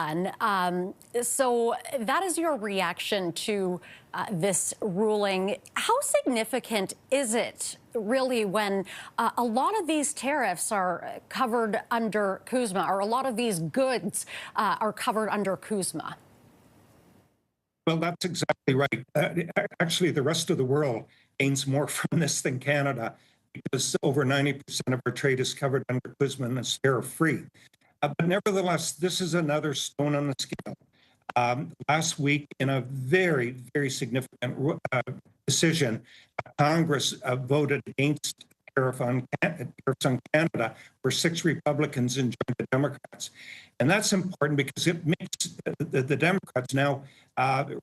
one. So that is your reaction to this ruling. How significant is it really when a lot of these tariffs are covered under CUSMA, or a lot of these goods are covered under CUSMA? Well, that's exactly right. Actually, the rest of the world gains more from this than Canada, because over 90% of our trade is covered under CUSMA and is tariff-free. But nevertheless, this is another stone on the scale. Last week, in a very, very significant decision, Congress voted against tariffs on Canada, where 6 Republicans and joined the Democrats. And that's important because it makes the Democrats now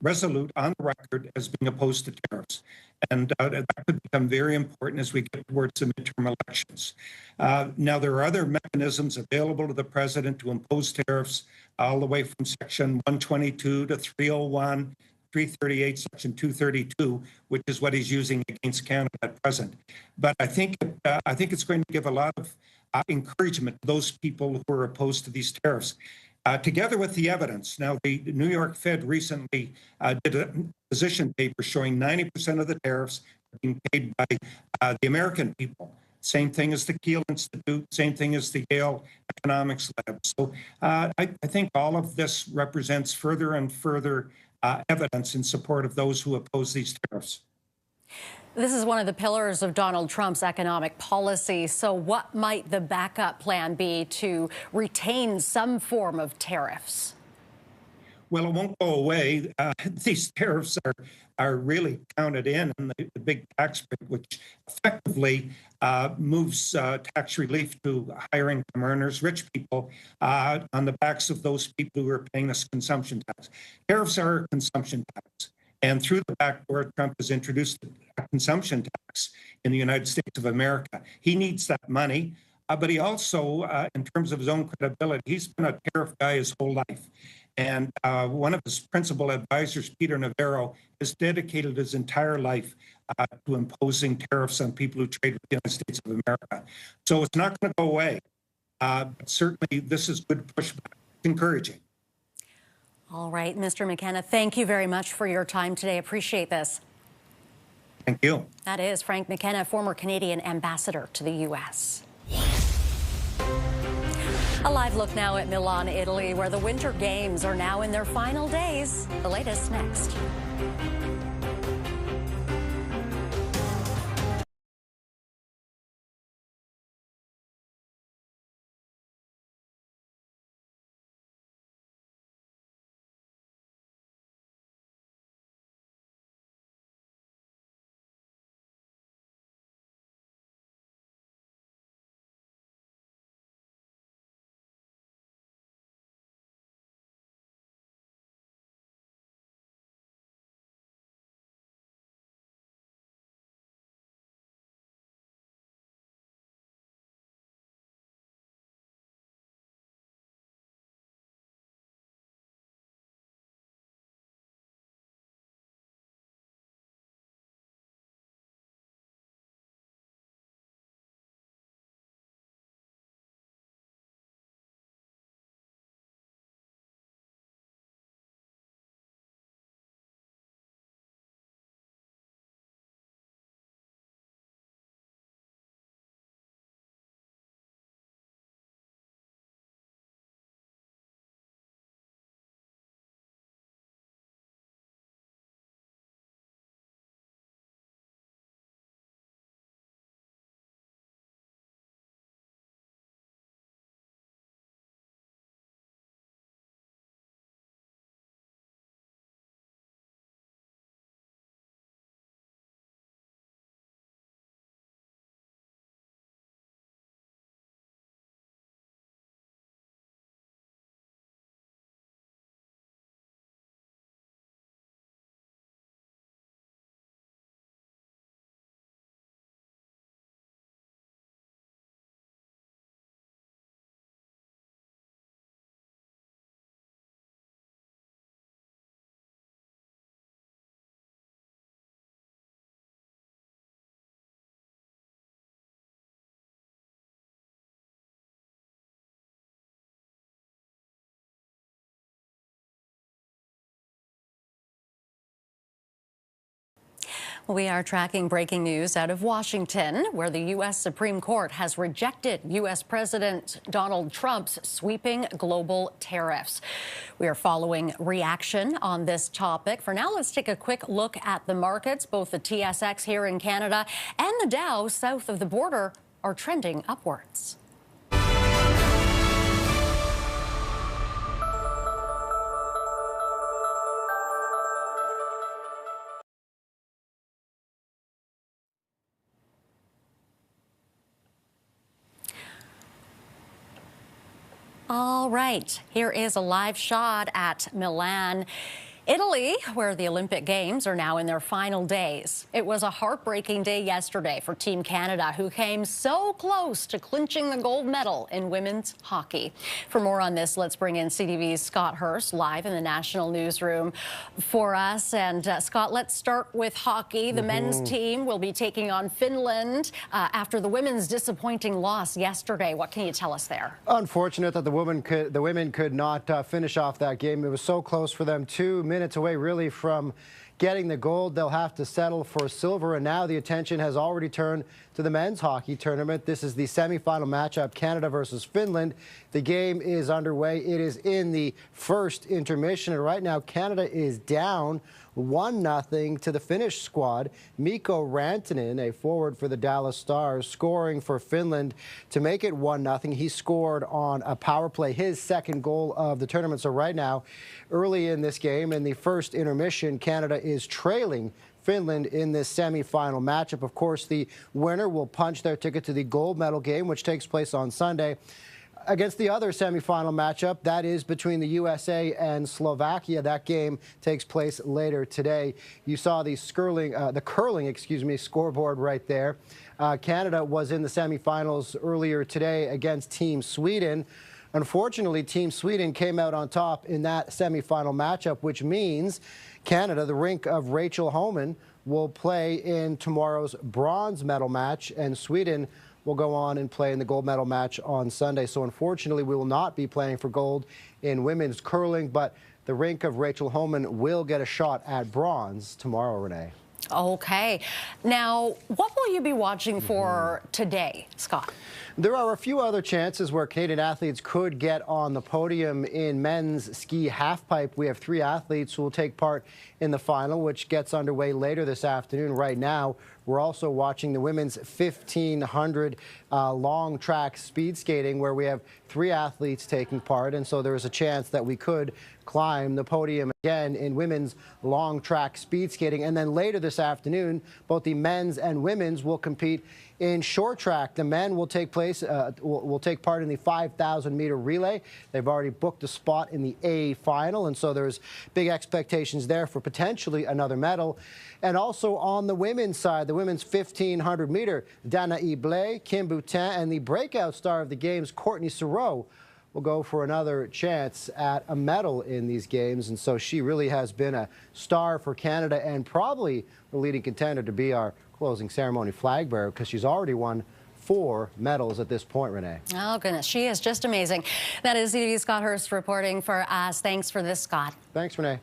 resolute on the record as being opposed to tariffs. And that could become very important as we get towards the midterm elections. Now, there are other mechanisms available to the president to impose tariffs, all the way from Section 122 to 301, 338, Section 232, which is what he's using against Canada at present. But I think it's going to give a lot of encouragement to those people who are opposed to these tariffs. Together with the evidence. Now, the New York Fed recently did a position paper showing 90% of the tariffs are being paid by the American people. Same thing as the Kiel Institute, same thing as the Yale Economics Lab. So I think all of this represents further and further evidence in support of those who oppose these tariffs. This is one of the pillars of Donald Trump's economic policy. So what might the backup plan be to retain some form of tariffs? Well, it won't go away. These tariffs are really counted in the big tax break, which effectively moves tax relief to higher income earners, rich people, on the backs of those people who are paying this consumption tax. Tariffs are a consumption tax. And through the back door, Trump has introduced a consumption tax in the United States of America. He needs that money, but he also, in terms of his own credibility, he's been a tariff guy his whole life. And one of his principal advisors, Peter Navarro, has dedicated his entire life to imposing tariffs on people who trade with the United States of America. So it's not going to go away. But certainly, this is good pushback. It's encouraging. All right, Mr. McKenna, thank you very much for your time today. Appreciate this. Thank you. That is Frank McKenna, former Canadian ambassador to the U.S. A live look now at Milan, Italy, where the Winter Games are now in their final days. The latest next. We are tracking breaking news out of Washington, where the U.S. Supreme Court has rejected U.S. President Donald Trump's sweeping global tariffs. We are following reaction on this topic. For now, let's take a quick look at the markets. Both the TSX here in Canada and the Dow south of the border are trending upwards. All right, here is a live shot at Milan, Italy, where the Olympic Games are now in their final days. It was a heartbreaking day yesterday for Team Canada, who came so close to clinching the gold medal in women's hockey. For more on this, let's bring in CTV's Scott Hurst live in the national newsroom for us. And Scott, let's start with hockey. The men's team will be taking on Finland after the women's disappointing loss yesterday. What can you tell us there? Unfortunate that the women could not finish off that game. It was so close for them. 2 minutes away really from getting the gold. They'll have to settle for silver, and now the attention has already turned to the men's hockey tournament. This is the semifinal matchup, Canada versus Finland. The game is underway. It is in the first intermission, and right now Canada is down 1-0 to the Finnish squad. Mikko Rantanen, a forward for the Dallas Stars, scoring for Finland to make it 1-0. He scored on a power play, his second goal of the tournament. So right now, early in this game, in the first intermission, Canada is trailing Finland in this semifinal matchup. Of course, the winner will punch their ticket to the gold medal game, which takes place on Sunday. Against the other semifinal matchup, that is between the USA and Slovakia. That game takes place later today. You saw the curling scoreboard right there. Canada was in the semifinals earlier today against Team Sweden. Unfortunately, Team Sweden came out on top in that semifinal matchup, which means Canada, the rink of Rachel Homan, will play in tomorrow's bronze medal match, and Sweden will go on and play in the gold medal match on Sunday. So unfortunately, we will not be playing for gold in women's curling, but the rink of Rachel Homan will get a shot at bronze tomorrow, Renee. Okay. Now, what will you be watching for today, Scott? There are a few other chances where Canadian athletes could get on the podium in men's ski halfpipe. We have 3 athletes who will take part in the final, which gets underway later this afternoon. Right now, we're also watching the women's 1,500 long track speed skating, where we have 3 athletes taking part. And so there is a chance that we could climb the podium again in women's long track speed skating. And then later this afternoon, both the men's and women's will compete in short track. The men will take part in the 5,000-meter relay. They've already booked a spot in the A final, and so there's big expectations there for potentially another medal. And also on the women's side, the women's 1,500-meter, Dana Ible, Kim Boutin, and the breakout star of the games, Courtney Sereau, will go for another chance at a medal in these games. And so she really has been a star for Canada and probably the leading contender to be our closing ceremony flag bearer, because she's already won 4 medals at this point, Renee. Oh, goodness. She is just amazing. That is CTV's Scott Hurst reporting for us. Thanks for this, Scott. Thanks, Renee.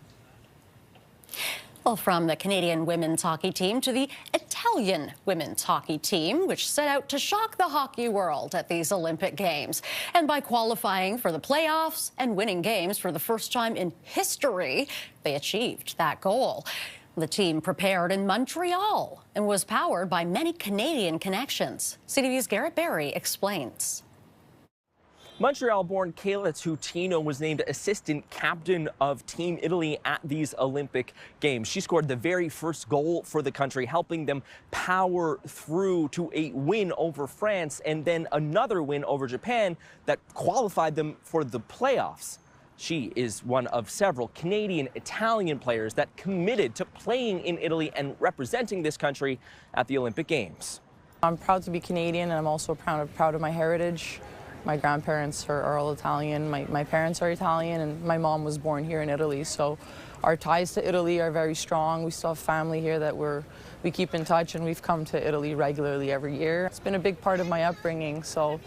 Well, from the Canadian women's hockey team to the Italian women's hockey team, which set out to shock the hockey world at these Olympic Games. And by qualifying for the playoffs and winning games for the first time in history, they achieved that goal. The team prepared in Montreal and was powered by many Canadian connections. CTV's Garrett Berry explains. Montreal-born Kayla Tutino was named assistant captain of Team Italy at these Olympic Games. She scored the very first goal for the country, helping them power through to a win over France and then another win over Japan that qualified them for the playoffs. She is one of several Canadian Italian players that committed to playing in Italy and representing this country at the Olympic Games. I'm proud to be Canadian, and I'm also proud of my heritage. My grandparents are all Italian, my parents are Italian, and my mom was born here in Italy, so our ties to Italy are very strong. We still have family here that we keep in touch, and we've come to Italy regularly every year. It's been a big part of my upbringing, so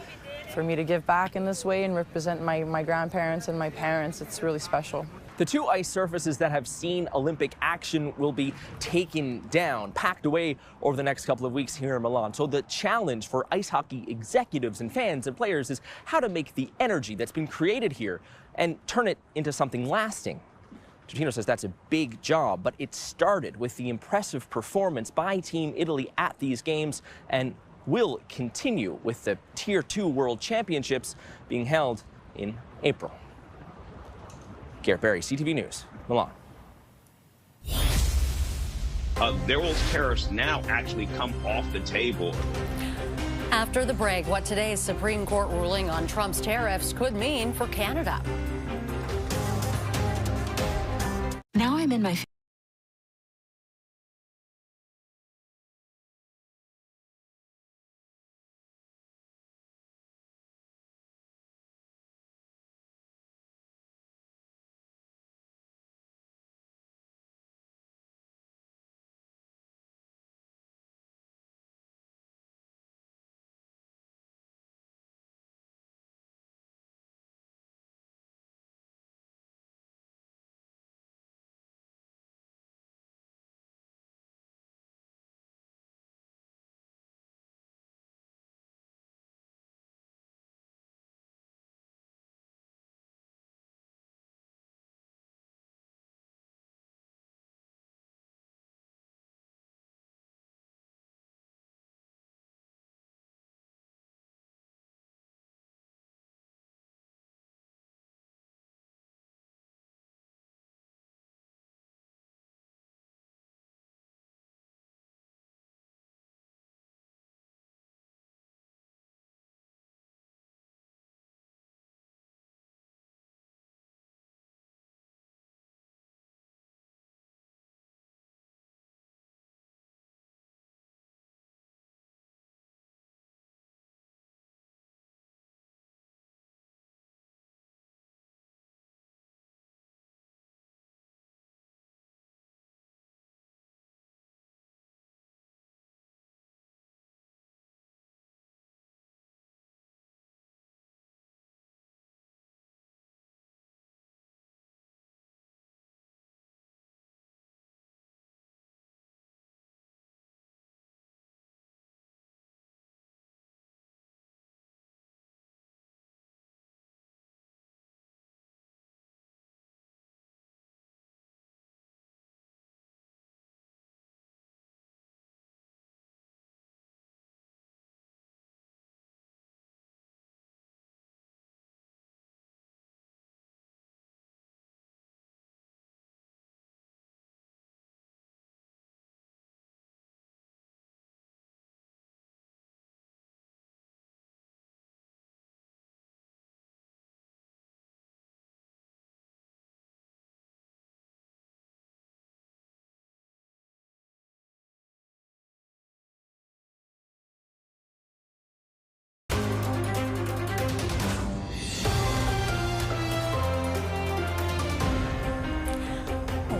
for me to give back in this way and represent my grandparents and my parents, it's really special. The two ice surfaces that have seen Olympic action will be taken down, packed away over the next couple of weeks here in Milan. So the challenge for ice hockey executives and fans and players is how to make the energy that's been created here and turn it into something lasting. Tutino says that's a big job, but it started with the impressive performance by Team Italy at these games and will continue with the Tier 2 World Championships being held in April. Garrett Berry, CTV News, Milan. There will tariffs now actually come off the table. After the break, what today's Supreme Court ruling on Trump's tariffs could mean for Canada. Now I'm in my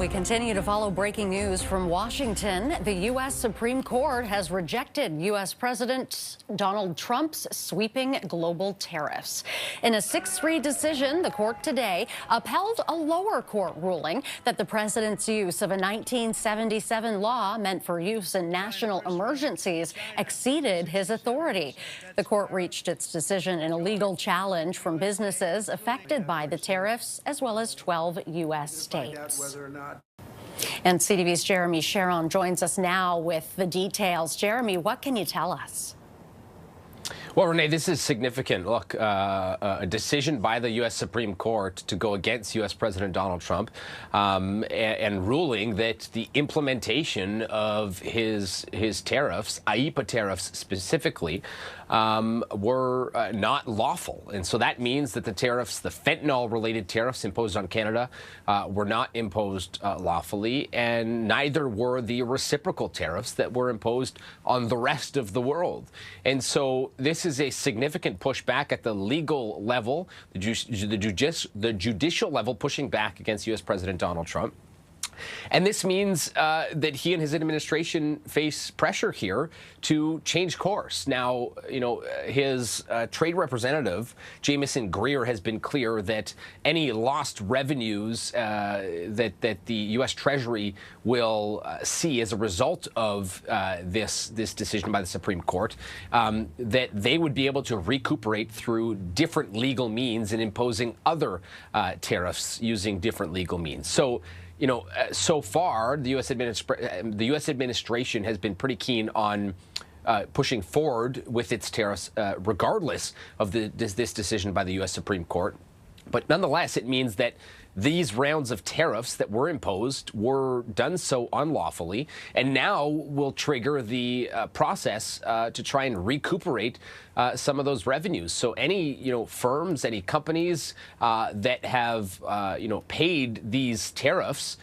We continue to follow breaking news from Washington. The U.S. Supreme Court has rejected U.S. President Donald Trump's sweeping global tariffs. In a 6-3 decision, the court today upheld a lower court ruling that the president's use of a 1977 law meant for use in national emergencies exceeded his authority. The court reached its decision in a legal challenge from businesses affected by the tariffs, as well as 12 U.S. states. And CTV's Jeremy Sharon joins us now with the details. Jeremy, what can you tell us? Well, Renee, this is significant. Look, a decision by the U.S. Supreme Court to go against U.S. President Donald Trump and ruling that the implementation of his tariffs, IEEPA tariffs specifically, were not lawful. And so that means that the tariffs, the fentanyl-related tariffs imposed on Canada, were not imposed lawfully, and neither were the reciprocal tariffs that were imposed on the rest of the world. And so this is a significant pushback at the legal level, the judicial level, pushing back against U.S. President Donald Trump. And this means that he and his administration face pressure here to change course. Now, his trade representative, Jamieson Greer, has been clear that any lost revenues that the U.S. Treasury will see as a result of this decision by the Supreme Court, that they would be able to recuperate through different legal means and imposing other tariffs using different legal means. So, so far, the U.S. administration has been pretty keen on pushing forward with its tariffs, regardless of this decision by the U.S. Supreme Court. But nonetheless, it means that these rounds of tariffs that were imposed were done so unlawfully, and now will trigger the process to try and recuperate some of those revenues. So any firms, any companies that have paid these tariffs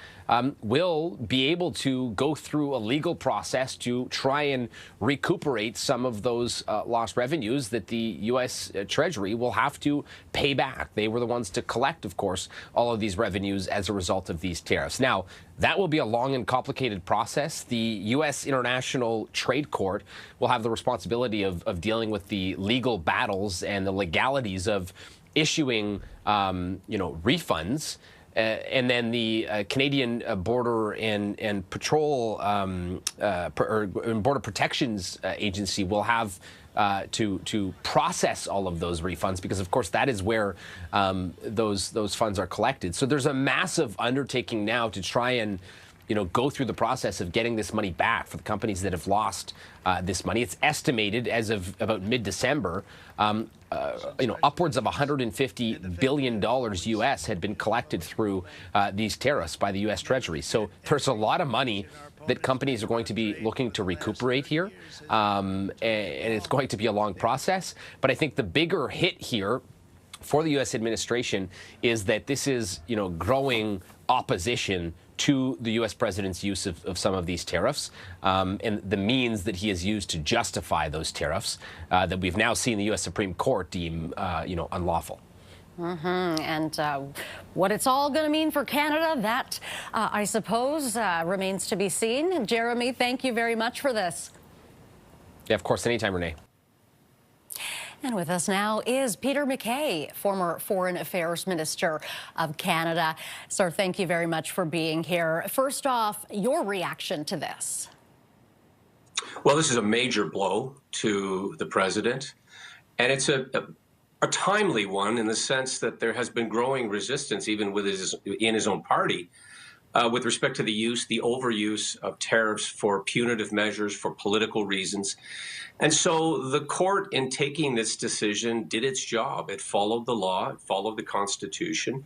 will be able to go through a legal process to try and recuperate some of those lost revenues that the U.S. Treasury will have to pay back. They were the ones to collect, of course, all of these revenues as a result of these tariffs. Now, that will be a long and complicated process. The U.S. International Trade Court will have the responsibility of dealing with the legal battles and the legalities of issuing, refunds. And then the Canadian Border and Patrol or Border Protections Agency will have to process all of those refunds, because of course that is where those funds are collected. So there's a massive undertaking now to try and go through the process of getting this money back for the companies that have lost this money. It's estimated as of about mid-December, upwards of $150 billion U.S. had been collected through these tariffs by the U.S. Treasury. So there's a lot of money that companies are going to be looking to recuperate here, and it's going to be a long process. But I think the bigger hit here for the U.S. administration is that this is, growing opposition to the U.S. president's use of some of these tariffs, and the means that he has used to justify those tariffs that we've now seen the U.S. Supreme Court deem, unlawful. And what it's all going to mean for Canada, that, I suppose, remains to be seen. Jeremy, thank you very much for this. Yeah, of course, anytime, Renee. And with us now is Peter MacKay, former Foreign Affairs Minister of Canada. Sir, thank you very much for being here. First off, your reaction to this? Well, this is a major blow to the president, and it's a timely one in the sense that there has been growing resistance, even in his own party, with respect to the overuse of tariffs for punitive measures for political reasons. And so the court, in taking this decision, did its job. It followed the law, it followed the Constitution.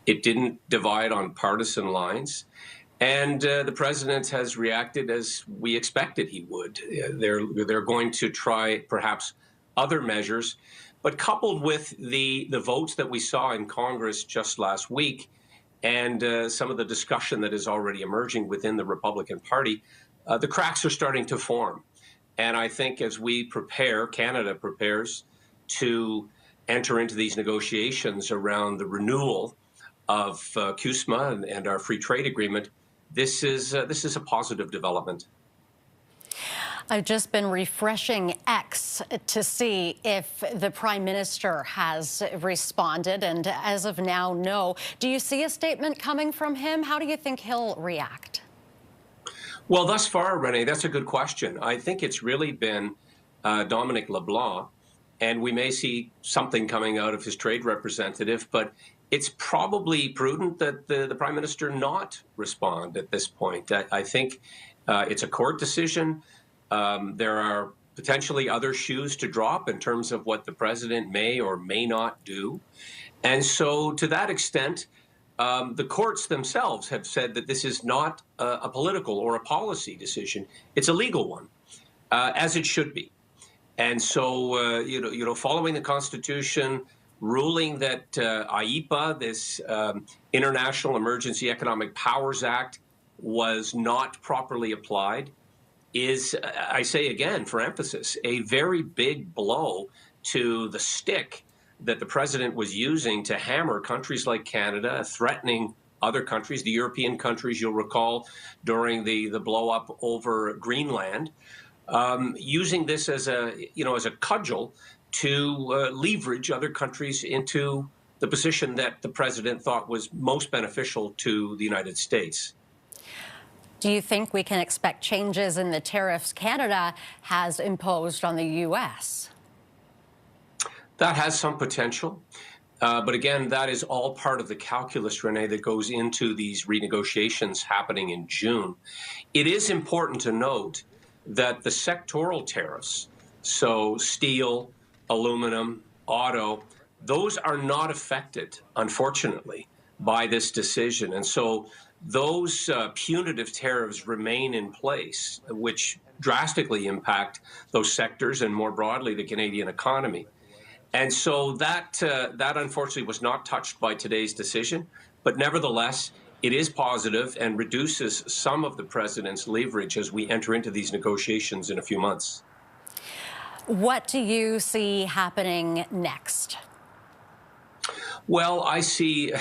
It didn't divide on partisan lines. And the president has reacted as we expected he would. They're going to try perhaps other measures, but coupled with the votes that we saw in Congress just last week, and some of the discussion that is already emerging within the Republican Party, the cracks are starting to form. And I think as Canada prepares to enter into these negotiations around the renewal of CUSMA and our free trade agreement, this is a positive development. I've just been refreshing X to see if the Prime Minister has responded, and as of now, no. Do you see a statement coming from him? How do you think he'll react? Well, thus far, Renee, that's a good question. I think it's really been Dominic LeBlanc, and we may see something coming out of his trade representative, but it's probably prudent that the Prime Minister not respond at this point. I think it's a court decision. There are potentially other shoes to drop in terms of what the president may or may not do. And so to that extent, the courts themselves have said that this is not a political or a policy decision. It's a legal one, as it should be. And so, following the Constitution, ruling that IEPA, this International Emergency Economic Powers Act, was not properly applied, is, I say again, for emphasis, a very big blow to the stick that the president was using to hammer countries like Canada, threatening other countries, the European countries, you'll recall, during the blow-up over Greenland, using this as a cudgel to leverage other countries into the position that the president thought was most beneficial to the United States. Do you think we can expect changes in the tariffs Canada has imposed on the U.S.? That has some potential. But again, that is all part of the calculus, Renee, that goes into these renegotiations happening in June. It is important to note that the sectoral tariffs, so steel, aluminum, auto, those are not affected, unfortunately, by this decision. And so those punitive tariffs remain in place, which drastically impact those sectors and more broadly the Canadian economy. And so that unfortunately was not touched by today's decision, but nevertheless, it is positive and reduces some of the president's leverage as we enter into these negotiations in a few months. What do you see happening next? Well, I see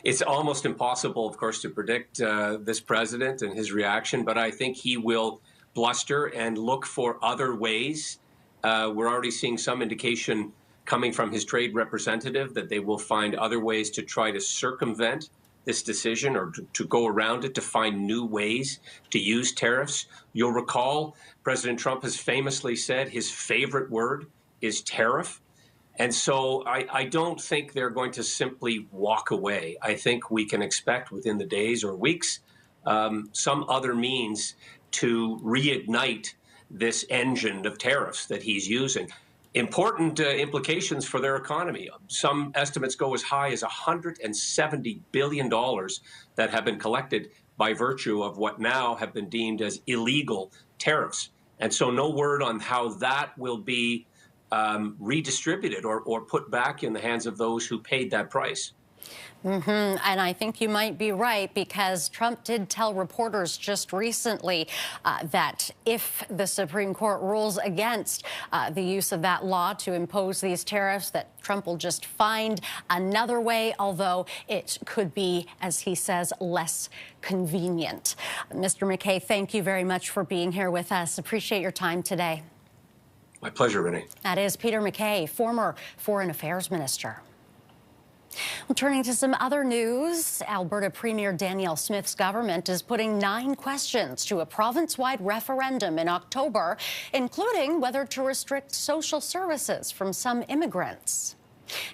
it's almost impossible, of course, to predict this president and his reaction, but I think he will bluster and look for other ways. We're already seeing some indication coming from his trade representative that they will find other ways to try to circumvent this decision or to go around it, to find new ways to use tariffs. You'll recall President Trump has famously said his favorite word is tariff. And so I don't think they're going to simply walk away. I think we can expect within the days or weeks some other means to reignite this engine of tariffs that he's using. Important implications for their economy. Some estimates go as high as $170 billion that have been collected by virtue of what now have been deemed as illegal tariffs. And so no word on how that will be redistributed or put back in the hands of those who paid that price. And I think you might be right, because Trump did tell reporters just recently that if the Supreme Court rules against the use of that law to impose these tariffs, that Trump will just find another way, although it could be, as he says, less convenient. Mr. McKay, thank you very much for being here with us. Appreciate your time today. My pleasure, Renee. That is Peter McKay, former Foreign Affairs Minister. Well, turning to some other news, Alberta Premier Danielle Smith's government is putting 9 questions to a province-wide referendum in October, including whether to restrict social services from some immigrants.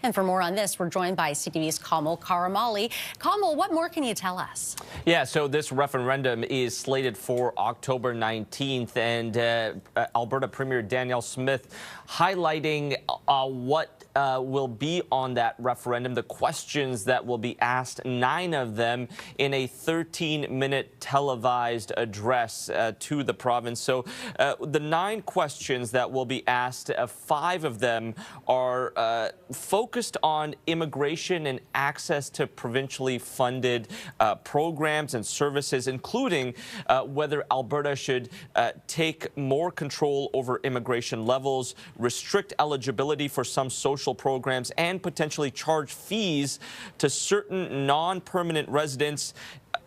And for more on this, we're joined by CTV's Kamal Karamali. Kamal, what more can you tell us? Yeah, so this referendum is slated for October 19th, and Alberta Premier Danielle Smith highlighting what will be on that referendum, the questions that will be asked, 9 of them in a 13-minute televised address to the province. So the 9 questions that will be asked, 5 of them are focused on immigration and access to provincially funded programs and services, including whether Alberta should take more control over immigration levels, restrict eligibility for some social programs, and potentially charge fees to certain non-permanent residents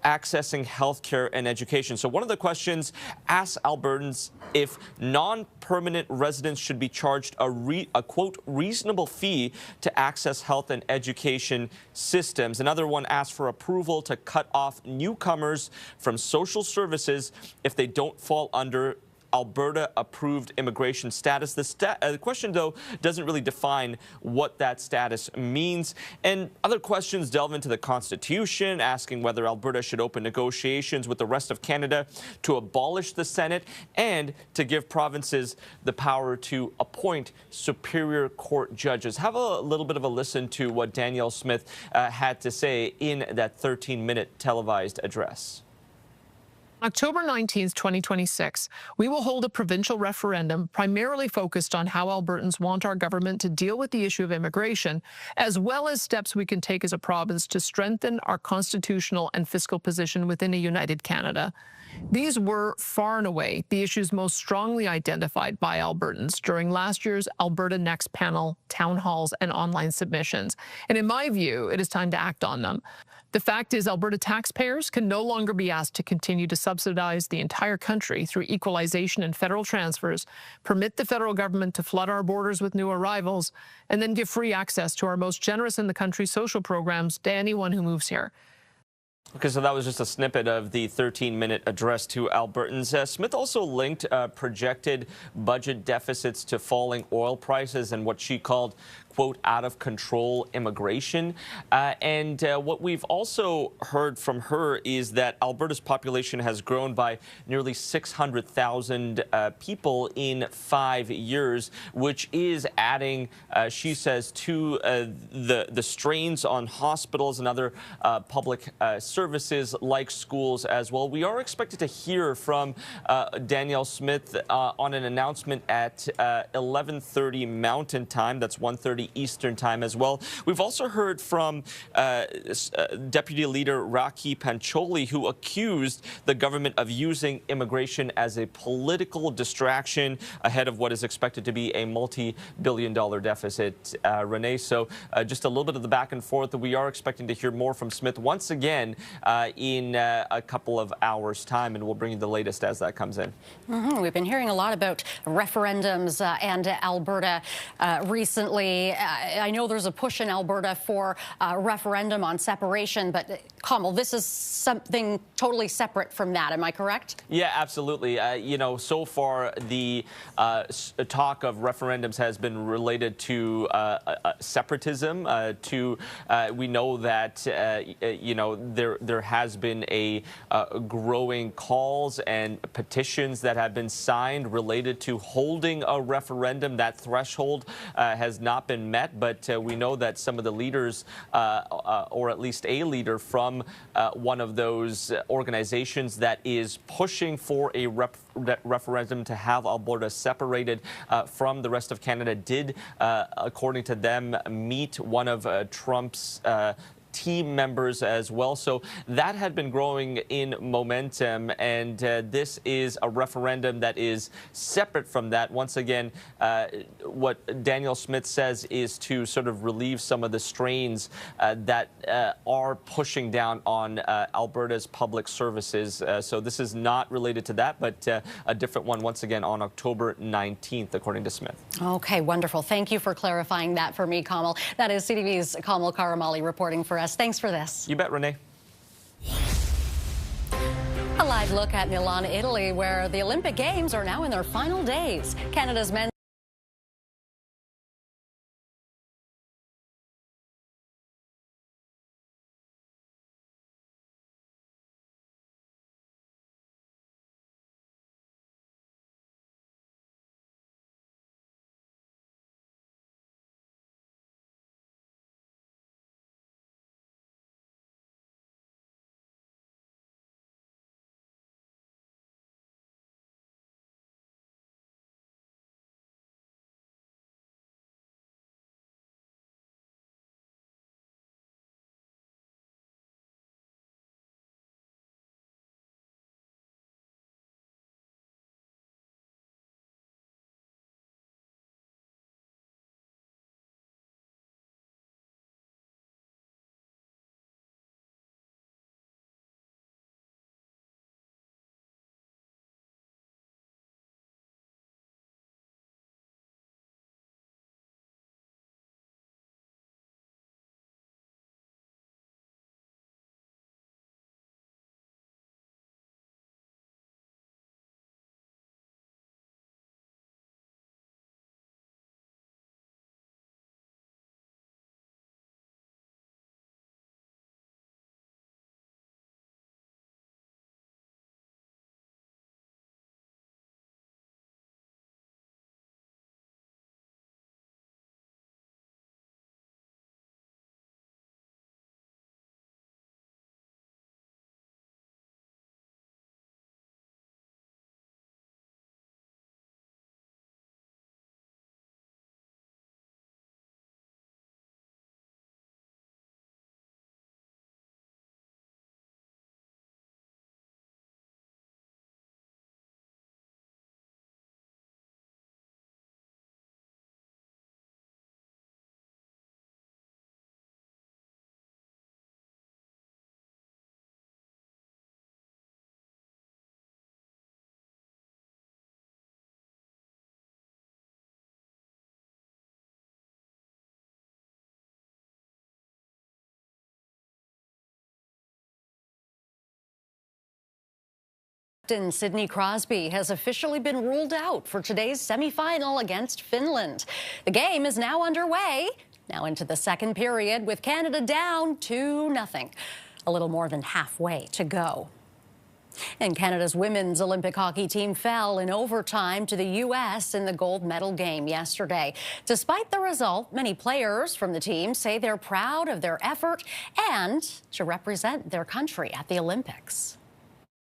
accessing healthcare and education. So one of the questions asks Albertans if non-permanent residents should be charged a quote, reasonable fee to access health and education systems. Another one asks for approval to cut off newcomers from social services if they don't fall under Alberta-approved immigration status. The question, though, doesn't really define what that status means. And other questions delve into the Constitution, asking whether Alberta should open negotiations with the rest of Canada to abolish the Senate and to give provinces the power to appoint Superior Court judges. Have a little bit of a listen to what Danielle Smith had to say in that 13-minute televised address. October 19th, 2026, we will hold a provincial referendum primarily focused on how Albertans want our government to deal with the issue of immigration, as well as steps we can take as a province to strengthen our constitutional and fiscal position within a united Canada. These were, far and away, the issues most strongly identified by Albertans during last year's Alberta Next panel, town halls, and online submissions. And in my view, it is time to act on them. The fact is, Alberta taxpayers can no longer be asked to continue to subsidize the entire country through equalization and federal transfers, permit the federal government to flood our borders with new arrivals, and then give free access to our most generous in the country social programs to anyone who moves here. Okay, so that was just a snippet of the 13-minute address to Albertans. Smith also linked projected budget deficits to falling oil prices and what she called, quote, out of control immigration. And what we've also heard from her is that Alberta's population has grown by nearly 600,000 people in 5 years, which is adding, she says, to the strains on hospitals and other public services like schools as well. We are expected to hear from Danielle Smith on an announcement at 11:30 Mountain Time. That's 1:30 Eastern Time as well. We've also heard from Deputy Leader Raki Pancholi, who accused the government of using immigration as a political distraction ahead of what is expected to be a multi-billion-dollar deficit. Renee, so just a little bit of the back and forth. We are expecting to hear more from Smith once again in a couple of hours' time, and we'll bring you the latest as that comes in. We've been hearing a lot about referendums and Alberta recently. I know there's a push in Alberta for a referendum on separation, but Kamal, this is something totally separate from that. Am I correct? Yeah, absolutely. You know, so far the talk of referendums has been related to separatism. We know that you know there has been a growing calls and petitions that have been signed related to holding a referendum. That threshold has not been met, but we know that some of the leaders, or at least a leader from one of those organizations that is pushing for a referendum to have Alberta separated from the rest of Canada, did, according to them, meet one of Trump's team members as well. So that had been growing in momentum, and this is a referendum that is separate from that. Once again, what Danielle Smith says is to sort of relieve some of the strains that are pushing down on Alberta's public services. So this is not related to that, but a different one once again on October 19th, according to Smith. Okay, wonderful. Thank you for clarifying that for me, Kamal. That is CTV's Kamal Karamali reporting for us. Thanks for this. You bet, Renee. A live look at Milan, Italy, where the Olympic Games are now in their final days. Canada's men Captain Sidney Crosby has officially been ruled out for today's semifinal against Finland. The game is now underway, now into the second period, with Canada down 2-0. A little more than halfway to go. And Canada's women's Olympic hockey team fell in overtime to the U.S. in the gold medal game yesterday. Despite the result, many players from the team say they're proud of their effort and to represent their country at the Olympics.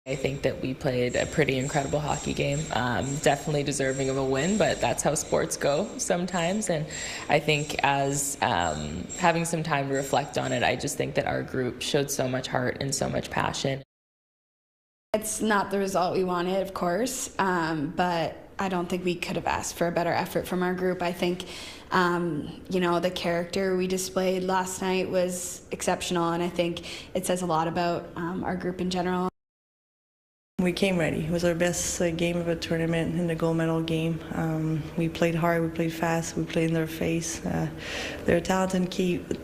I think that we played a pretty incredible hockey game, definitely deserving of a win, but that's how sports go sometimes. And I think as having some time to reflect on it, I just think that our group showed so much heart and so much passion. It's not the result we wanted, of course, but I don't think we could have asked for a better effort from our group. I think, you know, the character we displayed last night was exceptional, and I think it says a lot about our group in general. We came ready. It was our best game of a tournament in the gold medal game. We played hard, we played fast, we played in their face. They're a talented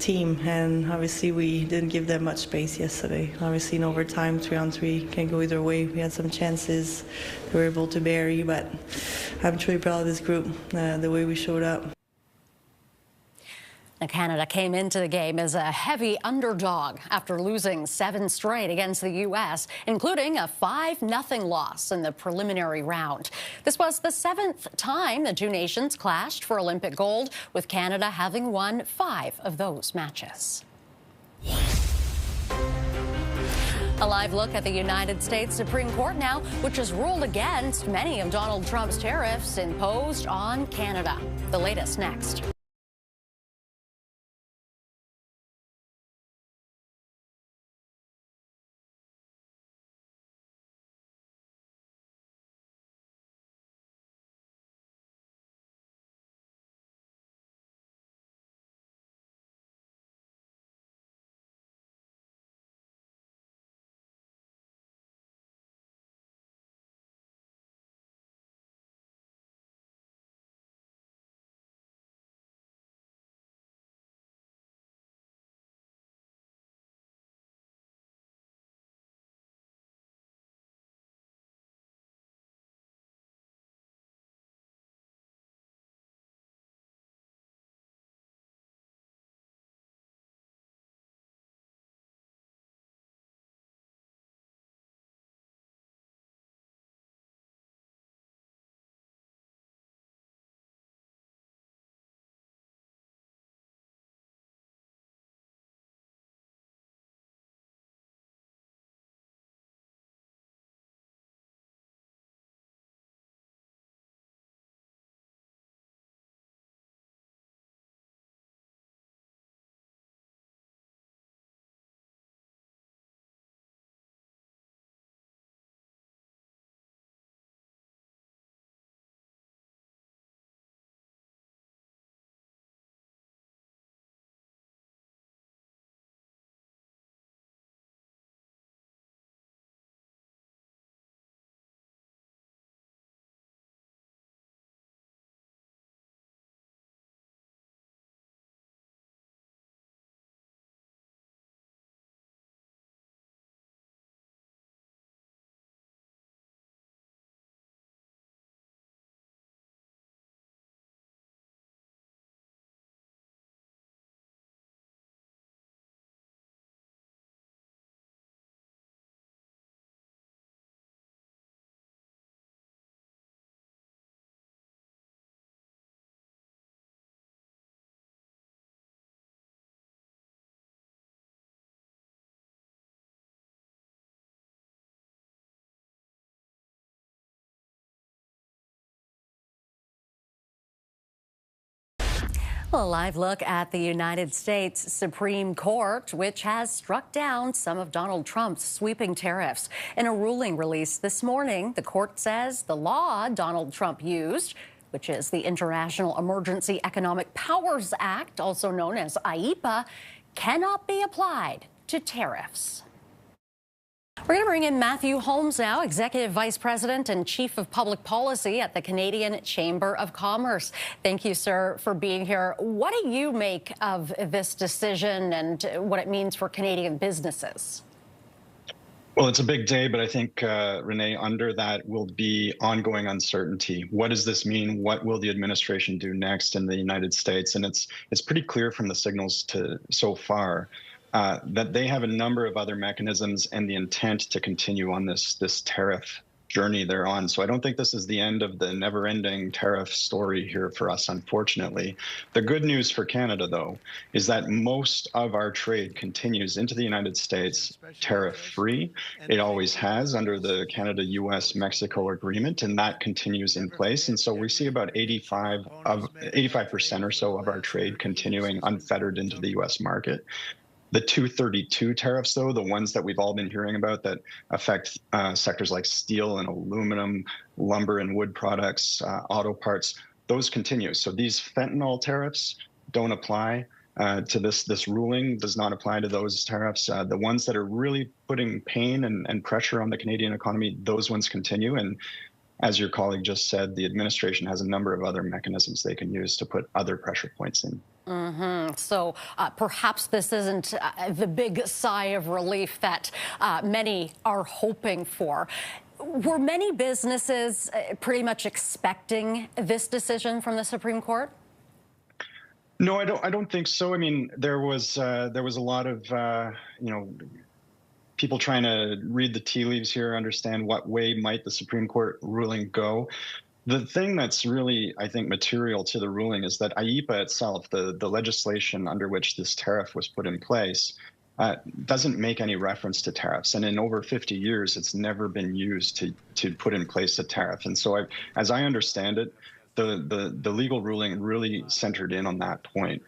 team, and obviously we didn't give them much space yesterday. Obviously in overtime, 3-on-3 can go either way. We had some chances we were able to bury, but I'm truly proud of this group, the way we showed up. Now, Canada came into the game as a heavy underdog after losing 7 straight against the U.S., including a 5-0 loss in the preliminary round. This was the 7th time the two nations clashed for Olympic gold, with Canada having won 5 of those matches. A live look at the United States Supreme Court now, which has ruled against many of Donald Trump's tariffs imposed on Canada. The latest next. Well, a live look at the United States Supreme Court, which has struck down some of Donald Trump's sweeping tariffs. In a ruling released this morning, the court says the law Donald Trump used, which is the International Emergency Economic Powers Act, also known as IEEPA, cannot be applied to tariffs. We're going to bring in Matthew Holmes now, Executive Vice President and Chief of Public Policy at the Canadian Chamber of Commerce. Thank you, sir, for being here. What do you make of this decision and what it means for Canadian businesses? Well, it's a big day, but I think, Renee, under that will be ongoing uncertainty. What does this mean? What will the administration do next in the United States? And it's pretty clear from the signals so far that they have a number of other mechanisms and the intent to continue on this tariff journey they're on. So I don't think this is the end of the never-ending tariff story here for us, unfortunately. The good news for Canada, though, is that most of our trade continues into the United States tariff-free. It always has under the Canada-US-Mexico agreement, and that continues in place. And so we see about 85% or so of our trade continuing unfettered into the US market. The 232 tariffs, though, the ones that we've all been hearing about that affect sectors like steel and aluminum, lumber and wood products, auto parts, those continue. So these fentanyl tariffs don't apply to this ruling, does not apply to those tariffs. The ones that are really putting pain and pressure on the Canadian economy, those ones continue. And as your colleague just said, the administration has a number of other mechanisms they can use to put other pressure points in. So perhaps this isn't the big sigh of relief that many are hoping for. Were many businesses pretty much expecting this decision from the Supreme Court? No, I don't think so. I mean, there was a lot of people trying to read the tea leaves here, understand what way might the Supreme Court ruling go. The thing that's really, I think, material to the ruling is that IEEPA itself, the legislation under which this tariff was put in place, doesn't make any reference to tariffs. And in over 50 years, it's never been used to put in place a tariff. And so as I understand it, the legal ruling really centered in on that point.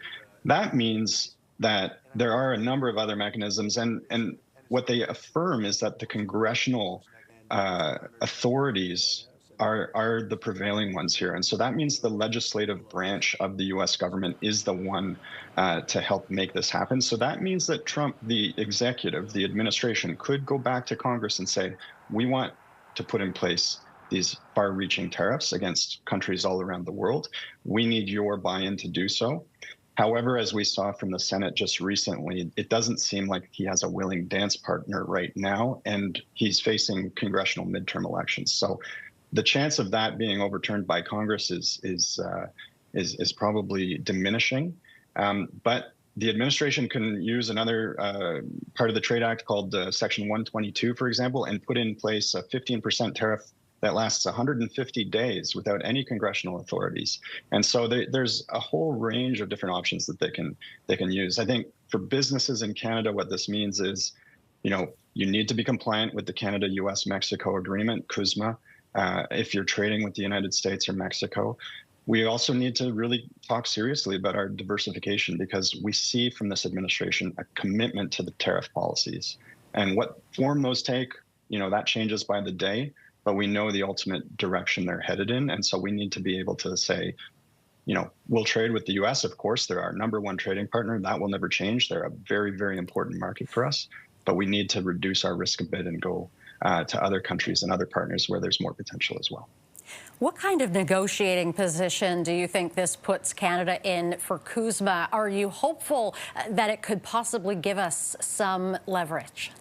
That means that there are a number of other mechanisms, and what they affirm is that the congressional authorities are the prevailing ones here. And so that means the legislative branch of the US government is the one to help make this happen. So that means that Trump, the executive, the administration, could go back to Congress and say, we want to put in place these far-reaching tariffs against countries all around the world. We need your buy-in to do so. However, as we saw from the Senate just recently, it doesn't seem like he has a willing dance partner right now, and he's facing congressional midterm elections. So the chance of that being overturned by Congress is probably diminishing. But the administration can use another part of the Trade Act called Section 122, for example, and put in place a 15% tariff that lasts 150 days without any congressional authorities. And so there's a whole range of different options that they can use. I think for businesses in Canada, what this means is, you need to be compliant with the Canada-US-Mexico agreement, CUSMA, if you're trading with the United States or Mexico. We also need to really talk seriously about our diversification, because we see from this administration a commitment to the tariff policies. And what form those take, that changes by the day, but we know the ultimate direction they're headed in. And so we need to be able to say, we'll trade with the US, of course. They're our number one trading partner. That will never change. They're a very, very important market for us. But we need to reduce our risk a bit and go to other countries and other partners where there's more potential as well. What kind of negotiating position do you think this puts Canada in for CUSMA? Are you hopeful that it could possibly give us some leverage?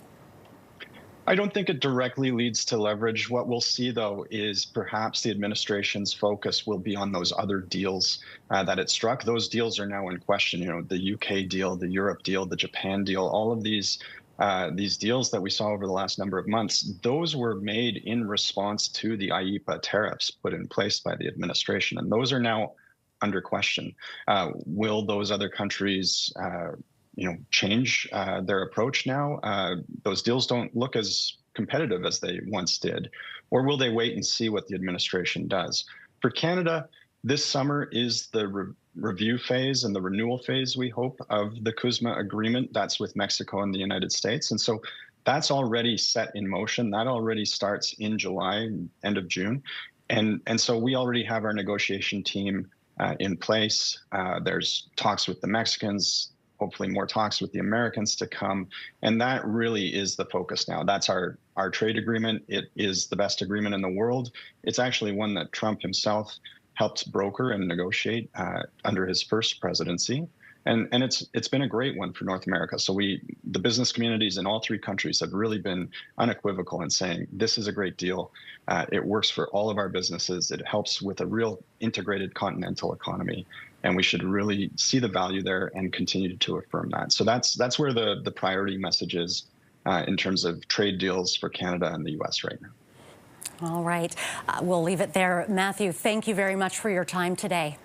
I don't think it directly leads to leverage. What we'll see, though, is perhaps the administration's focus will be on those other deals that it struck. Those deals are now in question. The UK deal, the Europe deal, the Japan deal, all of these deals that we saw over the last number of months, those were made in response to the IEEPA tariffs put in place by the administration. And those are now under question. Will those other countries change their approach now? Those deals don't look as competitive as they once did. Or will they wait and see what the administration does? For Canada, this summer is the review phase and the renewal phase, we hope, of the CUSMA agreement. That's with Mexico and the United States. And so that's already set in motion. That already starts in July, end of June. And so we already have our negotiation team in place. There's talks with the Mexicans, hopefully more talks with the Americans to come. And that really is the focus now. That's our trade agreement. It is the best agreement in the world. It's actually one that Trump himself helped broker and negotiate under his first presidency. And it's been a great one for North America. So the business communities in all three countries have really been unequivocal in saying this is a great deal. It works for all of our businesses. It helps with a real integrated continental economy, and we should really see the value there and continue to affirm that. So that's where the priority message is in terms of trade deals for Canada and the U.S. right now. All right. We'll leave it there. Matthew, thank you very much for your time today.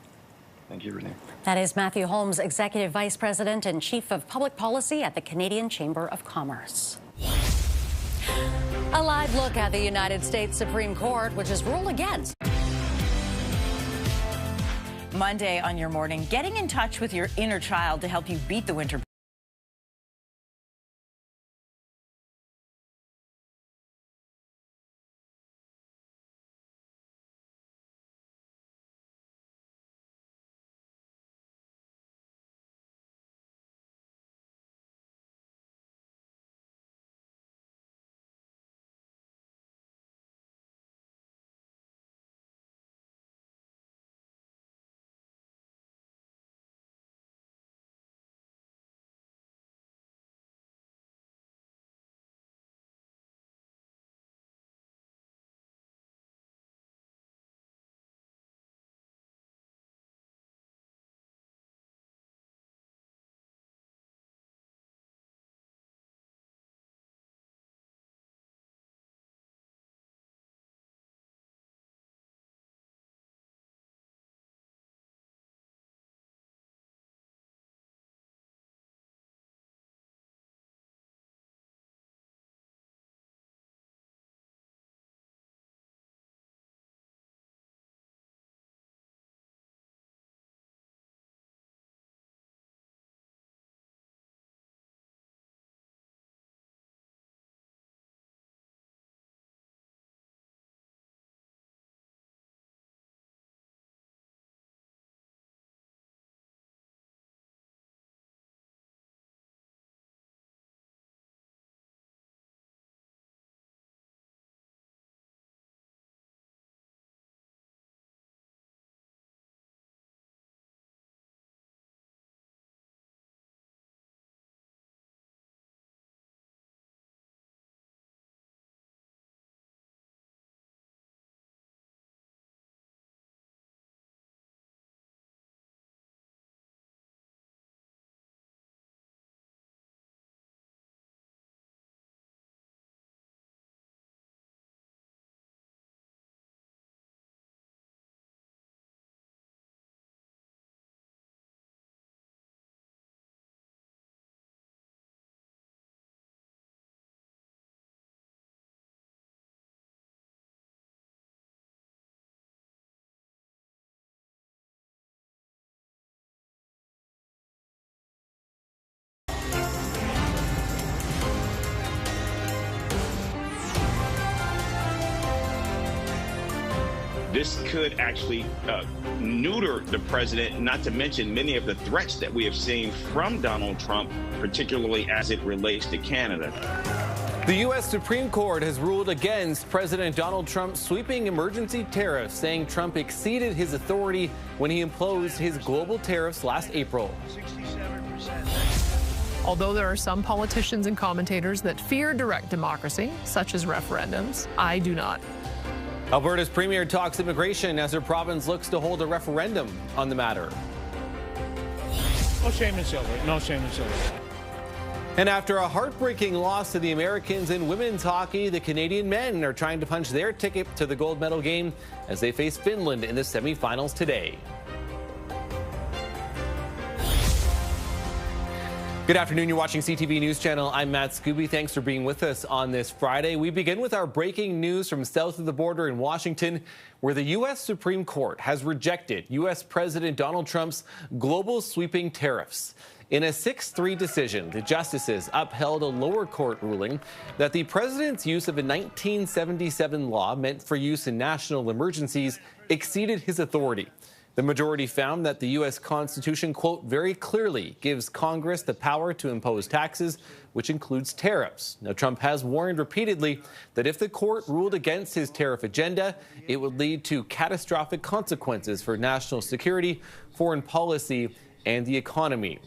Thank you, Renee. That is Matthew Holmes, Executive Vice President and Chief of Public Policy at the Canadian Chamber of Commerce. A live look at the United States Supreme Court, which has ruled against. Monday on Your Morning, getting in touch with your inner child to help you beat the winter. This could actually neuter the president, not to mention many of the threats that we have seen from Donald Trump, particularly as it relates to Canada. The U.S. Supreme Court has ruled against President Donald Trump's sweeping emergency tariffs, saying Trump exceeded his authority when he imposed his global tariffs last April. Although there are some politicians and commentators that fear direct democracy, such as referendums, I do not. Alberta's premier talks immigration as her province looks to hold a referendum on the matter. No shame in silver. No shame in silver. And after a heartbreaking loss to the Americans in women's hockey, the Canadian men are trying to punch their ticket to the gold medal game as they face Finland in the semifinals today. Good afternoon. You're watching CTV News Channel. I'm Matt Scooby. Thanks for being with us on this Friday. We begin with our breaking news from south of the border in Washington, where the U.S. Supreme Court has rejected U.S. President Donald Trump's global sweeping tariffs. In a 6-3 decision, the justices upheld a lower court ruling that the president's use of a 1977 law meant for use in national emergencies exceeded his authority. The majority found that the U.S. Constitution, quote, very clearly gives Congress the power to impose taxes, which includes tariffs. Now, Trump has warned repeatedly that if the court ruled against his tariff agenda, it would lead to catastrophic consequences for national security, foreign policy, and the economy.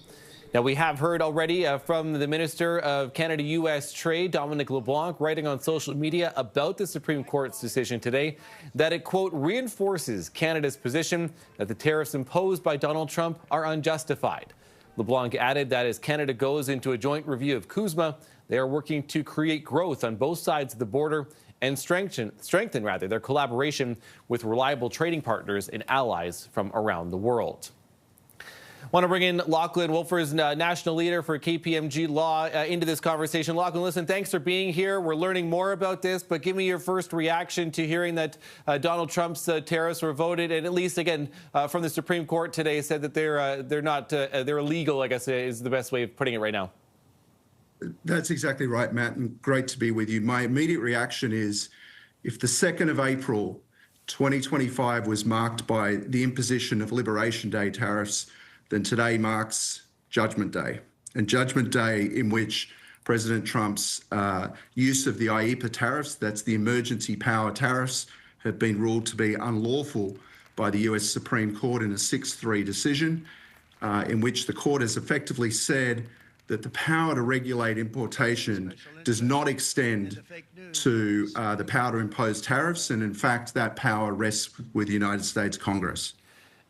Now, we have heard already from the Minister of Canada-U.S. Trade, Dominic LeBlanc, writing on social media about the Supreme Court's decision today that it, quote, reinforces Canada's position that the tariffs imposed by Donald Trump are unjustified. LeBlanc added that as Canada goes into a joint review of CUSMA, they are working to create growth on both sides of the border and strengthen their collaboration with reliable trading partners and allies from around the world. Want to bring in Lachlan Wolfers, national leader for KPMG Law, into this conversation. Lachlan, listen, thanks for being here. We're learning more about this, but give me your first reaction to hearing that Donald Trump's tariffs were voted, and at least, again, from the Supreme Court today, said that they're illegal, I guess is the best way of putting it right now. That's exactly right, Matt, and great to be with you. My immediate reaction is, if the 2nd of April 2025 was marked by the imposition of Liberation Day tariffs, then today marks Judgment Day. And Judgment Day in which President Trump's use of the IEEPA tariffs, that's the emergency power tariffs, have been ruled to be unlawful by the US Supreme Court in a 6-3 decision, in which the court has effectively said that the power to regulate importation does not extend to the power to impose tariffs, and in fact, that power rests with the United States Congress.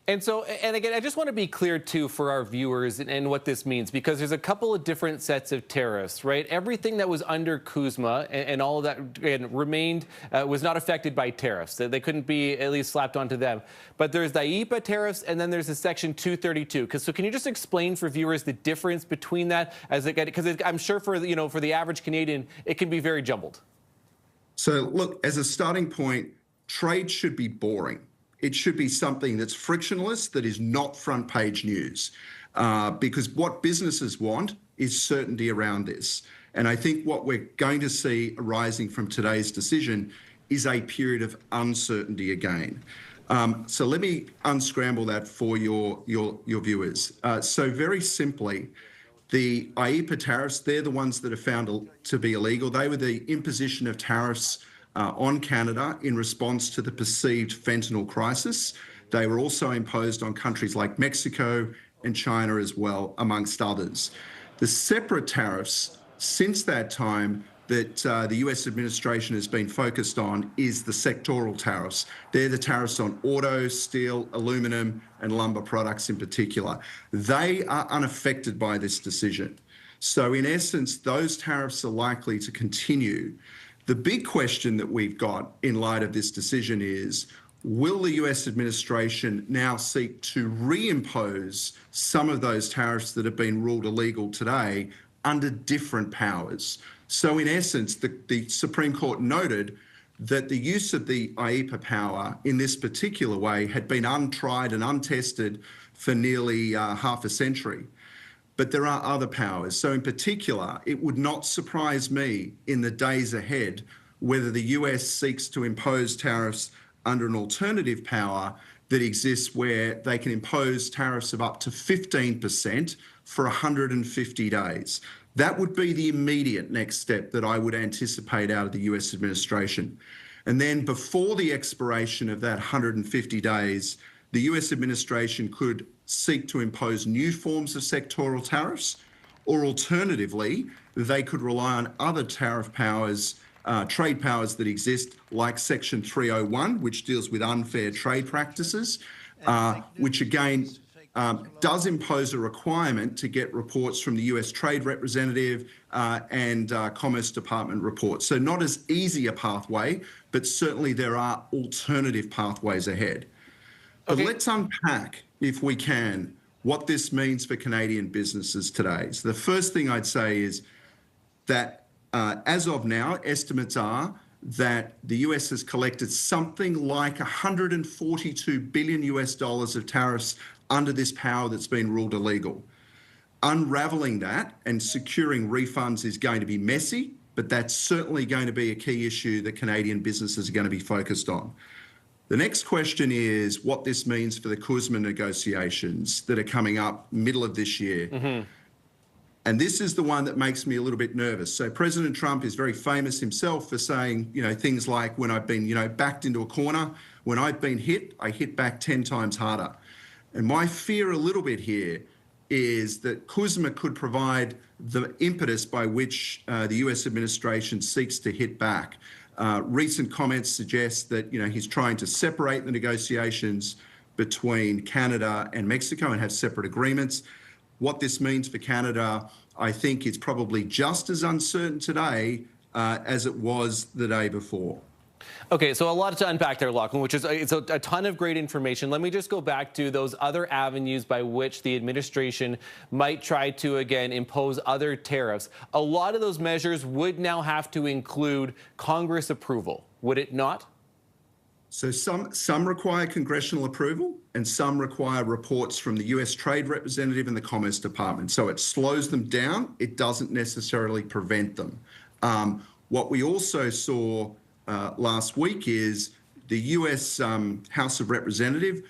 And so, and again, I just want to be clear, too, for our viewers and what this means, because there's a couple of different sets of tariffs, right? Everything that was under CUSMA and all of that remained, was not affected by tariffs. They couldn't be at least slapped onto them. But there's the IEEPA tariffs, and then there's the Section 232. So can you just explain for viewers the difference between that? Because I'm sure for the average Canadian, it can be very jumbled. So look, as a starting point, trade should be boring. It should be something that's frictionless, that is not front page news, because what businesses want is certainty around this. And I think what we're going to see arising from today's decision is a period of uncertainty again. So let me unscramble that for your viewers. So very simply, the IEEPA tariffs, they're the ones that are found to be illegal. They were the imposition of tariffs on Canada in response to the perceived fentanyl crisis. They were also imposed on countries like Mexico and China as well, amongst others. The separate tariffs since that time that the US administration has been focused on is the sectoral tariffs. They're the tariffs on auto, steel, aluminum, and lumber products in particular. They are unaffected by this decision. So in essence, those tariffs are likely to continue. The big question that we've got in light of this decision is, will the US administration now seek to reimpose some of those tariffs that have been ruled illegal today under different powers? So in essence, the Supreme Court noted that the use of the IEEPA power in this particular way had been untried and untested for nearly half a century. But there are other powers. So in particular, it would not surprise me in the days ahead whether the US seeks to impose tariffs under an alternative power that exists where they can impose tariffs of up to 15% for 150 days. That would be the immediate next step that I would anticipate out of the US administration. And then before the expiration of that 150 days, the US administration could seek to impose new forms of sectoral tariffs, or alternatively, they could rely on other tariff powers, trade powers that exist, like Section 301, which deals with unfair trade practices, which again does impose a requirement to get reports from the US Trade Representative and Commerce Department reports. So not as easy a pathway, but certainly there are alternative pathways ahead. But let's unpack, if we can, what this means for Canadian businesses today. So the first thing I'd say is that as of now, estimates are that the US has collected something like $142 billion of tariffs under this power that's been ruled illegal. Unraveling that and securing refunds is going to be messy, but that's certainly going to be a key issue that Canadian businesses are going to be focused on. The next question is what this means for the CUSMA negotiations that are coming up middle of this year. Mm-hmm. And this is the one that makes me a little bit nervous. So President Trump is very famous himself for saying, things like, when I've been, backed into a corner, when I've been hit, I hit back 10 times harder. And my fear a little bit here is that Kuzma could provide the impetus by which the US administration seeks to hit back. Recent comments suggest that he's trying to separate the negotiations between Canada and Mexico and have separate agreements. What this means for Canada, I think, is probably just as uncertain today as it was the day before. Okay, so a lot to unpack there, Lachlan, which is it's a ton of great information. Let me just go back to those other avenues by which the administration might try to, again, impose other tariffs. A lot of those measures would now have to include Congress approval, would it not? So some require congressional approval and some require reports from the US Trade Representative and the Commerce Department. So it slows them down. It doesn't necessarily prevent them. What we also saw last week is the US House of Representatives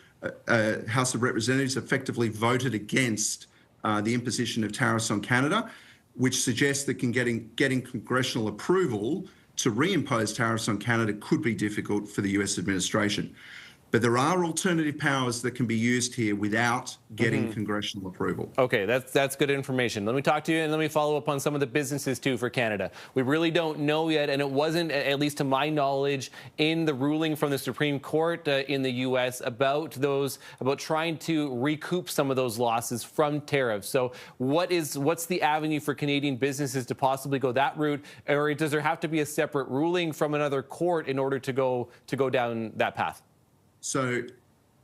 effectively voted against the imposition of tariffs on Canada, which suggests that getting congressional approval to reimpose tariffs on Canada could be difficult for the US administration. But there are alternative powers that can be used here without getting congressional approval. Okay, that's good information. Let me talk to you and let me follow up on some of the businesses too for Canada. We really don't know yet, and it wasn't, at least to my knowledge, in the ruling from the Supreme Court in the U.S. about trying to recoup some of those losses from tariffs. So what's the avenue for Canadian businesses to possibly go that route, or does there have to be a separate ruling from another court in order to go down that path? So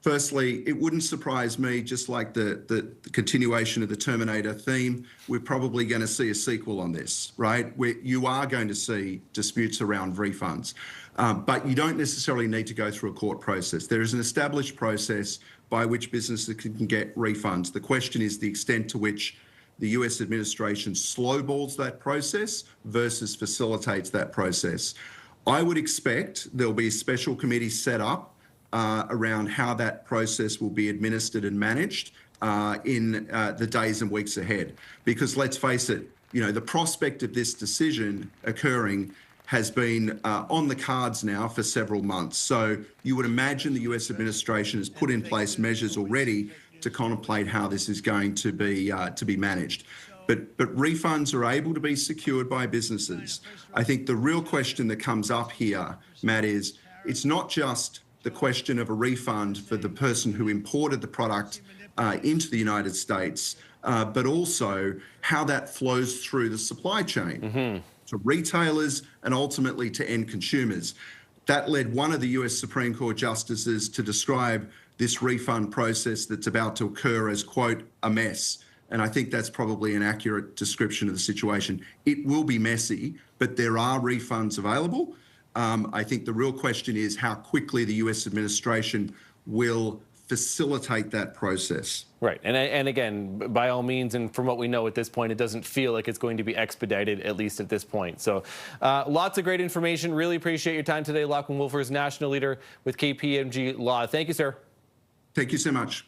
firstly, it wouldn't surprise me, just like the continuation of the Terminator theme, we're probably going to see a sequel on this, right? You are going to see disputes around refunds, but you don't necessarily need to go through a court process. There is an established process by which businesses can get refunds. The question is the extent to which the US administration slowballs that process versus facilitates that process. I would expect there'll be a special committee set up around how that process will be administered and managed in the days and weeks ahead. Because let's face it, the prospect of this decision occurring has been on the cards now for several months. So you would imagine the US administration has put in place measures already to contemplate how this is going to be managed. But refunds are able to be secured by businesses. I think the real question that comes up here, Matt, is it's not just the question of a refund for the person who imported the product into the United States, but also how that flows through the supply chain to retailers and ultimately to end consumers. That led one of the US Supreme Court justices to describe this refund process that's about to occur as, quote, a mess. And I think that's probably an accurate description of the situation. It will be messy, but there are refunds available. I think the real question is how quickly the US administration will facilitate that process. Right. And again, by all means, and from what we know at this point, it doesn't feel like it's going to be expedited, at least at this point. So lots of great information. Really appreciate your time today, Lachlan Wolfers, National Leader with KPMG Law. Thank you, sir. Thank you so much.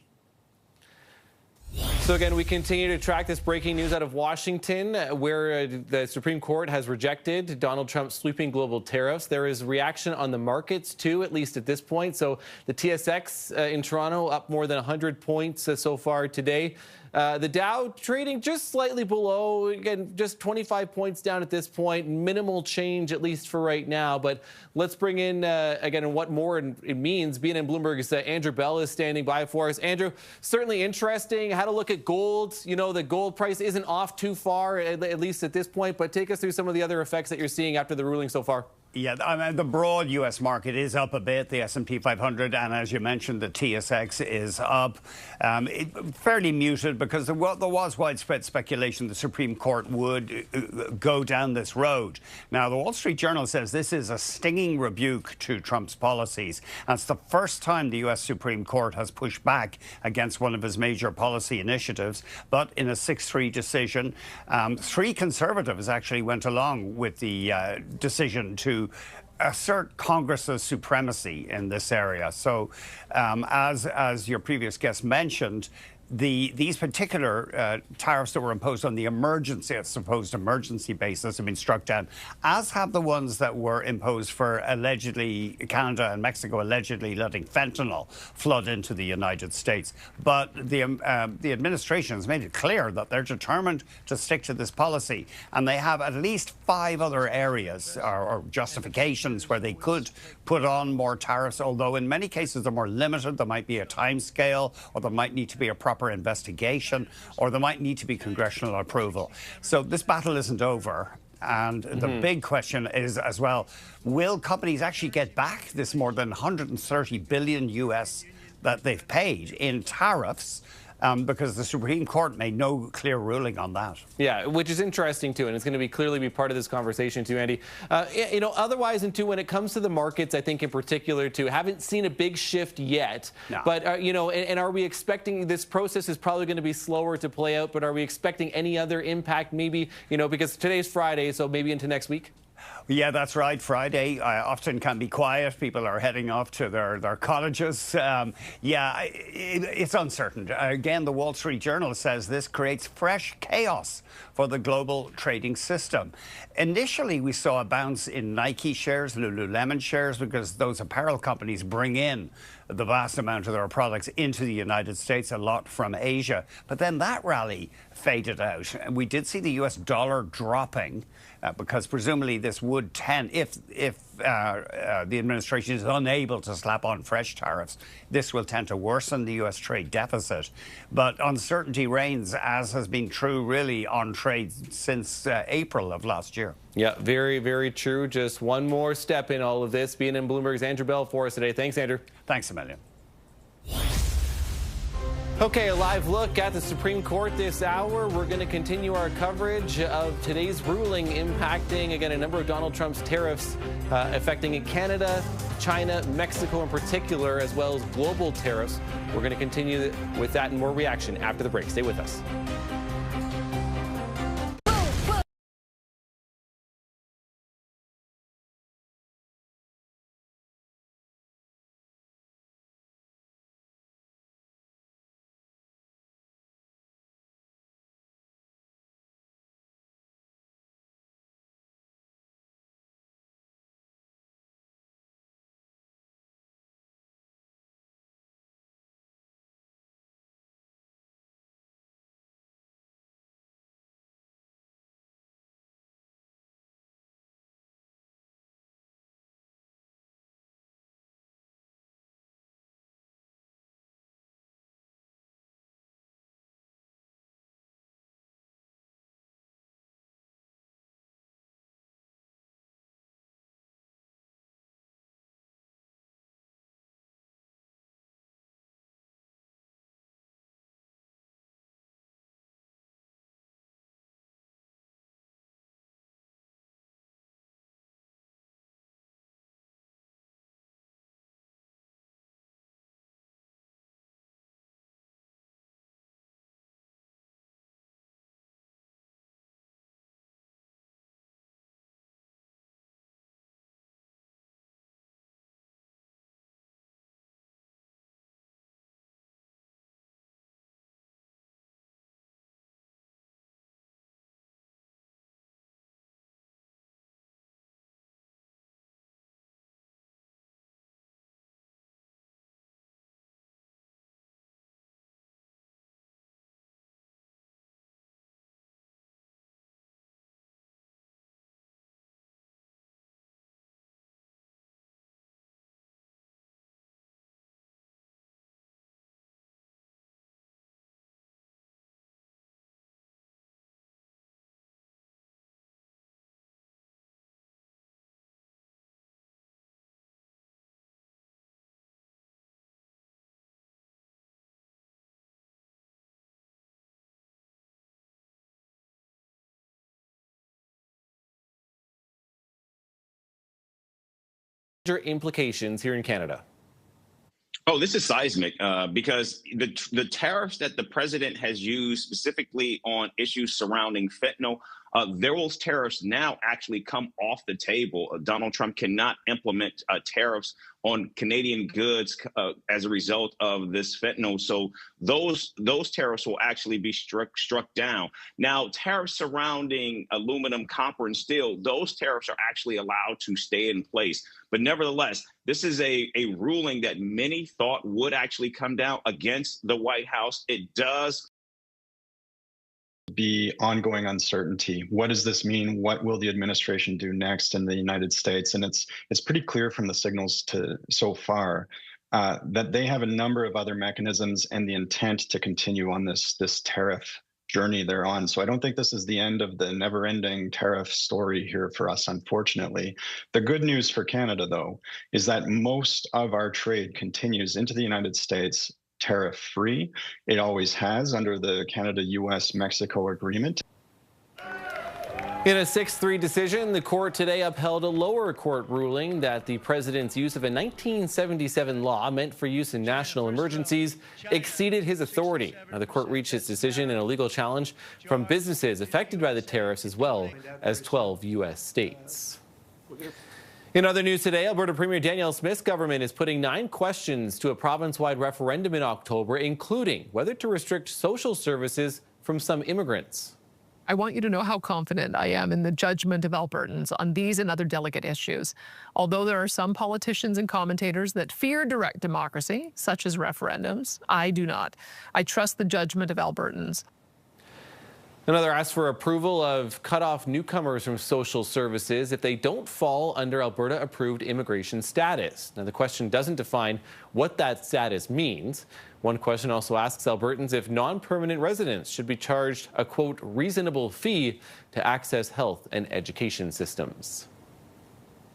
So again, we continue to track this breaking news out of Washington, where the Supreme Court has rejected Donald Trump's sweeping global tariffs. There is reaction on the markets, too, at least at this point. So the TSX in Toronto up more than 100 points so far today. The Dow trading just slightly below, again, just 25 points down at this point. Minimal change, at least for right now. But let's bring in, again, what more it means. BNN Bloomberg's Andrew Bell is standing by for us. Andrew, certainly interesting. Had a look at gold. The gold price isn't off too far, at least at this point. But take us through some of the other effects that you're seeing after the ruling so far. Yeah, I mean, the broad U.S. market is up a bit, the S&P 500, and as you mentioned, the TSX is up. Fairly muted because there was widespread speculation the Supreme Court would go down this road. Now, the Wall Street Journal says this is a stinging rebuke to Trump's policies. And it's the first time the U.S. Supreme Court has pushed back against one of his major policy initiatives. But in a 6-3 decision, 3 conservatives actually went along with the decision to assert Congress's supremacy in this area. So as your previous guest mentioned, these particular tariffs that were imposed on the supposed emergency basis have been struck down, as have the ones that were imposed for allegedly Canada and Mexico allegedly letting fentanyl flood into the United States. But the administration has made it clear that they're determined to stick to this policy, and they have at least 5 other areas or justifications where they could put on more tariffs, although in many cases they're more limited. There might be a time scale, or there might need to be a proper investigation, or there might need to be congressional approval. So this battle isn't over. And the big question is as well, will companies actually get back this more than 130 billion US that they've paid in tariffs? Because the Supreme Court made no clear ruling on that. Yeah, which is interesting too, and it's going to clearly be part of this conversation too, Andy. You know, otherwise, and too, when it comes to the markets, I think in particular too, haven't seen a big shift yet. No. But you know, and are we expecting this process is probably going to be slower to play out? But are we expecting any other impact? Maybe, you know, because today's Friday, so maybe into next week. Yeah, that's right. Friday often can be quiet. People are heading off to their cottages. It's uncertain. Again, the Wall Street Journal says this creates fresh chaos for the global trading system. Initially, we saw a bounce in Nike shares, Lululemon shares, because those apparel companies bring in the vast amount of their products into the United States, a lot from Asia. But then that rally faded out. And we did see the US dollar dropping because presumably this would tend, if the administration is unable to slap on fresh tariffs, this will tend to worsen the US trade deficit. But uncertainty reigns, as has been true really on trade since April of last year. Yeah, very, very true. Just one more step in all of this. BNN Bloomberg's Andrew Bell for us today. Thanks, Andrew. Thanks a million. Okay, a live look at the Supreme Court this hour. We're going to continue our coverage of today's ruling impacting, again, a number of Donald Trump's tariffs affecting Canada, China, Mexico in particular, as well as global tariffs. We're going to continue with that and more reaction after the break. Stay with us. Implications here in Canada. Oh, this is seismic because the tariffs that the president has used specifically on issues surrounding fentanyl those tariffs now actually come off the table. Donald Trump cannot implement tariffs on Canadian goods as a result of this fentanyl. So those tariffs will actually be struck down. Now, tariffs surrounding aluminum, copper, and steel, those tariffs are actually allowed to stay in place. But nevertheless, this is a ruling that many thought would actually come down against the White House. It does be ongoing uncertainty. What does this mean? What will the administration do next in the United States? And it's pretty clear from the signals so far that they have a number of other mechanisms and the intent to continue on this tariff journey they're on. So I don't think this is the end of the never-ending tariff story here for us, unfortunately. The good news for Canada, though, is that most of our trade continues into the United States tariff-free. It always has under the Canada-US-Mexico agreement. In a 6-3 decision, the court today upheld a lower court ruling that the president's use of a 1977 law meant for use in national emergencies exceeded his authority. Now, the court reached its decision in a legal challenge from businesses affected by the tariffs as well as 12 U.S. states. In other news today, Alberta Premier Danielle Smith's government is putting 9 questions to a province-wide referendum in October, including whether to restrict social services from some immigrants. I want you to know how confident I am in the judgment of Albertans on these and other delicate issues. Although there are some politicians and commentators that fear direct democracy, such as referendums, I do not. I trust the judgment of Albertans. Another asks for approval of cut-off newcomers from social services if they don't fall under Alberta-approved immigration status. Now, the question doesn't define what that status means. One question also asks Albertans if non-permanent residents should be charged a, quote, reasonable fee to access health and education systems.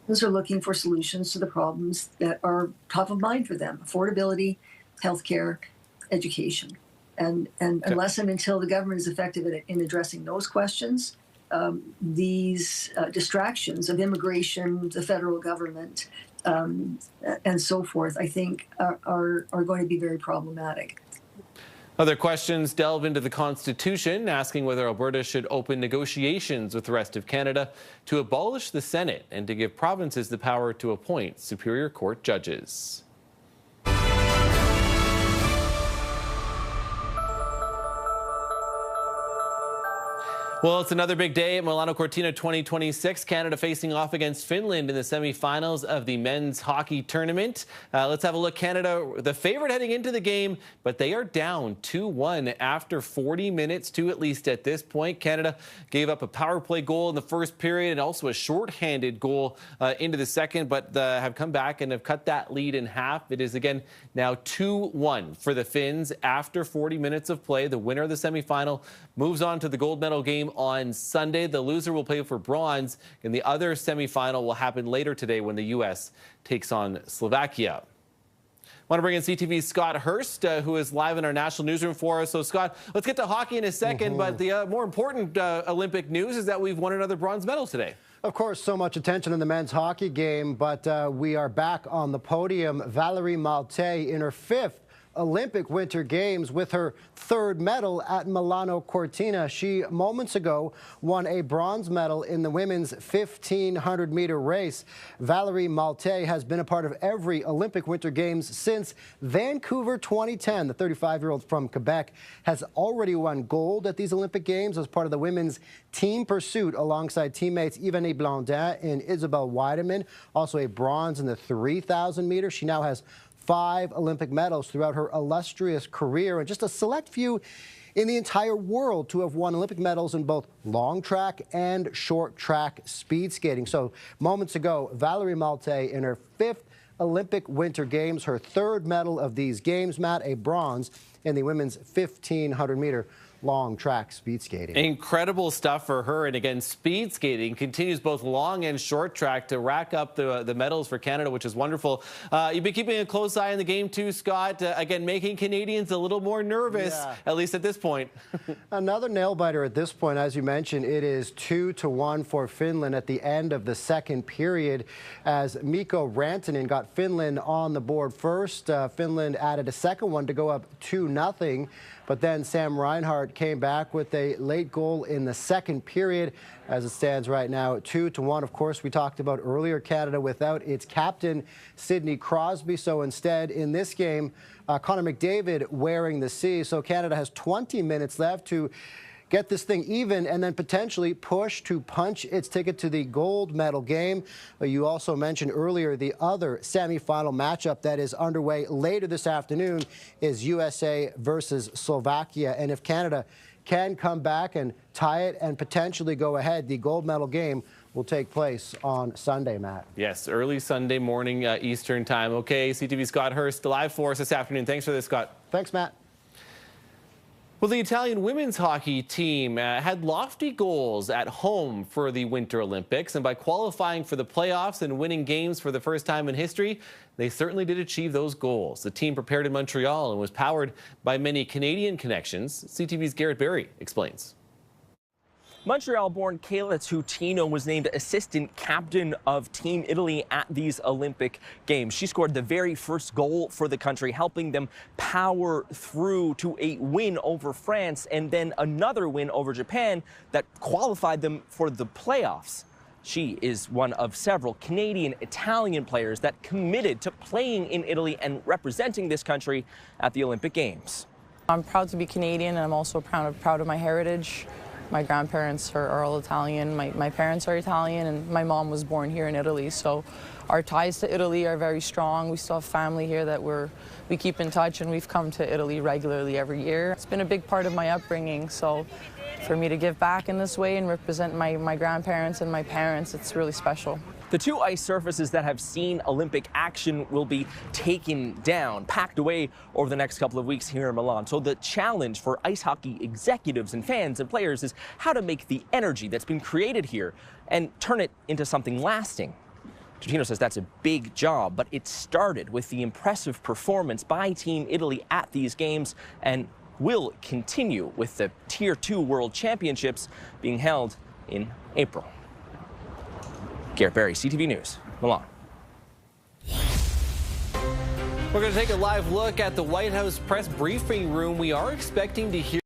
Those are looking for solutions to the problems that are top of mind for them: affordability, healthcare, education. And unless and until the government is effective in addressing those questions, these distractions of immigration, the federal government, and so forth, I think are going to be very problematic. Other questions delve into the Constitution, asking whether Alberta should open negotiations with the rest of Canada to abolish the Senate and to give provinces the power to appoint Superior Court judges. Well, it's another big day at Milano Cortina 2026. Canada facing off against Finland in the semifinals of the men's hockey tournament. Let's have a look. Canada, the favorite heading into the game, but they are down 2-1 after 40 minutes, at least at this point. Canada gave up a power play goal in the first period and also a shorthanded goal into the second, but have come back and have cut that lead in half. It is again now 2-1 for the Finns after 40 minutes of play. The winner of the semifinal moves on to the gold medal game on Sunday. The loser will play for bronze, and the other semifinal will happen later today when the U.S. takes on Slovakia. I want to bring in CTV's Scott Hurst, who is live in our national newsroom for us. So, Scott, let's get to hockey in a second, but the more important Olympic news is that we've won another bronze medal today. Of course, so much attention in the men's hockey game, but we are back on the podium. Valerie Malte in her 5th Olympic Winter Games with her 3rd medal at Milano Cortina. She moments ago won a bronze medal in the women's 1,500-meter race. Valerie Malte has been a part of every Olympic Winter Games since Vancouver 2010. The 35-year-old from Quebec has already won gold at these Olympic Games as part of the women's team pursuit alongside teammates Ivany Blondin and Isabelle Weideman. Also a bronze in the 3,000 meters. She now has 5 Olympic medals throughout her illustrious career, and just a select few in the entire world to have won Olympic medals in both long track and short track speed skating. So moments ago, Valerie Malte in her 5th Olympic Winter Games, her 3rd medal of these games, Matt, a bronze in the women's 1,500-meter long track speed skating. Incredible stuff for her. And again, speed skating continues both long and short track to rack up the medals for Canada, which is wonderful. You've been keeping a close eye on the game too, Scott. Again, making Canadians a little more nervous, at least at this point. Another nail biter at this point, as you mentioned. It is 2-1 for Finland at the end of the 2nd period as Mikko Rantanen got Finland on the board first. Finland added a second one to go up 2-0. But then Sam Reinhart but came back with a late goal in the second period. As it stands right now, 2-1. Of course, we talked about earlier Canada without its captain, Sidney Crosby. So instead, in this game, Connor McDavid wearing the C. So Canada has 20 minutes left to get this thing even and then potentially push to punch its ticket to the gold medal game. You also mentioned earlier the other semifinal matchup that is underway later this afternoon is USA versus Slovakia. And if Canada can come back and tie it and potentially go ahead, the gold medal game will take place on Sunday, Matt. Yes, early Sunday morning Eastern time. Okay, CTV Scott Hurst live for us this afternoon. Thanks for this, Scott. Thanks, Matt. Well, the Italian women's hockey team had lofty goals at home for the Winter Olympics, and by qualifying for the playoffs and winning games for the first time in history, they certainly did achieve those goals. The team prepared in Montreal and was powered by many Canadian connections. CTV's Garrett Berry explains. Montreal-born Kayla Tutino was named assistant captain of Team Italy at these Olympic Games. She scored the very first goal for the country, helping them power through to a win over France and then another win over Japan that qualified them for the playoffs. She is one of several Canadian, Italian players that committed to playing in Italy and representing this country at the Olympic Games. I'm proud to be Canadian, and I'm also proud of my heritage. My grandparents are all Italian, my parents are Italian, and my mom was born here in Italy. So our ties to Italy are very strong. We still have family here that we keep in touch, and we've come to Italy regularly every year. It's been a big part of my upbringing, so for me to give back in this way and represent my grandparents and my parents, it's really special. The two ice surfaces that have seen Olympic action will be taken down, packed away over the next couple of weeks here in Milan. So the challenge for ice hockey executives and fans and players is how to make the energy that's been created here and turn it into something lasting. Tutino says that's a big job, but it started with the impressive performance by Team Italy at these games and will continue with the Tier 2 World Championships being held in April. Garrett Berry, CTV News, Milan. We're going to take a live look at the White House press briefing room. We are expecting to hear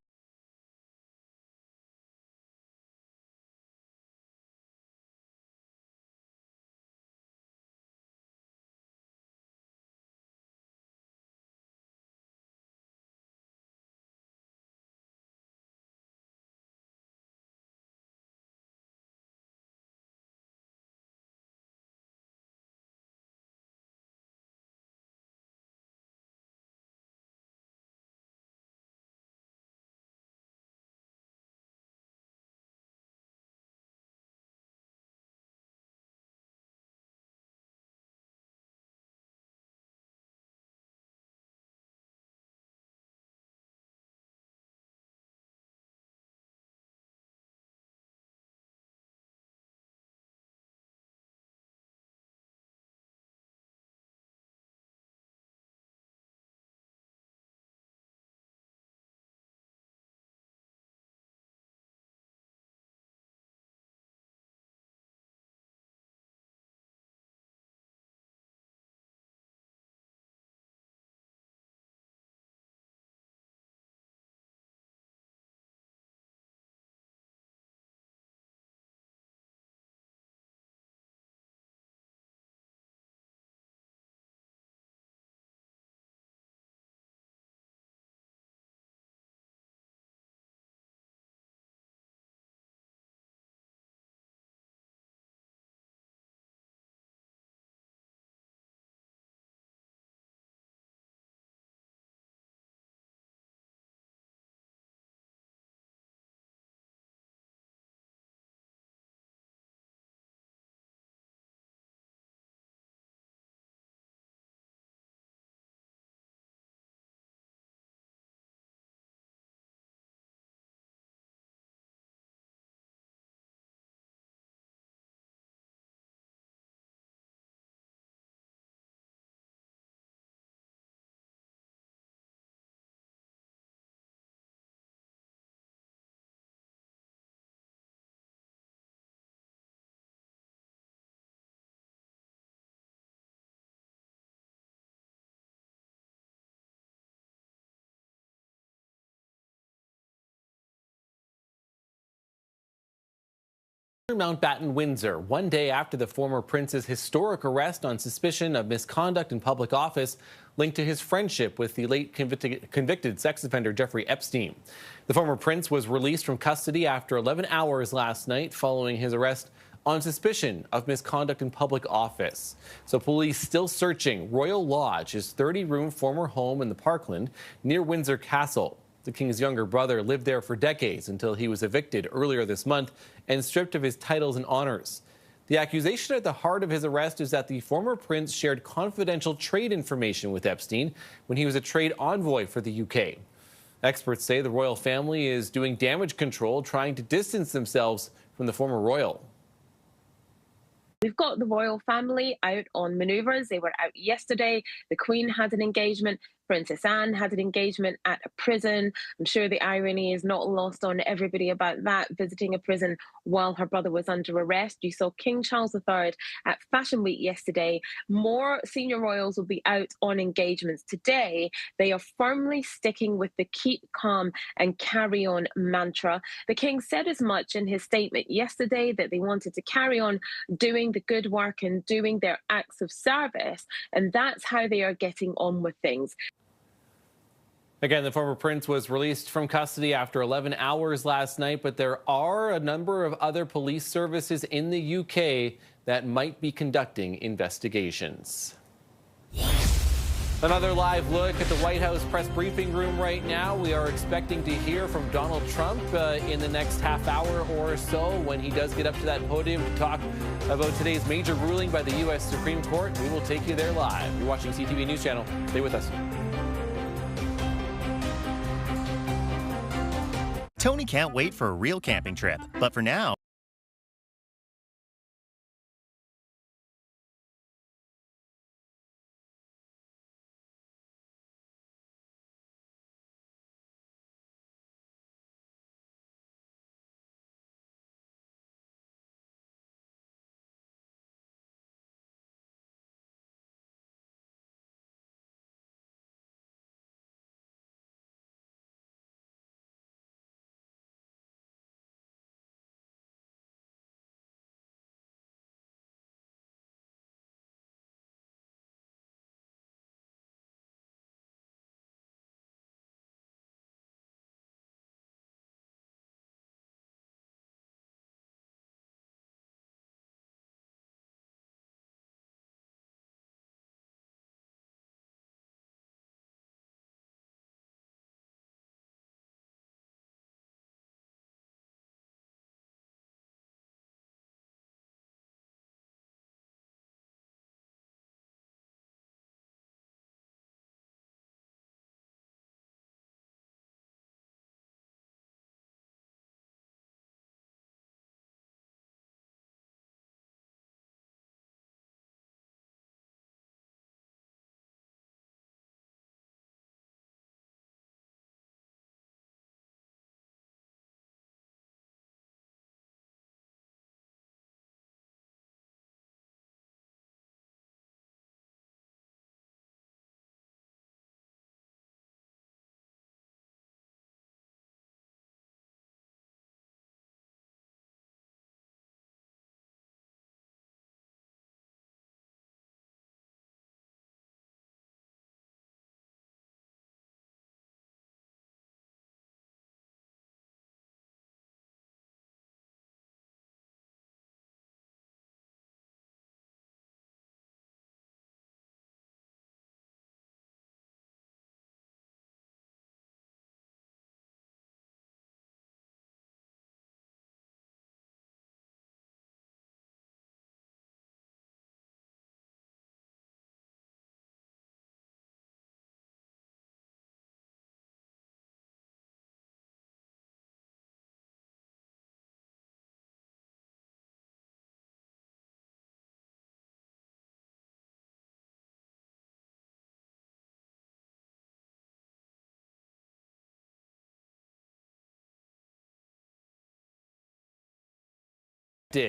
Mountbatten, Windsor, one day after the former prince's historic arrest on suspicion of misconduct in public office linked to his friendship with the late convicted sex offender Jeffrey Epstein. The former prince was released from custody after 11 hours last night following his arrest on suspicion of misconduct in public office. So police still searching Royal Lodge, his 30-room former home in the Parkland near Windsor Castle. The king's younger brother lived there for decades until he was evicted earlier this month and stripped of his titles and honors. The accusation at the heart of his arrest is that the former prince shared confidential trade information with Epstein when he was a trade envoy for the UK. Experts say the royal family is doing damage control, trying to distance themselves from the former royal. We've got the royal family out on manoeuvres. They were out yesterday. The Queen had an engagement. Princess Anne had an engagement at a prison. I'm sure the irony is not lost on everybody about that, visiting a prison while her brother was under arrest. You saw King Charles III at Fashion Week yesterday. More senior royals will be out on engagements today. They are firmly sticking with the keep calm and carry on mantra. The King said as much in his statement yesterday, that they wanted to carry on doing the good work and doing their acts of service. And that's how they are getting on with things. Again, the former prince was released from custody after 11 hours last night, but there are a number of other police services in the UK that might be conducting investigations. Another live look at the White House press briefing room right now. We are expecting to hear from Donald Trump in the next half hour or so when he does get up to that podium to talk about today's major ruling by the U.S. Supreme Court. We will take you there live. You're watching CTV News Channel. Stay with us. Tony can't wait for a real camping trip, but for now,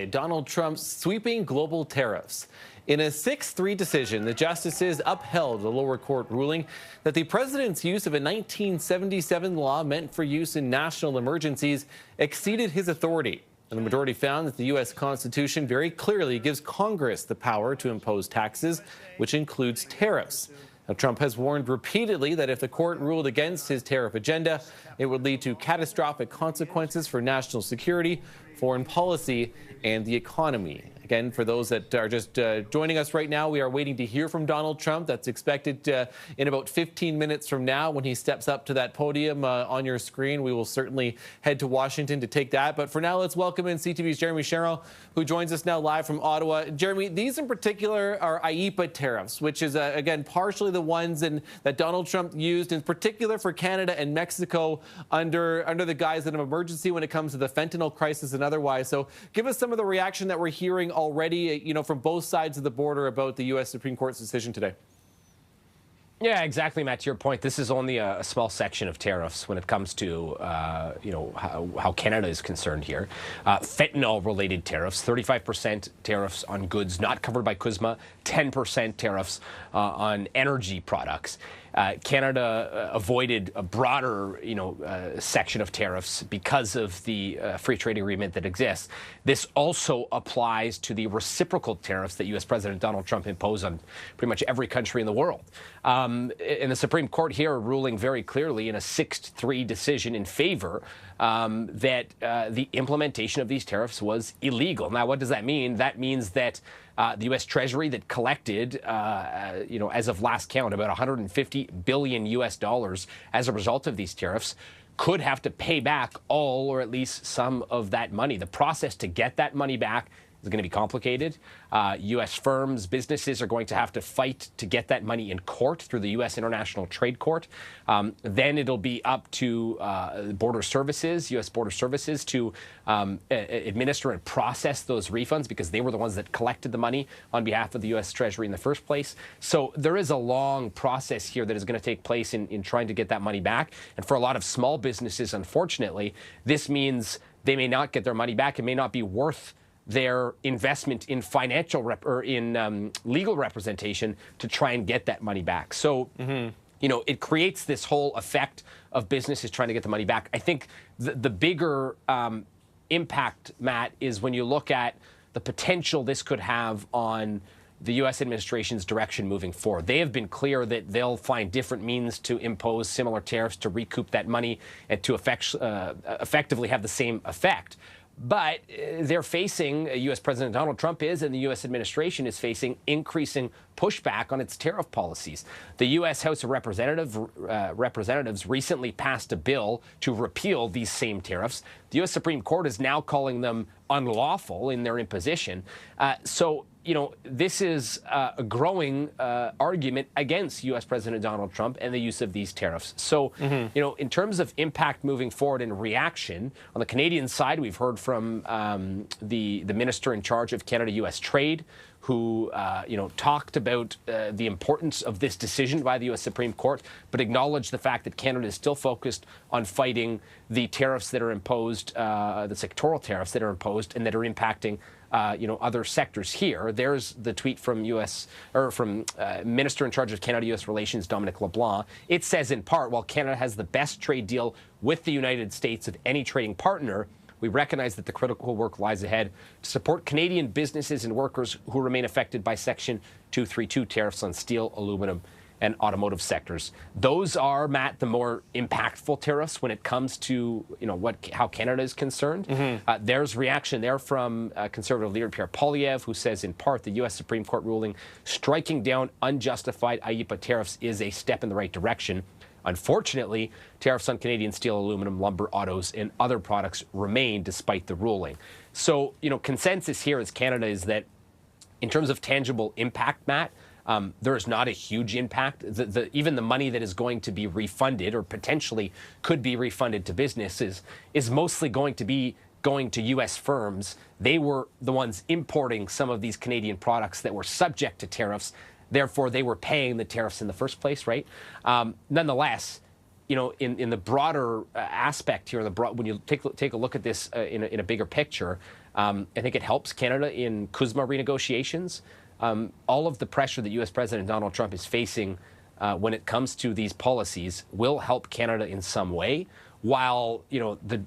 Donald Trump's sweeping global tariffs. In a 6-3 decision, the justices upheld the lower court ruling that the president's use of a 1977 law meant for use in national emergencies exceeded his authority. And the majority found that the U.S. Constitution very clearly gives Congress the power to impose taxes, which includes tariffs. Now, Trump has warned repeatedly that if the court ruled against his tariff agenda, it would lead to catastrophic consequences for national security, foreign policy, and the economy. Again, for those that are just joining us right now, we are waiting to hear from Donald Trump. That's expected in about 15 minutes from now when he steps up to that podium on your screen. We will certainly head to Washington to take that. But for now, let's welcome in CTV's Jeremy Sherrill, who joins us now live from Ottawa. Jeremy, these in particular are IEEPA tariffs, which is, again, partially the ones that Donald Trump used in particular for Canada and Mexico under the guise of an emergency when it comes to the fentanyl crisis and otherwise. So give us some of the reaction that we're hearing already, from both sides of the border about the U.S. Supreme Court's decision today. Yeah, exactly, Matt. To your point, this is only a small section of tariffs when it comes to, how Canada is concerned here. Fentanyl-related tariffs, 35% tariffs on goods not covered by CUSMA, 10% tariffs on energy products. Canada avoided a broader, section of tariffs because of the free trade agreement that exists. This also applies to the reciprocal tariffs that U.S. President Donald Trump imposed on pretty much every country in the world. And the Supreme Court here ruling very clearly in a 6-3 decision in favor that the implementation of these tariffs was illegal. Now, what does that mean? That means that the U.S. Treasury that collected, as of last count, about $150 billion as a result of these tariffs could have to pay back all or at least some of that money. The process to get that money back is going to be complicated. U.S. firms, businesses are going to have to fight to get that money in court through the U.S. International Trade Court. Then it'll be up to Border Services, U.S. Border Services, to administer and process those refunds because they were the ones that collected the money on behalf of the U.S. Treasury in the first place. So there is a long process here that is going to take place in trying to get that money back. And for a lot of small businesses, unfortunately, this means they may not get their money back. It may not be worth their investment in financial legal representation to try and get that money back. So, it creates this whole effect of businesses trying to get the money back. I think the bigger impact, Matt, is when you look at the potential this could have on the U.S. administration's direction moving forward. They have been clear that they'll find different means to impose similar tariffs to recoup that money and to effectively have the same effect. But they're facing, U.S. President Donald Trump is, and the U.S. administration is facing increasing pushback on its tariff policies. The U.S. House of Representatives recently passed a bill to repeal these same tariffs. The U.S. Supreme Court is now calling them unlawful in their imposition. This is a growing argument against U.S. President Donald Trump and the use of these tariffs. So, in terms of impact moving forward and reaction, on the Canadian side, we've heard from the minister in charge of Canada-U.S. trade, who, talked about the importance of this decision by the U.S. Supreme Court, but acknowledged the fact that Canada is still focused on fighting the tariffs that are imposed, the sectoral tariffs that are imposed and that are impacting other sectors here. There's the tweet from Minister in charge of Canada-U.S. Relations, Dominic LeBlanc. It says in part, while Canada has the best trade deal with the United States of any trading partner, we recognize that the critical work lies ahead to support Canadian businesses and workers who remain affected by Section 232 tariffs on steel, aluminum, and automotive sectors. Those are, Matt, the more impactful tariffs when it comes to how Canada is concerned. There's reaction there from Conservative leader Pierre Poilievre, who says in part the U.S. Supreme Court ruling striking down unjustified IEEPA tariffs is a step in the right direction. Unfortunately, tariffs on Canadian steel, aluminum, lumber, autos, and other products remain despite the ruling. So, consensus here as Canada is that in terms of tangible impact, Matt, there is not a huge impact. Even the money that is going to be refunded or potentially could be refunded to businesses is mostly going to be going to U.S. firms. They were the ones importing some of these Canadian products that were subject to tariffs. Therefore, they were paying the tariffs in the first place, right? Nonetheless, in the broader aspect here, when you take a look at this in a bigger picture, I think it helps Canada in CUSMA renegotiations. All of the pressure that U.S. President Donald Trump is facing when it comes to these policies will help Canada in some way, while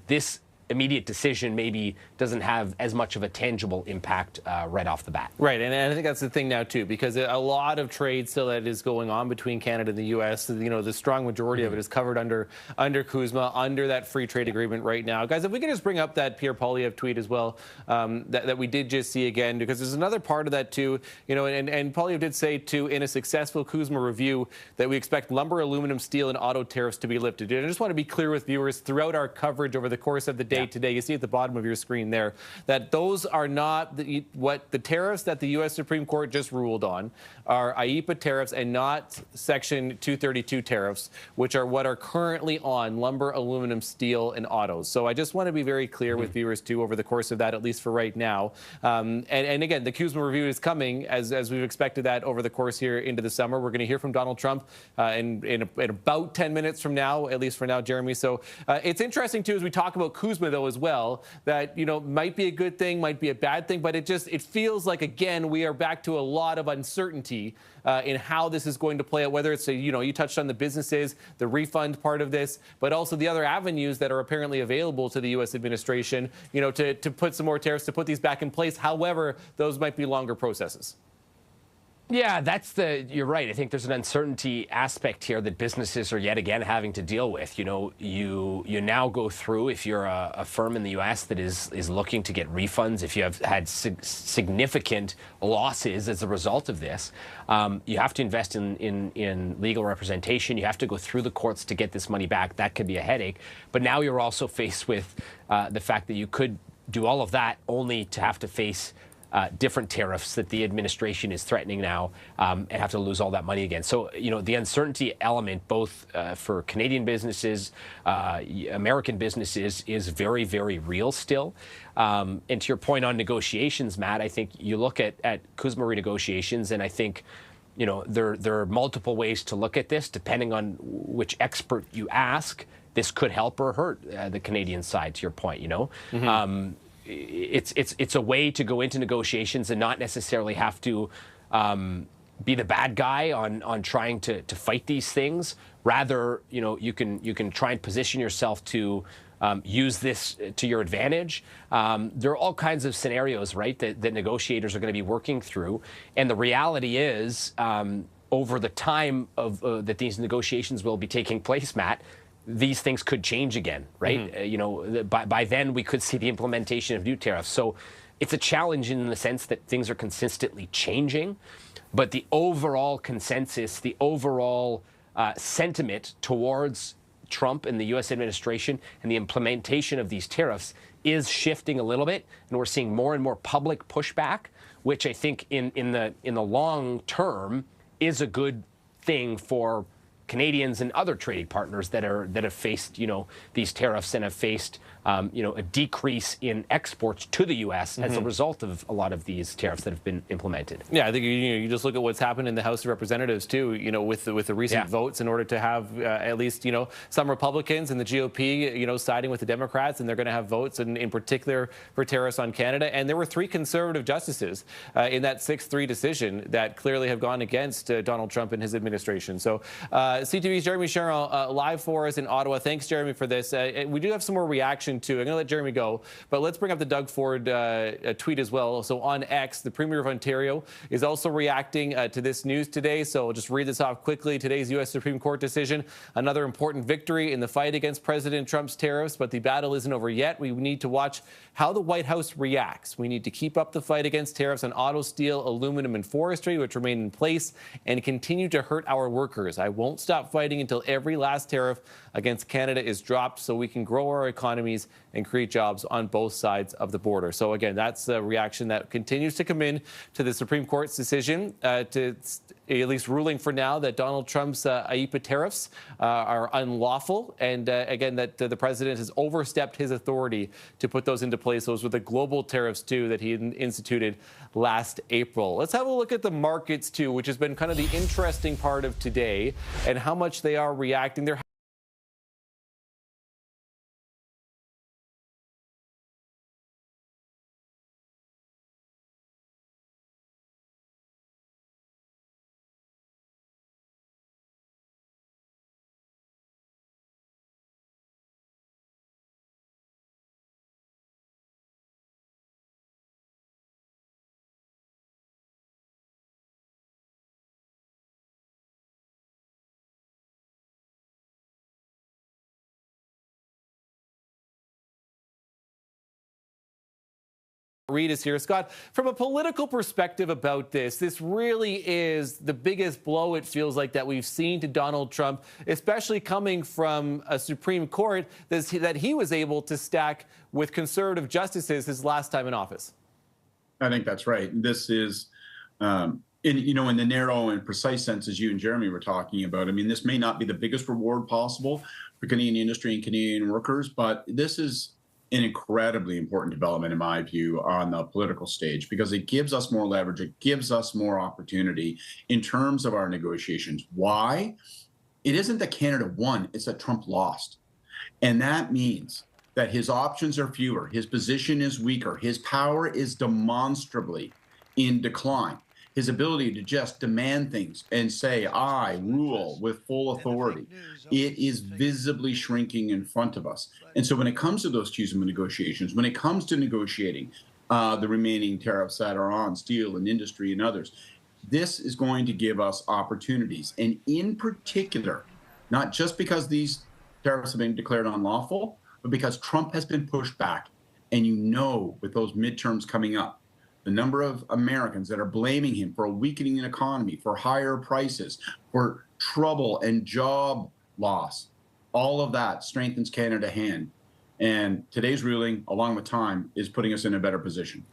this immediate decision maybe doesn't have as much of a tangible impact right off the bat. Right, and I think that's the thing now too, because a lot of trade still that is going on between Canada and the U.S. You know, the strong majority of it is covered under CUSMA, under that free trade agreement right now. Guys, if we can just bring up that Pierre Poilievre tweet as well, that we did just see again, because there's another part of that too. You know, and Poilievre did say too, in a successful CUSMA review, that we expect lumber, aluminum, steel, and auto tariffs to be lifted. And I just want to be clear with viewers throughout our coverage over the course of the day today. You see at the bottom of your screen there that those are not what the tariffs that the U.S. Supreme Court just ruled on are IEEPA tariffs and not Section 232 tariffs, which are what are currently on lumber, aluminum, steel, and autos. So I just want to be very clear with viewers too over the course of that, at least for right now. And again, the CUSMA review is coming as we've expected that over the course here into the summer. We're going to hear from Donald Trump in about 10 minutes from now, at least for now, Jeremy. So it's interesting too as we talk about CUSMA though as well, that might be a good thing, might be a bad thing, but it feels like again we are back to a lot of uncertainty in how this is going to play out, whether it's you touched on the businesses, the refund part of this, but also the other avenues that are apparently available to the U.S. administration, to put some more tariffs, to put these back in place. However, those might be longer processes. Yeah, you're right. I think there's an uncertainty aspect here that businesses are yet again having to deal with. You now go through, if you're a firm in the U.S. that is looking to get refunds, if you have had significant losses as a result of this, you have to invest in legal representation. You have to go through the courts to get this money back. That could be a headache. But now you're also faced with the fact that you could do all of that only to have to face different tariffs that the administration is threatening now and have to lose all that money again. So, the uncertainty element, both for Canadian businesses, American businesses, is very, very real still. And to your point on negotiations, Matt, I think you look at CUSMA renegotiations, and I think, there are multiple ways to look at this, depending on which expert you ask. This could help or hurt the Canadian side, to your point, It's a way to go into negotiations and not necessarily have to be the bad guy on trying to fight these things. Rather, you can try and position yourself to use this to your advantage. There are all kinds of scenarios, right, that negotiators are going to be working through. And the reality is, over the time that these negotiations will be taking place, Matt, these things could change again, right? By then we could see the implementation of new tariffs. So it's a challenge in the sense that things are consistently changing, but the overall consensus, the overall sentiment towards Trump and the U.S. administration and the implementation of these tariffs is shifting a little bit, and we're seeing more and more public pushback, which I think in the long term is a good thing for Canadians and other trading partners that have faced these tariffs and have faced a decrease in exports to the U.S. as a result of a lot of these tariffs that have been implemented. Yeah, I think you just look at what's happened in the House of Representatives too. With the recent votes, in order to have at least some Republicans in the GOP siding with the Democrats, and they're going to have votes in particular for tariffs on Canada. And there were 3 conservative justices in that 6-3 decision that clearly have gone against Donald Trump and his administration. So CTV's Jeremy Sherrill live for us in Ottawa. Thanks, Jeremy, for this. We do have some more reaction too. I'm going to let Jeremy go, but let's bring up the Doug Ford tweet as well. So on X, the Premier of Ontario is also reacting to this news today. So I'll just read this off quickly. Today's U.S. Supreme Court decision, another important victory in the fight against President Trump's tariffs, but the battle isn't over yet. We need to watch how the White House reacts. We need to keep up the fight against tariffs on auto, steel, aluminum, and forestry, which remain in place and continue to hurt our workers. I won't stop fighting until every last tariff against Canada is dropped so we can grow our economies and create jobs on both sides of the border. So again, that's a reaction that continues to come in to the Supreme Court's decision to at least ruling for now that Donald Trump's IEEPA tariffs are unlawful. And again, that the president has overstepped his authority to put those into place. Those were the global tariffs too that he instituted last April. Let's have a look at the markets too, which has been kind of the interesting part of today and how much they are reacting. They're Reid is here. Scott, from a political perspective about this really is the biggest blow, it feels like, that we've seen to Donald Trump, especially coming from a Supreme Court that he was able to stack with conservative justices his last time in office. I think that's right. This is, in the narrow and precise sense, as you and Jeremy were talking about, I mean, this may not be the biggest reward possible for Canadian industry and Canadian workers, but this is an incredibly important development, in my view, on the political stage, because it gives us more leverage. It gives us more opportunity in terms of our negotiations. Why? It isn't that Canada won, it's that Trump lost. And that means that his options are fewer, his position is weaker, his power is demonstrably in decline. His ability to just demand things and say, I rule with full authority, it is visibly shrinking in front of us. And so when it comes to those CUSMA negotiations, when it comes to negotiating the remaining tariffs that are on steel and industry and others, this is going to give us opportunities. And in particular, not just because these tariffs have been declared unlawful, but because Trump has been pushed back. And with those midterms coming up, the number of Americans that are blaming him for a weakening economy, for higher prices, for trouble and job loss, all of that strengthens Canada's hand. And today's ruling, along with time, is putting us in a better position.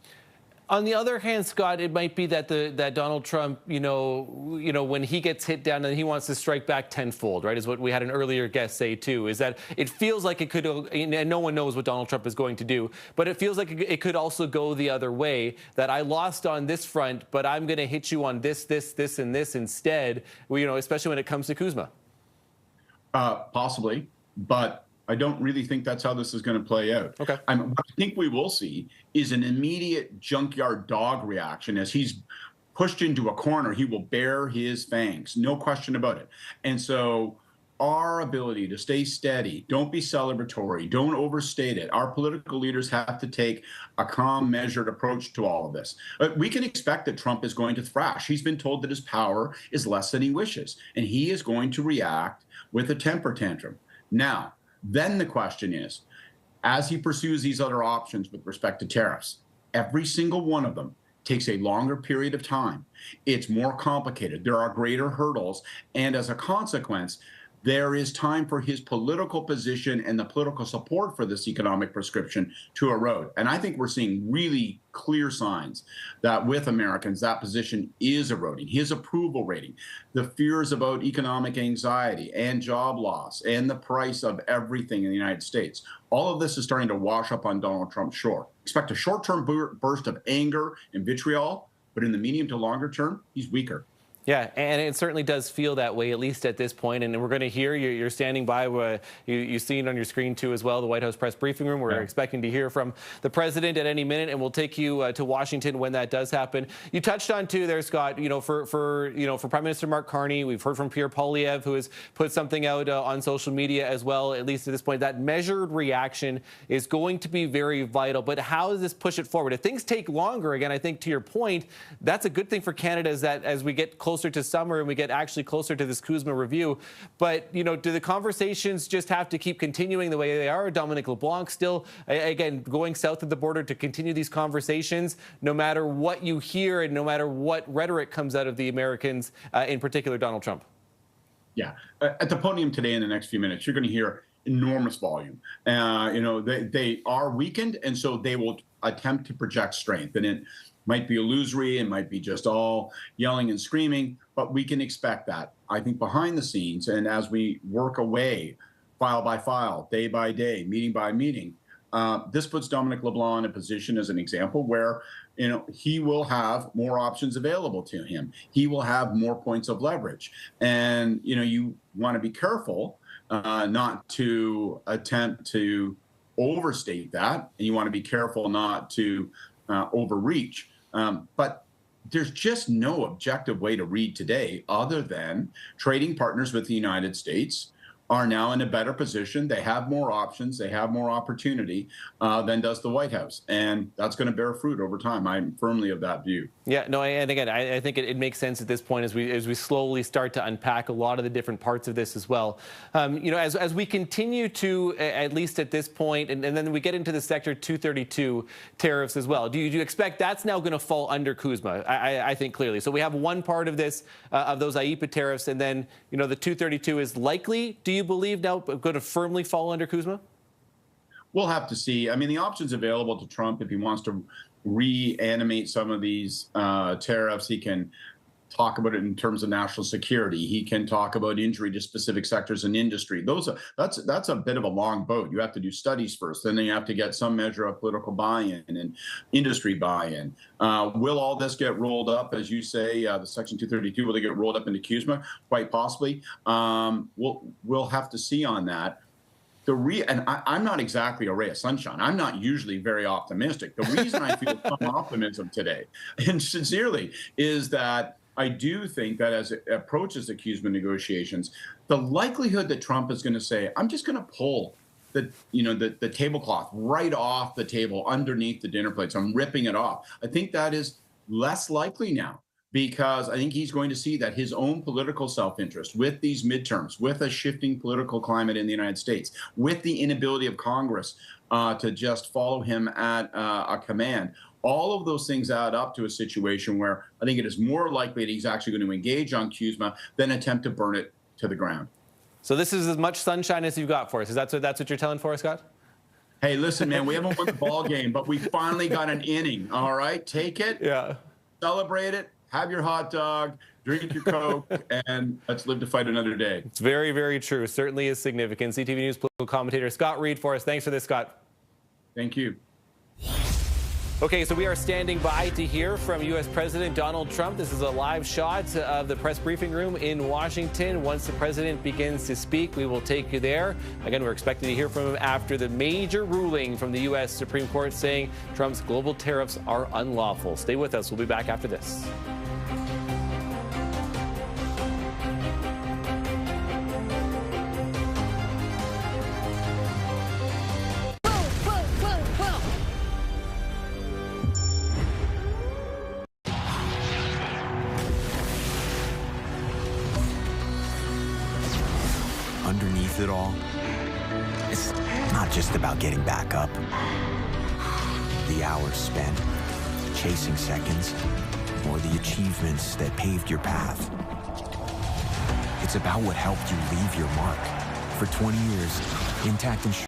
On the other hand, Scott, it might be that that Donald Trump, when he gets hit down and he wants to strike back tenfold, right, is what we had an earlier guest say, too, is that it feels like it could, and no one knows what Donald Trump is going to do, but it feels like it could also go the other way, that I lost on this front, but I'm going to hit you on this, and this instead, especially when it comes to CUSMA. Possibly, but I don't really think that's how this is going to play out. Okay. What I think we will see is an immediate junkyard dog reaction. As he's pushed into a corner, he will bare his fangs, no question about it. And so our ability to stay steady, don't be celebratory, don't overstate it. Our political leaders have to take a calm, measured approach to all of this. We can expect that Trump is going to thrash. He's been told that his power is less than he wishes, and he is going to react with a temper tantrum. Now, then the question is, as he pursues these other options with respect to tariffs, every single one of them takes a longer period of time. It's more complicated. There are greater hurdles. And as a consequence, there is time for his political position and the political support for this economic prescription to erode. And I think we're seeing really clear signs that with Americans, that position is eroding. His approval rating, the fears about economic anxiety and job loss and the price of everything in the United States, all of this is starting to wash up on Donald Trump's shore. Expect a short-term burst of anger and vitriol, but in the medium to longer term, he's weaker. Yeah, and it certainly does feel that way, at least at this point. And we're going to hear, you're standing by, you see it on your screen too as well, the White House press briefing room. We're expecting to hear from the president at any minute, and we'll take you to Washington when that does happen. You touched on too there, Scott, for Prime Minister Mark Carney, we've heard from Pierre Poilievre, who has put something out on social media as well, at least at this point. That measured reaction is going to be very vital. But how does this push it forward? If things take longer, again, I think to your point, that's a good thing for Canada, is that as we get closer to summer and we get actually closer to this CUSMA review. But, do the conversations just have to keep continuing the way they are? Dominic LeBlanc still, again, going south of the border to continue these conversations, no matter what you hear and no matter what rhetoric comes out of the Americans, in particular Donald Trump? Yeah. At the podium today in the next few minutes, you're going to hear enormous volume. They are weakened, and so they will attempt to project strength. And it might be illusory, it might be just all yelling and screaming, but we can expect that. I think behind the scenes, and as we work away, file by file, day by day, meeting by meeting, this puts Dominic LeBlanc in a position, as an example, where he will have more options available to him. He will have more points of leverage. And you want to be careful not to attempt to overstate that, and you want to be careful not to overreach. But there's just no objective way to read today other than trading partners with the United States are now in a better position. They have more options. They have more opportunity than does the White House. And that's going to bear fruit over time. I'm firmly of that view. Yeah, no, and again, I think it makes sense at this point as we slowly start to unpack a lot of the different parts of this as well. You know, as we continue to, at least at this point, and then we get into the Sector 232 tariffs as well. Do you expect that's now going to fall under CUSMA? I think clearly. So we have one part of this, of those IEEPA tariffs, and then, you know, the 232 is likely, do you believe, now going to firmly fall under CUSMA? We'll have to see. I mean, the options available to Trump if he wants to reanimate some of these tariffs. He can talk about it in terms of national security. He can talk about injury to specific sectors in industry. That's a bit of a long boat. You have to do studies first, then you have to get some measure of political buy-in and industry buy-in. Will all this get rolled up, as you say, the Section 232? Will they get rolled up into CUSMA? Quite possibly. We'll have to see on that. And I'm not exactly a ray of sunshine. I'm not usually very optimistic. The reason I feel some optimism today, and sincerely, is that I do think that as it approaches the CUSMA negotiations, the likelihood that Trump is going to say, I'm just going to pull the tablecloth right off the table underneath the dinner plates, I'm ripping it off, I think that is less likely now. Because I think he's going to see that his own political self-interest with these midterms, with a shifting political climate in the United States, with the inability of Congress to just follow him at a command, all of those things add up to a situation where I think it is more likely that he's actually going to engage on CUSMA than attempt to burn it to the ground. So this is as much sunshine as you've got for us. Is that's what you're telling for us, Scott? Hey, listen, man, we haven't won the ball game, but we finally got an inning. All right, take it. Yeah. Celebrate it. Have your hot dog, drink your Coke, and let's live to fight another day. It's very, very true. Certainly is significant. CTV News political commentator Scott Reed for us. Thanks for this, Scott. Thank you. Okay, so we are standing by to hear from U.S. President Donald Trump. This is a live shot of the press briefing room in Washington. Once the president begins to speak, we will take you there. Again, we're expecting to hear from him after the major ruling from the U.S. Supreme Court saying Trump's global tariffs are unlawful. Stay with us. We'll be back after this. Underneath it all, it's not just about getting back up. The hours spent chasing seconds, or the achievements that paved your path. It's about what helped you leave your mark. For 20 years, Intact Insurance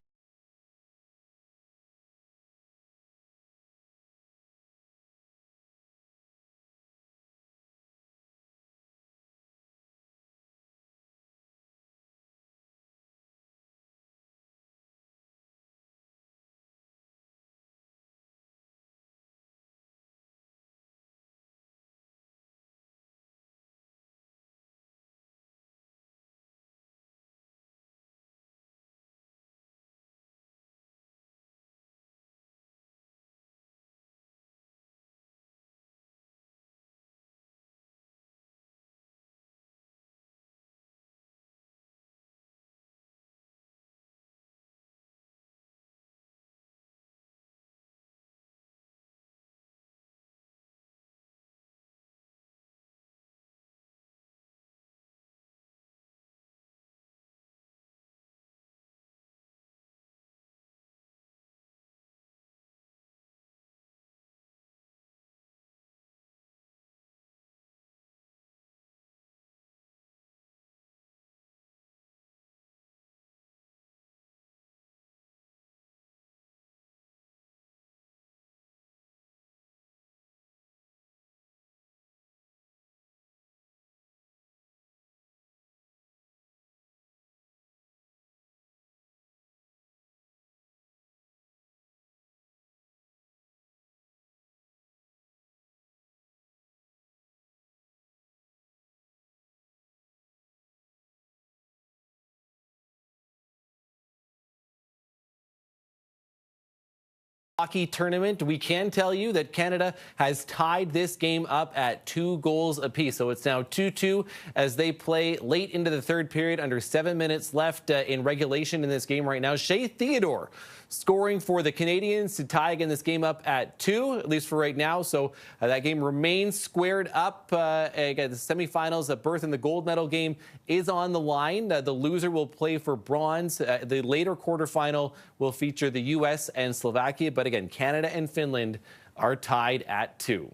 Hockey tournament, we can tell you that Canada has tied this game up at 2 goals apiece. So it's now 2-2 as they play late into the third period, under 7 minutes left in regulation in this game right now. Shea Theodore scoring for the Canadians to tie again this game up at 2, at least for right now. So that game remains squared up. Again, the semifinals, the berth in the gold medal game is on the line. The loser will play for bronze. The later quarterfinal will feature the U.S. and Slovakia. But again, Canada and Finland are tied at 2.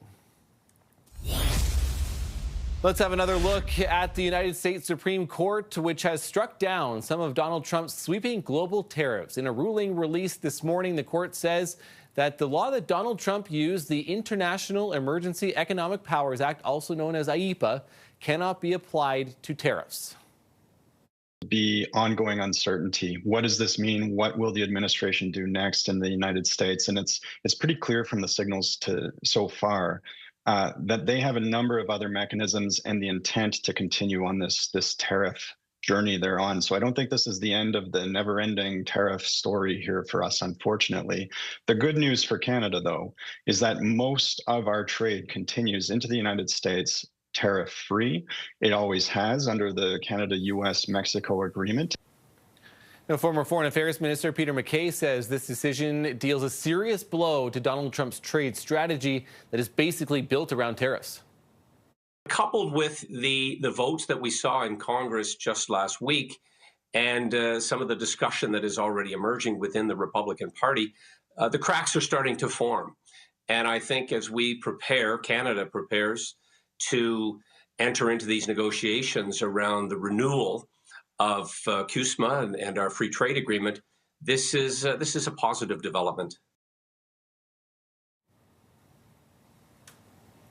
Let's have another look at the United States Supreme Court, which has struck down some of Donald Trump's sweeping global tariffs. In a ruling released this morning, the court says that the law that Donald Trump used, the International Emergency Economic Powers Act, also known as IEEPA, cannot be applied to tariffs. Be ongoing uncertainty. What does this mean? What will the administration do next in the United States? And it's pretty clear from the signals so far that they have a number of other mechanisms and the intent to continue on this tariff journey they're on. So I don't think this is the end of the never-ending tariff story here for us, unfortunately. The good news for Canada, though, is that most of our trade continues into the United States tariff-free. It always has under the Canada-US-Mexico agreement. Now, former Foreign Affairs Minister Peter MacKay says this decision deals a serious blow to Donald Trump's trade strategy that is basically built around tariffs. Coupled with the votes that we saw in Congress just last week and some of the discussion that is already emerging within the Republican Party, the cracks are starting to form. And I think as we prepare, Canada prepares to enter into these negotiations around the renewal of CUSMA and our free trade agreement, this is a positive development.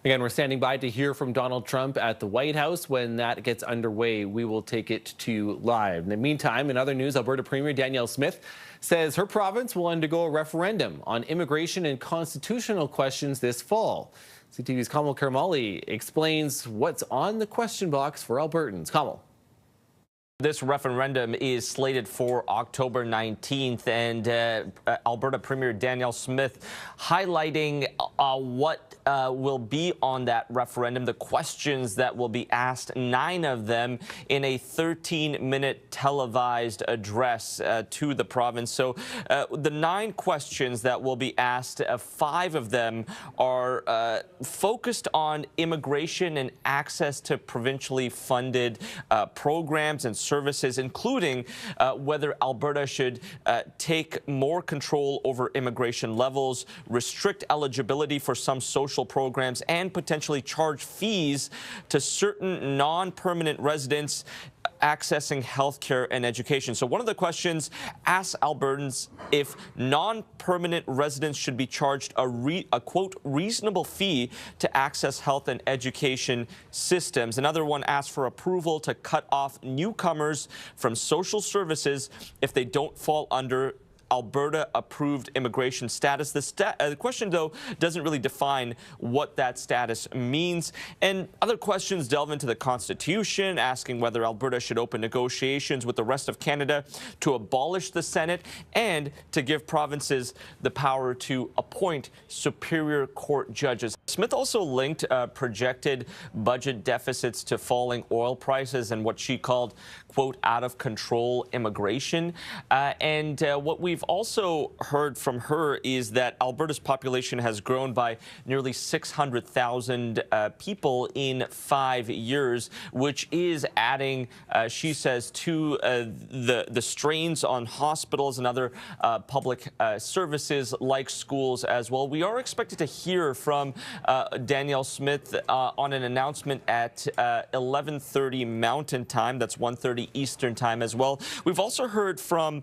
Again, we're standing by to hear from Donald Trump at the White House. When that gets underway, we will take it to you live. In the meantime, in other news, Alberta Premier Danielle Smith says her province will undergo a referendum on immigration and constitutional questions this fall. CTV's Kamal Karamali explains what's on the question box for Albertans. Kamal. This referendum is slated for October 19th, and Alberta Premier Danielle Smith highlighting what will be on that referendum, the questions that will be asked, 9 of them in a 13-minute televised address to the province. So the 9 questions that will be asked, 5 of them are focused on immigration and access to provincially funded programs and services, including whether Alberta should take more control over immigration levels, restrict eligibility for some social programs, and potentially charge fees to certain non-permanent residents accessing healthcare and education. So one of the questions asks Albertans if non-permanent residents should be charged a quote, reasonable fee to access health and education systems. Another one asks for approval to cut off newcomers from social services if they don't fall under Alberta-approved immigration status. The question, though, doesn't really define what that status means. And other questions delve into the Constitution, asking whether Alberta should open negotiations with the rest of Canada to abolish the Senate and to give provinces the power to appoint Superior Court judges. Smith also linked projected budget deficits to falling oil prices and what she called, quote, out-of-control immigration. And what we've also heard from her is that Alberta's population has grown by nearly 600,000 people in 5 years, which is adding, she says, to the strains on hospitals and other public services like schools as well. We are expected to hear from Danielle Smith on an announcement at 11:30 Mountain Time. That's 1:30 Eastern Time as well. We've also heard from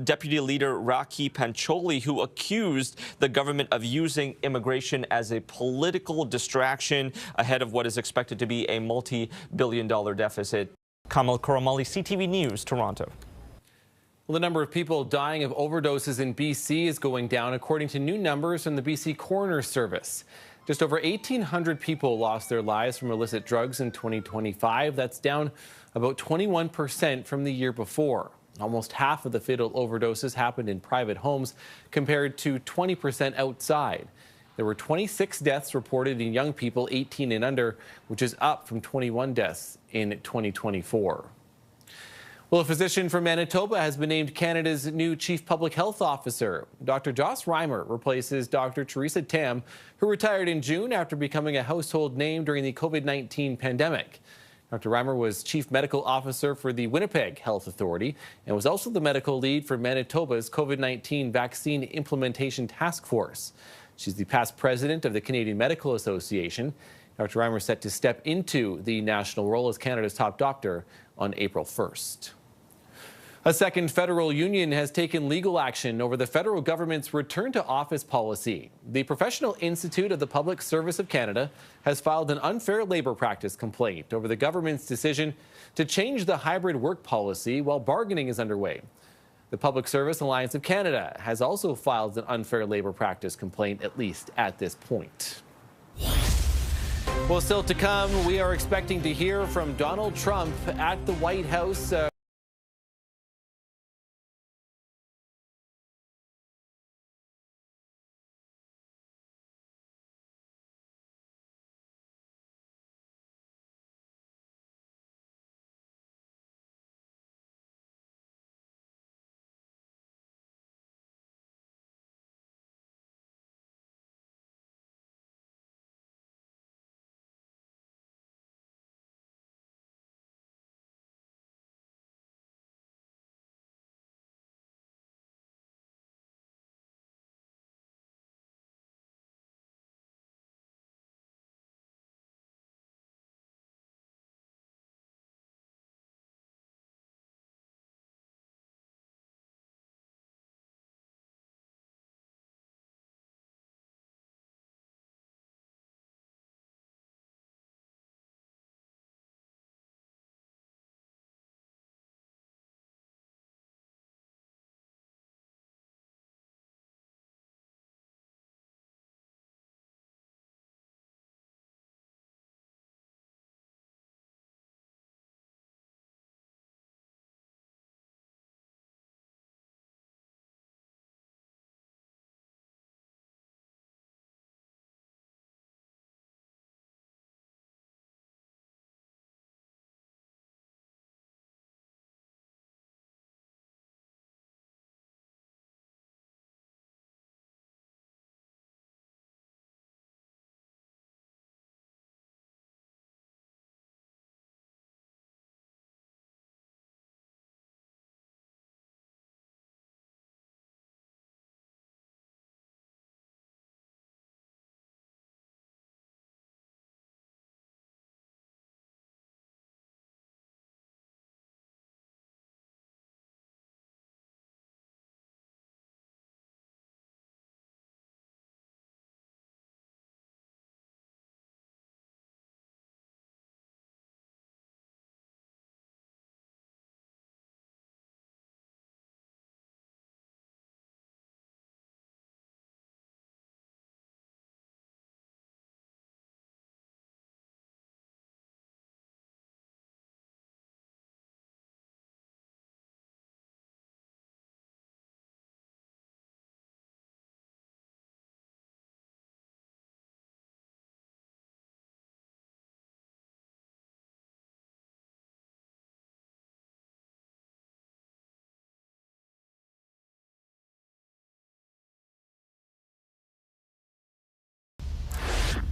Deputy Leader Raki Pancholi, who accused the government of using immigration as a political distraction ahead of what is expected to be a multi-billion-dollar deficit. Kamal Karamali, CTV News, Toronto. Well, the number of people dying of overdoses in BC is going down, according to new numbers from the BC Coroner's Service. Just over 1,800 people lost their lives from illicit drugs in 2025. That's down about 21% from the year before. Almost half of the fatal overdoses happened in private homes, compared to 20% outside. There were 26 deaths reported in young people 18 and under, which is up from 21 deaths in 2024. Well, a physician from Manitoba has been named Canada's new Chief Public Health Officer. Dr. Joss Reimer replaces Dr. Theresa Tam, who retired in June after becoming a household name during the COVID-19 pandemic. Dr. Reimer was Chief Medical Officer for the Winnipeg Health Authority and was also the medical lead for Manitoba's COVID-19 Vaccine Implementation Task Force. She's the past president of the Canadian Medical Association. Dr. Reimer is set to step into the national role as Canada's top doctor on April 1st. A second federal union has taken legal action over the federal government's return to office policy. The Professional Institute of the Public Service of Canada has filed an unfair labor practice complaint over the government's decision to change the hybrid work policy while bargaining is underway. The Public Service Alliance of Canada has also filed an unfair labor practice complaint, at least at this point. Well, still to come, we are expecting to hear from Donald Trump at the White House.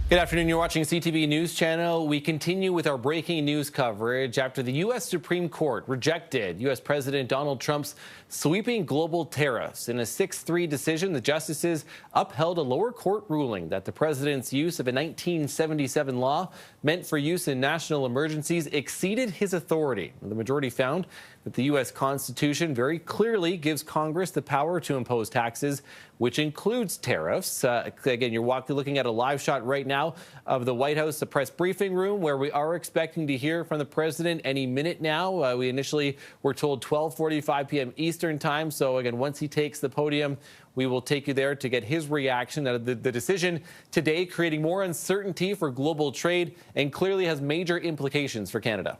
Good afternoon. You're watching CTV News Channel. We continue with our breaking news coverage after the U.S. Supreme Court rejected U.S. President Donald Trump's sweeping global tariffs. In a 6-3 decision, the justices upheld a lower court ruling that the president's use of a 1977 law meant for use in national emergencies exceeded his authority. The majority found that the U.S. Constitution very clearly gives Congress the power to impose taxes, which includes tariffs. Again, you're looking at a live shot right now of the White House, the press briefing room, where we are expecting to hear from the president any minute now. We initially were told 12:45 p.m. Eastern time. So again, once he takes the podium, we will take you there to get his reaction. The decision today creating more uncertainty for global trade and clearly has major implications for Canada.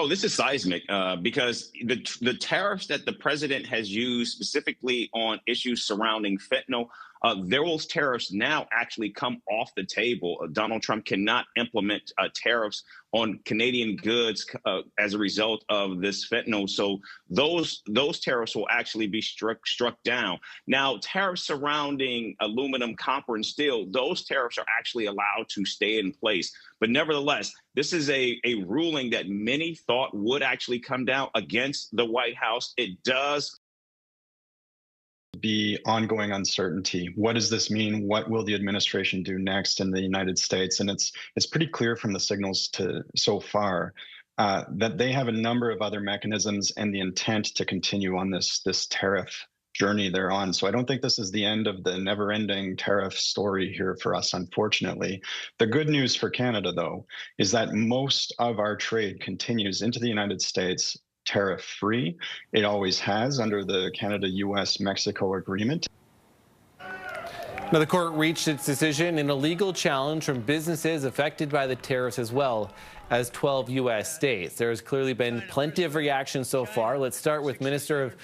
Oh, this is seismic because the tariffs that the president has used specifically on issues surrounding fentanyl, those tariffs now actually come off the table. Donald Trump cannot implement tariffs on Canadian goods as a result of this fentanyl. So those tariffs will actually be struck down. Now, tariffs surrounding aluminum, copper, and steel, those tariffs are actually allowed to stay in place. But nevertheless, this is a ruling that many thought would actually come down against the White House. It does be ongoing uncertainty. What does this mean? What will the administration do next in the United States? And it's pretty clear from the signals so far that they have a number of other mechanisms and the intent to continue on this tariff journey they're on. So I don't think this is the end of the never-ending tariff story here for us, unfortunately. The good news for Canada, though, is that most of our trade continues into the United States tariff-free. It always has under the Canada-US-Mexico agreement. Now, the court reached its decision in a legal challenge from businesses affected by the tariffs as well as 12 U.S. states. There has clearly been plenty of reaction so far. Let's start with Minister of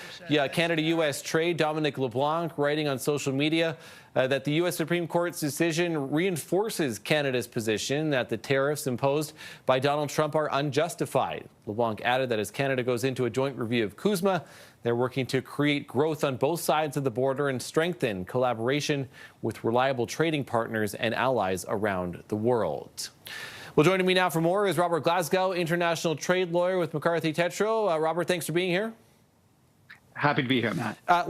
Canada-U.S. Trade, Dominic LeBlanc, writing on social media that the U.S. Supreme Court's decision reinforces Canada's position that the tariffs imposed by Donald Trump are unjustified. LeBlanc added that as Canada goes into a joint review of CUSMA, they're working to create growth on both sides of the border and strengthen collaboration with reliable trading partners and allies around the world. Well, joining me now for more is Robert Glasgow, international trade lawyer with McCarthy Tétrault. Robert, thanks for being here. Happy to be here, Matt. I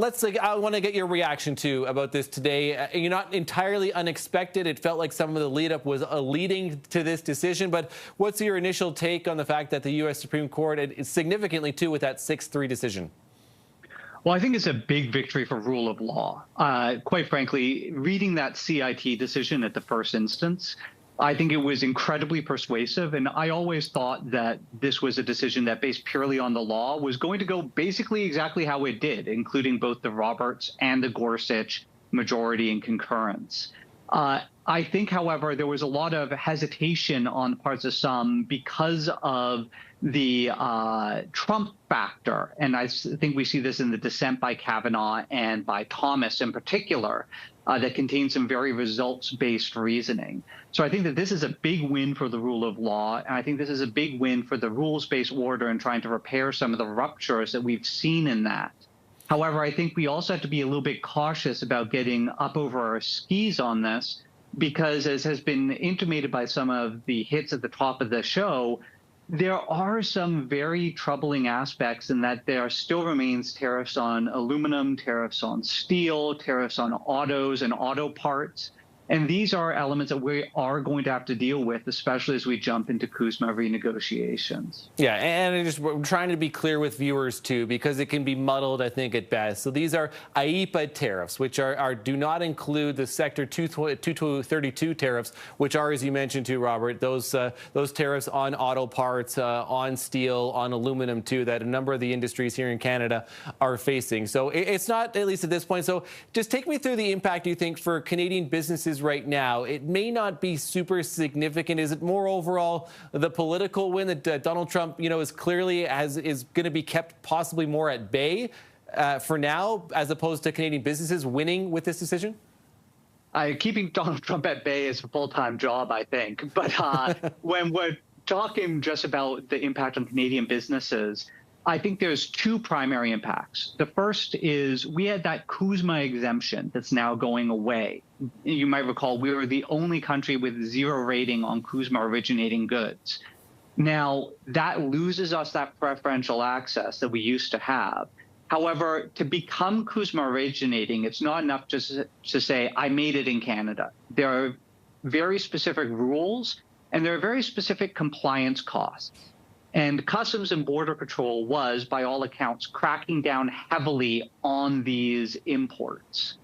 want to get your reaction about this today. You're not entirely unexpected. It felt like some of the lead up was leading to this decision. But what's your initial take on the fact that the U.S. Supreme Court, and significantly too, with that 6-3 decision? Well, I think it's a big victory for rule of law. Quite frankly, reading that CIT decision at the first instance, I think it was incredibly persuasive, and I always thought that this was a decision that, based purely on the law, was going to go basically exactly how it did, including both the Roberts and the Gorsuch majority and concurrence. I think, however, there was a lot of hesitation on the parts of some because of the Trump factor, and I think we see this in the dissent by Kavanaugh and by Thomas in particular, that contains some very results-based reasoning. So I think that this is a big win for the rule of law, and I think this is a big win for the rules-based order and trying to repair some of the ruptures that we've seen in that. However, I think we also have to be a little bit cautious about getting up over our skis on this, because as has been intimated by some of the hits at the top of the show, there are some very troubling aspects in that there still remains tariffs on aluminum, tariffs on steel, tariffs on autos and auto parts. And these are elements that we are going to have to deal with, especially as we jump into CUSMA renegotiations. Yeah, and we're trying to be clear with viewers, too, because it can be muddled, I think, at best. So these are IEEPA tariffs, which do not include the Sector 232 tariffs, which are, as you mentioned, too, Robert, those tariffs on auto parts, on steel, on aluminum, too, that a number of the industries here in Canada are facing. So it's not, at least at this point. So just take me through the impact, you think, for Canadian businesses right now. It may not be super significant. Is it more overall the political win that Donald Trump, is clearly is going to be kept possibly more at bay for now, as opposed to Canadian businesses winning with this decision? Keeping Donald Trump at bay is a full-time job, I think. But when we're talking just about the impact on Canadian businesses, I think there's two primary impacts. The first is we had that CUSMA exemption that's now going away. You might recall we were the only country with 0 rating on CUSMA originating goods. Now, that loses us that preferential access that we used to have. However, to become CUSMA originating, it's not enough just to say, I made it in Canada. There are very specific rules, and there are very specific compliance costs. And Customs and Border Patrol was, by all accounts, cracking down heavily on these imports.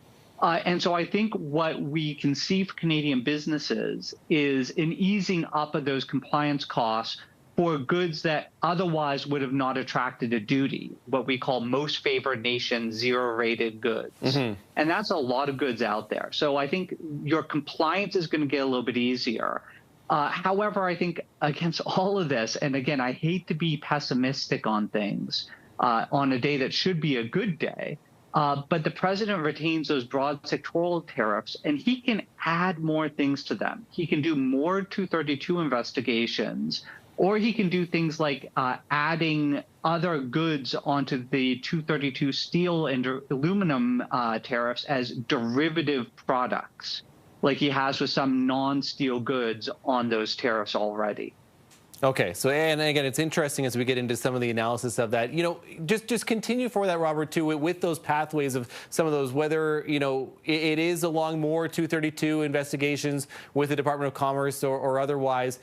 And so I think what we can see for Canadian businesses is an easing up of those compliance costs for goods that otherwise would have not attracted a duty, what we call most favored nation 0-rated goods. Mm-hmm. And that's a lot of goods out there. So I think your compliance is going to get a little bit easier. However, I think against all of this, and again, I hate to be pessimistic on things on a day that should be a good day, but the president retains those broad sectoral tariffs, and he can add more things to them. He can do more 232 investigations, or he can do things like adding other goods onto the 232 steel and aluminum tariffs as derivative products, like he has with some non-steel goods on those tariffs already. Okay, so and again, it's interesting as we get into some of the analysis of that. You know, just continue for that, Robert, too, with those pathways of some of those, whether, you know, it is along more 232 investigations with the Department of Commerce or otherwise.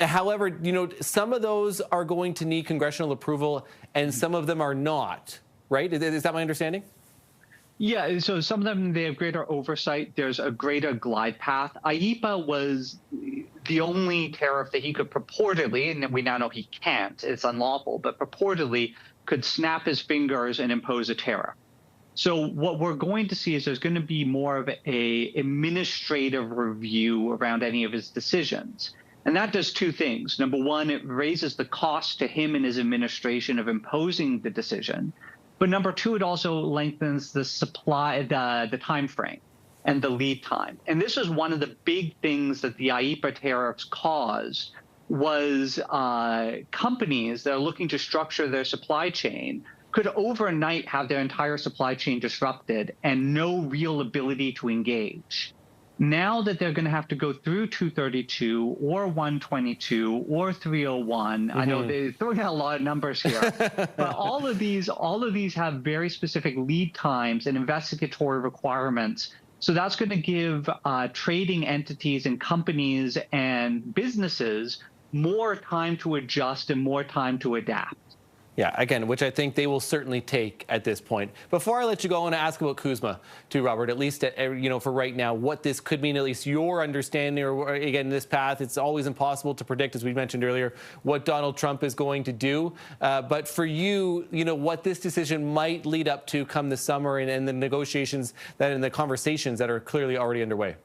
However, you know, some of those are going to need congressional approval and some of them are not, right? Is that my understanding? Yeah, so some of them, they have greater oversight. There's a greater glide path. IEEPA was the only tariff that he could purportedly, and we now know he can't, it's unlawful, but purportedly could snap his fingers and impose a tariff. So what we're going to see is there's going to be more of a administrative review around any of his decisions. And that does two things. Number one, it raises the cost to him and his administration of imposing the decision. But number two, it also lengthens the supply, the time frame and the lead time. And this is one of the big things that the IEEPA tariffs caused was companies that are looking to structure their supply chain could overnight have their entire supply chain disrupted and no real ability to engage. Now that they're going to have to go through 232 or 122 or 301, I know they're throwing out a lot of numbers here, but all of these have very specific lead times and investigatory requirements. So that's going to give trading entities and companies and businesses more time to adjust and more time to adapt. Yeah, again, which I think they will certainly take at this point. Before I let you go, I want to ask about CUSMA too, Robert, at least, you know, for right now, what this could mean, at least your understanding, or again, this path. It's always impossible to predict, as we mentioned earlier, what Donald Trump is going to do. But for you, you know, what this decision might lead up to come the summer and the negotiations and the conversations that are clearly already underway.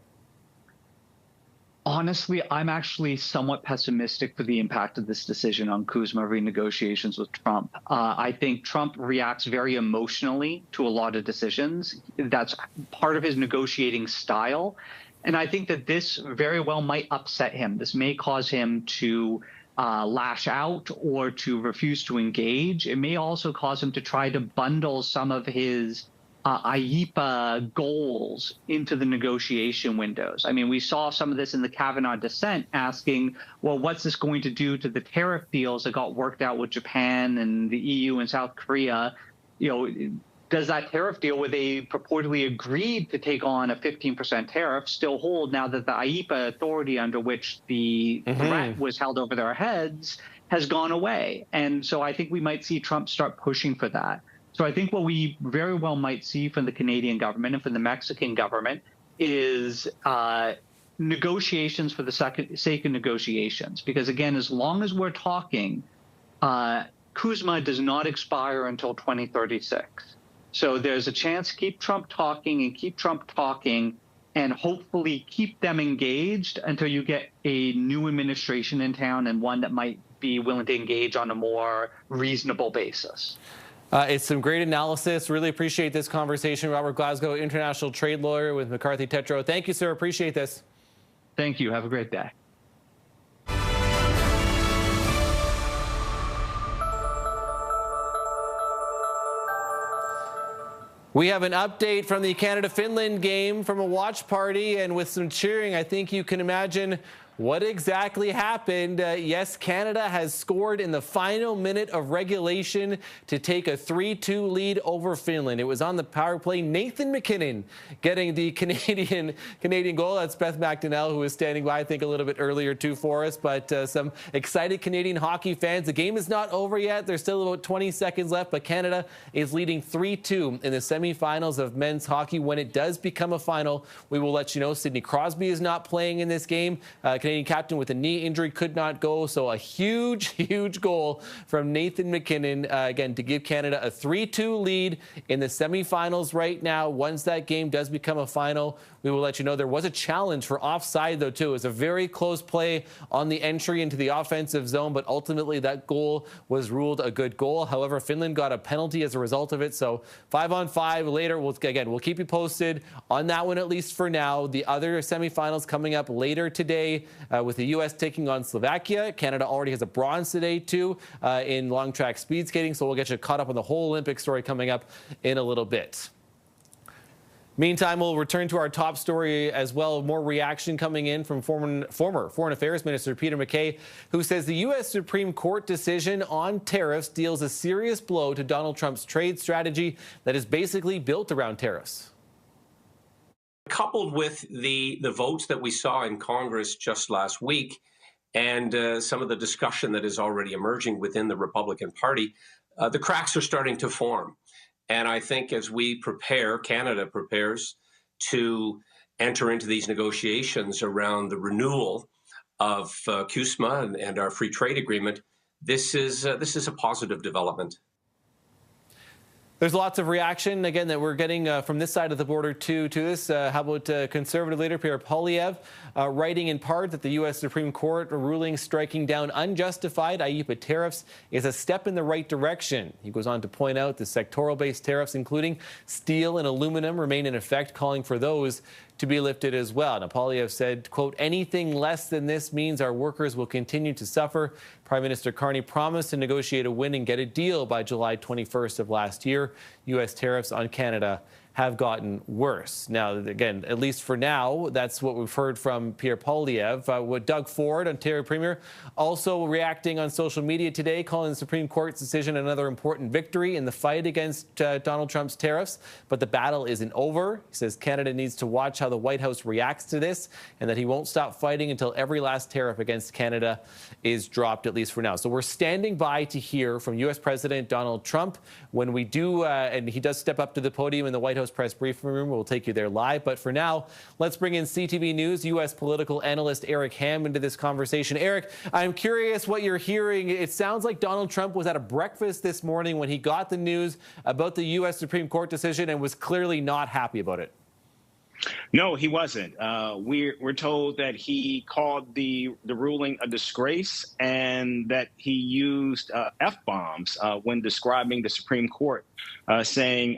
Honestly, I'm actually somewhat pessimistic for the impact of this decision on CUSMA renegotiations with Trump. I think Trump reacts very emotionally to a lot of decisions. That's part of his negotiating style. And I think that this very well might upset him. This may cause him to lash out or to refuse to engage. It may also cause him to try to bundle some of his IEEPA goals into the negotiation windows. I mean, we saw some of this in the Kavanaugh dissent asking, well, what's this going to do to the tariff deals that got worked out with Japan and the EU and South Korea? You know, does that tariff deal where they purportedly agreed to take on a 15% tariff still hold now that the IEEPA authority under which the threat was held over their heads has gone away? And so I think we might see Trump start pushing for that. So I think what we very well might see from the Canadian government and from the Mexican government is negotiations for the sake of negotiations. Because again, as long as we're talking, CUSMA does not expire until 2036. So there's a chance to keep Trump talking and keep Trump talking and hopefully keep them engaged until you get a new administration in town and one that might be willing to engage on a more reasonable basis. It's some great analysis. Really appreciate this conversation. Robert Glasgow, international trade lawyer with McCarthy Tétrault. Thank you, sir. Appreciate this. Thank you. Have a great day. We have an update from the Canada-Finland game from a watch party, and with some cheering, I think you can imagine what exactly happened. Yes, Canada has scored in the final minute of regulation to take a 3-2 lead over Finland. It was on the power play. Nathan MacKinnon getting the Canadian goal. That's Beth McDonnell, who was standing by, I think, a little bit earlier, too, for us. But some excited Canadian hockey fans. The game is not over yet. There's still about 20 seconds left, but Canada is leading 3-2 in the semifinals of men's hockey. When it does become a final, we will let you know. Sidney Crosby is not playing in this game. Canadian captain with a knee injury could not go. So a huge, huge goal from Nathan MacKinnon, again, to give Canada a 3-2 lead in the semifinals right now. Once that game does become a final, we will let you know. There was a challenge for offside, though, too. It was a very close play on the entry into the offensive zone, but ultimately that goal was ruled a good goal. However, Finland got a penalty as a result of it. So 5-on-5 later. We'll keep you posted on that one, at least for now. The other semifinals coming up later today with the U.S. taking on Slovakia. Canada already has a bronze today, too, in long track speed skating. So we'll get you caught up on the whole Olympic story coming up in a little bit. Meantime, we'll return to our top story as well. More reaction coming in from former Foreign Affairs Minister Peter MacKay, who says the U.S. Supreme Court decision on tariffs deals a serious blow to Donald Trump's trade strategy that is basically built around tariffs. Coupled with the votes that we saw in Congress just last week and some of the discussion that is already emerging within the Republican Party, the cracks are starting to form. And I think as we prepare, Canada prepares to enter into these negotiations around the renewal of CUSMA and our free trade agreement, this is a positive development. There's lots of reaction, again, that we're getting from this side of the border to this. How about Conservative leader Pierre Poilievre writing in part that the U.S. Supreme Court ruling striking down unjustified IEEPA tariffs is a step in the right direction. He goes on to point out the sectoral-based tariffs, including steel and aluminum, remain in effect, calling for those to be lifted as well. Now, Poilievre said, quote, anything less than this means our workers will continue to suffer. Prime Minister Carney promised to negotiate a win and get a deal by July 21st of last year. U.S. tariffs on Canada have gotten worse. Now, again, at least for now, that's what we've heard from Pierre Poilievre. With Doug Ford, Ontario Premier, also reacting on social media today, calling the Supreme Court's decision another important victory in the fight against Donald Trump's tariffs. But the battle isn't over. He says Canada needs to watch how the White House reacts to this and that he won't stop fighting until every last tariff against Canada is dropped, at least for now. So we're standing by to hear from U.S. President Donald Trump. When we do, and he does step up to the podium in the White House press briefing room, we'll take you there live. But for now, let's bring in CTV News U.S. political analyst Eric Ham into this conversation. Eric, I'm curious what you're hearing. It sounds like Donald Trump was at a breakfast this morning when he got the news about the U.S. Supreme Court decision and was clearly not happy about it. No, he wasn't. We're told that he called the ruling a disgrace and that he used F-bombs when describing the Supreme Court, saying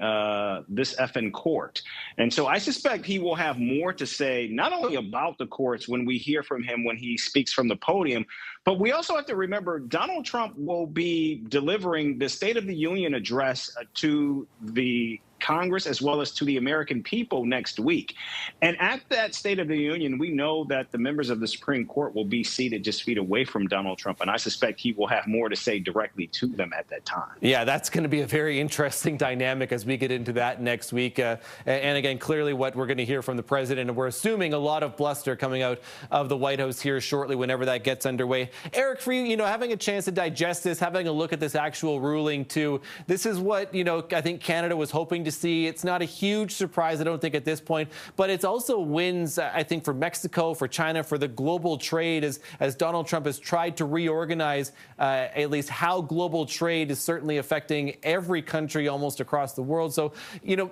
this effing court. And so I suspect he will have more to say, not only about the courts when we hear from him when he speaks from the podium, but we also have to remember Donald Trump will be delivering the State of the Union address to the Congress as well as to the American people next week. And at that State of the Union, we know that the members of the Supreme Court will be seated just feet away from Donald Trump. And I suspect he will have more to say directly to them at that time. Yeah, that's going to be a very interesting dynamic as we get into that next week. And again, clearly what we're going to hear from the president. And we're assuming a lot of bluster coming out of the White House here shortly whenever that gets underway. Eric, for you, having a chance to digest this, having a look at this actual ruling too, this is what, I think Canada was hoping to see. It's not a huge surprise, I don't think, at this point, but it's also wins, I think, for Mexico, for China, for the global trade as Donald Trump has tried to reorganize at least how global trade is certainly affecting every country almost across the world. So,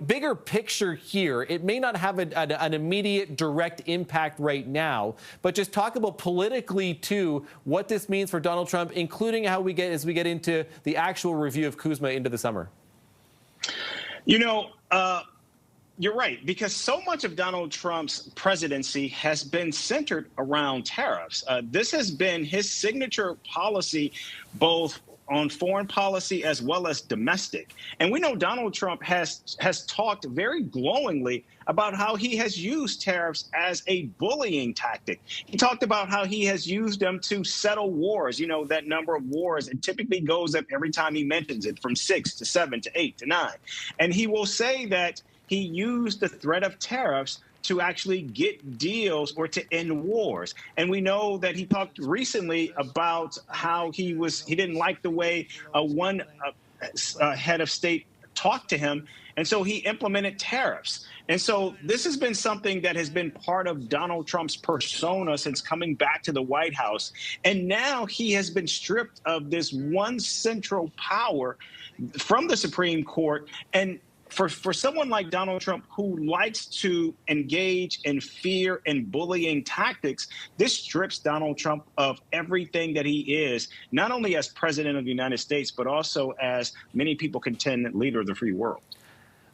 bigger picture here, it may not have an immediate direct impact right now, but just talk about politically, too, what this means for Donald Trump, including how as we get into the actual review of CUSMA into the summer. You're right, because so much of Donald Trump's presidency has been centered around tariffs. This has been his signature policy, both on foreign policy as well as domestic. And we know Donald Trump has talked very glowingly about how he has used tariffs as a bullying tactic. He talked about how he has used them to settle wars. That number of wars, it typically goes up every time he mentions it, from 6 to 7 to 8 to 9. And he will say that he used the threat of tariffs to actually get deals or to end wars. And we know that he talked recently about how he didn't like the way one head of state talk to him. And so he implemented tariffs. And so this has been something that has been part of Donald Trump's persona since coming back to the White House. And now he has been stripped of this one central power from the Supreme Court. And for someone like Donald Trump, who likes to engage in fear and bullying tactics, this strips Donald Trump of everything that he is, not only as president of the United States, but also as many people contend, leader of the free world.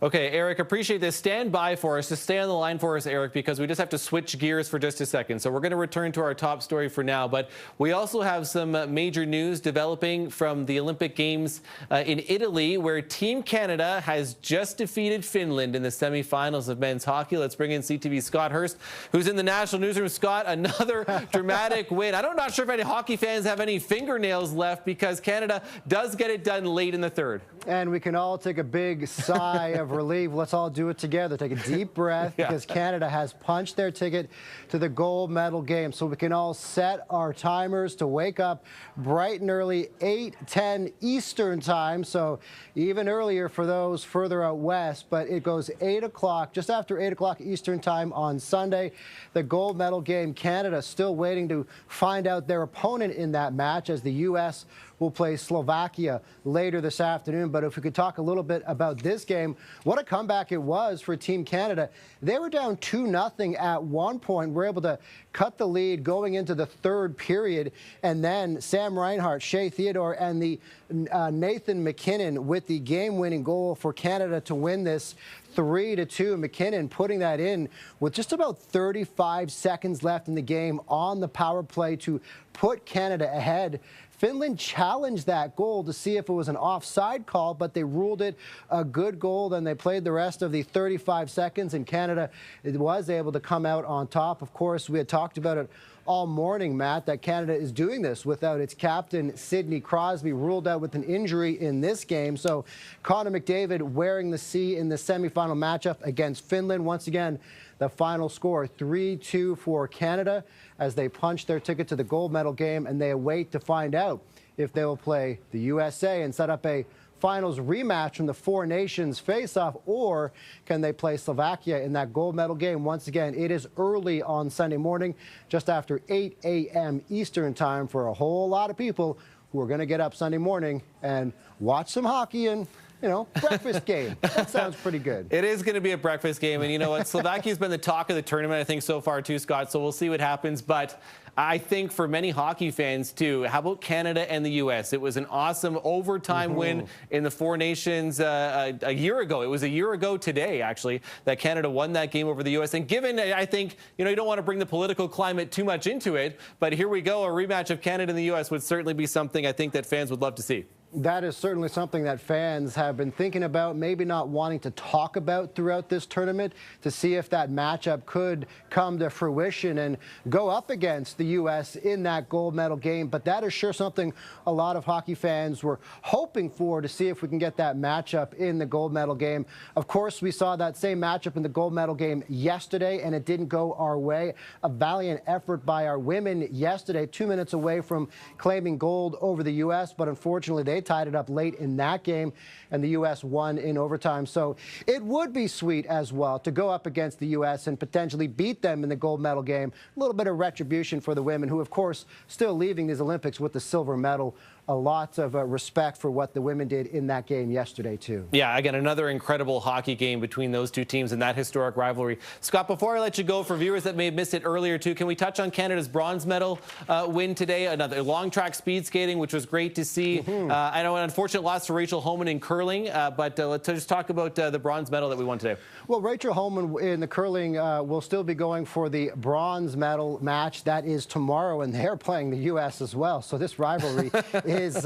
Okay, Eric, appreciate this. Stand by for us. Just stay on the line for us, Eric, because we just have to switch gears for just a second. So we're going to return to our top story for now, but we also have some major news developing from the Olympic Games in Italy, where Team Canada has just defeated Finland in the semifinals of men's hockey. Let's bring in CTV Scott Hurst, who's in the national newsroom. Scott, another dramatic win. I'm not sure if any hockey fans have any fingernails left, because Canada does get it done late in the third. And we can all take a big sigh of relief. Let's all do it together. Take a deep breath, because Canada has punched their ticket to the gold medal game. So we can all set our timers to wake up bright and early, 8:10 Eastern time. So even earlier for those further out west, but it goes 8 o'clock, just after 8 o'clock Eastern time on Sunday. The gold medal game, Canada still waiting to find out their opponent in that match, as the U.S. will play Slovakia later this afternoon. But if we could talk a little bit about this game, what a comeback it was for Team Canada. They were down 2-0 at one point. We're able to cut the lead going into the third period. And then Sam Reinhart, Shea Theodore, and the Nathan McKinnon with the game-winning goal for Canada to win this 3-2. McKinnon putting that in with just about 35 seconds left in the game on the power play to put Canada ahead. Finland challenged that goal to see if it was an offside call, but they ruled it a good goal. Then they played the rest of the 35 seconds, and Canada was able to come out on top. Of course, we had talked about it all morning, Matt, that Canada is doing this without its captain, Sidney Crosby, ruled out with an injury in this game. So Connor McDavid wearing the C in the semifinal matchup against Finland. Once again, the final score 3-2 for Canada as they punch their ticket to the gold medal game, and they await to find out if they will play the USA and set up a finals rematch from the Four Nations face-off, or can they play Slovakia in that gold medal game? Once again, it is early on Sunday morning, just after 8 a.m. Eastern time, for a whole lot of people who are going to get up Sunday morning and watch some hockey and, you know, breakfast game. That sounds pretty good. It is going to be a breakfast game. And you know what? Slovakia's been the talk of the tournament, I think, so far, too, Scott. So we'll see what happens. But I think for many hockey fans, too, how about Canada and the U.S.? It was an awesome overtime win in the Four Nations a year ago. It was a year ago today, actually, that Canada won that game over the U.S. And given, I think, you know, you don't want to bring the political climate too much into it, but here we go. A rematch of Canada and the U.S. would certainly be something I think that fans would love to see. That is certainly something that fans have been thinking about, maybe not wanting to talk about throughout this tournament, to see if that matchup could come to fruition and go up against the U.S. in that gold medal game. But that is sure something a lot of hockey fans were hoping for, to see if we can get that matchup in the gold medal game. Of course, we saw that same matchup in the gold medal game yesterday, and it didn't go our way. A valiant effort by our women yesterday, 2 minutes away from claiming gold over the U.S., but unfortunately they tied it up late in that game, and the U.S. won in overtime. So it would be sweet as well to go up against the U.S. and potentially beat them in the gold medal game. A little bit of retribution for the women, who, of course, still leaving these Olympics with the silver medal. A lot of respect for what the women did in that game yesterday, too. Yeah, again, another incredible hockey game between those two teams and that historic rivalry. Scott, before I let you go, for viewers that may have missed it earlier, too, can we touch on Canada's bronze medal win today? Another long track speed skating, which was great to see. I know an unfortunate loss to Rachel Homan in curling, but let's just talk about the bronze medal that we won today. Well, Rachel Homan in the curling will still be going for the bronze medal match. That is tomorrow, and they're playing the U.S. as well. So this rivalry has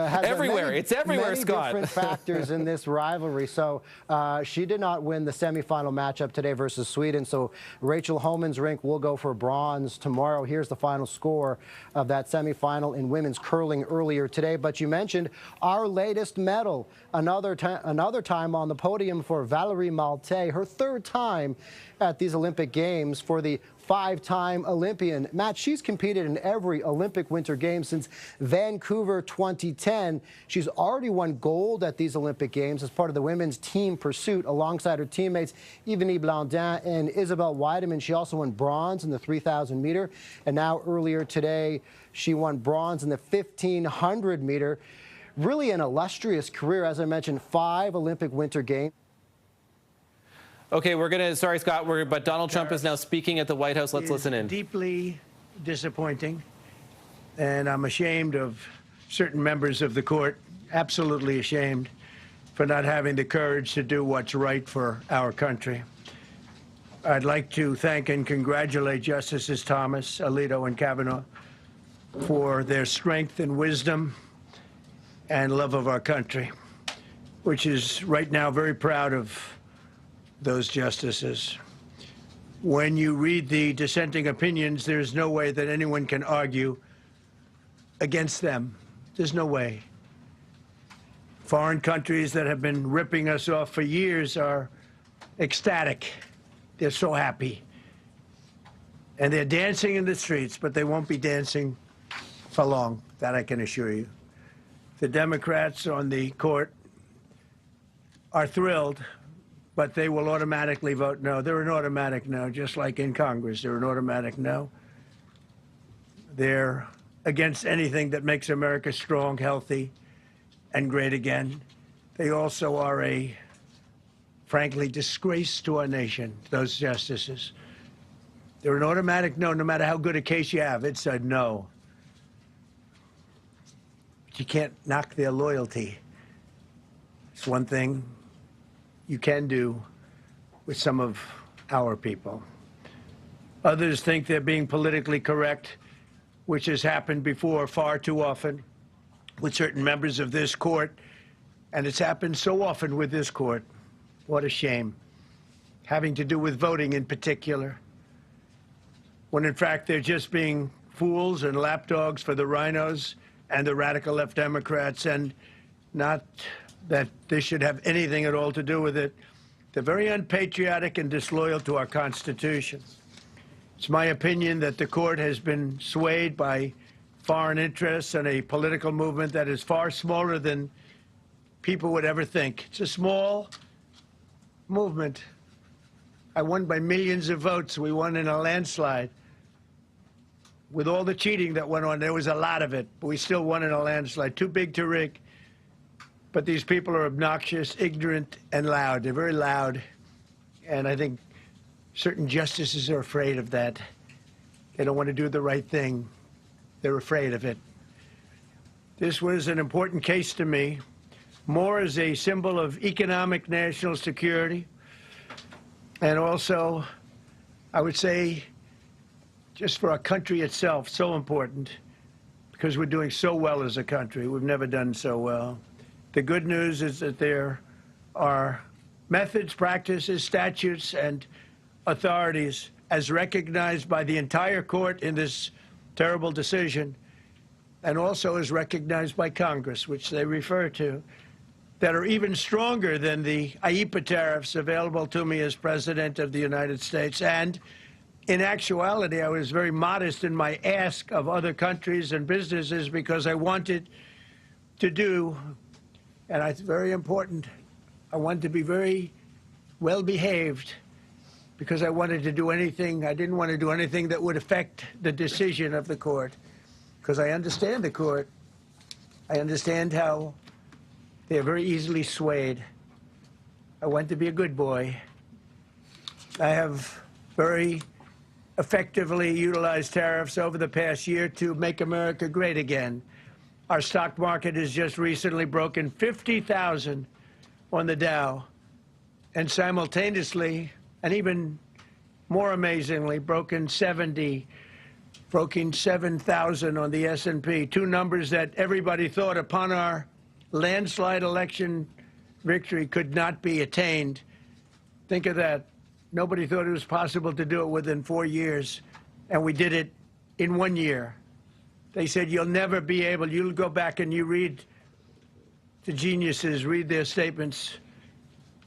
everywhere. It's everywhere, many Scott. different factors in this rivalry. So she did not win the semifinal matchup today versus Sweden. So Rachel Homan's rink will go for bronze tomorrow. Here's the final score of that semifinal in women's curling earlier today. But you mentioned our latest medal, another time on the podium for Valerie Malte, her third time at these Olympic Games for the 5-time Olympian. Matt, she's competed in every Olympic Winter Games since Vancouver 2010. She's already won gold at these Olympic Games as part of the women's team pursuit alongside her teammates Yvonne Blandin and Isabelle Weideman. She also won bronze in the 3,000 meter. And now earlier today, she won bronze in the 1,500 meter. Really an illustrious career. As I mentioned, 5 Olympic Winter Games. Okay, sorry, Scott, but Donald Trump is now speaking at the White House. Let's listen in. Deeply disappointing, and I'm ashamed of certain members of the court, absolutely ashamed, for not having the courage to do what's right for our country. I'd like to thank and congratulate Justices Thomas, Alito, and Kavanaugh for their strength and wisdom and love of our country, which is right now very proud of those justices. When you read the dissenting opinions, there's no way that anyone can argue against them. There's no way. Foreign countries that have been ripping us off for years are ecstatic. They're so happy. And they're dancing in the streets, but they won't be dancing for long, that I can assure you. The Democrats on the court are thrilled, but they will automatically vote no. They're an automatic no, just like in Congress. They're an automatic no. They're against anything that makes America strong, healthy, and great again. They also are a, frankly, disgrace to our nation, those justices. They're an automatic no, no matter how good a case you have. It's a no. But you can't knock their loyalty. It's one thing you can do with some of our people. Others think they're being politically correct, which has happened before far too often with certain members of this court, and it's happened so often with this court. What a shame. Having to do with voting in particular, when in fact they're just being fools and lapdogs for the rhinos and the radical left Democrats, and not that this should have anything at all to do with it. They're very unpatriotic and disloyal to our Constitution. It's my opinion that the court has been swayed by foreign interests and a political movement that is far smaller than people would ever think. It's a small movement. I won by millions of votes. We won in a landslide. With all the cheating that went on, there was a lot of it, but we still won in a landslide. Too big to rig. But these people are obnoxious, ignorant, and loud. They're very loud. And I think certain justices are afraid of that. They don't want to do the right thing. They're afraid of it. This was an important case to me, more as a symbol of economic national security, and also, I would say, just for our country itself, so important, because we're doing so well as a country. We've never done so well. The good news is that there are methods, practices, statutes, and authorities, as recognized by the entire court in this terrible decision, and also as recognized by Congress, which they refer to, that are even stronger than the IEEPA tariffs available to me as President of the United States. And in actuality, I was very modest in my ask of other countries and businesses because I wanted to do, and it's very important, I wanted to be very well behaved because I wanted to do anything, I didn't want to do anything that would affect the decision of the court, because I understand the court. I understand how they're very easily swayed. I want to be a good boy. I have very effectively utilized tariffs over the past year to make America great again. Our stock market has just recently broken 50,000 on the Dow, and simultaneously, and even more amazingly, broken 7,000 on the S&P, two numbers that everybody thought upon our landslide election victory could not be attained. Think of that. Nobody thought it was possible to do it within 4 years, and we did it in 1 year. They said, you'll never be able, you'll go back and you read the geniuses, read their statements,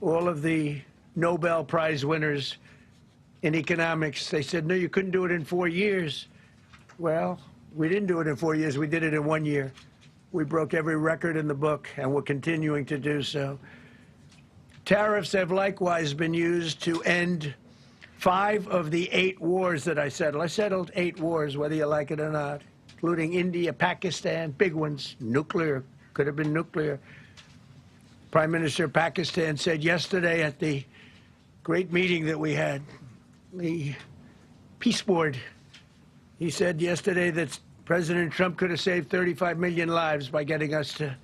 all of the Nobel Prize winners in economics. They said, no, you couldn't do it in 4 years. Well, we didn't do it in 4 years. We did it in 1 year. We broke every record in the book, and we're continuing to do so. Tariffs have likewise been used to end 5 of the 8 wars that I settled. I settled 8 wars, whether you like it or not, including India, Pakistan, big ones, nuclear, could have been nuclear. Prime Minister of Pakistan said yesterday at the great meeting that we had, the Peace Board, he said yesterday that President Trump could have saved 35 million lives by getting us to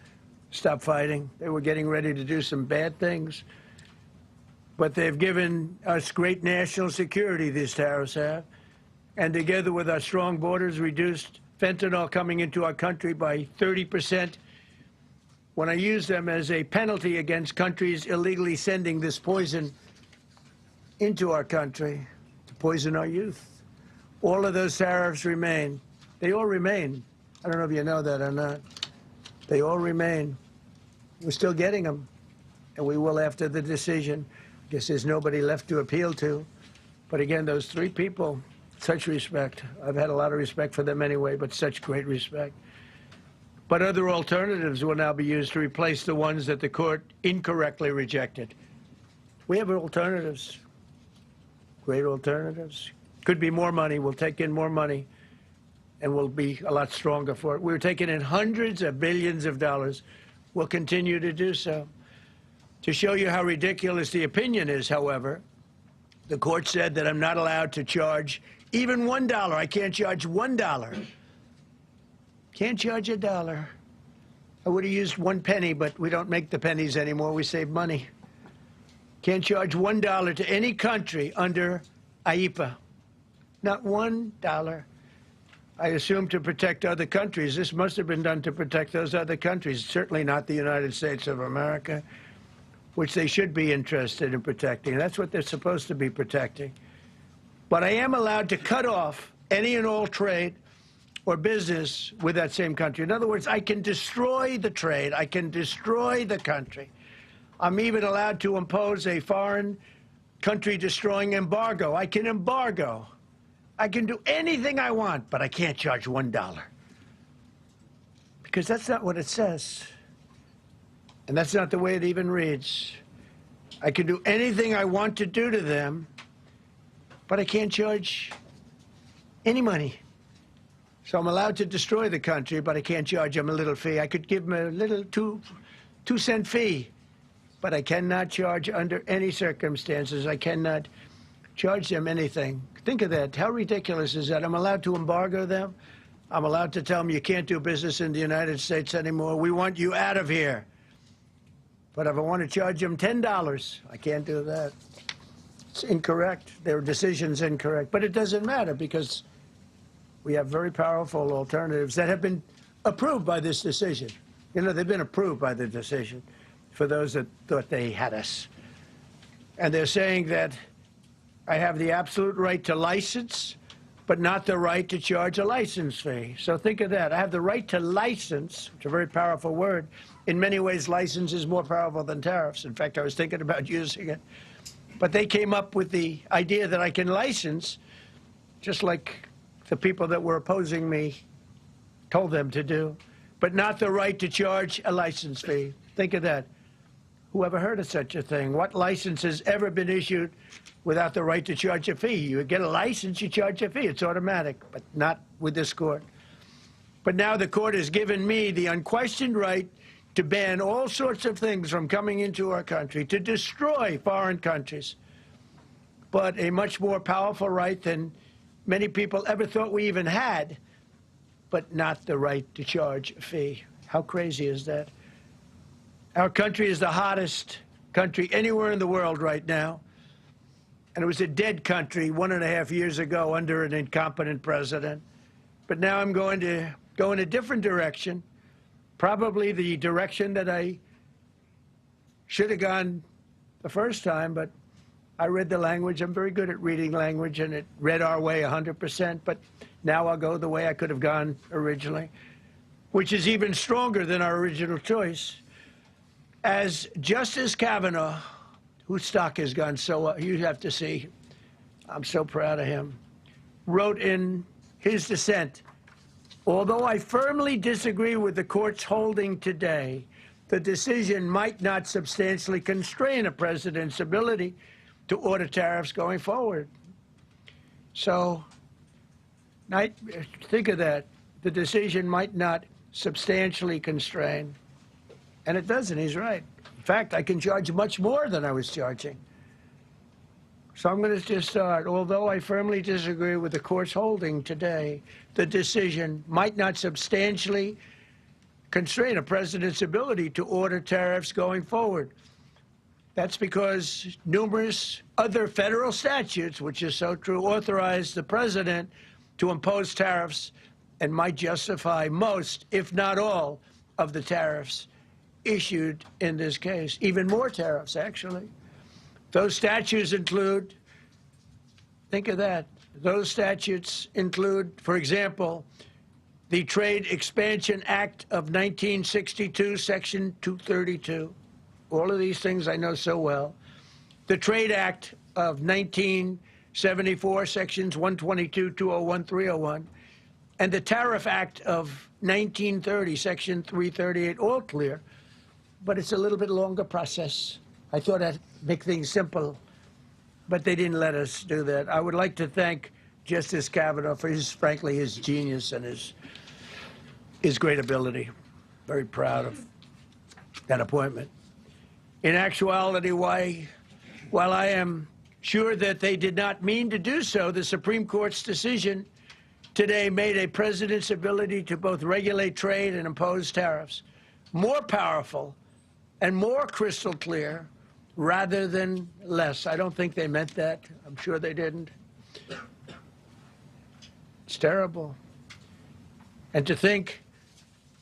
stop fighting. They were getting ready to do some bad things. But they've given us great national security, these tariffs have. And together with our strong borders, reduced fentanyl coming into our country by 30%. When I use them as a penalty against countries illegally sending this poison into our country to poison our youth, all of those tariffs remain. They all remain. I don't know if you know that or not. They all remain. We're still getting them, and we will after the decision. I guess there's nobody left to appeal to. But again, those 3 people, such respect. I've had a lot of respect for them anyway, but such great respect. But other alternatives will now be used to replace the ones that the court incorrectly rejected. We have alternatives, great alternatives. Could be more money. We'll take in more money, and we'll be a lot stronger for it. We're taking in hundreds of billions of dollars. We'll continue to do so. To show you how ridiculous the opinion is, however, the court said that I'm not allowed to charge even $1. I can't charge $1. Can't charge $1. I would have used 1 penny, but we don't make the pennies anymore. We save money. Can't charge $1 to any country under IEPA. Not $1. I assume to protect other countries. This must have been done to protect those other countries, certainly not the United States of America, which they should be interested in protecting. That's what they're supposed to be protecting. But I am allowed to cut off any and all trade or business with that same country. In other words, I can destroy the trade. I can destroy the country. I'm even allowed to impose a foreign country-destroying embargo. I can embargo. I can do anything I want, but I can't charge $1. Because that's not what it says. And that's not the way it even reads. I can do anything I want to do to them, but I can't charge any money. So I'm allowed to destroy the country, but I can't charge them a little fee. I could give them a little two-cent fee, but I cannot charge under any circumstances. I cannot charge them anything. Think of that. How ridiculous is that? I'm allowed to embargo them. I'm allowed to tell them you can't do business in the United States anymore. We want you out of here. But if I want to charge them $10, I can't do that. It's incorrect. Their decision's incorrect. But it doesn't matter because we have very powerful alternatives that have been approved by this decision. You know, they've been approved by the decision for those that thought they had us. And they're saying that I have the absolute right to license, but not the right to charge a license fee. So think of that. I have the right to license, which is a very powerful word. In many ways, license is more powerful than tariffs. In fact, I was thinking about using it. But they came up with the idea that I can license, just like the people that were opposing me told them to do, but not the right to charge a license fee. Think of that. Who ever heard of such a thing? What license has ever been issued without the right to charge a fee? You get a license, you charge a fee. It's automatic, but not with this court. But now the court has given me the unquestioned right to ban all sorts of things from coming into our country, to destroy foreign countries, but a much more powerful right than many people ever thought we even had, but not the right to charge a fee. How crazy is that? Our country is the hottest country anywhere in the world right now, and it was a dead country 1.5 years ago under an incompetent president. But now I'm going to go in a different direction, probably the direction that I should have gone the first time, but I read the language. I'm very good at reading language, and it read our way 100%, but now I'll go the way I could have gone originally, which is even stronger than our original choice. As Justice Kavanaugh, whose stock has gone so up, you have to see, I'm so proud of him, wrote in his dissent, although I firmly disagree with the court's holding today, the decision might not substantially constrain a president's ability to order tariffs going forward. So, think of that. The decision might not substantially constrain. And it doesn't, he's right. In fact, I can charge much more than I was charging. So I'm going to just start. Although I firmly disagree with the court's holding today, the decision might not substantially constrain a president's ability to order tariffs going forward. That's because numerous other federal statutes, which is so true, authorize the president to impose tariffs and might justify most, if not all, of the tariffs issued in this case. Even more tariffs, actually. Those statutes include, think of that, those statutes include, for example, the Trade Expansion Act of 1962, Section 232. All of these things I know so well. The Trade Act of 1974, Sections 122, 201, 301. And the Tariff Act of 1930, Section 338, all clear. But it's a little bit longer process. I thought I'd make things simple, but they didn't let us do that. I would like to thank Justice Kavanaugh for frankly, his genius and his great ability. Very proud of that appointment. In actuality, while I am sure that they did not mean to do so, the Supreme Court's decision today made a president's ability to both regulate trade and impose tariffs more powerful and more crystal clear rather than less. I don't think they meant that. I'm sure they didn't. It's terrible. And to think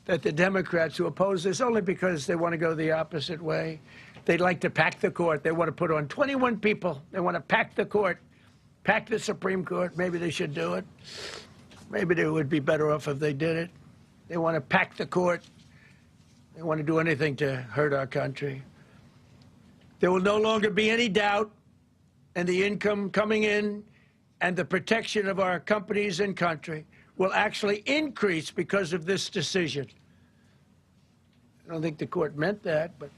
that the Democrats who oppose this only because they want to go the opposite way, they'd like to pack the court. They want to put on 21 people. They want to pack the court, pack the Supreme Court. Maybe they should do it. Maybe they would be better off if they did it. They want to pack the court. They want to do anything to hurt our country. There will no longer be any doubt, and the income coming in and the protection of our companies and country will actually increase because of this decision. I don't think the court meant that, but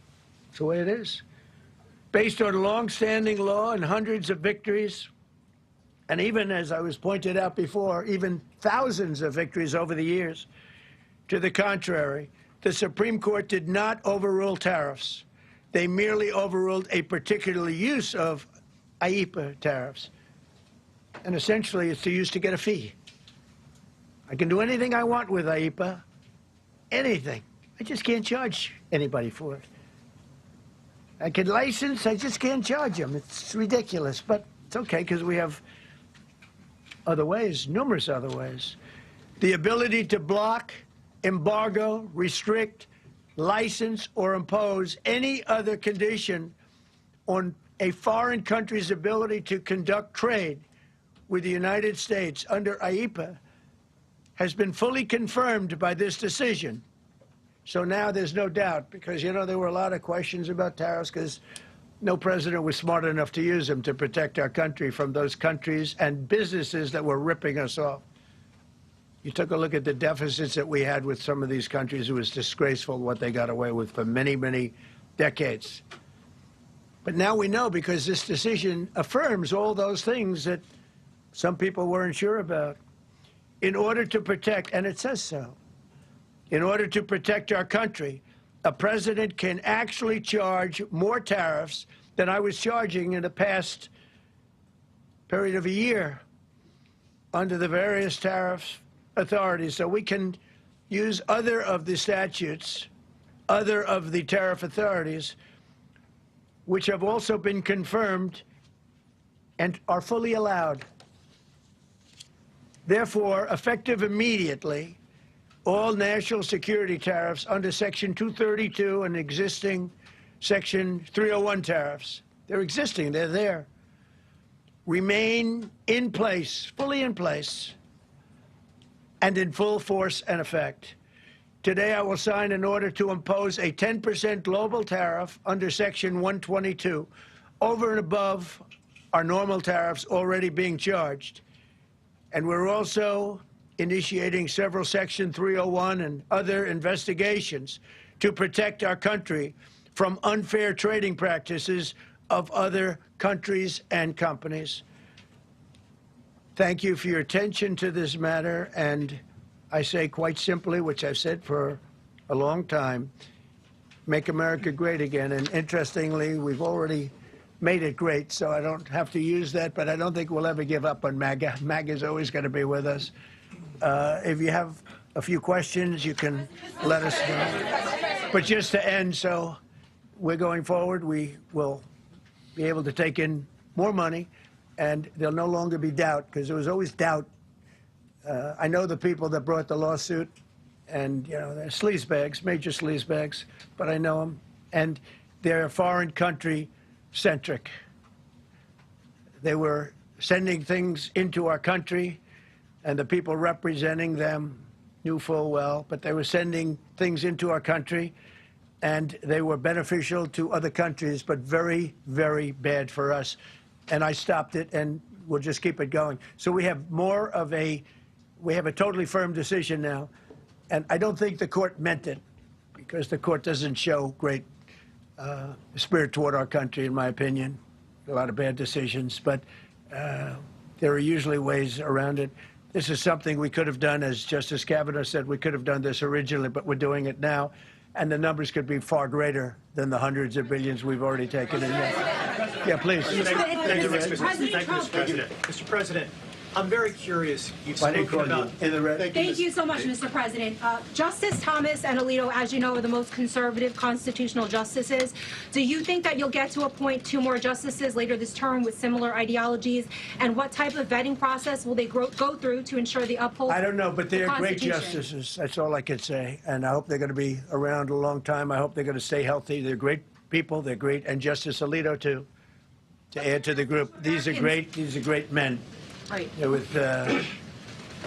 it's the way it is. Based on long-standing law and hundreds of victories, and even, as I was pointed out before, even thousands of victories over the years, to the contrary, the Supreme Court did not overrule tariffs. They merely overruled a particular use of IEEPA tariffs. And essentially, it's used to get a fee. I can do anything I want with IEEPA, anything. I just can't charge anybody for it. I can license, I just can't charge them. It's ridiculous, but it's okay because we have other ways, numerous other ways. The ability to block, embargo, restrict, license, or impose any other condition on a foreign country's ability to conduct trade with the United States under IEEPA has been fully confirmed by this decision. So now there's no doubt, because, you know, there were a lot of questions about tariffs because no president was smart enough to use them to protect our country from those countries and businesses that were ripping us off. You took a look at the deficits that we had with some of these countries. It was disgraceful what they got away with for many, many decades. But now we know, because this decision affirms all those things that some people weren't sure about. In order to protect, and it says so, in order to protect our country, a president can actually charge more tariffs than I was charging in the past period of a year under the various tariff authorities. So we can use other of the statutes, other of the tariff authorities, which have also been confirmed and are fully allowed. Therefore, effective immediately, all national security tariffs under Section 232 and existing Section 301 tariffs, they're existing, they're there, remain in place, fully in place, and in full force and effect. Today, I will sign an order to impose a 10% global tariff under Section 122 over and above our normal tariffs already being charged. And we're also initiating several Section 301 and other investigations to protect our country from unfair trading practices of other countries and companies. Thank you for your attention to this matter, and I say quite simply, which I've said for a long time, make America great again. And interestingly, we've already made it great, so I don't have to use that, but I don't think we'll ever give up on MAGA. MAGA is always going to be with us. If you have a few questions, you can let us know. But just to end, so we're going forward, we will be able to take in more money, and there'll no longer be doubt, because there was always doubt. I know the people that brought the lawsuit, and, you know, they're sleazebags, major sleazebags, but I know them, and they're foreign country centric. They were sending things into our country, and the people representing them knew full well, but they were sending things into our country, and they were beneficial to other countries, but very, very bad for us. And I stopped it, and we'll just keep it going. So we have we have a totally firm decision now, and I don't think the court meant it, because the court doesn't show great spirit toward our country, in my opinion. A lot of bad decisions, but there are usually ways around it. This is something we could have done, as Justice Kavanaugh said, we could have done this originally, but we're doing it now. And the numbers could be far greater than the hundreds of billions we've already taken in. Yeah, please. Thank you, Mr. President. Mr. President, I'm very curious. You've spoken about Thank you so much, Mr. President. Justice Thomas and Alito, as you know, are the most conservative constitutional justices. Do you think that you'll get to appoint 2 more justices later this term with similar ideologies? And what type of vetting process will they go through to ensure they uphold I don't know, but they're great Constitution? justices. That's all I can say. And I hope they're going to be around a long time. I hope they're going to stay healthy. They're great people. They're great. And Justice Alito, too, to add to the group. These are great men. Right. With a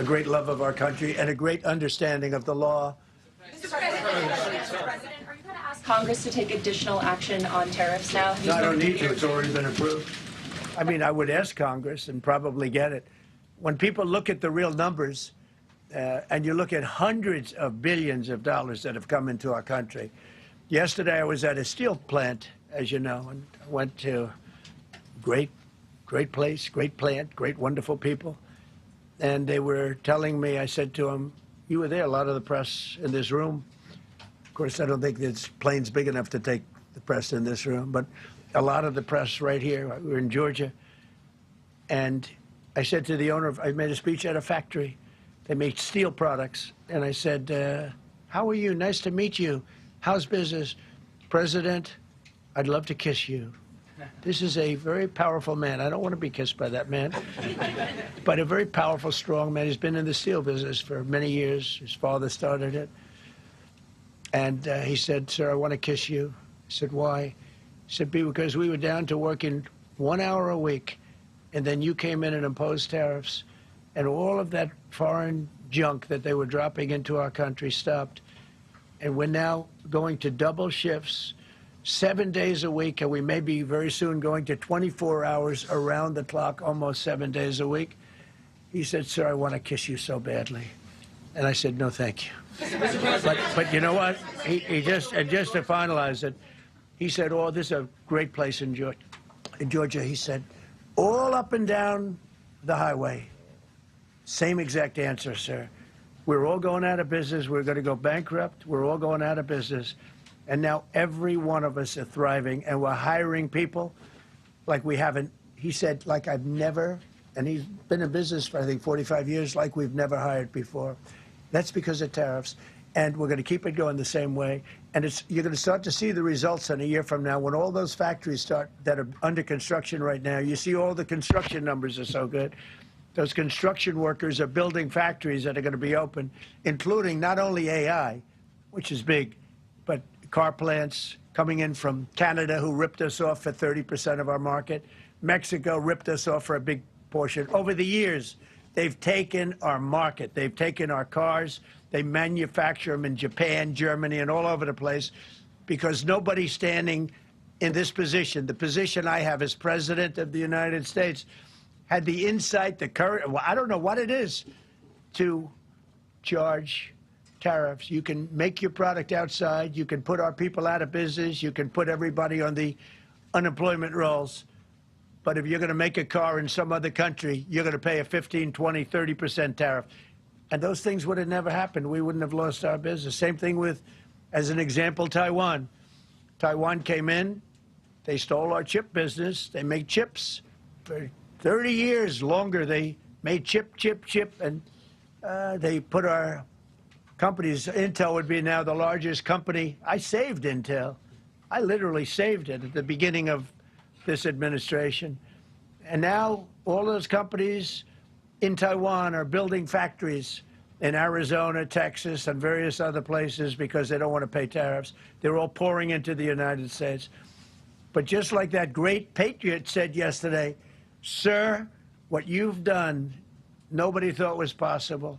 great love of our country and a great understanding of the law. Mr. President, are you going to ask Congress to take additional action on tariffs now? No, I don't need to. It's already been approved. I mean, I would ask Congress and probably get it. When people look at the real numbers, and you look at hundreds of billions of dollars that have come into our country. Yesterday, I was at a steel plant, as you know, and I went to great place, great plant, great, wonderful people. And they were telling me, I said to them, you were there, a lot of the press in this room. Of course, I don't think this plane's big enough to take the press in this room, but a lot of the press right here. We're in Georgia. And I said to the owner, I made a speech at a factory. They make steel products. And I said, how are you? Nice to meet you. How's business? President, I'd love to kiss you. This is a very powerful man. I don't want to be kissed by that man, but a very powerful, strong man. He's been in the steel business for many years. His father started it. And he said, sir, I want to kiss you. I said, why? He said, because we were down to working 1 hour a week, and then you came in and imposed tariffs, and all of that foreign junk that they were dropping into our country stopped. And we're now going to double shifts, 7 days a week, and we may be very soon going to 24 hours around the clock, almost 7 days a week. He said, sir, I want to kiss you so badly. And I said, no, thank you. But you know what? He just to finalize it, he said, oh, this is a great place in Georgia. He said, all up and down the highway, same exact answer, sir. We're all going out of business. We're going to go bankrupt. We're all going out of business. And now every one of us are thriving, and we're hiring people like we haven't. He said, like I've never, and he's been in business for, I think, 45 years, like we've never hired before. That's because of tariffs. And we're going to keep it going the same way. And you're going to start to see the results in a year from now when all those factories start that are under construction right now. You see all the construction numbers are so good. Those construction workers are building factories that are going to be open, including not only AI, which is big, but car plants coming in from Canada, who ripped us off for 30% of our market. Mexico ripped us off for a big portion. Over the years, they've taken our market. They've taken our cars. They manufacture them in Japan, Germany, and all over the place because nobody's standing in this position, the position I have as President of the United States, had the insight, the courage, well, I don't know what it is, to charge tariffs. You can make your product outside. You can put our people out of business. You can put everybody on the unemployment rolls. But if you're going to make a car in some other country, you're going to pay a 15, 20, 30% tariff. And those things would have never happened. We wouldn't have lost our business. Same thing with, as an example, Taiwan. Taiwan came in. They stole our chip business. They make chips. For 30 years longer, they made chip. And they put our companies. Intel would be now the largest company. I saved Intel. I literally saved it at the beginning of this administration. And now all those companies in Taiwan are building factories in Arizona, Texas, and various other places because they don't want to pay tariffs. They're all pouring into the United States. But just like that great patriot said yesterday, sir, what you've done, nobody thought was possible.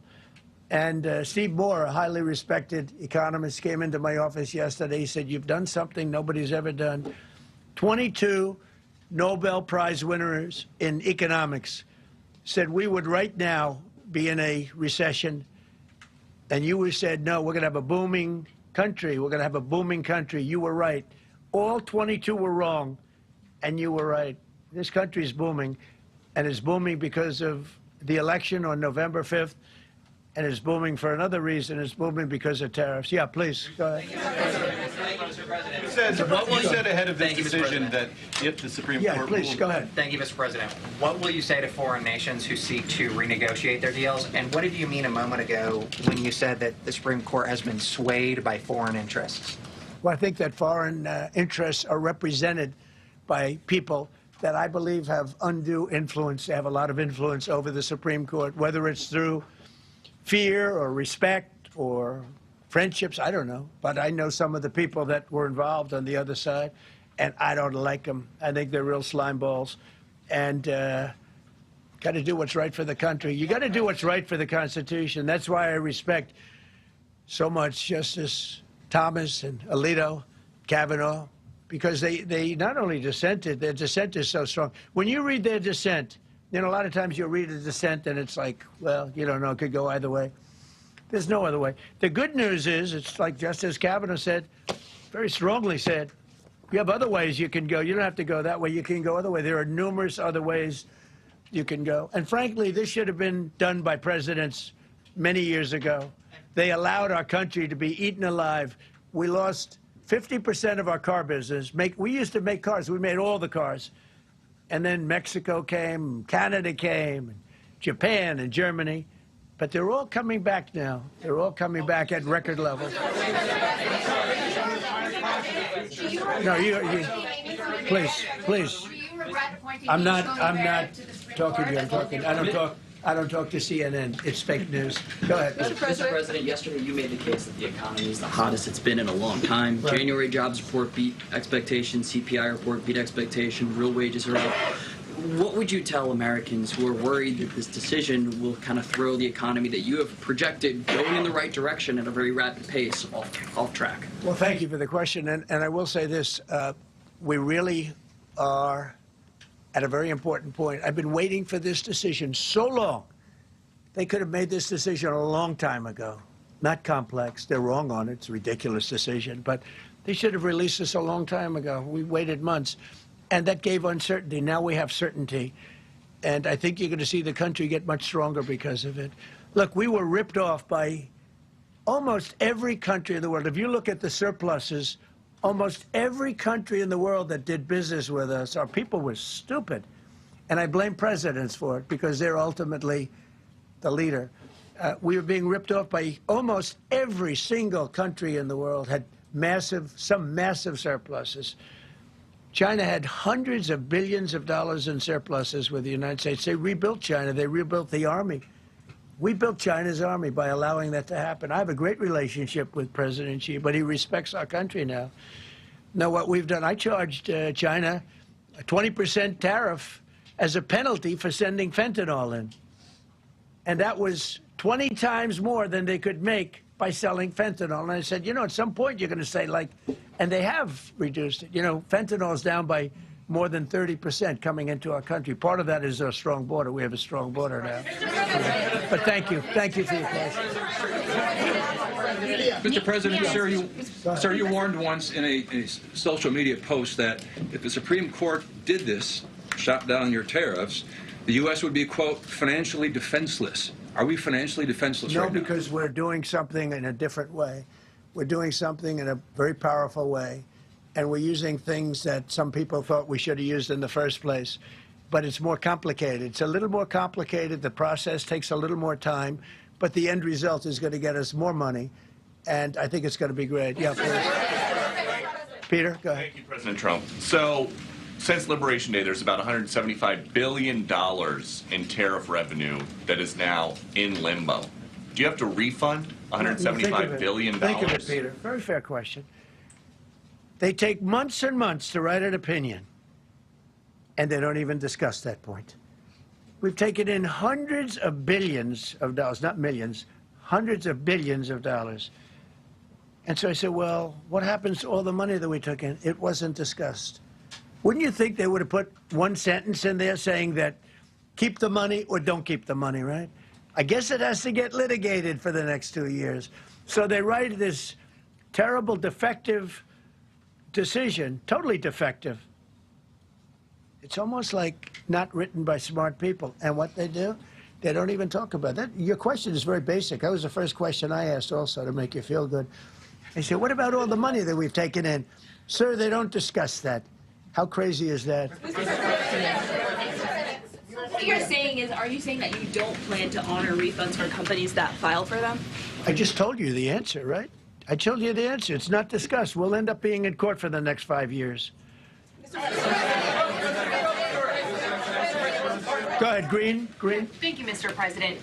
And Steve Moore, a highly respected economist, came into my office yesterday. He said, you've done something nobody's ever done. 22 Nobel Prize winners in economics said we would right now be in a recession. And you said, no, we're going to have a booming country. We're going to have a booming country. You were right. All 22 were wrong, and you were right. This country is booming, and it's booming because of the election on November 5th. And it's booming for another reason. It's booming because of tariffs. Yeah, please, go ahead. What will you say ahead of this decision that if the Supreme Court please, go ahead. Thank you, Mr. President. What will you say to foreign nations who seek to renegotiate their deals? And what did you mean a moment ago when you said that the Supreme Court has been swayed by foreign interests? Well, I think that foreign interests are represented by people that I believe have undue influence. They have a lot of influence over the Supreme Court, whether it's through fear or respect or friendships, I don't know. But I know some of the people that were involved on the other side, and I don't like them. I think they're real slime balls. And got to do what's right for the country. You got to do what's right for the Constitution. That's why I respect so much Justice Thomas and Alito, Kavanaugh, because they not only dissented, their dissent is so strong. When you read their dissent, you know, a lot of times you'll read a dissent and it's like, well, you don't know, it could go either way. There's no other way. The good news is, it's like Justice Kavanaugh said, very strongly said, you have other ways you can go. You don't have to go that way. You can go other way. There are numerous other ways you can go. And frankly, this should have been done by presidents many years ago. They allowed our country to be eaten alive. We lost 50% of our car business. We used to make cars. We made all the cars. And then Mexico came, Canada came, and Japan and Germany. But they're all coming back now. They're all coming back at record levels. No, please. I'm not talking to you. I don't talk to CNN. It's fake news. Go ahead. Mr. President, yesterday you made the case that the economy is the hottest it's been in a long time. Right. January jobs report beat expectations. CPI report beat expectations. Real wages are up. What would you tell Americans who are worried that this decision will kind of throw the economy that you have projected going in the right direction at a very rapid pace off track? Well, thank you for the question. And I will say this. We really are at a very important point. I've been waiting for this decision so long. They could have made this decision a long time ago. Not complex. They're wrong on it. It's a ridiculous decision. But they should have released this a long time ago. We waited months. And that gave uncertainty. Now we have certainty. And I think you're going to see the country get much stronger because of it. Look, we were ripped off by almost every country in the world. If you look at the surpluses, almost every country in the world that did business with us, our people were stupid. And I blame presidents for it because they're ultimately the leader. We were being ripped off by almost every single country in the world, had some massive surpluses. China had hundreds of billions of dollars in surpluses with the United States. They rebuilt China. They rebuilt the army. We built China's army by allowing that to happen. I have a great relationship with President Xi, but he respects our country now. Now, what we've done, I charged China a 20% tariff as a penalty for sending fentanyl in. And that was 20 times more than they could make by selling fentanyl. And I said, you know, at some point you're going to say, like, And they have reduced it. You know, fentanyl is down by more than 30% coming into our country. Part of that is our strong border. We have a strong border now. But thank you. Thank you for your question. Mr. President, sir, you warned once in a social media post that if the Supreme Court did this, shot down your tariffs, the U.S. would be, quote, financially defenseless. Are we financially defenseless right now? No, because we're doing something in a different way. We're doing something in a very powerful way, and we're using things that some people thought we should have used in the first place. But it's more complicated. It's a little more complicated. The process takes a little more time, but the end result is going to get us more money, and I think it's going to be great. Yeah, please. Peter, go ahead. Thank you, President Trump. So, since Liberation Day, there's about $175 billion in tariff revenue that is now in limbo. Do you have to refund $175 billion? Think of it, Peter. Very fair question. They take months and months to write an opinion, and they don't even discuss that point. We've taken in hundreds of billions of dollars, not millions, hundreds of billions of dollars. And so I said, well, what happens to all the money that we took in? It wasn't discussed. Wouldn't you think they would have put one sentence in there saying that keep the money or don't keep the money, right? I guess it has to get litigated for the next 2 years. So they write this terrible, defective decision, totally defective. It's almost like not written by smart people. And what they do, they don't even talk about that. Your question is very basic. That was the first question I asked also to make you feel good. I said, what about all the money that we've taken in? Sir, they don't discuss that. How crazy is that? What you're saying is, are you saying that you don't plan to honor refunds for companies that file for them? I just told you the answer, right? I told you the answer. It's not discussed. We'll end up being in court for the next 5 years. Go ahead, Green. Thank you, Mr. President.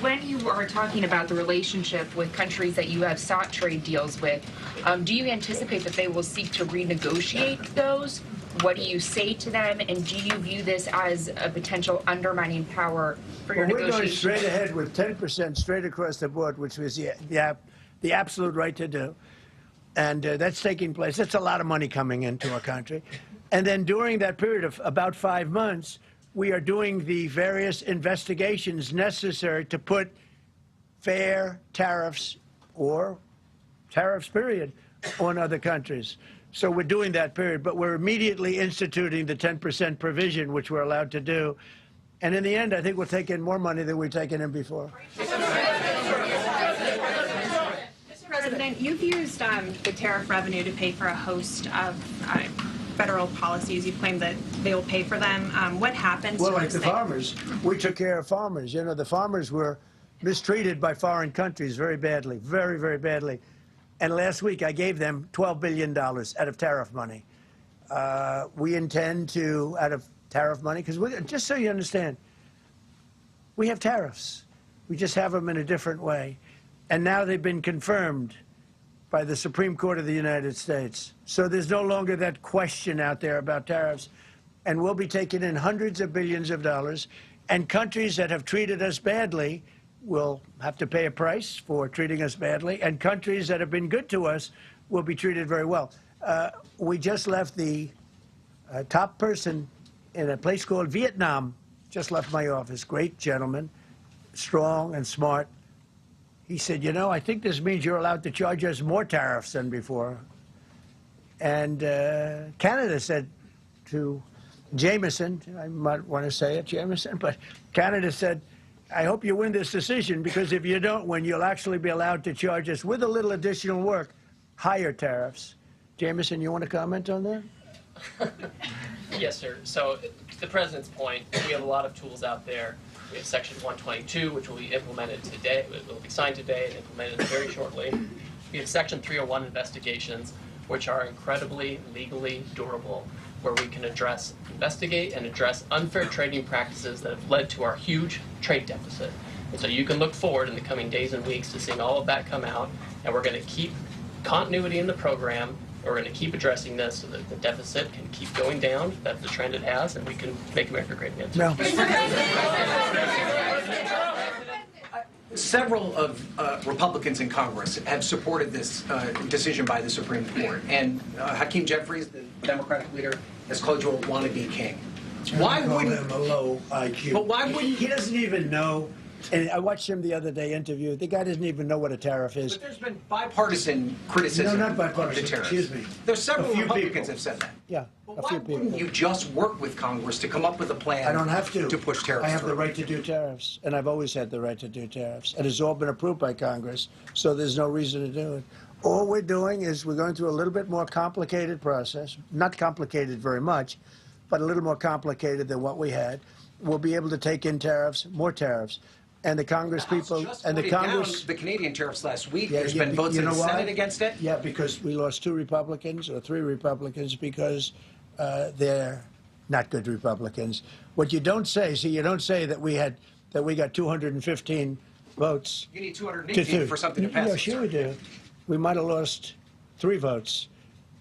When you are talking about the relationship with countries that you have sought trade deals with, do you anticipate that they will seek to renegotiate those? What do you say to them? And do you view this as a potential undermining power for your negotiations? We're going straight ahead with 10% straight across the board, which was the absolute right to do. And that's taking place. That's a lot of money coming into our country. And then during that period of about 5 months, we are doing the various investigations necessary to put fair tariffs or tariffs, period, on other countries. So we're doing that period, but we're immediately instituting the 10% provision, which we're allowed to do. And in the end, I think we'll take in more money than we've taken in before. Mr. President, you've used the tariff revenue to pay for a host of federal policies. You claim that they will pay for them. What happens Well, to like those the things? farmers. We took care of farmers. You know, the farmers were mistreated by foreign countries very badly, very, very badly. And last week, I gave them $12 billion out of tariff money. We intend to, out of tariff money, because just so you understand, we have tariffs. We just have them in a different way. And now they've been confirmed by the Supreme Court of the United States. So there's no longer that question out there about tariffs. And we'll be taking in hundreds of billions of dollars. And countries that have treated us badly will have to pay a price for treating us badly. And countries that have been good to us will be treated very well. We just left the top person in a place called Vietnam, just left my office. Great gentleman, strong and smart. He said, you know, I think this means you're allowed to charge us more tariffs than before. And Canada said to Jameson, I might want to say it, Jameson, but Canada said, I hope you win this decision, because if you don't win, you'll actually be allowed to charge us, with a little additional work, higher tariffs. Jameson, you want to comment on that? Yes, sir. So, to the President's point, we have a lot of tools out there. We have Section 122, which will be implemented today. It will be signed today and implemented very shortly. We have Section 301 investigations, which are incredibly legally durable, where we can investigate and address unfair trading practices that have led to our huge trade deficit. And so you can look forward in the coming days and weeks to seeing all of that come out, and we're going to keep continuity in the program. We're going to keep addressing this so that the deficit can keep going down. That's the trend it has, and we can make America great again. No. Several of Republicans in Congress have supported this decision by the Supreme Court, and Hakeem Jeffries, the Democratic leader, has called you a wannabe king. Why wouldn't him a low IQ? But why wouldn't he doesn't even know? And I watched him the other day interview. The guy doesn't even know what a tariff is. But there's been bipartisan criticism. No, not bipartisan. Of the tariffs. Excuse me. There's several A few Republicans people. have said that. Yeah, But why wouldn't you just work with Congress to come up with a plan? I don't have to push tariffs. I have the through? right to do tariffs, and I've always had the right to do tariffs, and it's all been approved by Congress. So there's no reason to do it. All we're doing is we're going through a little bit more complicated process. Not complicated very much, but a little more complicated than what we had. We'll be able to take in tariffs, more tariffs. And the Congress people and the Congress, the Canadian tariffs last week. Yeah, There's been votes in the Senate against it. Yeah, because we lost 2 Republicans or 3 Republicans because they're not good Republicans. What you don't say, you don't say that we got 215 votes. You need 218 for something to pass. Yeah, sure we do. We might have lost 3 votes,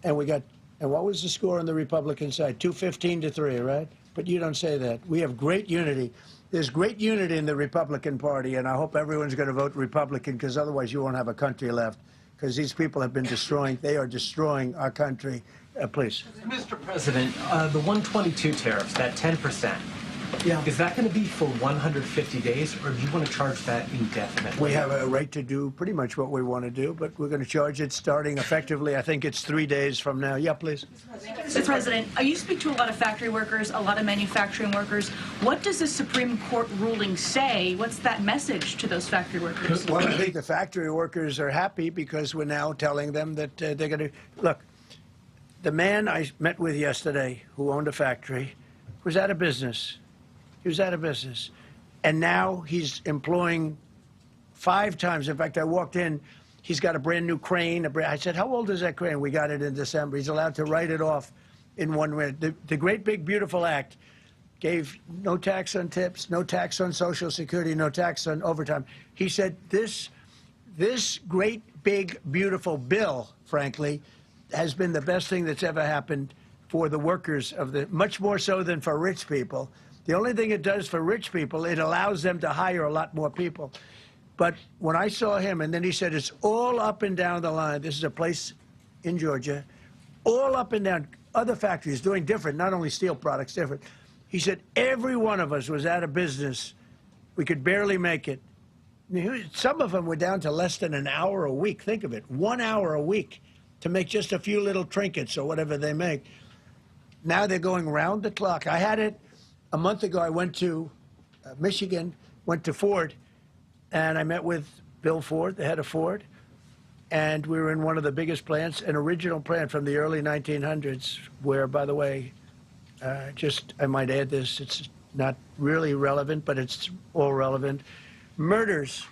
and we got. And what was the score on the Republican side? 215 to 3, right? But you don't say that. We have great unity. There's great unity in the Republican Party, and I hope everyone's going to vote Republican, because otherwise you won't have a country left, because these people have been they are destroying our country. Please. Mr. President, the 122 tariffs, that 10%, yeah, is that going to be for 150 days, or do you want to charge that indefinitely? We have a right to do pretty much what we want to do, but we're going to charge it starting effectively, I think it's 3 days from now. Yeah, please. Mr. President, you speak to a lot of factory workers, a lot of manufacturing workers. What does the Supreme Court ruling say? What's that message to those factory workers? Well, I think the factory workers are happy because we're now telling them that they're going to... Look, the man I met with yesterday who owned a factory was out of business. He was out of business. And now he's employing 5 times. In fact, I walked in, he's got a brand new crane. I said, how old is that crane? We got it in December. He's allowed to write it off in 1 minute. The Great Big Beautiful Act gave no tax on tips, no tax on Social Security, no tax on overtime. He said this great big beautiful bill, frankly, has been the best thing that's ever happened for the workers much more so than for rich people. The only thing it does for rich people, it allows them to hire a lot more people. But when I saw him, and then he said, it's all up and down the line. This is a place in Georgia, all up and down, other factories doing different, not only steel products, different. He said, every one of us was out of business. We could barely make it. Some of them were down to less than an hour a week. Think of it, 1 hour a week to make just a few little trinkets or whatever they make. Now they're going round the clock. I had it a month ago. I went to Michigan, went to Ford, and I met with Bill Ford, the head of Ford, and we were in one of the biggest plants, an original plant from the early 1900s, where, by the way, I might add this, it's not really relevant, but it's all relevant. Murders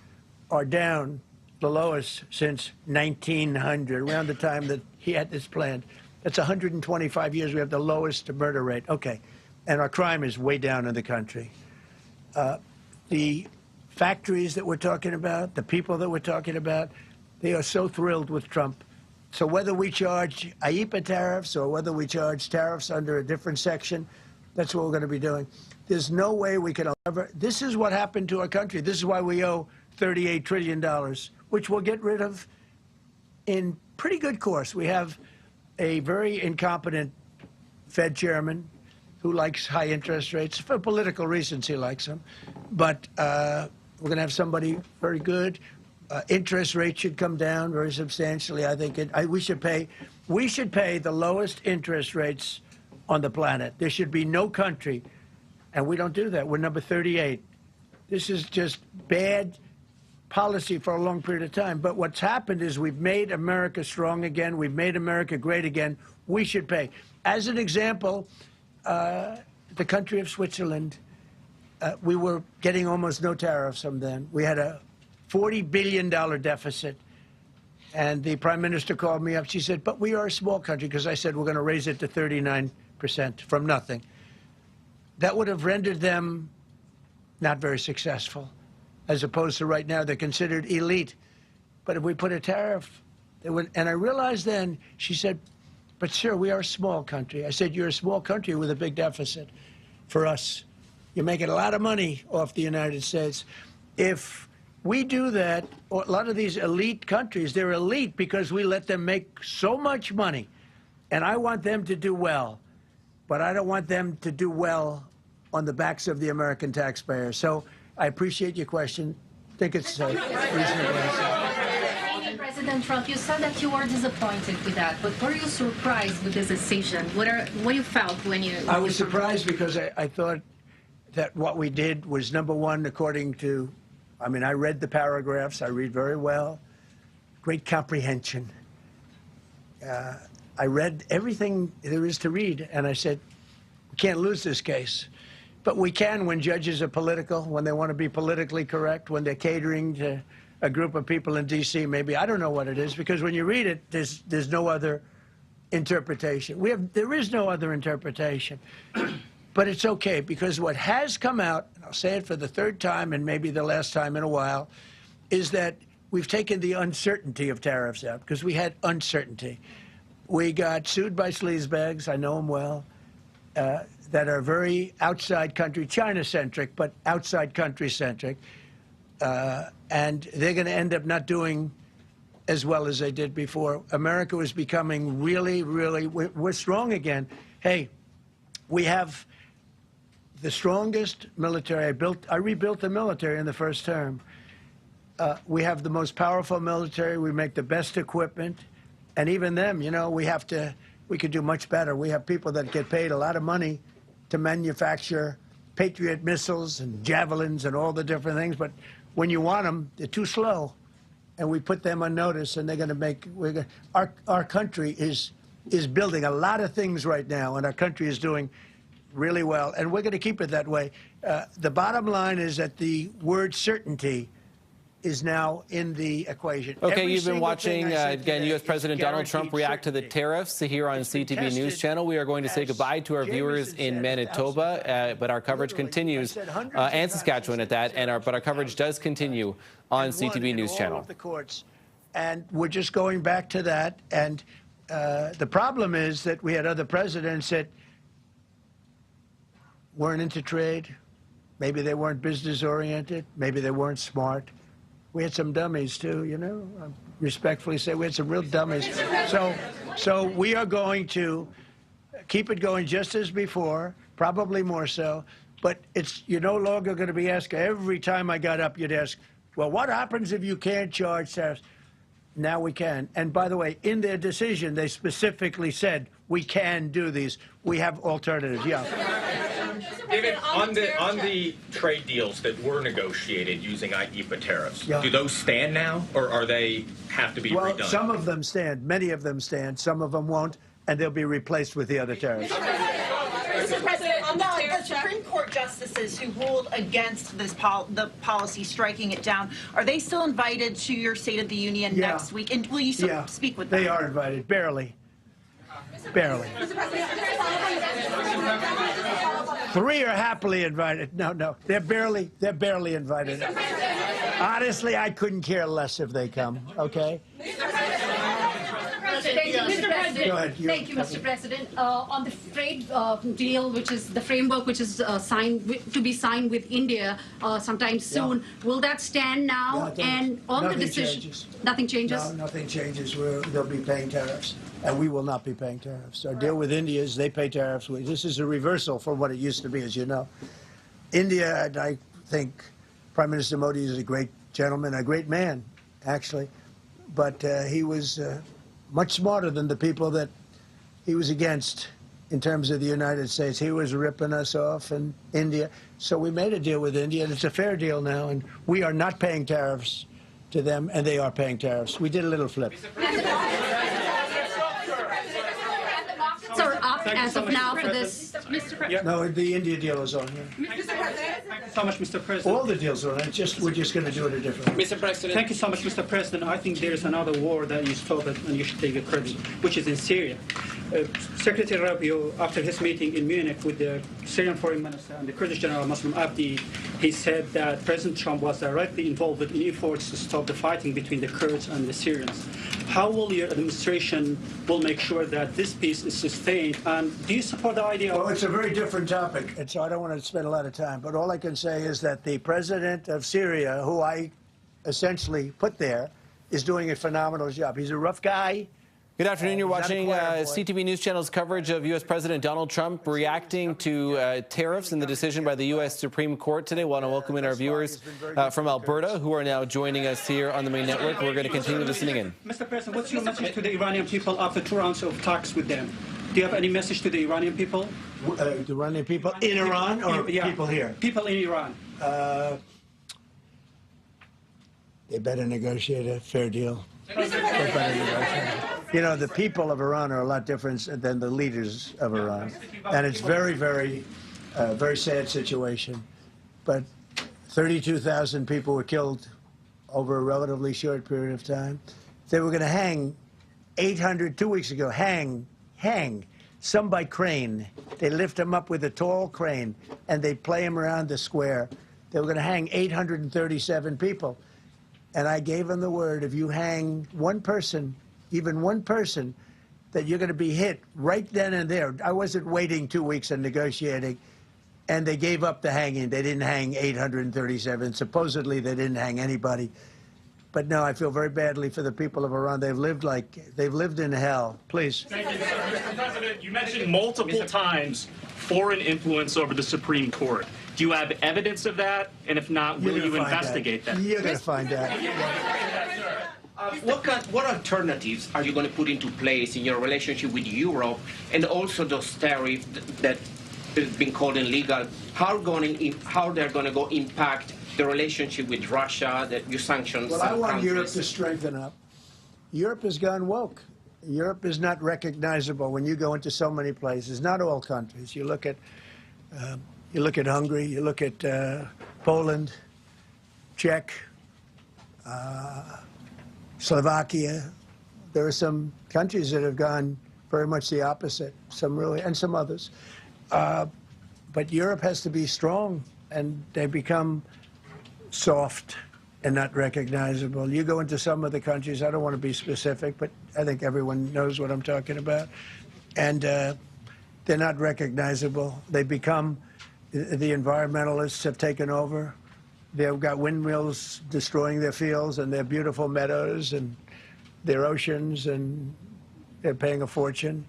are down the lowest since 1900, around the time that he had this plant. That's 125 years. We have the lowest murder rate. Okay. And our crime is way down in the country. The factories that we're talking about, the people that we're talking about, they are so thrilled with Trump. So whether we charge IEEPA tariffs or whether we charge tariffs under a different section, that's what we're going to be doing. There's no way we can ever... This is what happened to our country. This is why we owe $38 trillion, which we'll get rid of in pretty good course. We have a very incompetent Fed chairman who likes high interest rates. For political reasons, he likes them. But we're going to have somebody very good. Interest rates should come down very substantially. I think we should pay the lowest interest rates on the planet. There should be no country, and we don't do that. We're number 38. This is just bad policy for a long period of time. But what's happened is we've made America strong again. We've made America great again. We should pay. As an example, the country of Switzerland, we were getting almost no tariffs from them. We had a $40 billion deficit. And the prime minister called me up. She said, but we are a small country, because I said we're going to raise it to 39% from nothing. That would have rendered them not very successful, as opposed to right now they're considered elite. But if we put a tariff, they would. And I realized then, she said, but sir, we are a small country. I said, you're a small country with a big deficit. For us, you're making a lot of money off the United States. If We do that. A lot of these elite countries, they're elite because we let them make so much money. And I want them to do well. But I don't want them to do well on the backs of the American taxpayer. So I appreciate your question. I think it's reasonable. President Trump, you said that you were disappointed with that, but were you surprised with this decision? What you felt when you... I was surprised because I thought that what we did was, number one, according to, I mean, I read the paragraphs. I read very well. Great comprehension. I read everything there is to read, and I said, we can't lose this case. But we can when judges are political, when they want to be politically correct, when they're catering to a group of people in D.C. maybe. I don't know what it is, because when you read it, there's no other interpretation. There is no other interpretation. But it's okay, because what has come out, and I'll say it for the third time and maybe the last time in a while, is that we've taken the uncertainty of tariffs out, because we had uncertainty. We got sued by sleazebags, I know them well, that are very outside country, China-centric, but outside country-centric. And they're going to end up not doing as well as they did before. America was becoming really, really, we're strong again. Hey, we have the strongest military. I rebuilt the military in the first term. We have the most powerful military. We make the best equipment. And even them, you know, we could do much better. We have people that get paid a lot of money to manufacture Patriot missiles and javelins and all the different things. But when you want them, they're too slow. And we put them on notice, and they're going to make, our country is building a lot of things right now, and our country is doing really well. And we're going to keep it that way. The bottom line is that the word certainty is now in the equation. Okay, you've been watching, again, U.S. President Donald Trump react to the tariffs here on CTV News Channel. We are going to say goodbye to our viewers in Manitoba, but our coverage continues, and Saskatchewan at that, but our coverage does continue on CTV News Channel. The courts, and we're just going back to that. And the problem is that we had other presidents that weren't into trade. Maybe they weren't business-oriented. Maybe they weren't smart. We had some dummies, too, you know. I respectfully say we had some real dummies. So we are going to keep it going just as before, probably more so. But you're no longer going to be asked, every time I got up, you'd ask, well, what happens if you can't charge tariffs? Now we can. And by the way, in their decision, they specifically said, we can do these. We have alternatives, yeah. David, on the trade deals that were negotiated using IEEPA tariffs, do those stand now, or are they have to be redone? Well, some of them stand. Many of them stand. Some of them won't, and they'll be replaced with the other tariffs. Mr. President, on the Supreme Court justices who ruled against this the policy, striking it down, are they still invited to your State of the Union next week? And will you speak with them? They are invited, barely. Barely. 3 are happily invited. No, they're barely invited. Honestly, I couldn't care less if they come, okay? Mr. President, Go ahead. Thank you, Mr. President. On the trade deal, which is the framework which is to be signed with India sometime soon, will that stand now? And on the decision, nothing changes? No, nothing changes. They'll be paying tariffs, and we will not be paying tariffs. Our deal with India is they pay tariffs. This is a reversal from what it used to be, as you know. India, and I think Prime Minister Modi is a great gentleman, a great man, actually, but he was much smarter than the people that he was against in terms of the United States. He was ripping us off in India. So we made a deal with India, and it's a fair deal now, and we are not paying tariffs to them, and they are paying tariffs. We did a little flip. Are up as of now for this, Mr. President? No, the India deal is on here. Mr. President. Thank you so much, Mr. President. All the deals are on it. We're just going to do it a different way. Mr. President. Thank you so much, Mr. President. I think there is another war that you started and you should take the credit, which is in Syria. Secretary Rubio, after his meeting in Munich with the Syrian Foreign Minister and the Kurdish General Muslim Abdi, he said that President Trump was directly involved in efforts to stop the fighting between the Kurds and the Syrians. How will your administration make sure that this peace is sustained? And do you support the idea of... Well, it's a very different topic, and so I don't want to spend a lot of time. But all I can say is that the president of Syria, who I essentially put there, is doing a phenomenal job. He's a rough guy. Good afternoon. You're He's not a watching choir boy. CTV News Channel's coverage of U.S. President Donald Trump reacting to tariffs and the decision by the U.S. Supreme Court today. I want to welcome in our viewers from Alberta who are now joining us here on the main network. We're going to continue listening in. Mr. President, what's your message to the Iranian people after 2 rounds of talks with them? Do you have any message to the Iranian people? The Iranian people in Iran or people here? People in Iran. They better negotiate a fair deal. You know, the people of Iran are a lot different than the leaders of Iran. And it's very, very sad situation. But 32,000 people were killed over a relatively short period of time. They were going to hang 800, 2 weeks ago, hang, some by crane. They lift them up with a tall crane, and they play them around the square. They were going to hang 837 people. And I gave them the word, if you hang one person, even one person, that you're going to be hit right then and there. I wasn't waiting 2 weeks and negotiating. And they gave up the hanging. They didn't hang 837. Supposedly, they didn't hang anybody. But no, I feel very badly for the people of Iran. They've lived in hell. Please. Thank you, Mr. President. You mentioned multiple times foreign influence over the Supreme Court. Do you have evidence of that? And if not, will you investigate that? You're going to find out. What alternatives are you going to put into place in your relationship with Europe, and also those tariffs that have been called illegal? How they're going to go impact the relationship with Russia, that you sanctions? Well, I want Europe to strengthen up. Europe has gone woke. Europe is not recognizable when you go into so many places. Not all countries. You look at Hungary. You look at Poland, Czech, Slovakia. There are some countries that have gone very much the opposite. Some really, and some others. But Europe has to be strong, and they become soft and not recognizable. You go into some of the countries, I don't want to be specific, but I think everyone knows what I'm talking about, and they're not recognizable. They become, the environmentalists have taken over. They've got windmills destroying their fields and their beautiful meadows and their oceans, and they're paying a fortune.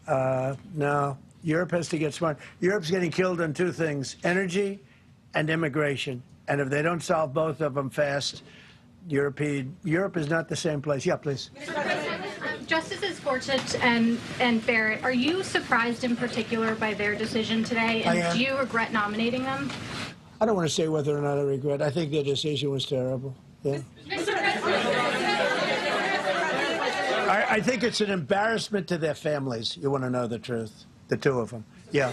Now, Europe has to get smart. Europe's getting killed on two things, energy and immigration. And if they don't solve both of them fast, Europe is not the same place. Yeah, please. Justices Gorsuch and Barrett, are you surprised in particular by their decision today? And do you regret nominating them? I don't want to say whether or not I regret. I think their decision was terrible. Yeah. I think it's an embarrassment to their families. You want to know the truth? The two of them. Yeah.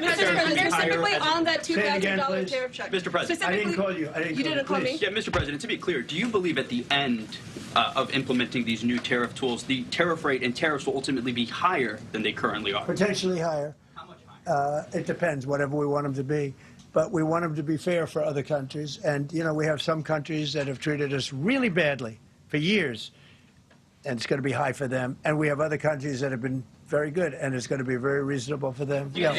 Specifically on that $2,000 tariff check. Mr. President, I didn't call you. You didn't call me? Yeah, Mr. President, to be clear, do you believe at the end of implementing these new tariff tools, the tariff rate and tariffs will ultimately be higher than they currently are? Potentially higher. How much higher? It depends, whatever we want them to be. But we want them to be fair for other countries. And, you know, we have some countries that have treated us really badly for years, and it's going to be high for them. And we have other countries that have been very good, and it's going to be very reasonable for them. Yeah.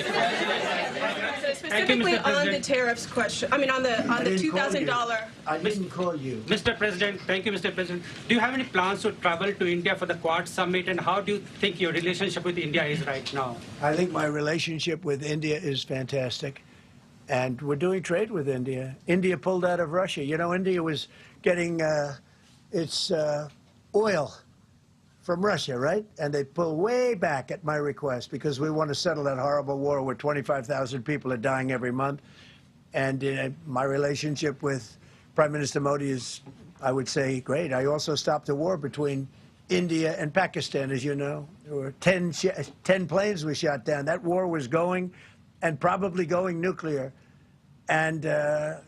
Specifically on the tariffs question, I mean on the $2,000. I didn't call you. Mr. President, thank you, Mr. President. Do you have any plans to travel to India for the Quad Summit, and how do you think your relationship with India is right now? I think my relationship with India is fantastic, and we're doing trade with India. India pulled out of Russia. You know, India was getting its oil from Russia, right? And they pull way back at my request because we want to settle that horrible war where 25,000 people are dying every month. And my relationship with Prime Minister Modi is, I would say, great. I also stopped a war between India and Pakistan, as you know. There were 10 planes we shot down. That war was going, and probably going nuclear. And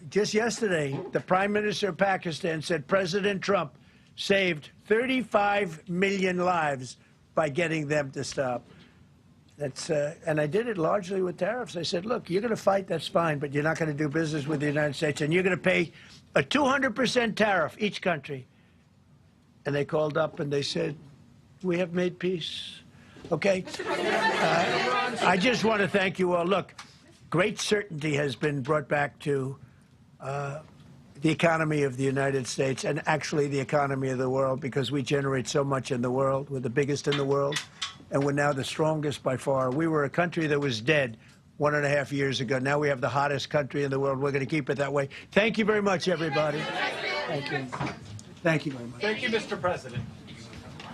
just yesterday, the Prime Minister of Pakistan said President Trump saved 35 million lives by getting them to stop. That's and I did it largely with tariffs. I said, look, you're going to fight, that's fine, but you're not going to do business with the United States, and you're going to pay a 200% tariff, each country. And they called up and they said, we have made peace. Okay? I just want to thank you all. Look, great certainty has been brought back to the economy of the United States and actually the economy of the world, because we generate so much in the world. We're the biggest in the world, and we're now the strongest by far. We were a country that was dead 1.5 years ago. Now we have the hottest country in the world. We're going to keep it that way. Thank you very much, everybody. Thank you. Thank you very much. Thank you, Mr. President.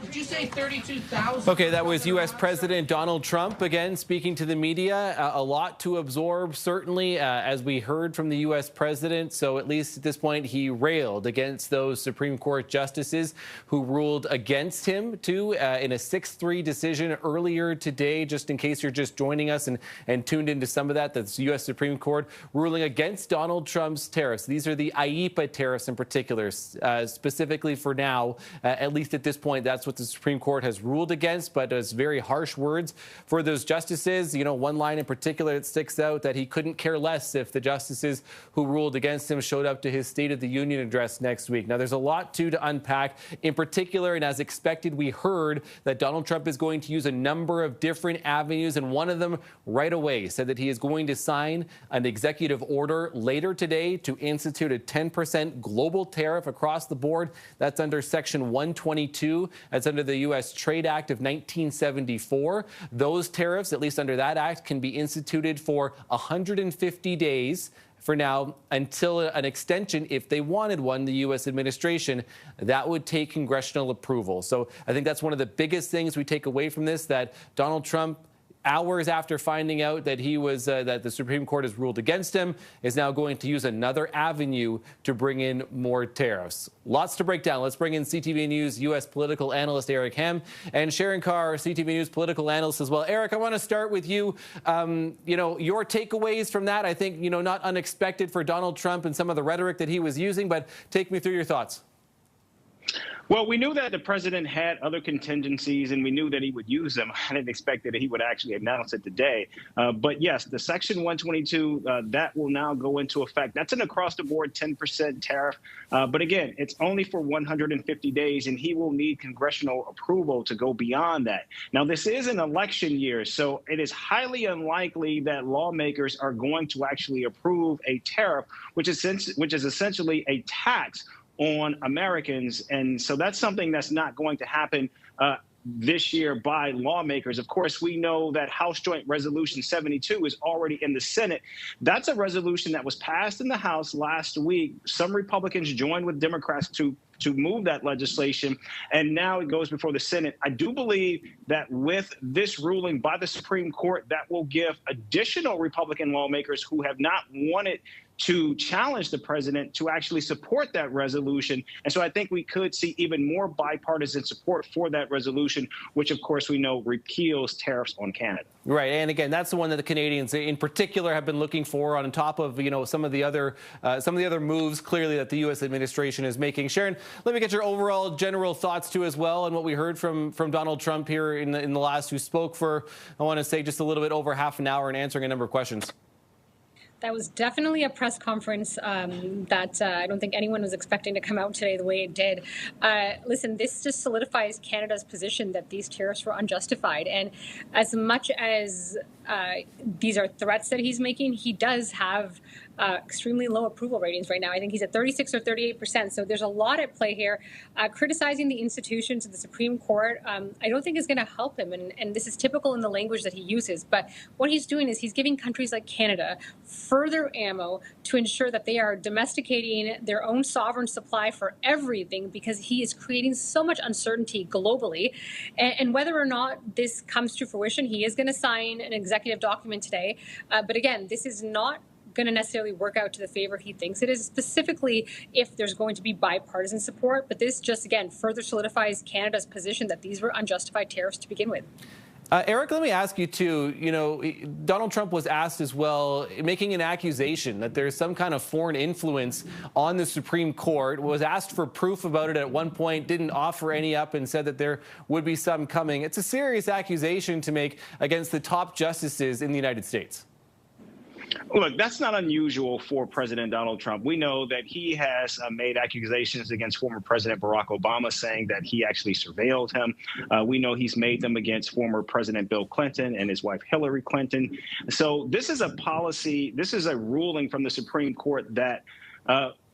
Did you say 32,000? Okay, that was U.S. President Donald Trump again speaking to the media. A lot to absorb, certainly, as we heard from the U.S. president. So at least at this point, he railed against those Supreme Court justices who ruled against him, too, in a 6-3 decision earlier today. Just in case you're just joining us and tuned into some of that, that's U.S. Supreme Court ruling against Donald Trump's tariffs. These are the IEEPA tariffs in particular, specifically for now, at least at this point. That's what the Supreme Court has ruled against, but it's very harsh words for those justices. You know, one line in particular that sticks out, that he couldn't care less if the justices who ruled against him showed up to his State of the Union address next week. Now, there's a lot, too, to unpack. In particular, and as expected, we heard that Donald Trump is going to use a number of different avenues, and one of them right away said that he is going to sign an executive order later today to institute a 10% global tariff across the board. That's under Section 122. That's under the U.S. Trade Act of 1974. Those tariffs, at least under that act, can be instituted for 150 days for now until an extension, if they wanted one, the U.S. administration, that would take congressional approval. So I think that's one of the biggest things we take away from this, that Donald Trump, hours after finding out that he was that the Supreme Court has ruled against him, is now going to use another avenue to bring in more tariffs. Lots to break down. Let's bring in CTV News U.S. political analyst Eric Hem and Sharon Carr, CTV News political analyst as well. Eric, I want to start with you. You know, your takeaways from that. I think, you know, not unexpected for Donald Trump and some of the rhetoric that he was using, but take me through your thoughts. Well, we knew that the president had other contingencies, and we knew that he would use them. I didn't expect that he would actually announce it today. But yes, the Section 122, that will now go into effect. That's an across-the-board 10% tariff. But again, it's only for 150 days, and he will need congressional approval to go beyond that. Now, this is an election year, so it is highly unlikely that lawmakers are going to actually approve a tariff, which is essentially a tax on Americans. And so that's something that's not going to happen this year by lawmakers. Of course, we know that House Joint Resolution 72 is already in the Senate. That's a resolution that was passed in the House last week. Some Republicans joined with Democrats to move that legislation, and now it goes before the Senate. I do believe that with this ruling by the Supreme Court, that will give additional Republican lawmakers who have not wanted to challenge the president to actually support that resolution. And so I think we could see even more bipartisan support for that resolution, which, of course, we know repeals tariffs on Canada. Right. And again, that's the one that the Canadians in particular have been looking for, on top of, you know, some of the other moves clearly that the U.S. administration is making. Sharon, let me get your overall general thoughts, too, as well, and what we heard from Donald Trump here in the last, who spoke for, I want to say, just a little bit over half an hour and answering a number of questions. That was definitely a press conference that I don't think anyone was expecting to come out today the way it did. Listen, this just solidifies Canada's position that these tariffs were unjustified. And as much as these are threats that he's making, he does have extremely low approval ratings right now. I think he's at 36 or 38%. So there's a lot at play here. Criticizing the institutions of the Supreme Court, I don't think is going to help him. And this is typical in the language that he uses. But what he's doing is he's giving countries like Canada further ammo to ensure that they are domesticating their own sovereign supply for everything, because he is creating so much uncertainty globally. And whether or not this comes to fruition, he is going to sign an executive document today. But again, this is not going to necessarily work out to the favor he thinks it is, specifically if there's going to be bipartisan support. But this just, again, further solidifies Canada's position that these were unjustified tariffs to begin with. Eric, let me ask you, too, you know, Donald Trump was asked as well, making an accusation that there's some kind of foreign influence on the Supreme Court, was asked for proof about it at one point, didn't offer any up, and said that there would be some coming. It's a serious accusation to make against the top justices in the United States. Look, that's not unusual for President Donald Trump. We know that he has made accusations against former President Barack Obama, saying that he actually surveilled him. We know he's made them against former President Bill Clinton and his wife Hillary Clinton. So this is a policy, this is a ruling from the Supreme Court that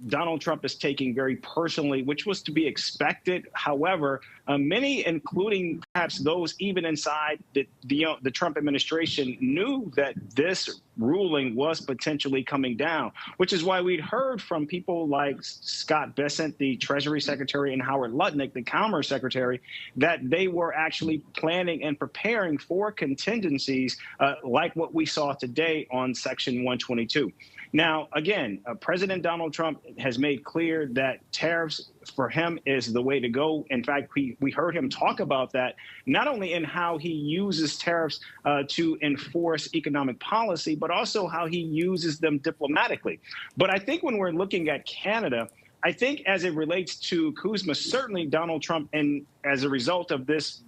Donald Trump is taking very personally, which was to be expected. However, many, including perhaps those even inside the Trump administration, knew that this ruling was potentially coming down, which is why we'd heard from people like Scott Bessent, the Treasury Secretary, and Howard Lutnick, the Commerce Secretary, that they were actually planning and preparing for contingencies like what we saw today on Section 122. Now, again, President Donald Trump has made clear that tariffs for him is the way to go. In fact, we heard him talk about that, not only in how he uses tariffs to enforce economic policy, but also how he uses them diplomatically. But I think when we're looking at Canada, I think as it relates to CUSMA, certainly Donald Trump, and as a result of this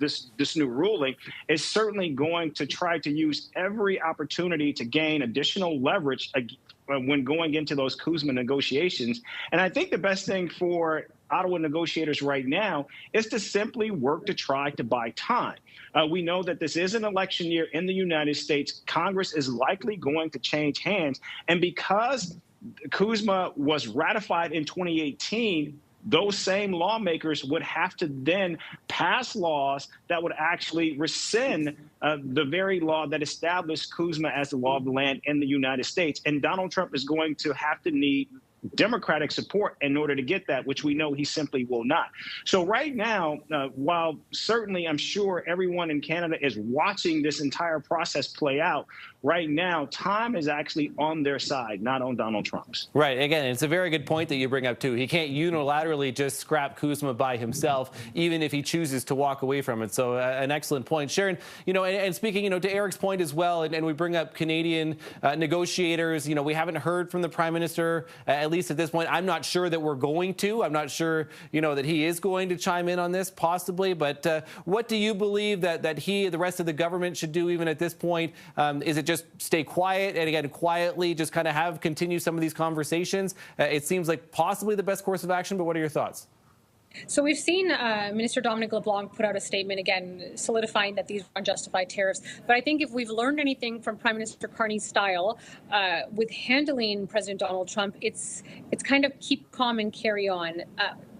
new ruling, is certainly going to try to use every opportunity to gain additional leverage when going into those CUSMA negotiations. And I think the best thing for Ottawa negotiators right now is to simply work to try to buy time. We know that this is an election year in the United States. Congress is likely going to change hands. And because CUSMA was ratified in 2018, those same lawmakers would have to then pass laws that would actually rescind the very law that established CUSMA as the law of the land in the United States. And Donald Trump is going to have to need Democratic support in order to get that, which we know he simply will not. So right now, while certainly I'm sure everyone in Canada is watching this entire process play out, right now, time is actually on their side, not on Donald Trump's. Right. Again, it's a very good point that you bring up, too. He can't unilaterally just scrap CUSMA by himself, even if he chooses to walk away from it. So an excellent point. Sharon, and speaking, to Eric's point as well, and we bring up Canadian negotiators, we haven't heard from the Prime Minister, at least at this point. I'm not sure that we're going to. I'm not sure, that he is going to chime in on this, possibly. But what do you believe that he, the rest of the government, should do even at this point? Is it just stay quiet and, again, quietly just kind of continue some of these conversations? It seems like possibly the best course of action, but what are your thoughts? So we've seen Minister Dominic LeBlanc put out a statement, again, solidifying that these are unjustified tariffs. But I think if we've learned anything from Prime Minister Carney's style with handling President Donald Trump, it's kind of keep calm and carry on.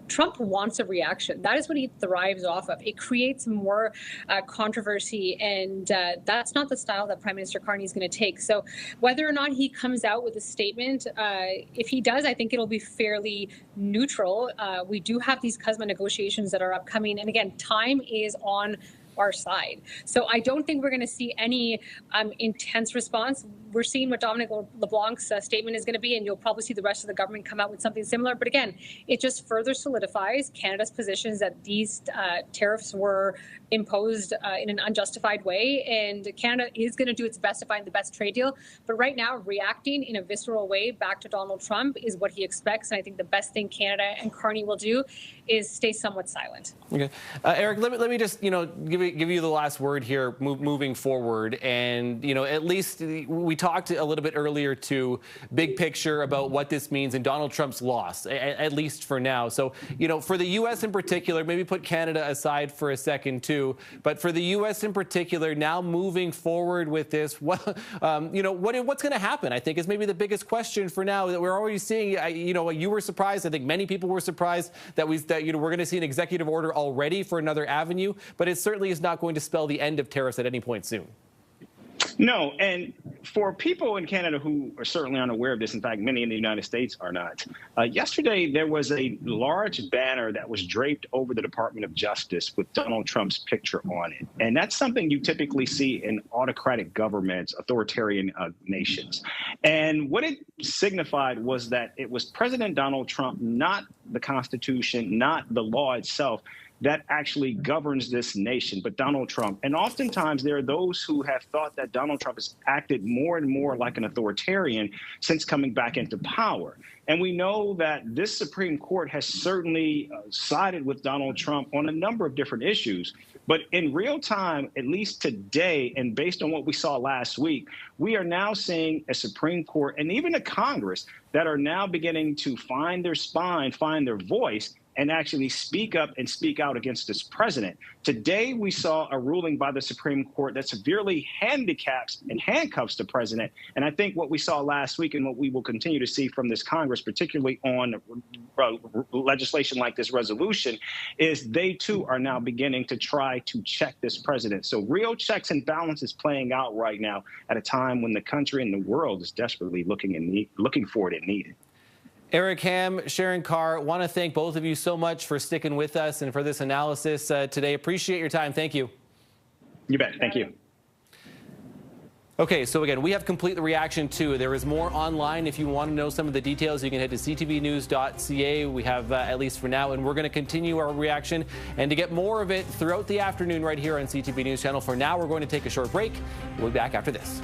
Trump wants a reaction. That is what he thrives off of. It creates more controversy, and that's not the style that Prime Minister Carney is going to take. So whether or not he comes out with a statement, if he does, I think it'll be fairly neutral. We do have these CUSMA negotiations that are upcoming, and again, time is on our side. So I don't think we're going to see any intense response. We're seeing what Dominic LeBlanc's statement is going to be, and you'll probably see the rest of the government come out with something similar. But again, it just further solidifies Canada's positions that these tariffs were imposed in an unjustified way, and Canada is going to do its best to find the best trade deal. But right now, reacting in a visceral way back to Donald Trump is what he expects, and I think the best thing Canada and Carney will do is stay somewhat silent. Okay, Eric, let me just give you the last word here, moving forward, and at least we talked a little bit earlier to big picture about what this means in Donald Trump's loss, at least for now. So for the U.S. in particular, maybe put Canada aside for a second too, but for the U.S. in particular, now moving forward with this, what's going to happen? I think is maybe the biggest question for now that we're already seeing. You were surprised. I think many people were surprised that we're going to see an executive order already for another avenue, but it certainly is not going to spell the end of tariffs at any point soon. No, and for people in Canada who are certainly unaware of this, in fact, many in the United States are not, yesterday there was a large banner that was draped over the Department of Justice with Donald Trump's picture on it. And that's something you typically see in autocratic governments, authoritarian nations. And what it signified was that it was President Donald Trump, not the Constitution, not the law itself, that actually governs this nation, but Donald Trump. And oftentimes there are those who have thought that Donald Trump has acted more and more like an authoritarian since coming back into power. And we know that this Supreme Court has certainly sided with Donald Trump on a number of different issues. But in real time, at least today, and based on what we saw last week, we are now seeing a Supreme Court and even a Congress that are now beginning to find their spine, find their voice, and actually speak up and speak out against this president. Today, we saw a ruling by the Supreme Court that severely handicaps and handcuffs the president. And I think what we saw last week and what we will continue to see from this Congress, particularly on legislation like this resolution, is they too are now beginning to try to check this president. So real checks and balances playing out right now at a time when the country and the world is desperately looking for it and need it. Eric Ham, Sharon Carr, want to thank both of you so much for sticking with us and for this analysis today. Appreciate your time. Thank you. You bet. Thank you. Okay, so again, we have complete the reaction too. There is more online. If you want to know some of the details, you can head to ctvnews.ca. We have, at least for now, and we're going to continue our reaction and to get more of it throughout the afternoon right here on CTV News Channel. For now, we're going to take a short break. We'll be back after this.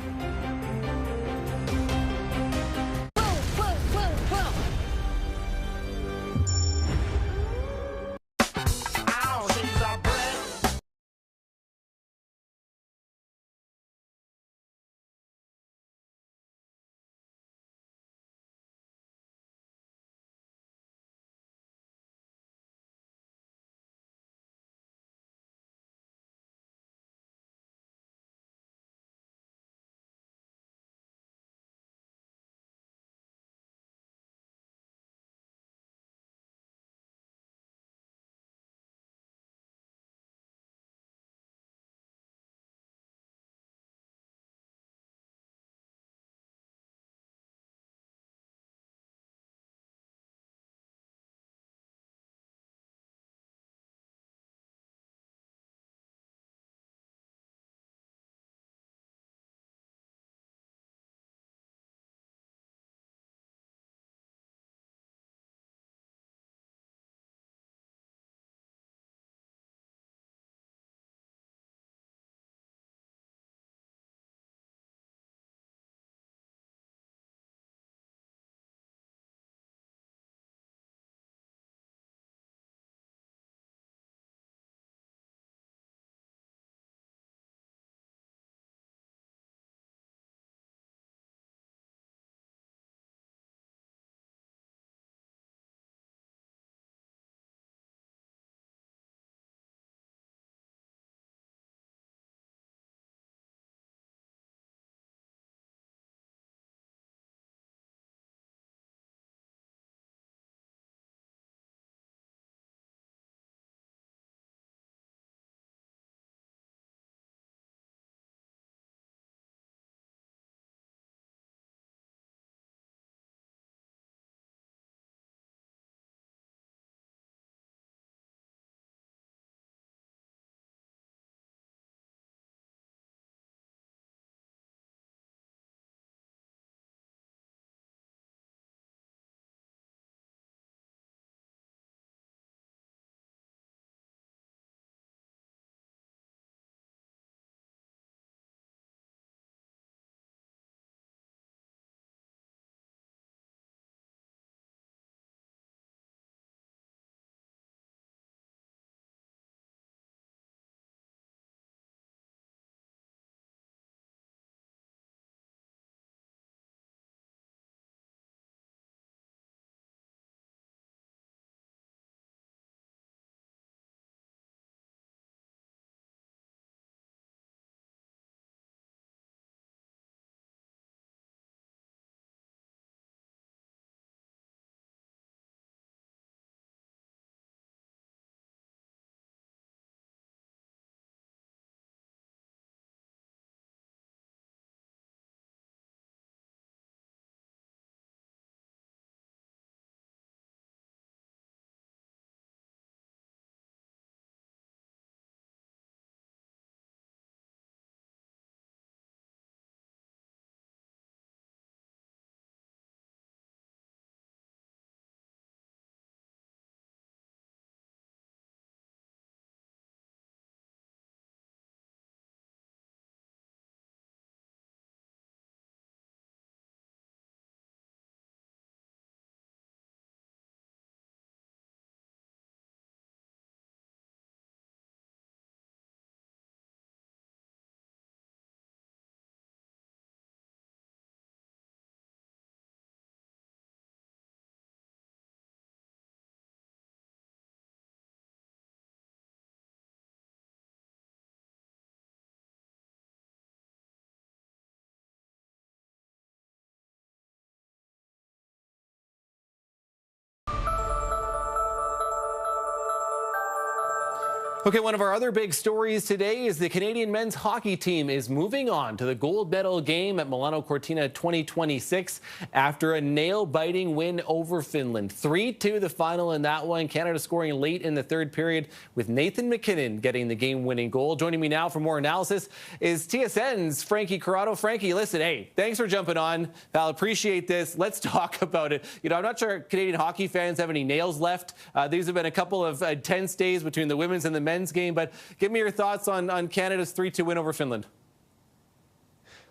Okay, one of our other big stories today is the Canadian men's hockey team is moving on to the gold medal game at Milano Cortina 2026 after a nail-biting win over Finland. 3-2 the final in that one. Canada scoring late in the third period with Nathan MacKinnon getting the game-winning goal. Joining me now for more analysis is TSN's Frankie Corrado. Frankie, listen, hey, thanks for jumping on. I'll appreciate this. Let's talk about it. You know, I'm not sure Canadian hockey fans have any nails left. These have been a couple of tense days between the women's and the men's game, but give me your thoughts on Canada's 3-2 win over Finland.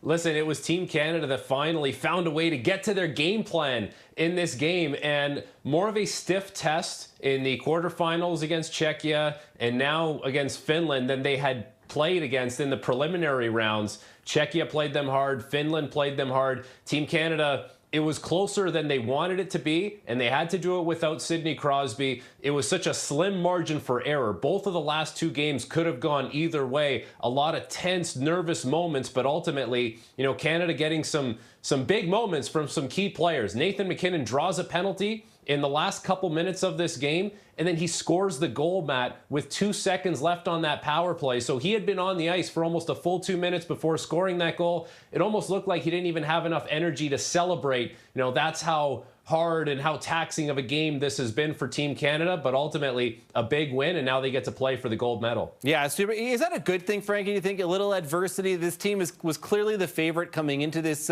Listen, it was Team Canada that finally found a way to get to their game plan in this game, and more of a stiff test in the quarterfinals against Czechia and now against Finland than they had played against in the preliminary rounds. Czechia played them hard, Finland played them hard. Team Canada, it was closer than they wanted it to be, and they had to do it without Sidney Crosby. It was such a slim margin for error. Both of the last two games could have gone either way. A lot of tense, nervous moments, but ultimately, you know, Canada getting some big moments from some key players. Nathan MacKinnon draws a penalty in the last couple minutes of this game, and then he scores the goal, Matt, with 2 seconds left on that power play. So he had been on the ice for almost a full 2 minutes before scoring that goal. It almost looked like he didn't even have enough energy to celebrate. You know, that's how hard and how taxing of a game this has been for Team Canada, but ultimately a big win, and now they get to play for the gold medal. Yeah, super. Is that a good thing, Frankie? Do you think a little adversity? This team was clearly the favorite coming into this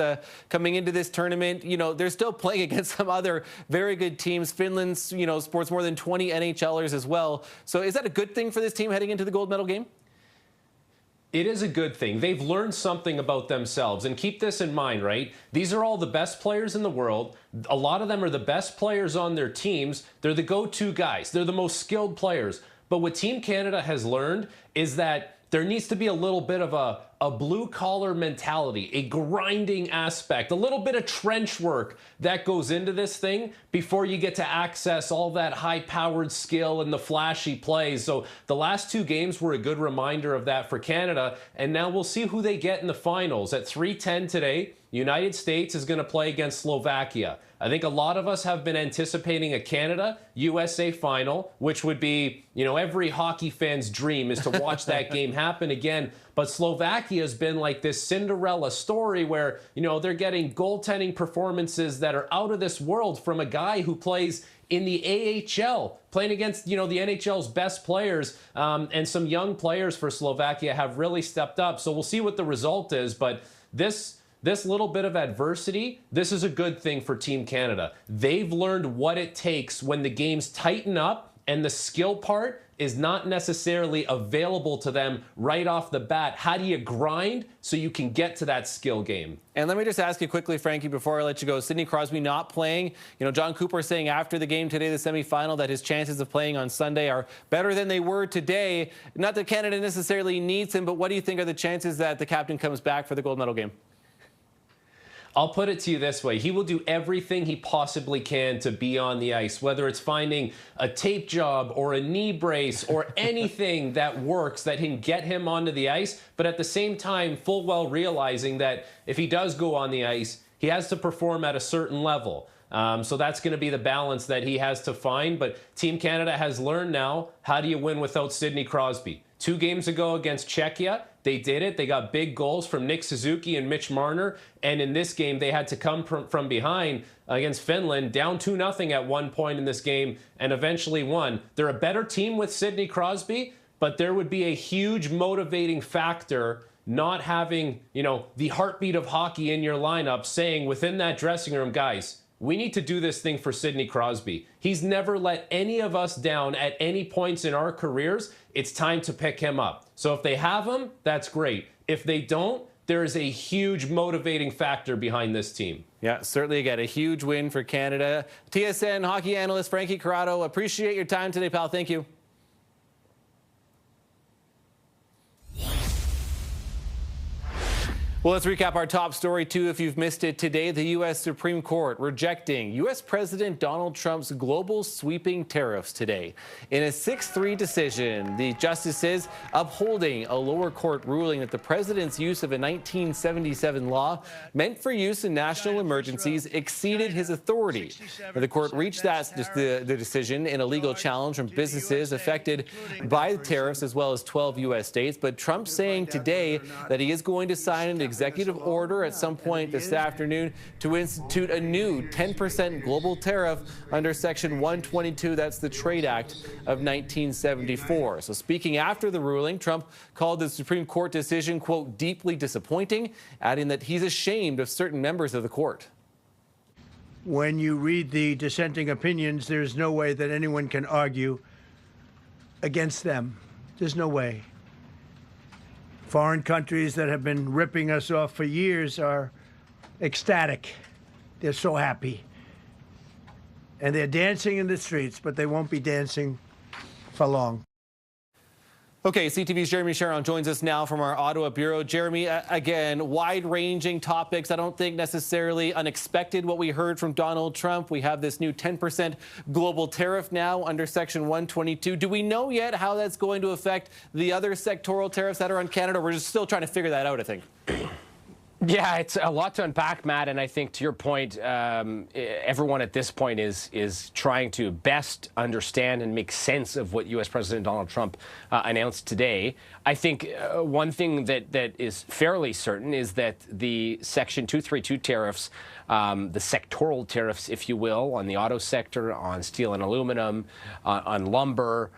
tournament. You know, they're still playing against some other very good teams. Finland's, you know, sports more than 20 NHLers as well. So is that a good thing for this team heading into the gold medal game? It is a good thing. They've learned something about themselves. And keep this in mind, right? These are all the best players in the world. A lot of them are the best players on their teams. They're the go-to guys. They're the most skilled players. But what Team Canada has learned is that there needs to be a little bit of a blue-collar mentality, a grinding aspect, a little bit of trench work that goes into this thing before you get to access all that high-powered skill and the flashy plays. So the last two games were a good reminder of that for Canada, and now we'll see who they get in the finals. At 3:10 today, United States is going to play against Slovakia. I think a lot of us have been anticipating a Canada-USA final, which would be, you know, every hockey fan's dream is to watch that game happen again. But Slovakia has been like this Cinderella story where, you know, they're getting goaltending performances that are out of this world from a guy who plays in the AHL, playing against, you know, the NHL's best players, and some young players for Slovakia have really stepped up. So we'll see what the result is, but this little bit of adversity, this is a good thing for Team Canada. They've learned what it takes when the games tighten up and the skill part is not necessarily available to them right off the bat. How do you grind so you can get to that skill game? And let me just ask you quickly, Frankie, before I let you go. Sidney Crosby not playing. You know, John Cooper saying after the game today, the semifinal, that his chances of playing on Sunday are better than they were today. Not that Canada necessarily needs him, but what do you think are the chances that the captain comes back for the gold medal game? I'll put it to you this way. He will do everything he possibly can to be on the ice, whether it's finding a tape job or a knee brace or anything that works that can get him onto the ice. But at the same time, full well realizing that if he does go on the ice, he has to perform at a certain level. So that's going to be the balance that he has to find. But Team Canada has learned now, how do you win without Sidney Crosby? 2 games ago against Czechia, they did it. They got big goals from Nick Suzuki and Mitch Marner. And in this game, they had to come from behind against Finland, down 2-0 at one point in this game, and eventually won. They're a better team with Sidney Crosby, but there would be a huge motivating factor not having, you know, the heartbeat of hockey in your lineup, saying within that dressing room, guys, we need to do this thing for Sidney Crosby. He's never let any of us down at any points in our careers. It's time to pick him up. So if they have him, that's great. If they don't, there is a huge motivating factor behind this team. Yeah, certainly, again, a huge win for Canada. TSN hockey analyst Frankie Corrado, appreciate your time today, pal. Thank you. Well, let's recap our top story, too, if you've missed it today. The U.S. Supreme Court rejecting U.S. President Donald Trump's global sweeping tariffs today. In a 6-3 decision, the justices upholding a lower court ruling that the president's use of a 1977 law meant for use in national emergencies exceeded his authority. The court reached the decision in a legal challenge from businesses affected by the tariffs, as well as 12 U.S. states. But Trump saying today that he is going to sign an executive order at some point this afternoon to institute a new 10% global tariff under Section 122. That's the Trade Act of 1974. So speaking after the ruling, Trump called the Supreme Court decision, quote, deeply disappointing, adding that he's ashamed of certain members of the court. When you read the dissenting opinions, there's no way that anyone can argue against them. There's no way. Foreign countries that have been ripping us off for years are ecstatic. They're so happy. And they're dancing in the streets, but they won't be dancing for long. Okay, CTV's Jeremy Sharon joins us now from our Ottawa Bureau. Jeremy, again, wide-ranging topics. I don't think necessarily unexpected what we heard from Donald Trump. We have this new 10% global tariff now under Section 122. Do we know yet how that's going to affect the other sectoral tariffs that are on Canada? We're just still trying to figure that out, I think. Yeah, it's a lot to unpack, Matt, and I think to your point, everyone at this point is trying to best understand and make sense of what U.S. President Donald Trump announced today. I think one thing that is fairly certain is that the Section 232 tariffs, the sectoral tariffs, if you will, on the auto sector, on steel and aluminum, on lumber,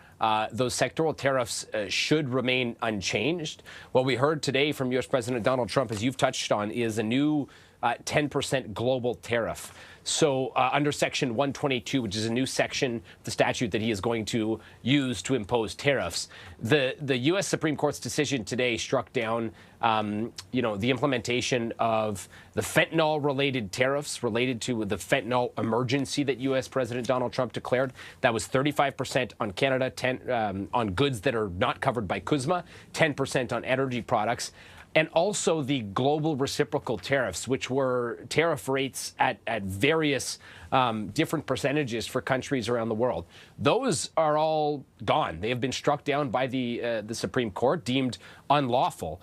those sectoral tariffs should remain unchanged. What we heard today from U.S. President Donald Trump, as you've touched on, is a new 10% global tariff. So under Section 122, which is a new section, the statute that he is going to use to impose tariffs, the U.S. Supreme Court's decision today struck down, the implementation of the fentanyl-related tariffs related to the fentanyl emergency that U.S. President Donald Trump declared. That was 35% on Canada, 10% on goods that are not covered by CUSMA, 10% on energy products. And also the global reciprocal tariffs, which were tariff rates at various different percentages for countries around the world. Those are all gone. They have been struck down by the Supreme Court, deemed unlawful.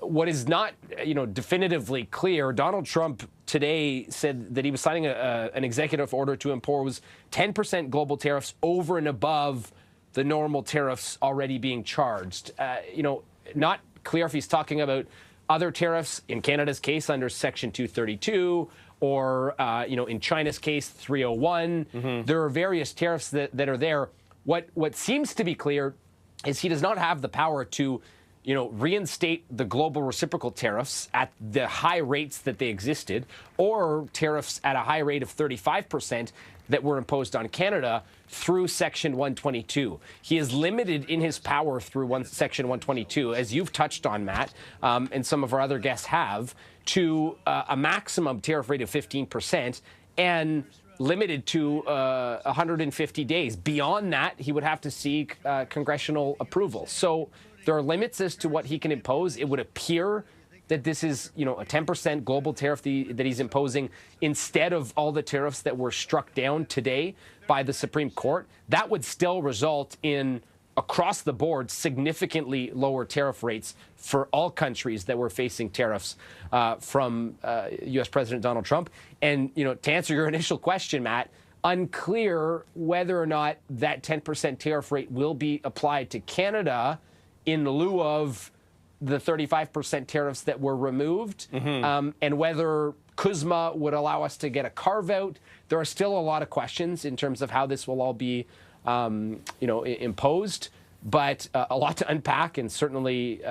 What is not, definitively clear, Donald Trump today said that he was signing an executive order to impose 10% global tariffs over and above the normal tariffs already being charged. Not clear if he's talking about other tariffs, in Canada's case under Section 232, or in China's case 301. There are various tariffs that are there. What seems to be clear is he does not have the power to reinstate the global reciprocal tariffs at the high rates that they existed, or tariffs at a high rate of 35% that were imposed on Canada through Section 122. He is limited in his power through Section 122, as you've touched on, Matt, and some of our other guests have, to a maximum tariff rate of 15% and limited to 150 days. Beyond that, he would have to seek congressional approval. So there are limits as to what he can impose. It would appear that this is, a 10% global tariff that he's imposing instead of all the tariffs that were struck down today by the Supreme Court. That would still result in, across the board, significantly lower tariff rates for all countries that were facing tariffs from U.S. President Donald Trump. And, to answer your initial question, Matt, unclear whether or not that 10% tariff rate will be applied to Canada in lieu of the 35% tariffs that were removed, and whether CUSMA would allow us to get a carve-out. There are still a lot of questions in terms of how this will all be, imposed, but a lot to unpack, and certainly,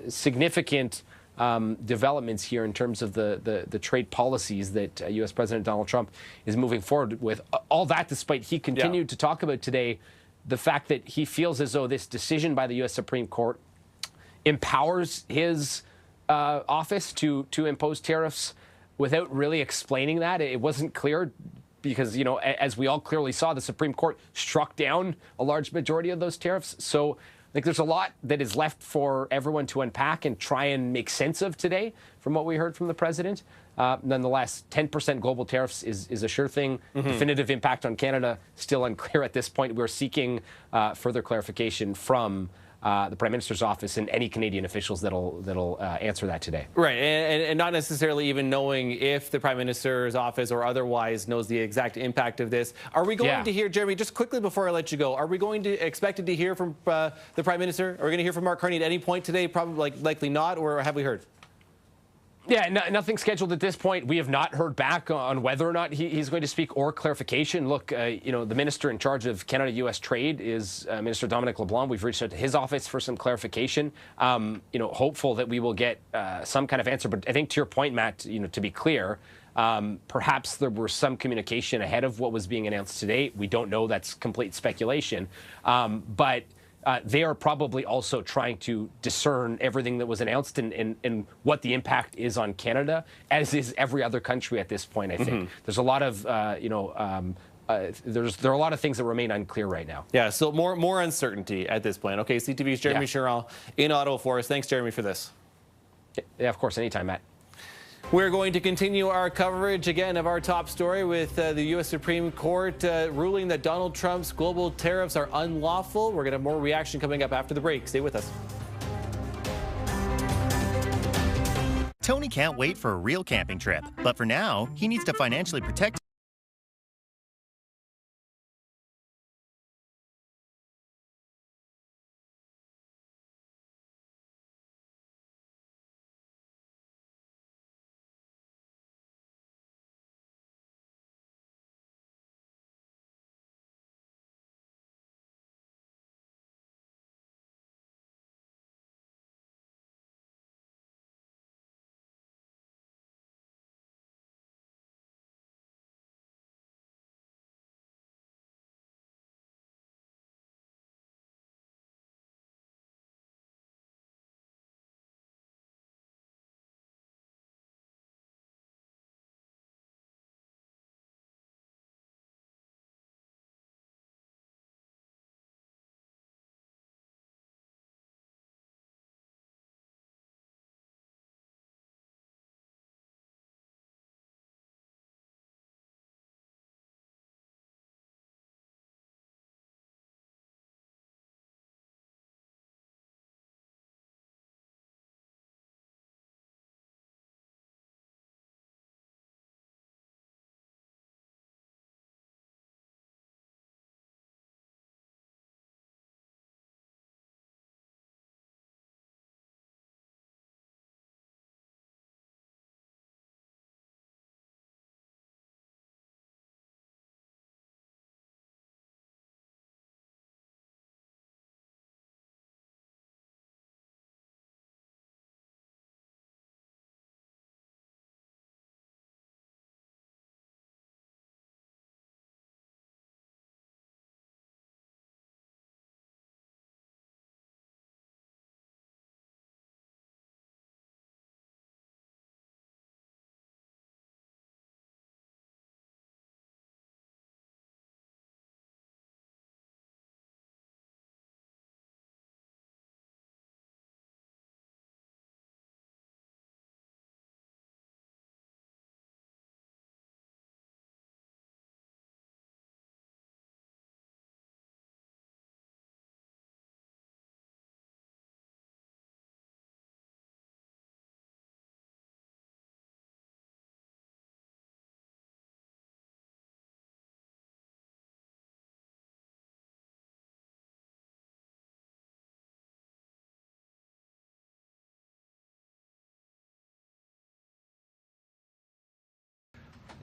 significant developments here in terms of the trade policies that U.S. President Donald Trump is moving forward with. All that despite he continued to talk about today the fact that he feels as though this decision by the U.S. Supreme Court empowers his office to impose tariffs without really explaining that. It wasn't clear because, as we all clearly saw, the Supreme Court struck down a large majority of those tariffs. So Like, there's a lot that is left for everyone to unpack and try and make sense of today from what we heard from the president. Nonetheless, 10% global tariffs is a sure thing. Definitive impact on Canada, still unclear at this point. We're seeking further clarification from the Prime Minister's office and any Canadian officials that'll answer that today. Right, and not necessarily even knowing if the Prime Minister's office or otherwise knows the exact impact of this. Are we going to hear, Jeremy, just quickly before I let you go, are we going to expected to hear from the Prime Minister? Are we going to hear from Mark Carney at any point today? Probably, likely not, or have we heard? Yeah, nothing scheduled at this point. We have not heard back on whether or not he's going to speak or clarification. Look, you know, the minister in charge of Canada-U.S. trade is Minister Dominic LeBlanc. We've reached out to his office for some clarification. You know, hopeful that we will get some kind of answer. But I think to your point, Matt, you know, to be clear, perhaps there were some communication ahead of what was being announced today. We don't know. That's complete speculation. But they are probably also trying to discern everything that was announced and what the impact is on Canada, as is every other country at this point, I think. There's a lot of, you know, there are a lot of things that remain unclear right now. Yeah, so more uncertainty at this point. Okay, CTV's Jeremy Sherrill in Ottawa for us. Thanks, Jeremy, for this. Yeah, of course, anytime, Matt. We're going to continue our coverage again of our top story with the U.S. Supreme Court ruling that Donald Trump's global tariffs are unlawful. We're going to have more reaction coming up after the break. Stay with us. Tony can't wait for a real camping trip, but for now, he needs to financially protect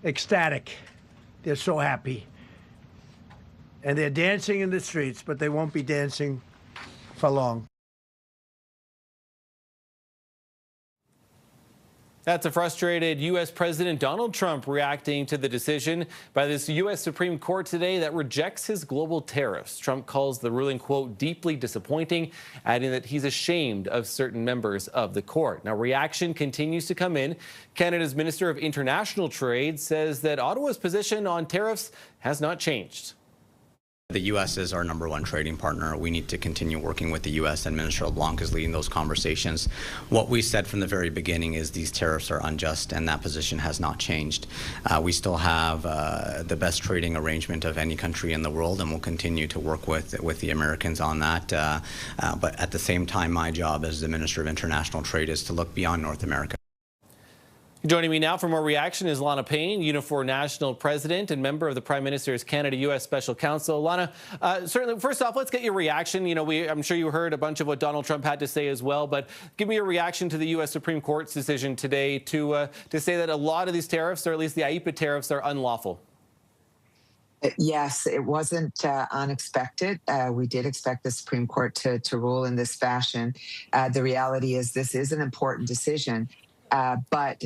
ecstatic. They're so happy. And they're dancing in the streets, but they won't be dancing for long. That's a frustrated U.S. President Donald Trump reacting to the decision by this U.S. Supreme Court today that rejects his global tariffs. Trump calls the ruling, quote, deeply disappointing, adding that he's ashamed of certain members of the court. Now, reaction continues to come in. Canada's Minister of International Trade says that Ottawa's position on tariffs has not changed. The U.S. is our #1 trading partner. We need to continue working with the U.S., and Minister LeBlanc is leading those conversations. What we said from the very beginning is these tariffs are unjust, and that position has not changed. We still have the best trading arrangement of any country in the world, and we'll continue to work with the Americans on that. But at the same time, my job as the Minister of International Trade is to look beyond North America. Joining me now for more reaction is Lana Payne, Unifor National President and member of the Prime Minister's Canada-U.S. Special Counsel. Lana, certainly, first off, let's get your reaction. You know, I'm sure you heard a bunch of what Donald Trump had to say as well, but give me your reaction to the U.S. Supreme Court's decision today to say that a lot of these tariffs, or at least the IEEPA tariffs, are unlawful. Yes, it wasn't unexpected. We did expect the Supreme Court to rule in this fashion. The reality is this is an important decision. But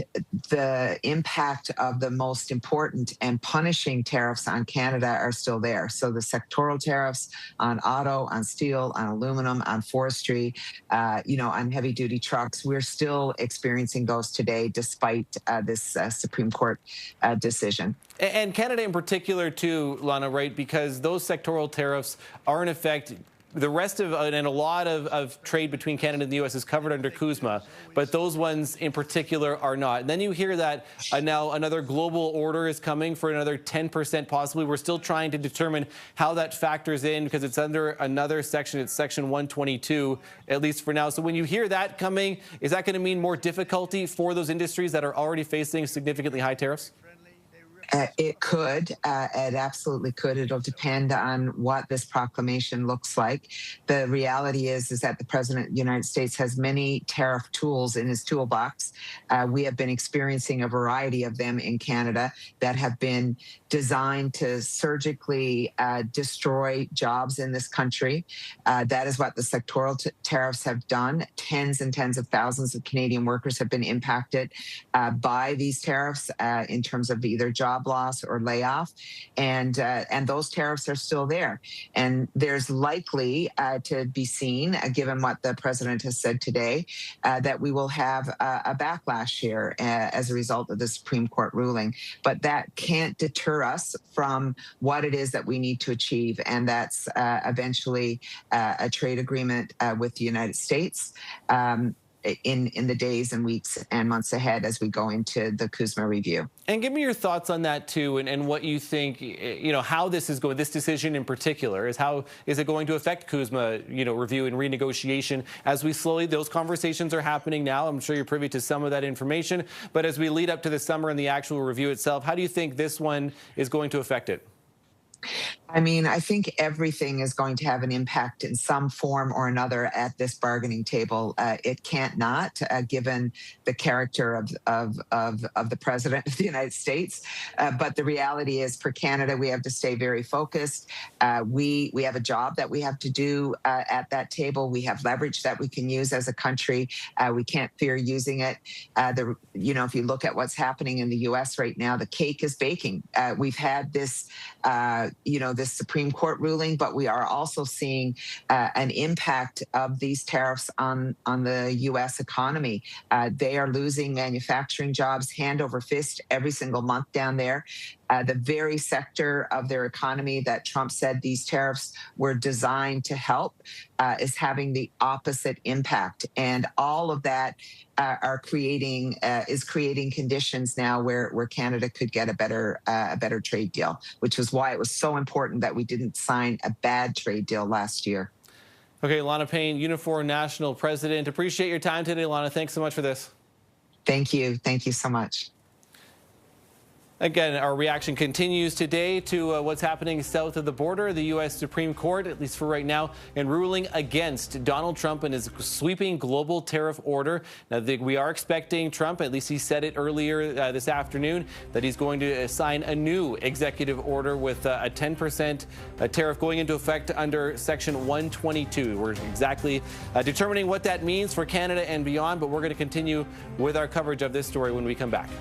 the impact of the most important and punishing tariffs on Canada are still there. So the sectoral tariffs on auto, on steel, on aluminum, on forestry, on heavy-duty trucks, we're still experiencing those today despite this Supreme Court decision. And Canada in particular, too, Lana, right? Because those sectoral tariffs are in effect. The rest of and a lot of trade between Canada and the U.S. is covered under CUSMA, but those ones in particular are not. And then you hear that now another global order is coming for another 10% possibly. We're still trying to determine how that factors in because it's under another section. It's Section 122, at least for now. So when you hear that coming, is that going to mean more difficulty for those industries that are already facing significantly high tariffs? It could. It absolutely could. It'll depend on what this proclamation looks like. The reality is that the President of the United States has many tariff tools in his toolbox. We have been experiencing a variety of them in Canada that have been designed to surgically destroy jobs in this country. That is what the sectoral tariffs have done. Tens and tens of thousands of Canadian workers have been impacted by these tariffs in terms of either job loss or layoff, and those tariffs are still there. And there's likely to be seen, given what the president has said today, that we will have a backlash here as a result of the Supreme Court ruling. But that can't deter us from what it is that we need to achieve, and that's eventually a trade agreement with the United States. In the days and weeks and months ahead as we go into the CUSMA review. And give me your thoughts on that too, and what you think, how this is going, this decision in particular, is it going to affect CUSMA, review and renegotiation as we slowly, those conversations are happening now. I'm sure you're privy to some of that information, but as we lead up to the summer and the actual review itself, how do you think this one is going to affect it? I mean, I think everything is going to have an impact in some form or another at this bargaining table. It can't not, given the character of the President of the United States. But the reality is, for Canada, we have to stay very focused. We have a job that we have to do at that table. We have leverage that we can use as a country. We can't fear using it. If you look at what's happening in the U.S. right now, the cake is baking. We've had this, this Supreme Court ruling, but we are also seeing an impact of these tariffs on the U.S. economy. They are losing manufacturing jobs hand over fist every single month down there. The very sector of their economy that Trump said these tariffs were designed to help is having the opposite impact. And all of that is creating conditions now where Canada could get a better trade deal, which was why it was so important that we didn't sign a bad trade deal last year. Okay, Lana Payne, Unifor National President. Appreciate your time today, Lana. Thanks so much for this. Thank you. Thank you so much. Again, our reaction continues today to what's happening south of the border. The U.S. Supreme Court, at least for right now, in ruling against Donald Trump and his sweeping global tariff order. Now, we are expecting Trump, at least he said it earlier this afternoon, that he's going to sign a new executive order with a 10% tariff going into effect under Section 122. We're exactly determining what that means for Canada and beyond, but we're going to continue with our coverage of this story when we come back.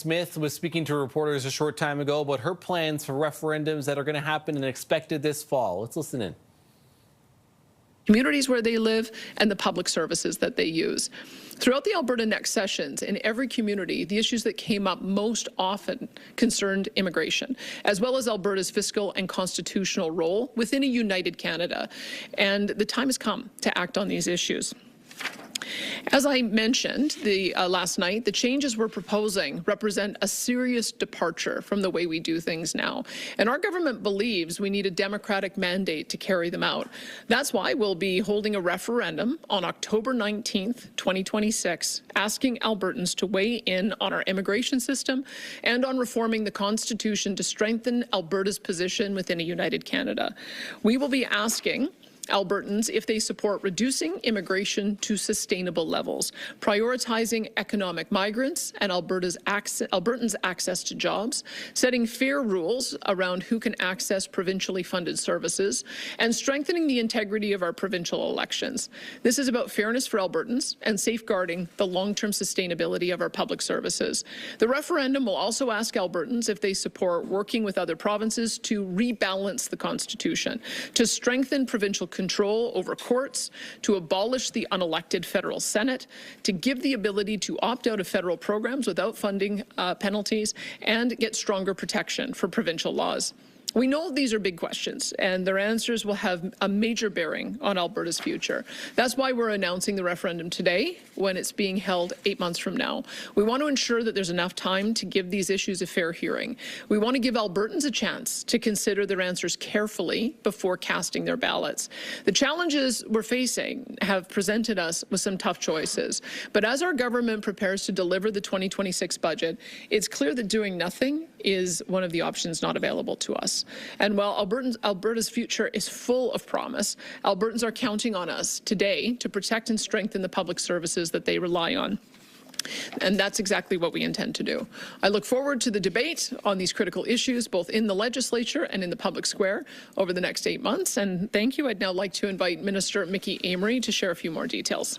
Smith was speaking to reporters a short time ago about her plans for referendums that are going to happen and expected this fall. Let's listen in. Communities where they live and the public services that they use. Throughout the Alberta Next sessions, in every community, the issues that came up most often concerned immigration, as well as Alberta's fiscal and constitutional role within a united Canada. And the time has come to act on these issues. As I mentioned last night, the changes we're proposing represent a serious departure from the way we do things now. And our government believes we need a democratic mandate to carry them out. That's why we'll be holding a referendum on October 19th, 2026, asking Albertans to weigh in on our immigration system and on reforming the Constitution to strengthen Alberta's position within a united Canada. We will be asking Albertans if they support reducing immigration to sustainable levels, prioritizing economic migrants and Albertans' access to jobs, setting fair rules around who can access provincially funded services, and strengthening the integrity of our provincial elections. This is about fairness for Albertans and safeguarding the long-term sustainability of our public services. The referendum will also ask Albertans if they support working with other provinces to rebalance the Constitution, to strengthen provincial control over courts, to abolish the unelected federal Senate, to give the ability to opt out of federal programs without funding penalties, and get stronger protection for provincial laws. We know these are big questions, and their answers will have a major bearing on Alberta's future. That's why we're announcing the referendum today, when it's being held 8 months from now. We want to ensure that there's enough time to give these issues a fair hearing. We want to give Albertans a chance to consider their answers carefully before casting their ballots. The challenges we're facing have presented us with some tough choices, but as our government prepares to deliver the 2026 budget, it's clear that doing nothing is one of the options not available to us. And while Alberta's future is full of promise, Albertans are counting on us today to protect and strengthen the public services that they rely on. And that's exactly what we intend to do. I look forward to the debate on these critical issues, both in the legislature and in the public square over the next 8 months. And thank you. I'd now like to invite Minister Mickey Amery to share a few more details.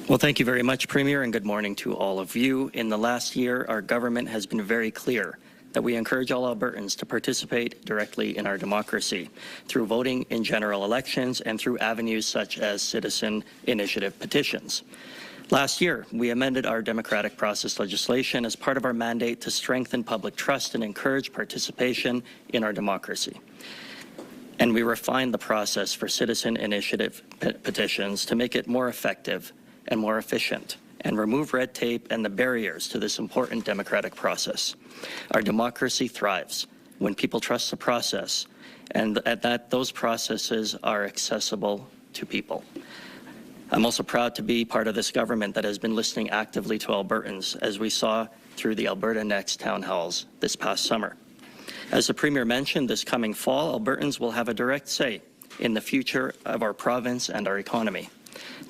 Well, thank you very much, Premier, and good morning to all of you. In the last year, our government has been very clear that we encourage all Albertans to participate directly in our democracy through voting in general elections and through avenues such as citizen initiative petitions. Last year, we amended our democratic process legislation as part of our mandate to strengthen public trust and encourage participation in our democracy. And we refined the process for citizen initiative petitions to make it more effective and more efficient, and remove red tape and the barriers to this important democratic process. Our democracy thrives when people trust the process, and that those processes are accessible to people. I'm also proud to be part of this government that has been listening actively to Albertans, as we saw through the Alberta Next town halls this past summer. As the Premier mentioned, this coming fall, Albertans will have a direct say in the future of our province and our economy.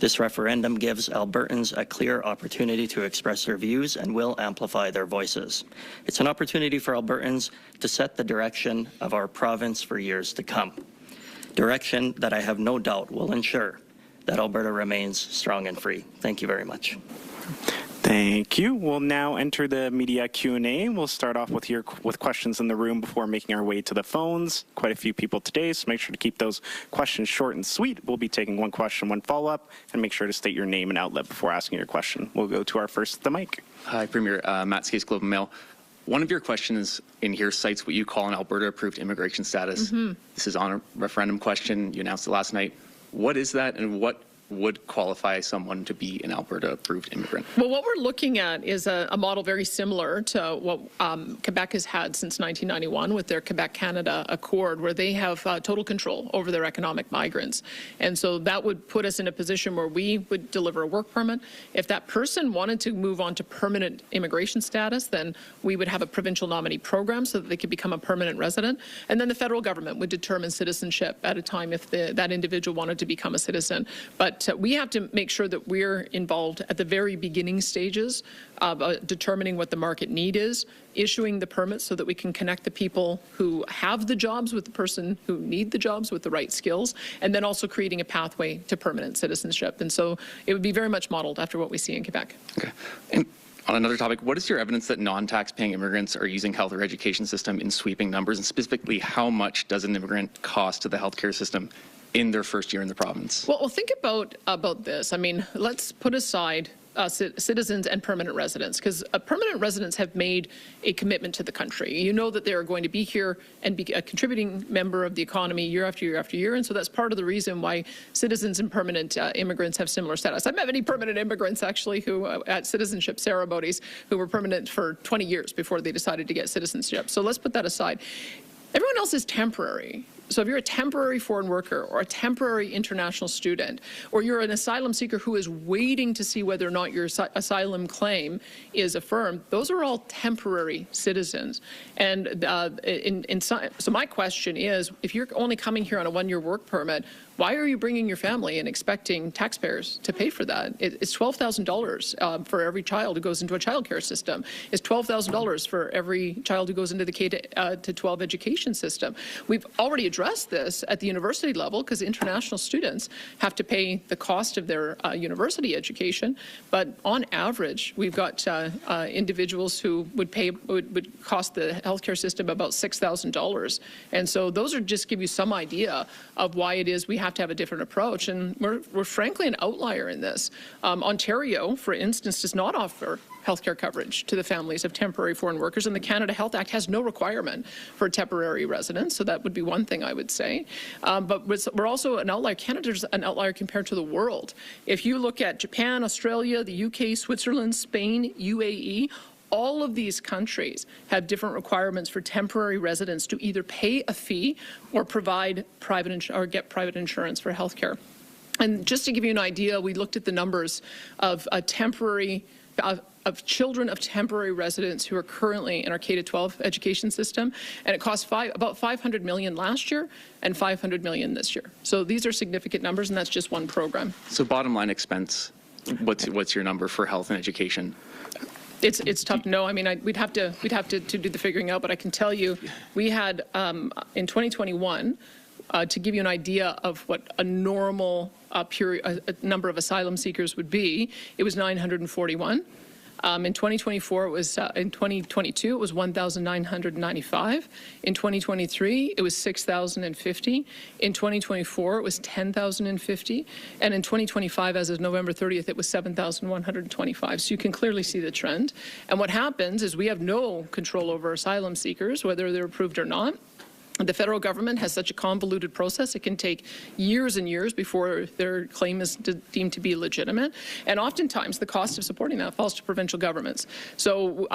This referendum gives Albertans a clear opportunity to express their views and will amplify their voices. It's an opportunity for Albertans to set the direction of our province for years to come. Direction that I have no doubt will ensure that Alberta remains strong and free. Thank you very much. Thank you. We'll now enter the media Q&A. We'll start off with questions in the room before making our way to the phones. Quite a few people today, so make sure to keep those questions short and sweet. We'll be taking one question, one follow-up, and make sure to state your name and outlet before asking your question. We'll go to our first at the mic. Hi, Premier. Matt Skase, Globe and Mail. One of your questions in here cites what you call an Alberta-approved immigration status. This is on a referendum question. You announced it last night. What is that, and what would qualify someone to be an Alberta-approved immigrant? Well, what we're looking at is a model very similar to what Quebec has had since 1991 with their Quebec-Canada Accord, where they have total control over their economic migrants. And so that would put us in a position where we would deliver a work permit. If that person wanted to move on to permanent immigration status, then we would have a provincial nominee program so that they could become a permanent resident. And then the federal government would determine citizenship at a time if that individual wanted to become a citizen. But But we have to make sure that we're involved at the very beginning stages of determining what the market need is, issuing the permits so that we can connect the people who have the jobs with the person who need the jobs with the right skills, and then also creating a pathway to permanent citizenship. And so it would be very much modeled after what we see in Quebec. Okay. And on another topic, what is your evidence that non-tax-paying immigrants are using health or education system in sweeping numbers, and specifically how much does an immigrant cost to the healthcare system in their first year in the province? Well, think about this. I mean, let's put aside citizens and permanent residents, because permanent residents have made a commitment to the country. You know that they are going to be here and be a contributing member of the economy year after year after year, and so that's part of the reason why citizens and permanent immigrants have similar status. I've met many permanent immigrants, actually, who at citizenship ceremonies who were permanent for 20 years before they decided to get citizenship. So let's put that aside. Everyone else is temporary. So if you're a temporary foreign worker or a temporary international student, or you're an asylum seeker who is waiting to see whether or not your asylum claim is affirmed, those are all temporary citizens. And so my question is, if you're only coming here on a one-year work permit, why are you bringing your family and expecting taxpayers to pay for that? It's $12,000 for every child who goes into a child care system. It's $12,000 for every child who goes into the K-12 education system. We've already addressed this at the university level because international students have to pay the cost of their university education. But on average, we've got individuals who would cost the healthcare system about $6,000. And so those are just give you some idea of why it is we have to have a different approach. And we're frankly an outlier in this. Ontario, for instance, does not offer healthcare coverage to the families of temporary foreign workers, and the Canada Health Act has no requirement for temporary residents, so that would be one thing I would say. But we're also an outlier. Canada's an outlier compared to the world. If you look at Japan, Australia, the UK, Switzerland, Spain, UAE, all of these countries have different requirements for temporary residents to either pay a fee or provide get private insurance for healthcare. And just to give you an idea, we looked at the numbers of children of temporary residents who are currently in our K-12 education system, and it cost about $500 million last year and $500 million this year. So these are significant numbers, and that's just one program. So bottom line expense, what's your number for health and education? It's tough to know. I mean, we'd have to do the figuring out, but I can tell you, we had in 2021. To give you an idea of what a normal number of asylum seekers would be, it was 941. In 2024, it was in 2022, it was 1,995. In 2023, it was 6,050. In 2024, it was 10,050. And in 2025, as of November 30th, it was 7,125. So you can clearly see the trend. And what happens is we have no control over asylum seekers, whether they're approved or not. The federal government has such a convoluted process, it can take years and years before their claim is deemed to be legitimate. And oftentimes the cost of supporting that falls to provincial governments. So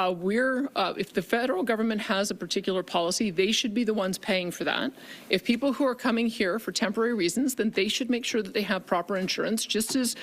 if the federal government has a particular policy, they should be the ones paying for that. If people who are coming here for temporary reasons, then they should make sure that they have proper insurance, just as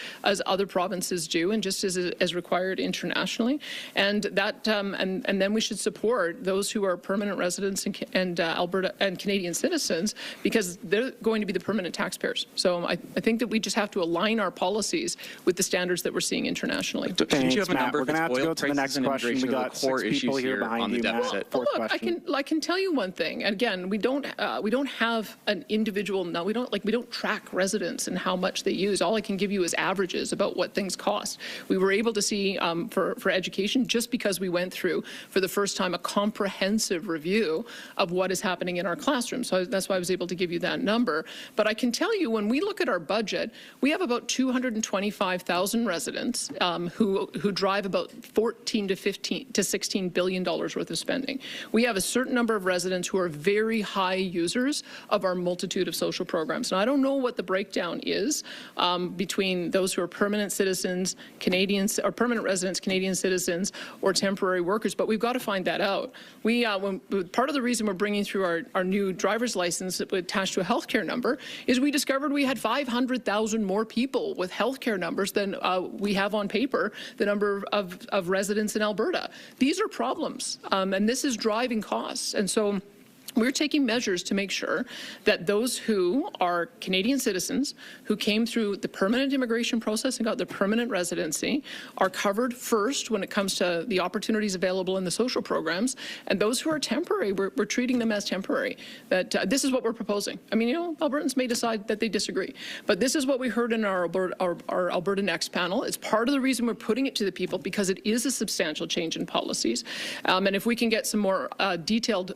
other provinces do, and just as required internationally. And that and then we should support those who are permanent residents and Alberta and Canadian citizens, because they're going to be the permanent taxpayers. So I think that we just have to align our policies with the standards that we're seeing internationally. Thanks, you have a number? We're going to have to go to the next question. We got core 6 people issues here behind you. Deficit. Fourth look, question. I can tell you one thing. Again, we don't have an individual. No, we don't track residents and how much they use. All I can give you is averages about what things cost. We were able to see for education, just because we went through for the first time a comprehensive review of what is happening in our classroom. So that's why I was able to give you that number. But I can tell you, when we look at our budget, we have about 225,000 residents who drive about $14 to $16 billion worth of spending. We have a certain number of residents who are very high users of our multitude of social programs. Now, I don't know what the breakdown is between those who are permanent citizens, Canadians, or permanent residents, Canadian citizens, or temporary workers, but we've got to find that out. Part of the reason we're bringing through our new driver's license attached to a healthcare number is we discovered we had 500,000 more people with healthcare numbers than we have on paper, the number of residents in Alberta. These are problems, and this is driving costs. And so we're taking measures to make sure that those who are Canadian citizens who came through the permanent immigration process and got their permanent residency are covered first when it comes to the opportunities available in the social programs, and those who are temporary, we're treating them as temporary. That this is what we're proposing. I mean, Albertans may decide that they disagree, but this is what we heard in our Alberta Next panel. It's part of the reason we're putting it to the people, because it is a substantial change in policies, and if we can get some more detailed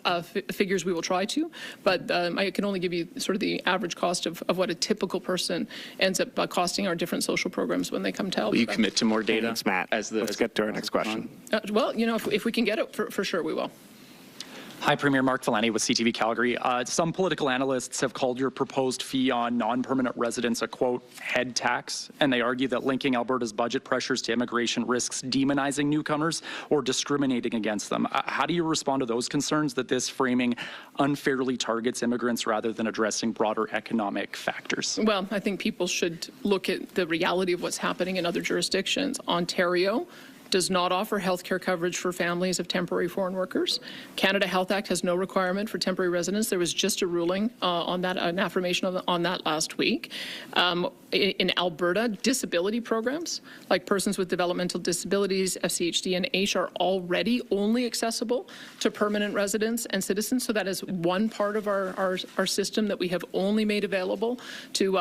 figures, we will try to, but I can only give you sort of the average cost of what a typical person ends up costing our different social programs when they come to Alberta. Will you commit to more data? Thanks, Matt. Let's get to our next question. Well, if we can get it, for sure we will. Hi, Premier Mark Valani with CTV Calgary. Some political analysts have called your proposed fee on non-permanent residents a, quote, head tax, and they argue that linking Alberta's budget pressures to immigration risks demonizing newcomers or discriminating against them. How do you respond to those concerns that this framing unfairly targets immigrants rather than addressing broader economic factors? Well, I think people should look at the reality of what's happening in other jurisdictions. Ontario does not offer health care coverage for families of temporary foreign workers. Canada Health Act has no requirement for temporary residents. There was just a ruling on that, an affirmation on that last week. In Alberta, disability programs, like persons with developmental disabilities, FCHD and H, are already only accessible to permanent residents and citizens. So that is one part of our system that we have only made available to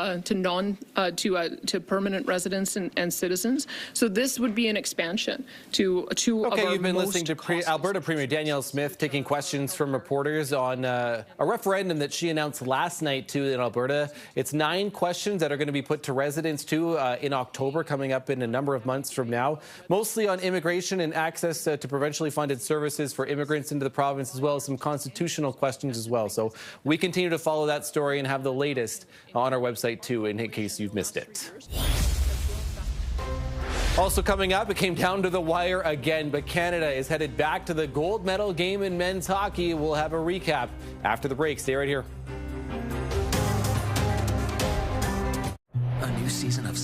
permanent residents and citizens. So this would be an expansion to Okay, you've been listening to Alberta Premier Danielle Smith taking questions from reporters on a referendum that she announced last night too in Alberta. It's 9 questions that are going to be put to residents too in October, coming up in a number of months from now, mostly on immigration and access to provincially funded services for immigrants into the province, as well as some constitutional questions as well. So we continue to follow that story and have the latest on our website too, in case you've missed it. Also coming up, it came down to the wire again, but Canada is headed back to the gold medal game in men's hockey. We'll have a recap after the break. Stay right here. A new season of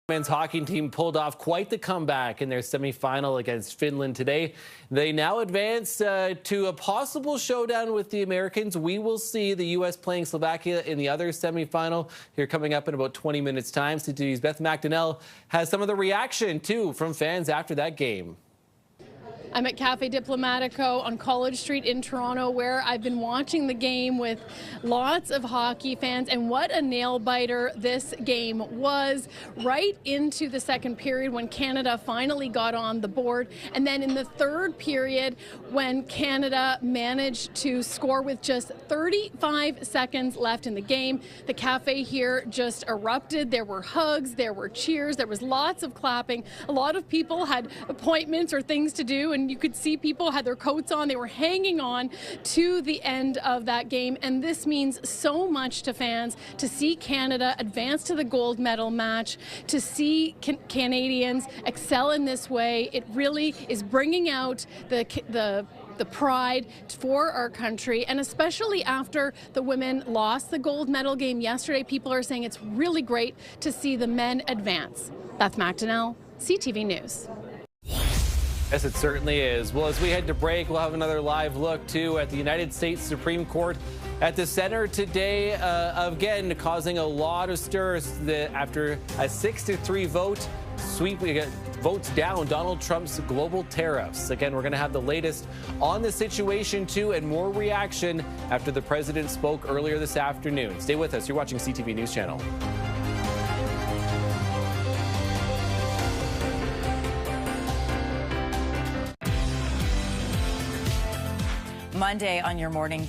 Men's hockey team pulled off quite the comeback in their semifinal against Finland today. They now advance to a possible showdown with the Americans. We will see the U.S. playing Slovakia in the other semifinal here coming up in about 20 minutes time. CTV's Beth McDonnell has some of the reaction too from fans after that game. I'm at Cafe Diplomatico on College Street in Toronto, where I've been watching the game with lots of hockey fans, and what a nail-biter this game was, right into the second period when Canada finally got on the board, and then in the third period when Canada managed to score with just 35 seconds left in the game. The cafe here just erupted. There were hugs, there were cheers, there was lots of clapping. A lot of people had appointments or things to do, and you could see people had their coats on. They were hanging on to the end of that game, and this means so much to fans to see Canada advance to the gold medal match, to see Canadians excel in this way. It really is bringing out the pride for our country, and especially after the women lost the gold medal game yesterday, people are saying it's really great to see the men advance. Beth McDonnell, CTV News. Yes, it certainly is. Well, as we head to break, we'll have another live look, too, at the United States Supreme Court at the center today, again, causing a lot of stirs after a 6-3 vote sweep. We get votes down Donald Trump's global tariffs. Again, we're going to have the latest on the situation, too, and more reaction after the president spoke earlier this afternoon. Stay with us. You're watching CTV News Channel. Monday on your morning.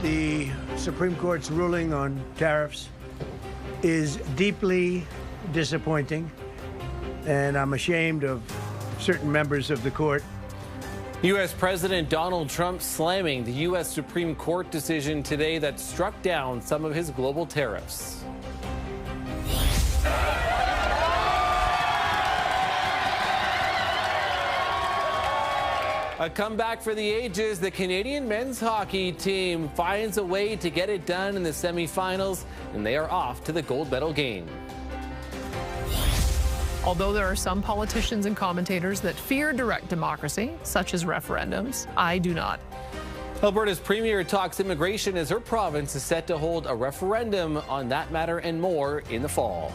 The Supreme Court's ruling on tariffs is deeply disappointing, and I'm ashamed of certain members of the court. U.S. President Donald Trump slamming the U.S. Supreme Court decision today that struck down some of his global tariffs. A comeback for the ages. The Canadian men's hockey team finds a way to get it done in the semifinals, and they are off to the gold medal game. Although there are some politicians and commentators that fear direct democracy, such as referendums, I do not. Alberta's premier talks immigration as her province is set to hold a referendum on that matter and more in the fall.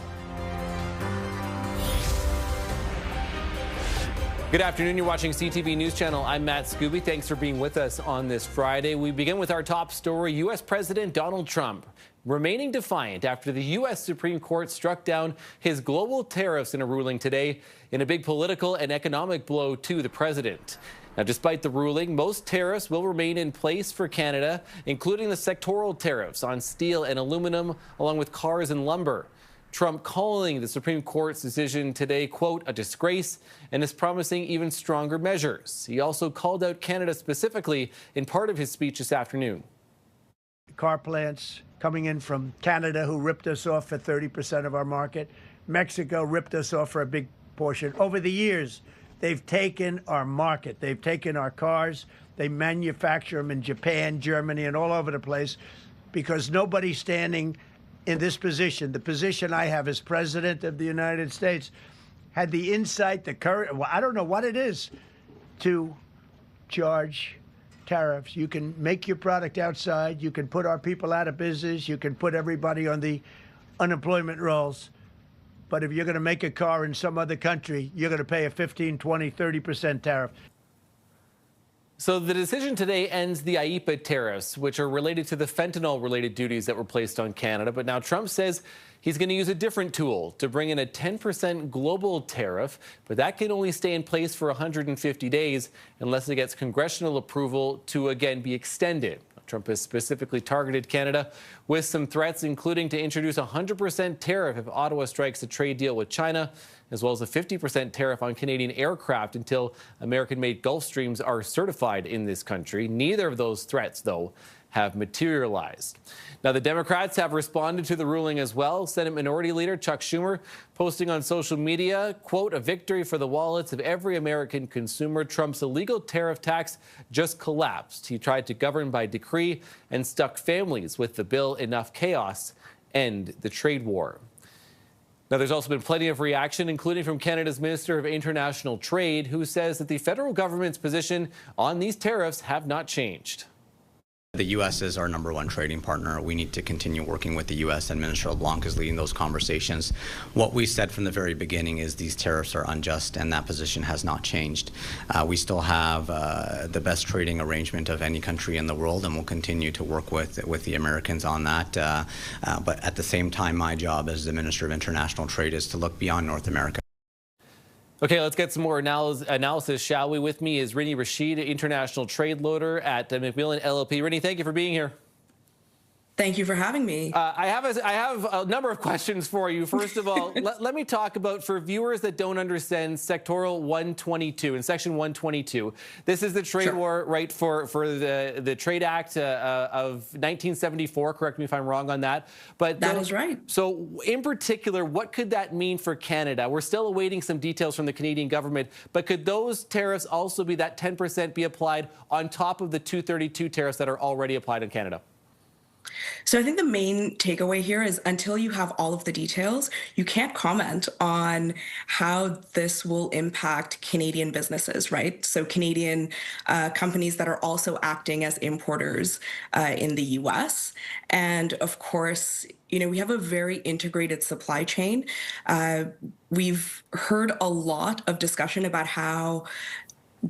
Good afternoon. You're watching CTV News Channel. I'm Matt Scooby. Thanks for being with us on this Friday. We begin with our top story. U.S. President Donald Trump remaining defiant after the U.S. Supreme Court struck down his global tariffs in a ruling today in a big political and economic blow to the president. Now, despite the ruling, most tariffs will remain in place for Canada, including the sectoral tariffs on steel and aluminum, along with cars and lumber. Trump calling the Supreme Court's decision today, quote, a disgrace, and is promising even stronger measures. He also called out Canada specifically in part of his speech this afternoon. Car plants coming in from Canada who ripped us off for 30% of our market. Mexico ripped us off for a big portion. Over the years, they've taken our market. They've taken our cars. They manufacture them in Japan, Germany, and all over the place because nobody's standing in this position. The position I have as President of the United States had the insight, the courage, well, I don't know what it is, to charge tariffs. You can make your product outside. You can put our people out of business. You can put everybody on the unemployment rolls. But if you're going to make a car in some other country, you're going to pay a 15, 20, 30% tariff. So the decision today ends the IEEPA tariffs, which are related to the fentanyl-related duties that were placed on Canada. But now Trump says he's going to use a different tool to bring in a 10% global tariff, but that can only stay in place for 150 days unless it gets congressional approval to again be extended. Trump has specifically targeted Canada with some threats, including to introduce a 100% tariff if Ottawa strikes a trade deal with China, as well as a 50% tariff on Canadian aircraft until American-made Gulfstreams are certified in this country. Neither of those threats, though, have materialized. Now, the Democrats have responded to the ruling as well. Senate Minority Leader Chuck Schumer posting on social media, quote, a victory for the wallets of every American consumer. Trump's illegal tariff tax just collapsed. He tried to govern by decree and stuck families with the bill. Enough chaos, end the trade war. Now, there's also been plenty of reaction, including from Canada's Minister of International Trade, who says that the federal government's position on these tariffs have not changed. The U.S. is our #1 trading partner. We need to continue working with the U.S. and Minister LeBlanc is leading those conversations. What we said from the very beginning is these tariffs are unjust, and that position has not changed. We still have the best trading arrangement of any country in the world, and we'll continue to work with the Americans on that. But at the same time, my job as the Minister of International Trade is to look beyond North America. Okay, let's get some more analysis, shall we? With me is Rini Rashid, international trade loader at McMillan LLP. Rini, thank you for being here. Thank you for having me. I have a number of questions for you. First of all, let me talk about, for viewers that don't understand, sectoral 122 and section 122. This is the trade war, right, for the Trade Act of 1974. Correct me if I'm wrong on that. But that is right. So in particular, what could that mean for Canada? We're still awaiting some details from the Canadian government, but could those tariffs also be that 10% be applied on top of the 232 tariffs that are already applied in Canada? So I think the main takeaway here is until you have all of the details, you can't comment on how this will impact Canadian businesses, right? So Canadian companies that are also acting as importers in the U.S. And of course, you know, we have a very integrated supply chain. We've heard a lot of discussion about how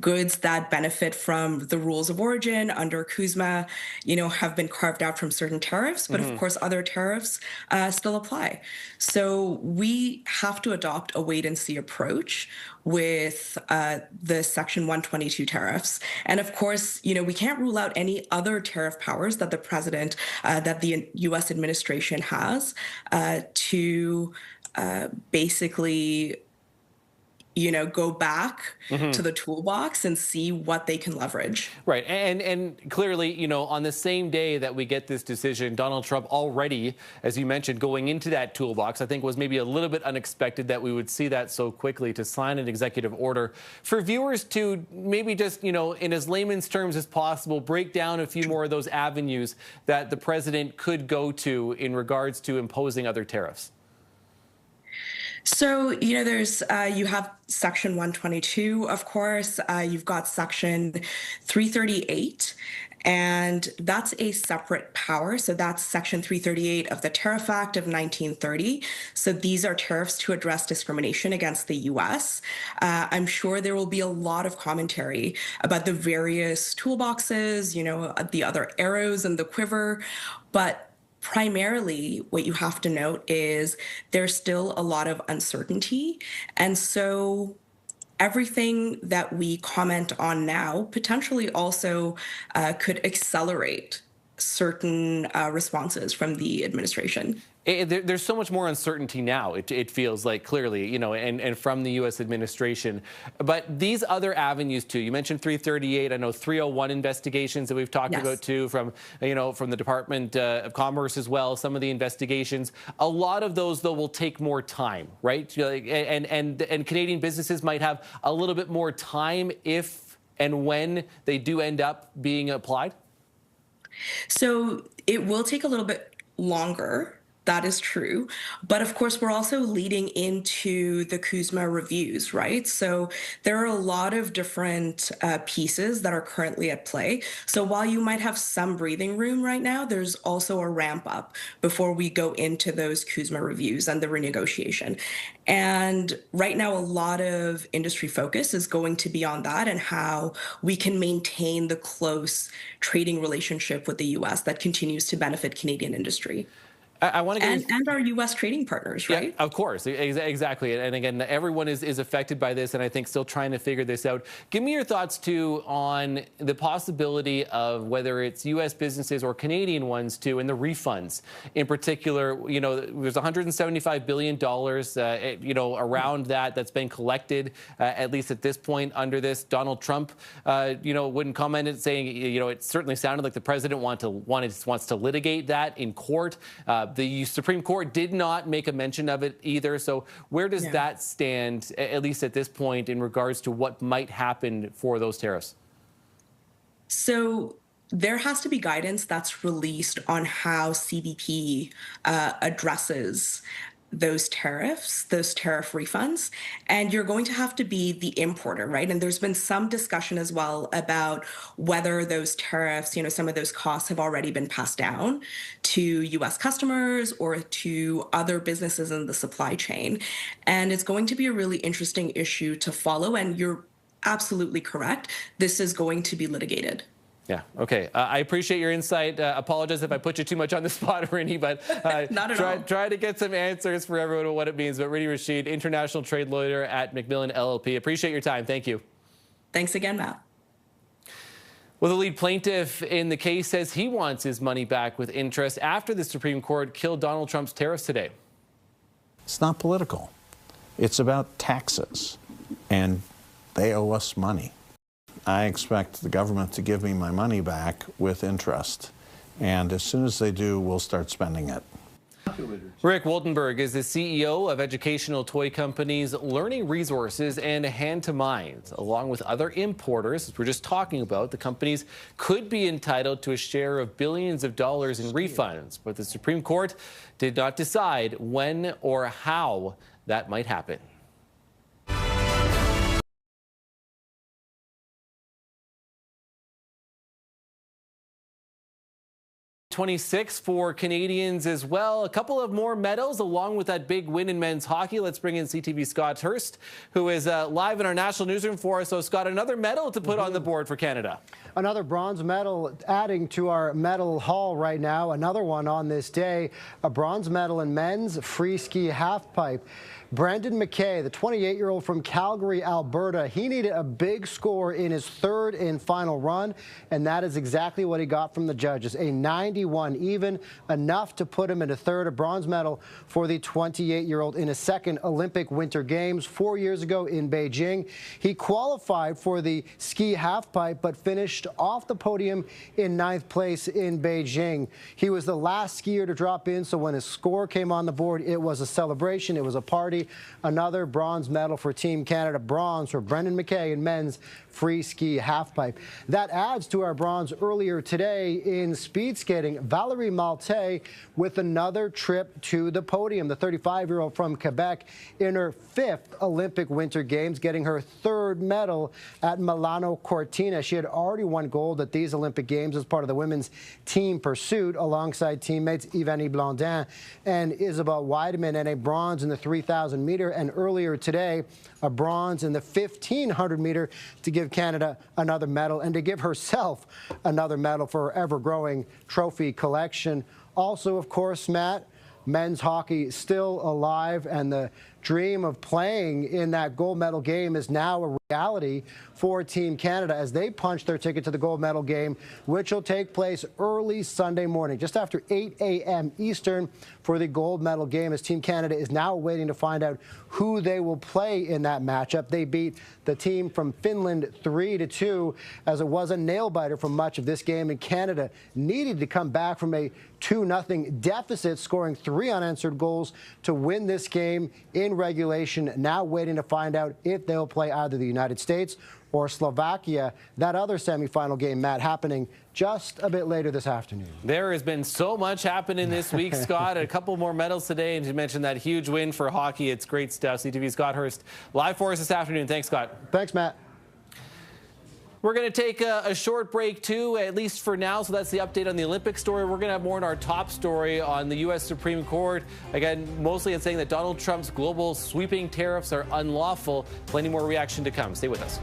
goods that benefit from the rules of origin under CUSMA, you know, have been carved out from certain tariffs, but of course other tariffs still apply. So we have to adopt a wait and see approach with the Section 122 tariffs. And of course, you know, we can't rule out any other tariff powers that the president, that the U.S. administration has to basically, you know, go back to the toolbox and see what they can leverage. Right. And clearly, you know, on the same day that we get this decision, Donald Trump already, as you mentioned, going into that toolbox, I think was maybe a little bit unexpected that we would see that so quickly, to sign an executive order. For viewers to maybe just, you know, in as layman's terms as possible, break down a few more of those avenues that the president could go to in regards to imposing other tariffs. So, there's, you have Section 122, of course. You've got Section 338, and that's a separate power. So that's Section 338 of the Tariff Act of 1930. So these are tariffs to address discrimination against the U.S. I'm sure there will be a lot of commentary about the various toolboxes, the other arrows in the quiver, but primarily, what you have to note is there's still a lot of uncertainty. And so everything that we comment on now potentially also could accelerate certain responses from the administration. There's so much more uncertainty now, it feels like, clearly, and from the U.S. administration. But these other avenues, too, you mentioned 338, I know 301 investigations that we've talked about, too, from the Department of Commerce as well, some of the investigations. A lot of those, though, will take more time, right? And Canadian businesses might have a little bit more time if and when they do end up being applied? So it will take a little bit longer. That is true. But of course, we're also leading into the CUSMA reviews, right? So there are a lot of different pieces that are currently at play. So while you might have some breathing room right now, there's also a ramp up before we go into those CUSMA reviews and the renegotiation. And right now, a lot of industry focus is going to be on that and how we can maintain the close trading relationship with the U.S. that continues to benefit Canadian industry. I want to get and our U.S. trading partners, right? Yeah, of course, exactly. And again, everyone is affected by this, and I think still trying to figure this out. Give me your thoughts, too, on the possibility of whether it's U.S. businesses or Canadian ones, too, and the refunds. In particular, there's $175 billion, around that's been collected, at least at this point, under this. Donald Trump, wouldn't comment it, saying, it certainly sounded like the president wants to litigate that in court. The Supreme Court did not make a mention of it either. So where does that stand, at least at this point, in regards to what might happen for those tariffs? So there has to be guidance that's released on how CBP addresses those tariffs, those tariff refunds, and you're going to have to be the importer, right? And there's been some discussion as well about whether those tariffs, some of those costs have already been passed down to U.S. customers or to other businesses in the supply chain. And it's going to be a really interesting issue to follow. And you're absolutely correct. This is going to be litigated. Yeah, okay. I appreciate your insight. Apologize if I put you too much on the spot, Rini, but try to get some answers for everyone on what it means. But Rini Rashid, international trade lawyer at Macmillan LLP. Appreciate your time. Thank you. Thanks again, Matt. Well, the lead plaintiff in the case says he wants his money back with interest after the Supreme Court killed Donald Trump's tariffs today. It's not political. It's about taxes, and they owe us money. I expect the government to give me my money back with interest. And as soon as they do, we'll start spending it. Rick Woltenberg is the CEO of educational toy companies Learning Resources and Hand to Mind. Along with other importers, as we're just talking about, the companies could be entitled to a share of billions of dollars in refunds. But the Supreme Court did not decide when or how that might happen. 26 for Canadians as well. A couple of more medals along with that big win in men's hockey. Let's bring in CTV Scott Hurst, who is live in our national newsroom for us. So, Scott, another medal to put on the board for Canada. Another bronze medal adding to our medal haul right now. Another one on this day, a bronze medal in men's free ski halfpipe. Brandon McKay, the 28-year-old from Calgary, Alberta, he needed a big score in his third and final run, and that is exactly what he got from the judges, a 91 even, enough to put him in a third, a bronze medal for the 28-year-old in his second Olympic Winter Games 4 years ago in Beijing. He qualified for the ski halfpipe, but finished off the podium in 9th place in Beijing. He was the last skier to drop in, so when his score came on the board, it was a celebration, it was a party. archery, another bronze medal for Team Canada, bronze for Brendan McKay in men's free ski halfpipe. That adds to our bronze earlier today in speed skating. Valerie Malte with another trip to the podium. The 35-year-old from Quebec in her 5th Olympic Winter Games, getting her 3rd medal at Milano Cortina. She had already won gold at these Olympic Games as part of the women's team pursuit alongside teammates Ivani Blondin and Isabelle Weideman, and a bronze in the 3,000 meter, and earlier today a bronze in the 1,500 meter to give Canada another medal and to give herself another medal for her ever-growing trophy collection. Also, of course, Matt, men's hockey still alive, and the dream of playing in that gold medal game is now a reality for Team Canada as they punch their ticket to the gold medal game, which will take place early Sunday morning, just after 8 a.m. Eastern for the gold medal game, as Team Canada is now waiting to find out who they will play in that matchup. They beat the team from Finland 3-2, as it was a nail-biter for much of this game, and Canada needed to come back from a 2-0 deficit, scoring 3 unanswered goals to win this game in regulation, now waiting to find out if they'll play either the United States or Slovakia. That other semifinal game, Matt, happening just a bit later this afternoon. There has been so much happening this week, Scott. A couple more medals today, and you mentioned that huge win for hockey. It's great stuff. CTV's Scott Hurst live for us this afternoon. Thanks, Scott. Thanks, Matt. We're going to take a short break, too, at least for now. So that's the update on the Olympic story. We're going to have more in our top story on the U.S. Supreme Court. Again, mostly it's saying that Donald Trump's global sweeping tariffs are unlawful. Plenty more reaction to come. Stay with us.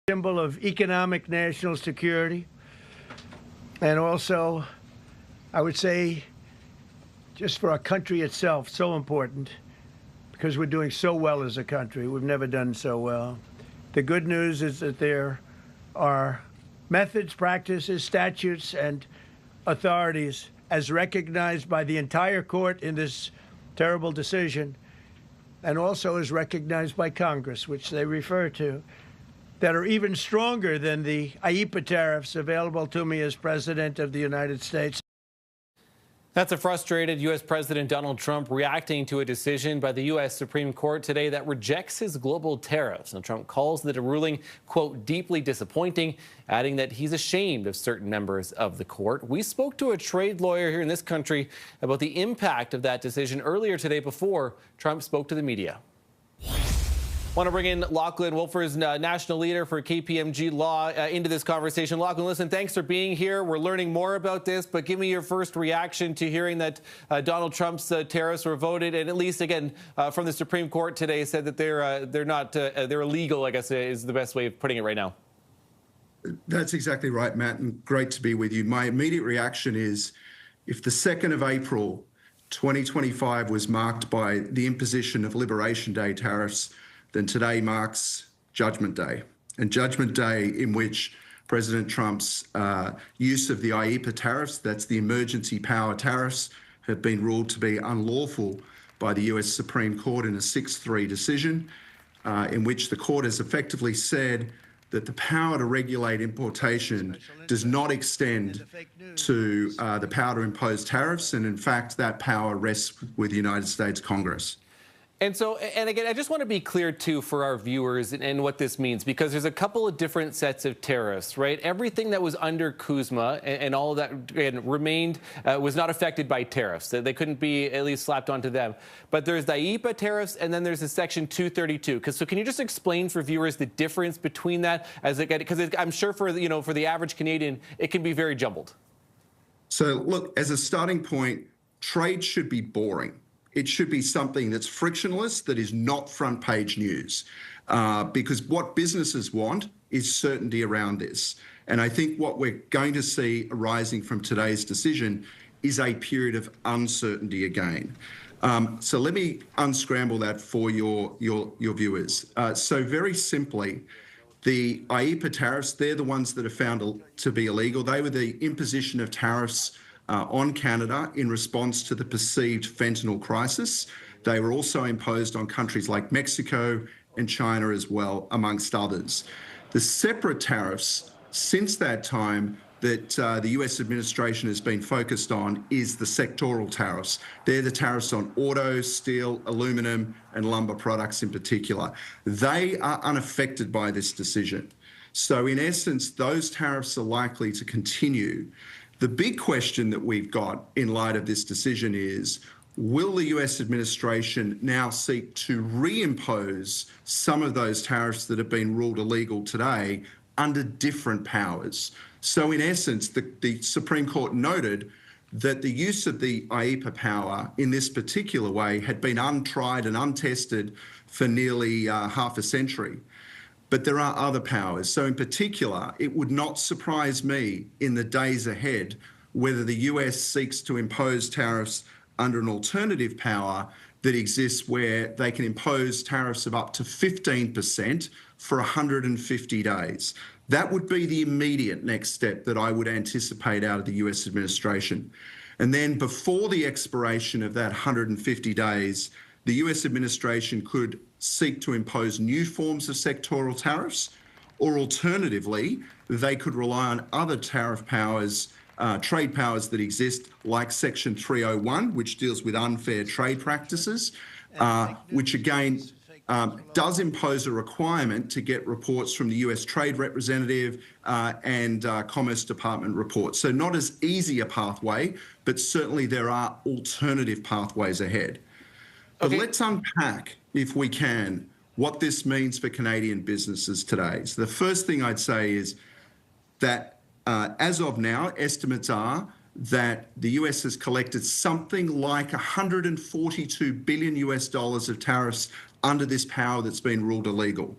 Symbol of economic national security, and also, I would say, just for our country itself, so important, because we're doing so well as a country. We've never done so well. The good news is that there are methods, practices, statutes, and authorities, as recognized by the entire court in this terrible decision, and also as recognized by Congress, which they refer to, that are even stronger than the IEEPA tariffs available to me as President of the United States. That's a frustrated U.S. President Donald Trump reacting to a decision by the U.S. Supreme Court today that rejects his global tariffs. And Trump calls the ruling, quote, deeply disappointing, adding that he's ashamed of certain members of the court. We spoke to a trade lawyer here in this country about the impact of that decision earlier today before Trump spoke to the media. Want to bring in Lachlan Wolfers, national leader for KPMG Law, into this conversation. Lachlan, listen, thanks for being here. We're learning more about this, but give me your first reaction to hearing that Donald Trump's tariffs were voted, and at least, again, from the Supreme Court today, said that they're illegal, I guess is the best way of putting it right now. That's exactly right, Matt, and great to be with you. My immediate reaction is, if the 2nd of April 2025 was marked by the imposition of Liberation Day tariffs, then today marks Judgment Day. And Judgment Day in which President Trump's use of the IEEPA tariffs, that's the emergency power tariffs, have been ruled to be unlawful by the US Supreme Court in a 6-3 decision, in which the court has effectively said that the power to regulate importation does not extend to the power to impose tariffs, and in fact, that power rests with the United States Congress. And so, and again, I just want to be clear, too, for our viewers and what this means, because there's a couple of different sets of tariffs, right? Everything that was under CUSMA and all of that again, remained, was not affected by tariffs. They couldn't be at least slapped onto them. But there's the IEEPA tariffs, and then there's the Section 232. So can you just explain for viewers the difference between that? Because I'm sure for the average Canadian, it can be very jumbled. So look, as a starting point, trade should be boring. It should be something that's frictionless, that is not front page news, because what businesses want is certainty around this. And I think what we're going to see arising from today's decision is a period of uncertainty again. So let me unscramble that for your viewers. So very simply, the IEEPA tariffs, they're the ones that are found to be illegal. They were the imposition of tariffs on Canada in response to the perceived fentanyl crisis. They were also imposed on countries like Mexico and China as well, amongst others. The separate tariffs since that time that the US administration has been focused on is the sectoral tariffs. They're the tariffs on auto, steel, aluminum, and lumber products in particular. They are unaffected by this decision. So in essence, those tariffs are likely to continue. The big question that we've got in light of this decision is, will the US administration now seek to reimpose some of those tariffs that have been ruled illegal today under different powers? So in essence, the Supreme Court noted that the use of the IEEPA power in this particular way had been untried and untested for nearly half a century. But there are other powers. So in particular, it would not surprise me in the days ahead whether the US seeks to impose tariffs under an alternative power that exists where they can impose tariffs of up to 15% for 150 days. That would be the immediate next step that I would anticipate out of the US administration. And then before the expiration of that 150 days, the US administration could seek to impose new forms of sectoral tariffs, or alternatively, they could rely on other tariff powers, trade powers that exist, like Section 301, which deals with unfair trade practices, which again does impose a requirement to get reports from the US Trade Representative and Commerce Department reports. So not as easy a pathway, but certainly there are alternative pathways ahead. But let's unpack, if we can, what this means for Canadian businesses today. So the first thing I'd say is that as of now, estimates are that the US has collected something like $142 billion of tariffs under this power that's been ruled illegal.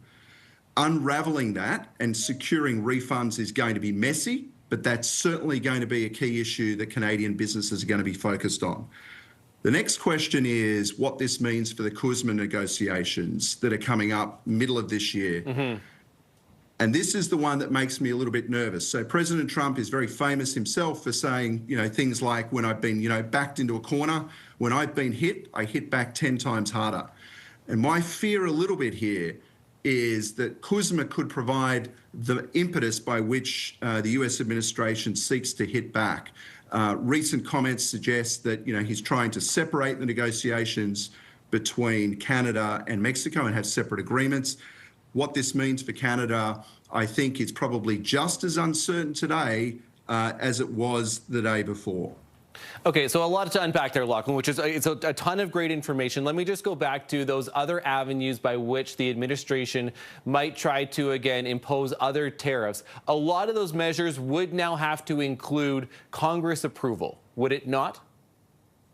Unraveling that and securing refunds is going to be messy, but that's certainly going to be a key issue that Canadian businesses are going to be focused on. The next question is what this means for the CUSMA negotiations that are coming up middle of this year. Mm-hmm. And this is the one that makes me a little bit nervous. So President Trump is very famous himself for saying, things like, when I've been, backed into a corner, when I've been hit, I hit back 10 times harder. And my fear a little bit here is that CUSMA could provide the impetus by which the US administration seeks to hit back. Recent comments suggest that, he's trying to separate the negotiations between Canada and Mexico and have separate agreements. What this means for Canada, I think it's probably just as uncertain today as it was the day before. Okay, so a lot to unpack there, Lachlan, which is it's a ton of great information. Let me just go back to those other avenues by which the administration might try to, again, impose other tariffs. A lot of those measures would now have to include Congress approval, would it not?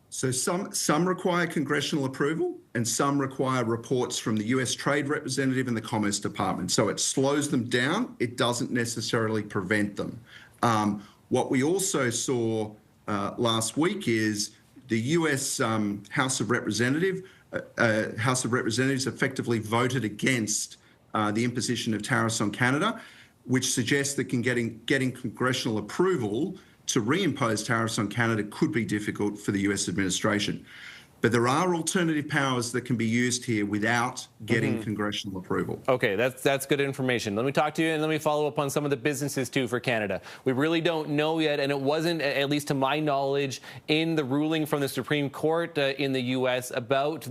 So some require congressional approval and some require reports from the US Trade Representative and the Commerce Department. So it slows them down. It doesn't necessarily prevent them. What we also saw last week is the US House of Representatives effectively voted against the imposition of tariffs on Canada, which suggests that getting congressional approval to reimpose tariffs on Canada could be difficult for the US administration. But there are alternative powers that can be used here without getting congressional approval. Okay, that's good information. Let me talk to you and let me follow up on some of the businesses too for Canada. We really don't know yet, and it wasn't, at least to my knowledge, in the ruling from the Supreme Court in the U.S. about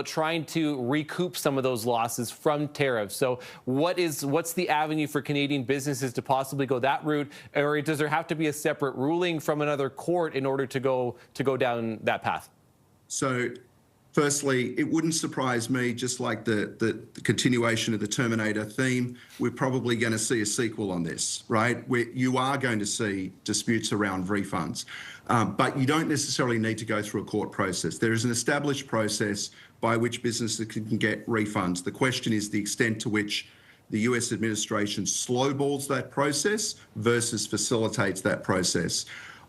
trying to recoup some of those losses from tariffs. So what's the avenue for Canadian businesses to possibly go that route, or does there have to be a separate ruling from another court in order to go down that path? So firstly, it wouldn't surprise me, just like the continuation of the Terminator theme, we're probably going to see a sequel on this, right? Where you are going to see disputes around refunds, but you don't necessarily need to go through a court process. There is an established process by which businesses can get refunds. The question is the extent to which the US administration slowballs that process versus facilitates that process.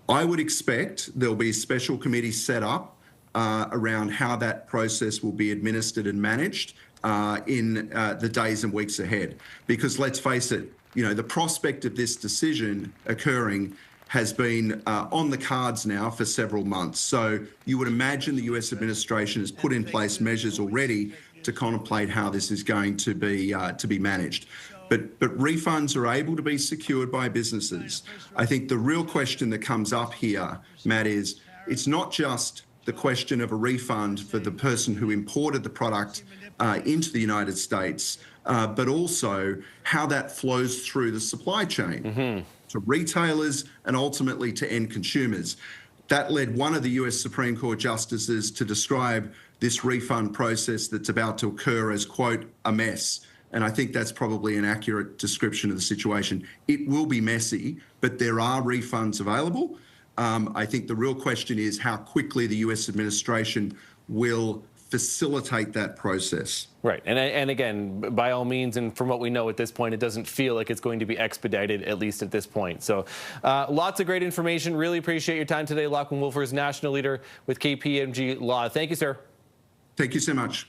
I would expect there'll be a special committee set up around how that process will be administered and managed in the days and weeks ahead. Because let's face it, the prospect of this decision occurring has been on the cards now for several months. So you would imagine the US administration has put in place measures already to contemplate how this is going to be managed. But refunds are able to be secured by businesses. I think the real question that comes up here, Matt, is it's not just the question of a refund for the person who imported the product into the United States, but also how that flows through the supply chain to retailers and ultimately to end consumers. That led one of the US Supreme Court justices to describe this refund process that's about to occur as, quote, a mess. And I think that's probably an accurate description of the situation. It will be messy, but there are refunds available. I think the real question is how quickly the US administration will facilitate that process. Right. And again, by all means, and from what we know at this point, it doesn't feel like it's going to be expedited, at least at this point. So lots of great information. Really appreciate your time today. Lachlan Wolfers, National Leader with KPMG Law. Thank you, sir. Thank you so much.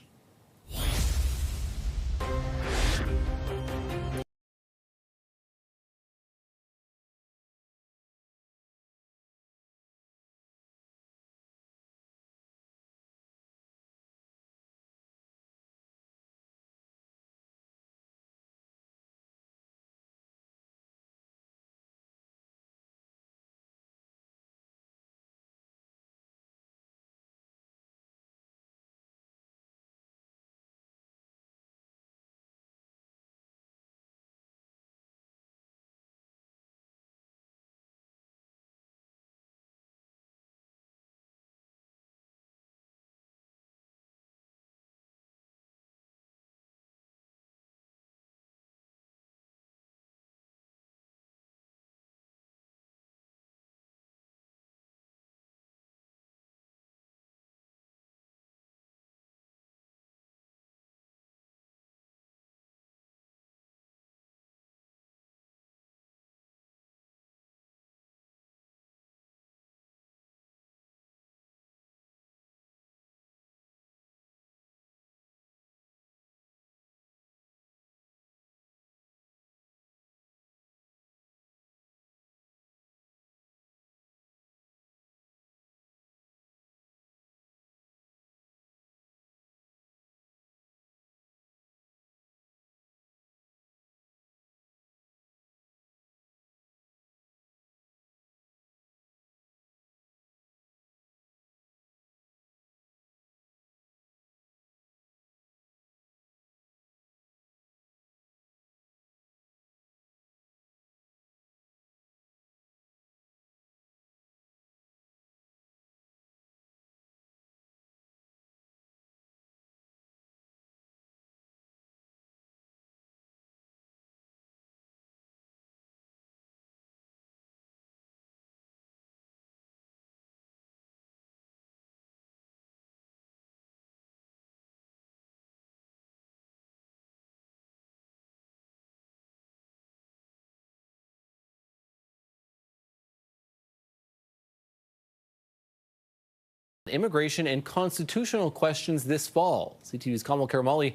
Immigration and constitutional questions this fall. CTV's Kamal Karamali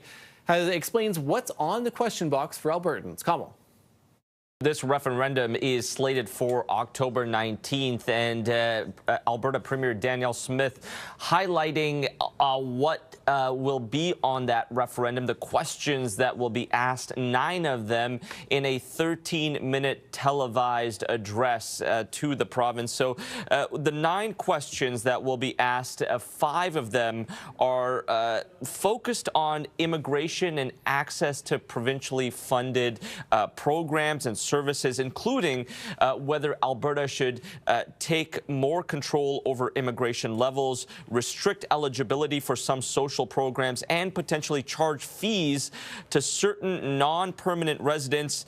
explains what's on the question box for Albertans. Kamal. This referendum is slated for October 19th, and Alberta Premier Danielle Smith highlighting what will be on that referendum, the questions that will be asked, 9 of them in a 13-minute televised address to the province. So the 9 questions that will be asked, 5 of them are focused on immigration and access to provincially funded programs and services, including whether Alberta should take more control over immigration levels, restrict eligibility for some social programs, and potentially charge fees to certain non-permanent residents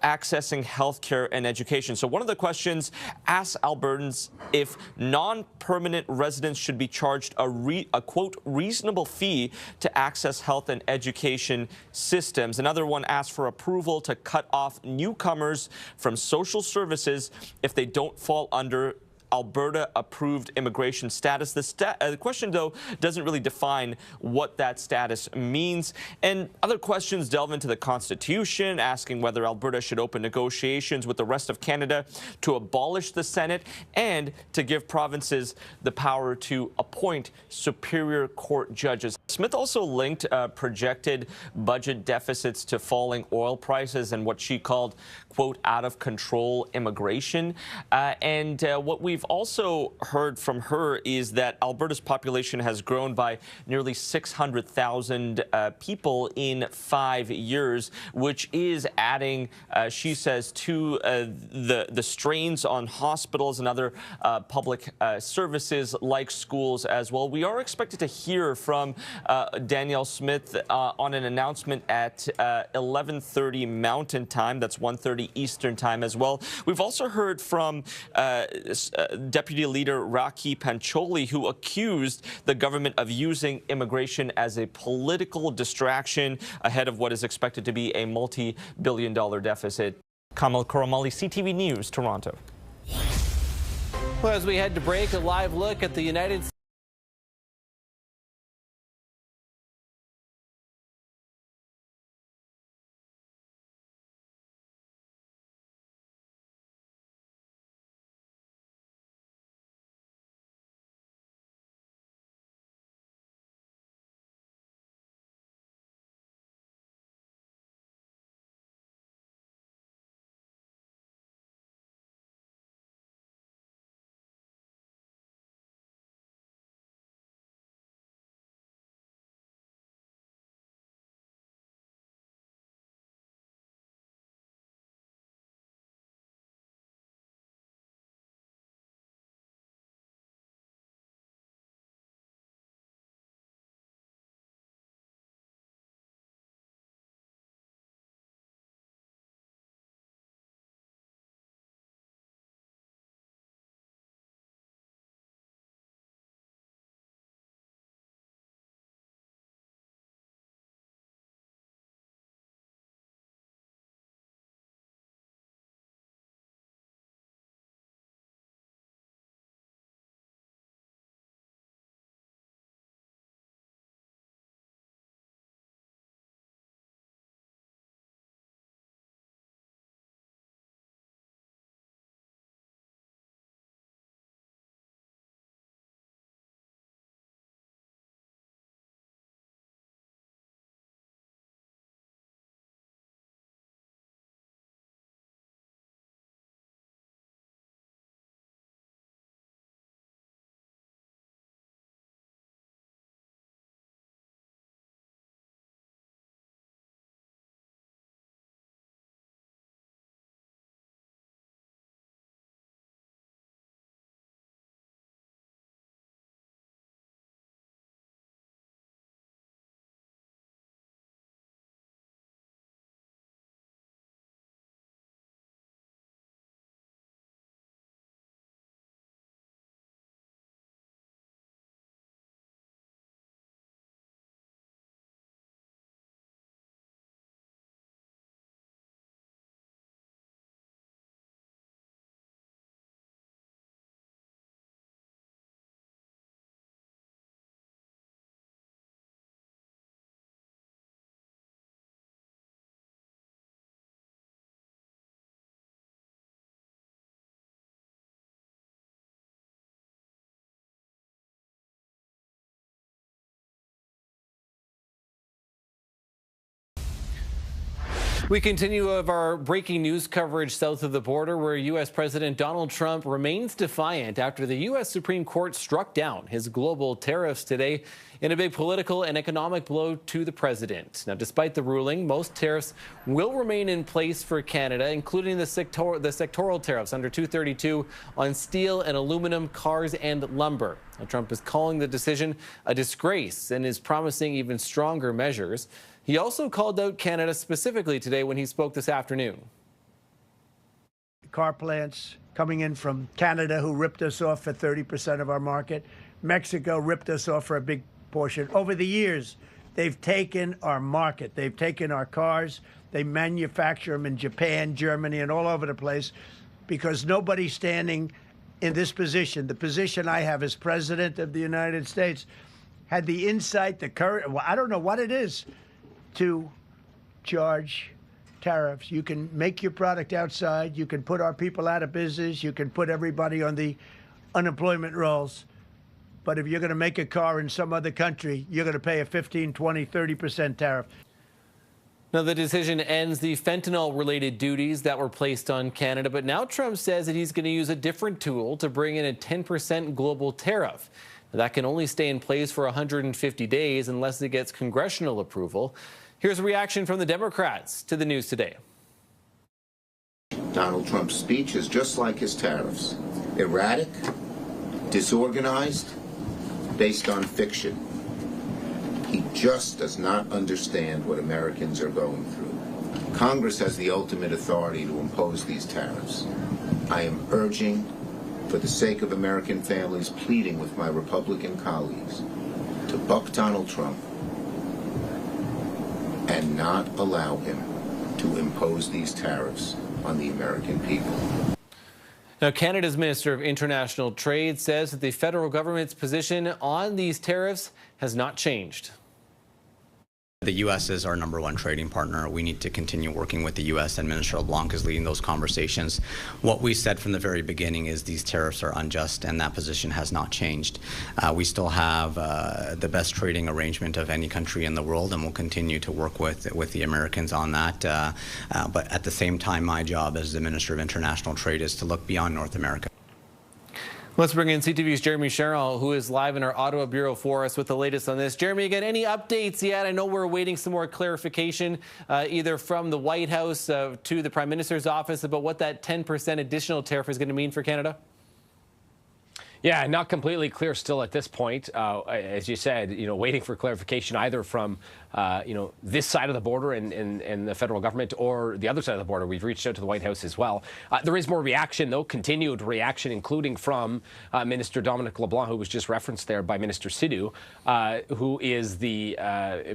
accessing healthcare and education. So one of the questions asks Albertans if non-permanent residents should be charged a quote, reasonable fee to access health and education systems. Another one asks for approval to cut off newcomers from social services if they don't fall under Alberta-approved immigration status. The question, though, doesn't really define what that status means. And other questions delve into the Constitution, asking whether Alberta should open negotiations with the rest of Canada to abolish the Senate and to give provinces the power to appoint Superior Court judges. Smith also linked projected budget deficits to falling oil prices and what she called, quote, out-of-control immigration. And what we've also heard from her is that Alberta's population has grown by nearly 600,000 people in 5 years, which is adding, she says, to the strains on hospitals and other public services like schools as well. We are expected to hear from Danielle Smith on an announcement at 11:30 Mountain Time. That's 1:30 Eastern Time as well. We've also heard from Deputy Leader Raki Pancholi, who accused the government of using immigration as a political distraction ahead of what is expected to be a multi-billion-dollar deficit. Kamal Karamali, CTV News, Toronto. Well, as we head to break, a live look at the United States. We continue of our breaking news coverage south of the border, where U.S. President Donald Trump remains defiant after the U.S. Supreme Court struck down his global tariffs today in a big political and economic blow to the president. Now, despite the ruling, most tariffs will remain in place for Canada, including the sectoral tariffs under 232 on steel and aluminum, cars and lumber. Now, Trump is calling the decision a disgrace and is promising even stronger measures. He also called out Canada specifically today when he spoke this afternoon. Car plants coming in from Canada, who ripped us off for 30% of our market. Mexico ripped us off for a big portion. Over the years, they've taken our market. They've taken our cars. They manufacture them in Japan, Germany, and all over the place, because nobody's standing in this position. The position I have as President of the United States had the insight, the courage, well, I don't know what it is, to charge tariffs. You can make your product outside. You can put our people out of business. You can put everybody on the unemployment rolls. But if you're going to make a car in some other country, you're going to pay a 15, 20, 30% tariff. Now, the decision ends the fentanyl-related duties that were placed on Canada, but now Trump says that he's going to use a different tool to bring in a 10% global tariff. Now, that can only stay in place for 150 days unless it gets congressional approval. Here's a reaction from the Democrats to the news today. Donald Trump's speech is just like his tariffs: erratic, disorganized, based on fiction. He just does not understand what Americans are going through. Congress has the ultimate authority to impose these tariffs. I am urging, for the sake of American families, pleading with my Republican colleagues to buck Donald Trump and not allow him to impose these tariffs on the American people. Now, Canada's Minister of International Trade says that the federal government's position on these tariffs has not changed. The U.S. is our #1 trading partner. We need to continue working with the U.S., and Minister LeBlanc is leading those conversations. What we said from the very beginning is these tariffs are unjust, and that position has not changed. We still have the best trading arrangement of any country in the world, and we'll continue to work with the Americans on that. But at the same time, my job as the Minister of International Trade is to look beyond North America. Let's bring in CTV's Jeremy Sherrill, who is live in our Ottawa bureau for us with the latest on this. Jeremy, again, any updates yet? I know we're awaiting some more clarification, either from the White House to the Prime Minister's office, about what that 10% additional tariff is going to mean for Canada. Yeah, not completely clear still at this point. As you said, waiting for clarification either from, this side of the border and the federal government, or the other side of the border. We've reached out to the White House as well. There is more reaction, though, continued reaction, including from Minister Dominic LeBlanc, who was just referenced there by Minister Sidhu, who is the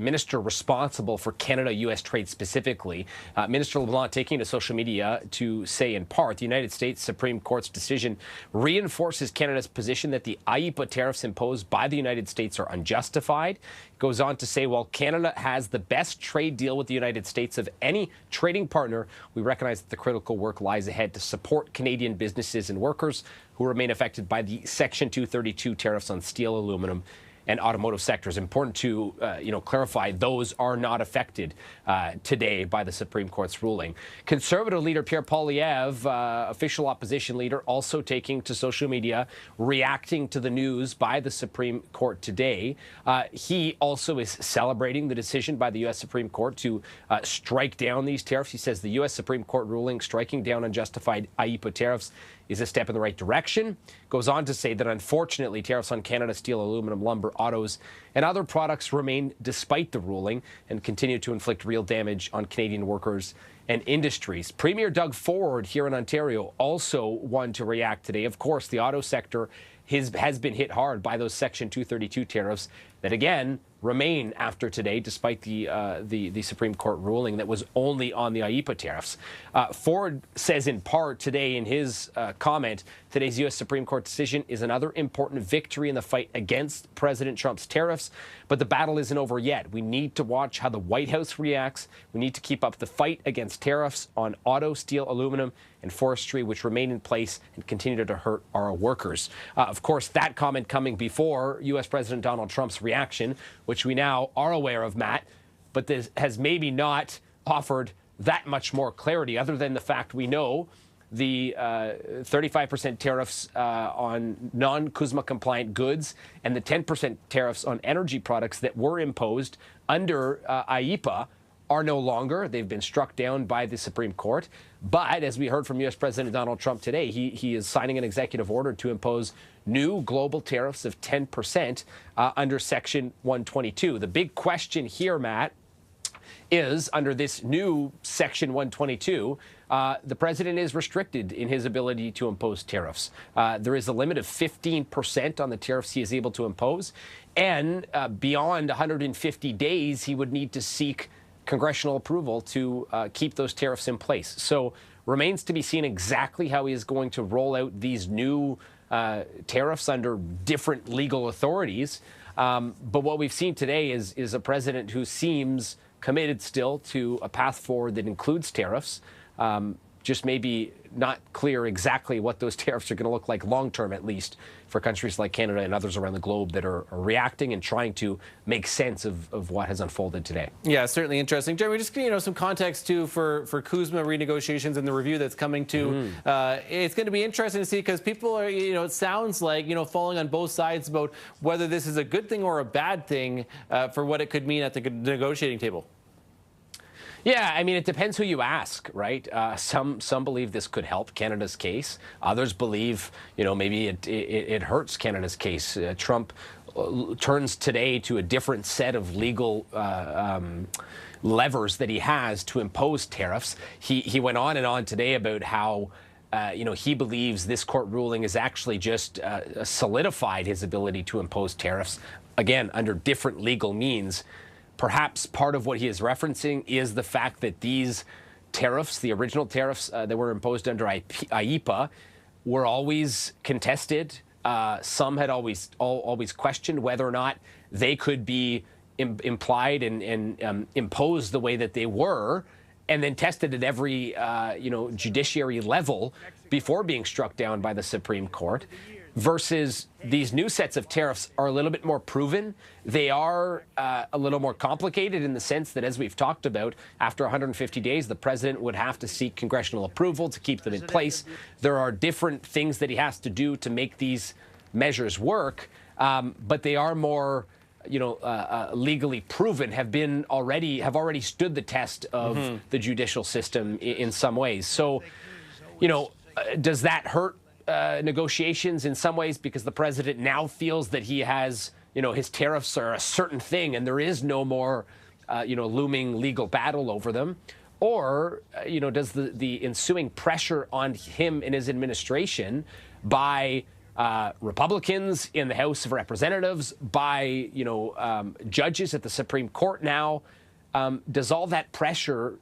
minister responsible for Canada-U.S. trade specifically. Minister LeBlanc taking to social media to say, in part, the United States Supreme Court's decision reinforces Canada's position that the IEEPA tariffs imposed by the United States are unjustified. Goes on to say, while Canada has the best trade deal with the United States of any trading partner, we recognize that the critical work lies ahead to support Canadian businesses and workers who remain affected by the Section 232 tariffs on steel, aluminum, and automotive sectors. Important to clarify, those are not affected today by the Supreme Court's ruling. Conservative leader Pierre Poilievre, official opposition leader, also taking to social media, reacting to the news by the Supreme Court today. He also is celebrating the decision by the U.S. Supreme Court to strike down these tariffs. He says the U.S. Supreme Court ruling striking down unjustified IEEPA tariffs is a step in the right direction. Goes on to say that, unfortunately, tariffs on Canada steel, aluminum, lumber, autos, and other products remain despite the ruling and continue to inflict real damage on Canadian workers and industries. Premier Doug Ford here in Ontario also wanted to react today. Of course, the auto sector has been hit hard by those Section 232 tariffs that, again, remain after today, despite the Supreme Court ruling that was only on the IEEPA tariffs. Ford says in part today in his comment, today's U.S. Supreme Court decision is another important victory in the fight against President Trump's tariffs, but the battle isn't over yet. We need to watch how the White House reacts. We need to keep up the fight against tariffs on auto, steel, aluminum, and forestry, which remain in place and continue to hurt our workers. Of course, that comment coming before U.S. President Donald Trump's reaction, which we now are aware of, Matt, but this has maybe not offered that much more clarity, other than the fact we know the 35% tariffs on non-CUSMA compliant goods and the 10% tariffs on energy products that were imposed under IEEPA are no longer. They've been struck down by the Supreme Court. But as we heard from U.S. President Donald Trump today, he is signing an executive order to impose new global tariffs of 10% under Section 122. The big question here, Matt, is under this new Section 122, the president is restricted in his ability to impose tariffs. There is a limit of 15% on the tariffs he is able to impose. And beyond 150 days, he would need to seek congressional approval to keep those tariffs in place. So remains to be seen exactly how he is going to roll out these new tariffs under different legal authorities. But what we've seen today is a president who seems committed still to a path forward that includes tariffs. Just maybe not clear exactly what those tariffs are going to look like long term, at least for countries like Canada and others around the globe that are reacting and trying to make sense of what has unfolded today. Yeah, certainly interesting. Jeremy, just some context too for CUSMA renegotiations and the review that's coming to. It's going to be interesting to see because people are, it sounds like, falling on both sides about whether this is a good thing or a bad thing for what it could mean at the negotiating table. Yeah, I mean, it depends who you ask, right? Some believe this could help Canada's case. Others believe, maybe it hurts Canada's case. Trump turns today to a different set of legal levers that he has to impose tariffs. He went on and on today about how he believes this court ruling has actually just solidified his ability to impose tariffs, again, under different legal means. Perhaps part of what he is referencing is the fact that these tariffs, the original tariffs that were imposed under IEEPA, were always contested. Some had always questioned whether or not they could be implied and imposed the way that they were, and then tested at every judiciary level before being struck down by the Supreme Court. Versus these new sets of tariffs are a little bit more proven. They are a little more complicated in the sense that, as we've talked about, after 150 days, the president would have to seek congressional approval to keep them in place. There are different things that he has to do to make these measures work, but they are more legally proven, have already stood the test of the judicial system in some ways. So, does that hurt negotiations in some ways because the president now feels that he has, his tariffs are a certain thing and there is no more, looming legal battle over them? Or, does the ensuing pressure on him and his administration by Republicans in the House of Representatives, by, judges at the Supreme Court now, does all that pressure,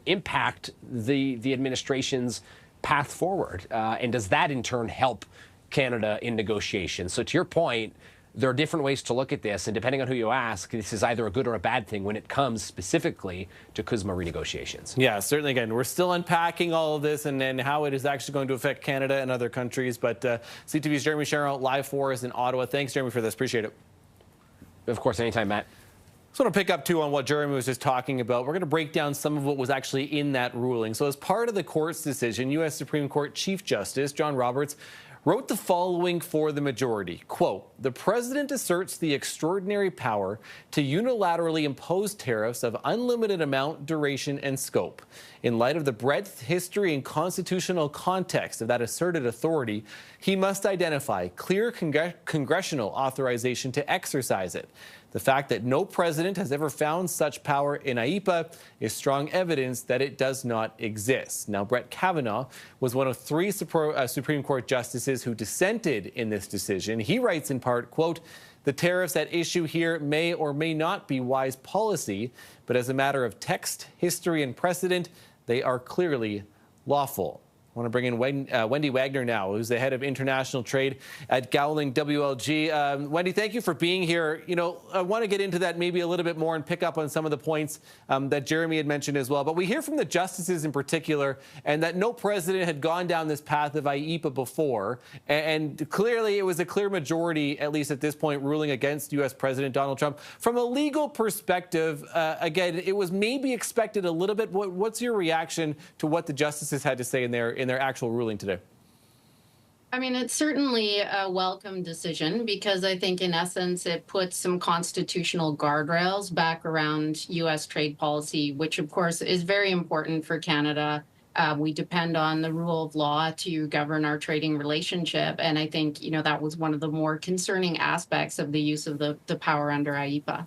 impact the administration's path forward? And does that in turn help Canada in negotiations? So to your point, there are different ways to look at this, and depending on who you ask, this is either a good or a bad thing when it comes specifically to CUSMA renegotiations. Yeah, certainly. Again, we're still unpacking all of this and how it is actually going to affect Canada and other countries. But CTV's Jeremy Sherrill live for us in Ottawa. Thanks, Jeremy, for this. Appreciate it. Of course, anytime, Matt. I want to pick up, too, on what Jeremy was just talking about. We're going to break down some of what was actually in that ruling. So as part of the court's decision, U.S. Supreme Court Chief Justice John Roberts wrote the following for the majority. Quote, "The president asserts the extraordinary power to unilaterally impose tariffs of unlimited amount, duration, and scope. In light of the breadth, history, and constitutional context of that asserted authority, he must identify clear congressional authorization to exercise it. The fact that no president has ever found such power in IEEPA is strong evidence that it does not exist." Now, Brett Kavanaugh was one of three Supreme Court justices who dissented in this decision. He writes in part, quote, "The tariffs at issue here may or may not be wise policy, but as a matter of text, history, and precedent, they are clearly lawful." I want to bring in Wendy Wagner now, who's the head of international trade at Gowling WLG. Wendy, thank you for being here. You know, I want to get into that maybe a little bit more and pick up on some of the points that Jeremy had mentioned as well. But we hear from the justices in particular, and that no president had gone down this path of IEPA before. And clearly, it was a clear majority, at least at this point, ruling against U.S. President Donald Trump. From a legal perspective, again, it was maybe expected a little bit. What's your reaction to what the justices had to say in their actual ruling today? I mean, it's certainly a welcome decision because I think in essence it puts some constitutional guardrails back around U.S. trade policy, which of course is very important for Canada. We depend on the rule of law to govern our trading relationship. And I think, you know, that was one of the more concerning aspects of the use of the power under IEPA.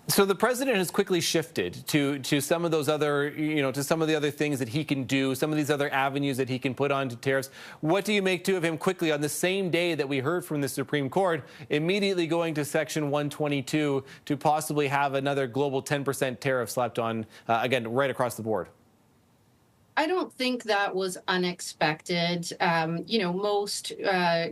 So the president has quickly shifted to some of those other, to some of the other things that he can do, some of these other avenues that he can put onto tariffs. What do you make of him quickly on the same day that we heard from the Supreme Court, immediately going to Section 122 to possibly have another global 10% tariff slapped on, again, right across the board? I don't think that was unexpected. You know, most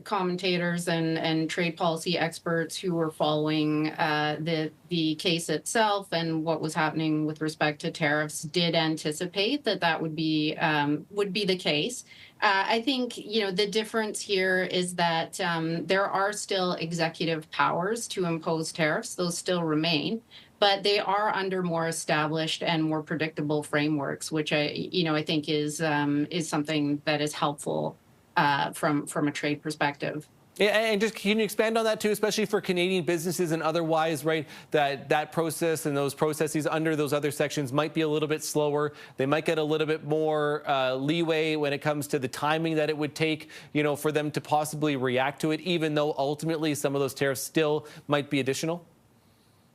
commentators and trade policy experts who were following the case itself and what was happening with respect to tariffs did anticipate that would be the case. I think, you know, the difference here is that there are still executive powers to impose tariffs. Those still remain. But they are under more established and more predictable frameworks, which I think is something that is helpful from a trade perspective. Yeah, and just can you expand on that too, especially for Canadian businesses and otherwise, right? That process and those processes under those other sections might be a little bit slower. They might get a little bit more leeway when it comes to the timing that it would take, for them to possibly react to it, even though ultimately some of those tariffs still might be additional.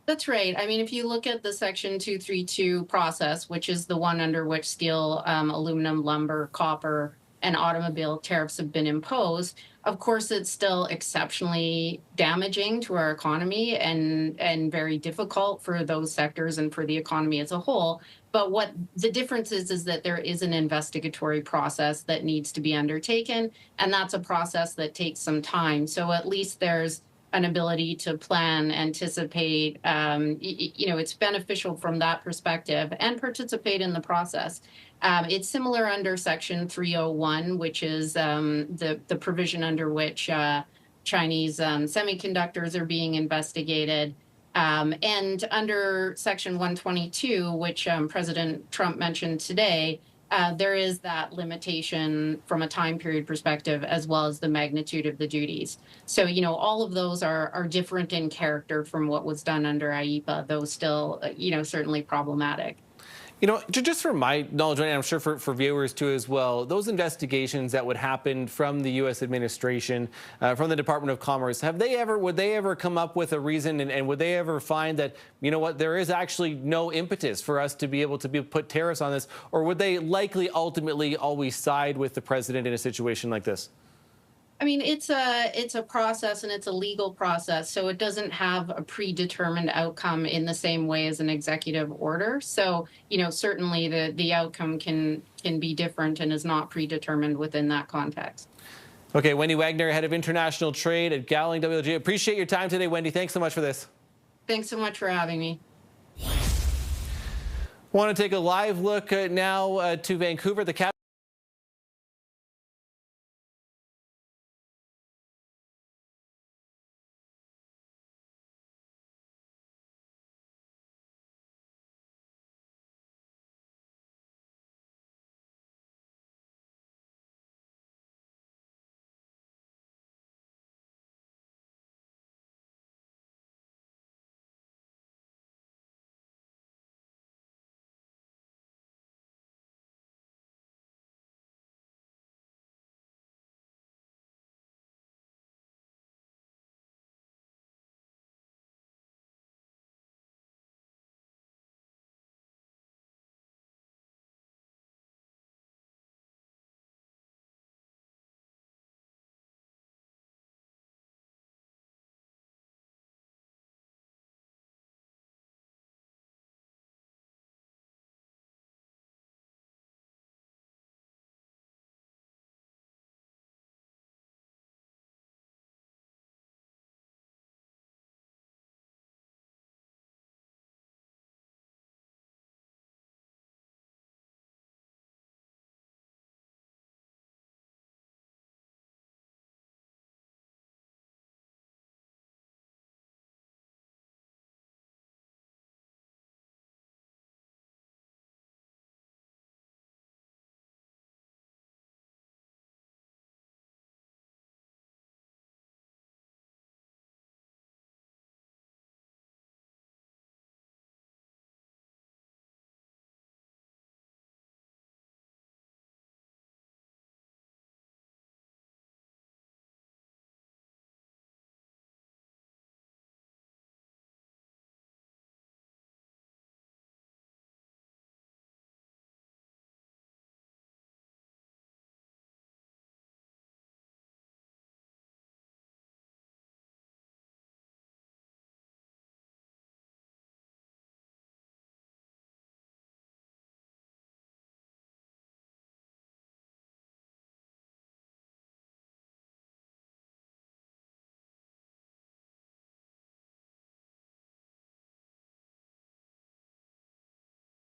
That's right. I mean, if you look at the Section 232 process, which is the one under which steel, aluminum, lumber, copper, and automobile tariffs have been imposed, of course, it's still exceptionally damaging to our economy and very difficult for those sectors and for the economy as a whole. But what the difference is that there is an investigatory process that needs to be undertaken, and that's a process that takes some time. So at least there's an ability to plan, anticipate, it's beneficial from that perspective and participate in the process. It's similar under Section 301, which is the provision under which Chinese semiconductors are being investigated. And under Section 122, which President Trump mentioned today, there is that limitation from a time period perspective, as well as the magnitude of the duties. So, all of those are different in character from what was done under IEPA, though still, certainly problematic. Just from my knowledge, and I'm sure for viewers too as well, those investigations that would happen from the U.S. administration, from the Department of Commerce, would they ever come up with a reason, and would they ever find that, there is actually no impetus for us to be able to put tariffs on this, or would they likely ultimately always side with the president in a situation like this? I mean, it's a process, and it's a legal process, so it doesn't have a predetermined outcome in the same way as an executive order. So, certainly the outcome can be different and is not predetermined within that context. Okay, Wendy Wagner, head of international trade at Gowling WLG. Appreciate your time today, Wendy. Thanks so much for this. Thanks so much for having me. Want to take a live look now to Vancouver. The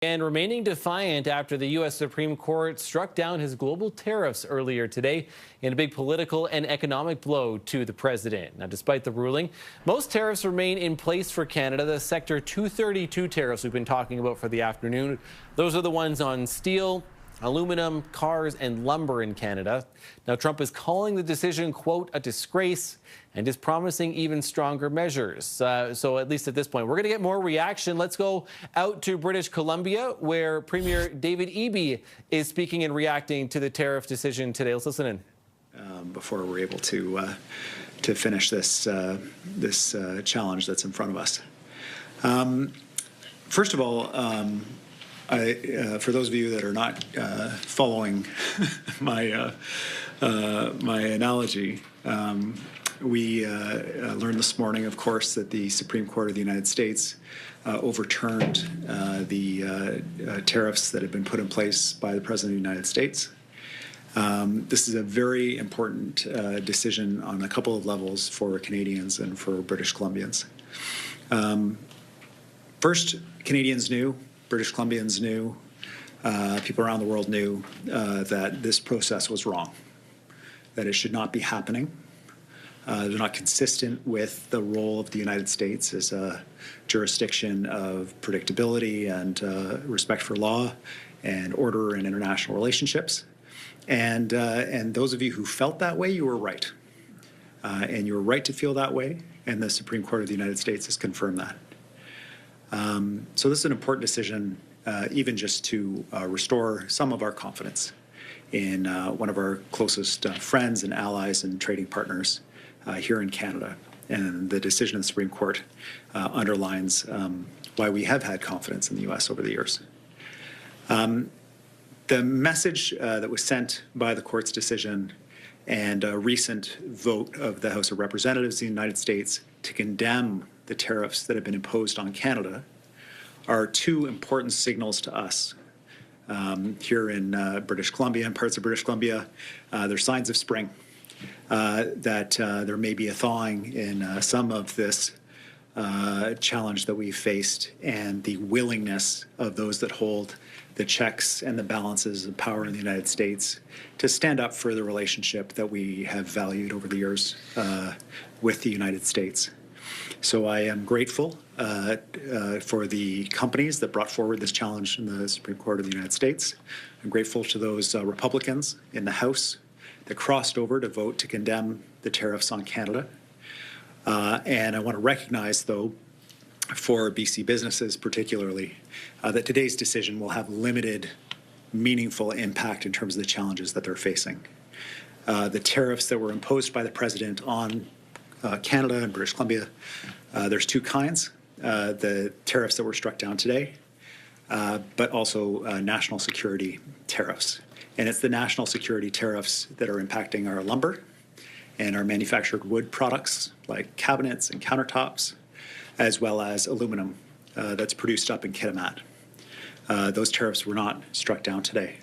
And remaining defiant after the U.S. Supreme Court struck down his global tariffs earlier today in a big political and economic blow to the president. Now, despite the ruling, most tariffs remain in place for Canada. The Sector 232 tariffs we've been talking about for the afternoon, those are the ones on steel, aluminum, cars, and lumber in Canada. Now, Trump is calling the decision, quote, a disgrace, and is promising even stronger measures. So at least at this point, we're going to get more reaction. Let's go out to British Columbia, where Premier David Eby is speaking and reacting to the tariff decision today. Let's listen in. Before we're able to finish this challenge that's in front of us. First of all, for those of you that are not following my analogy, we learned this morning, of course, that the Supreme Court of the United States overturned the tariffs that had been put in place by the President of the United States. This is a very important decision on a couple of levels for Canadians and for British Columbians. First, Canadians knew, British Columbians knew, people around the world knew that this process was wrong, that it should not be happening. They're not consistent with the role of the United States as a jurisdiction of predictability and respect for law and order in international relationships. And those of you who felt that way, you were right. And you were right to feel that way, and the Supreme Court of the United States has confirmed that. So this is an important decision, even just to restore some of our confidence in one of our closest friends and allies and trading partners here in Canada. And the decision of the Supreme Court underlines why we have had confidence in the U.S. over the years. The message that was sent by the court's decision and a recent vote of the House of Representatives of the United States to condemn the tariffs that have been imposed on Canada are two important signals to us. Here in British Columbia and parts of British Columbia, there are signs of spring, that there may be a thawing in some of this challenge that we've faced, and the willingness of those that hold the checks and the balances of power in the United States to stand up for the relationship that we have valued over the years with the United States. So I am grateful for the companies that brought forward this challenge in the Supreme Court of the United States. I'm grateful to those Republicans in the House that crossed over to vote to condemn the tariffs on Canada. And I want to recognize, though, for BC businesses particularly, that today's decision will have limited, meaningful impact in terms of the challenges that they're facing. The tariffs that were imposed by the President on Canada and British Columbia, there's two kinds. The tariffs that were struck down today, but also national security tariffs. And it's the national security tariffs that are impacting our lumber and our manufactured wood products like cabinets and countertops, as well as aluminum that's produced up in Kitimat. Those tariffs were not struck down today.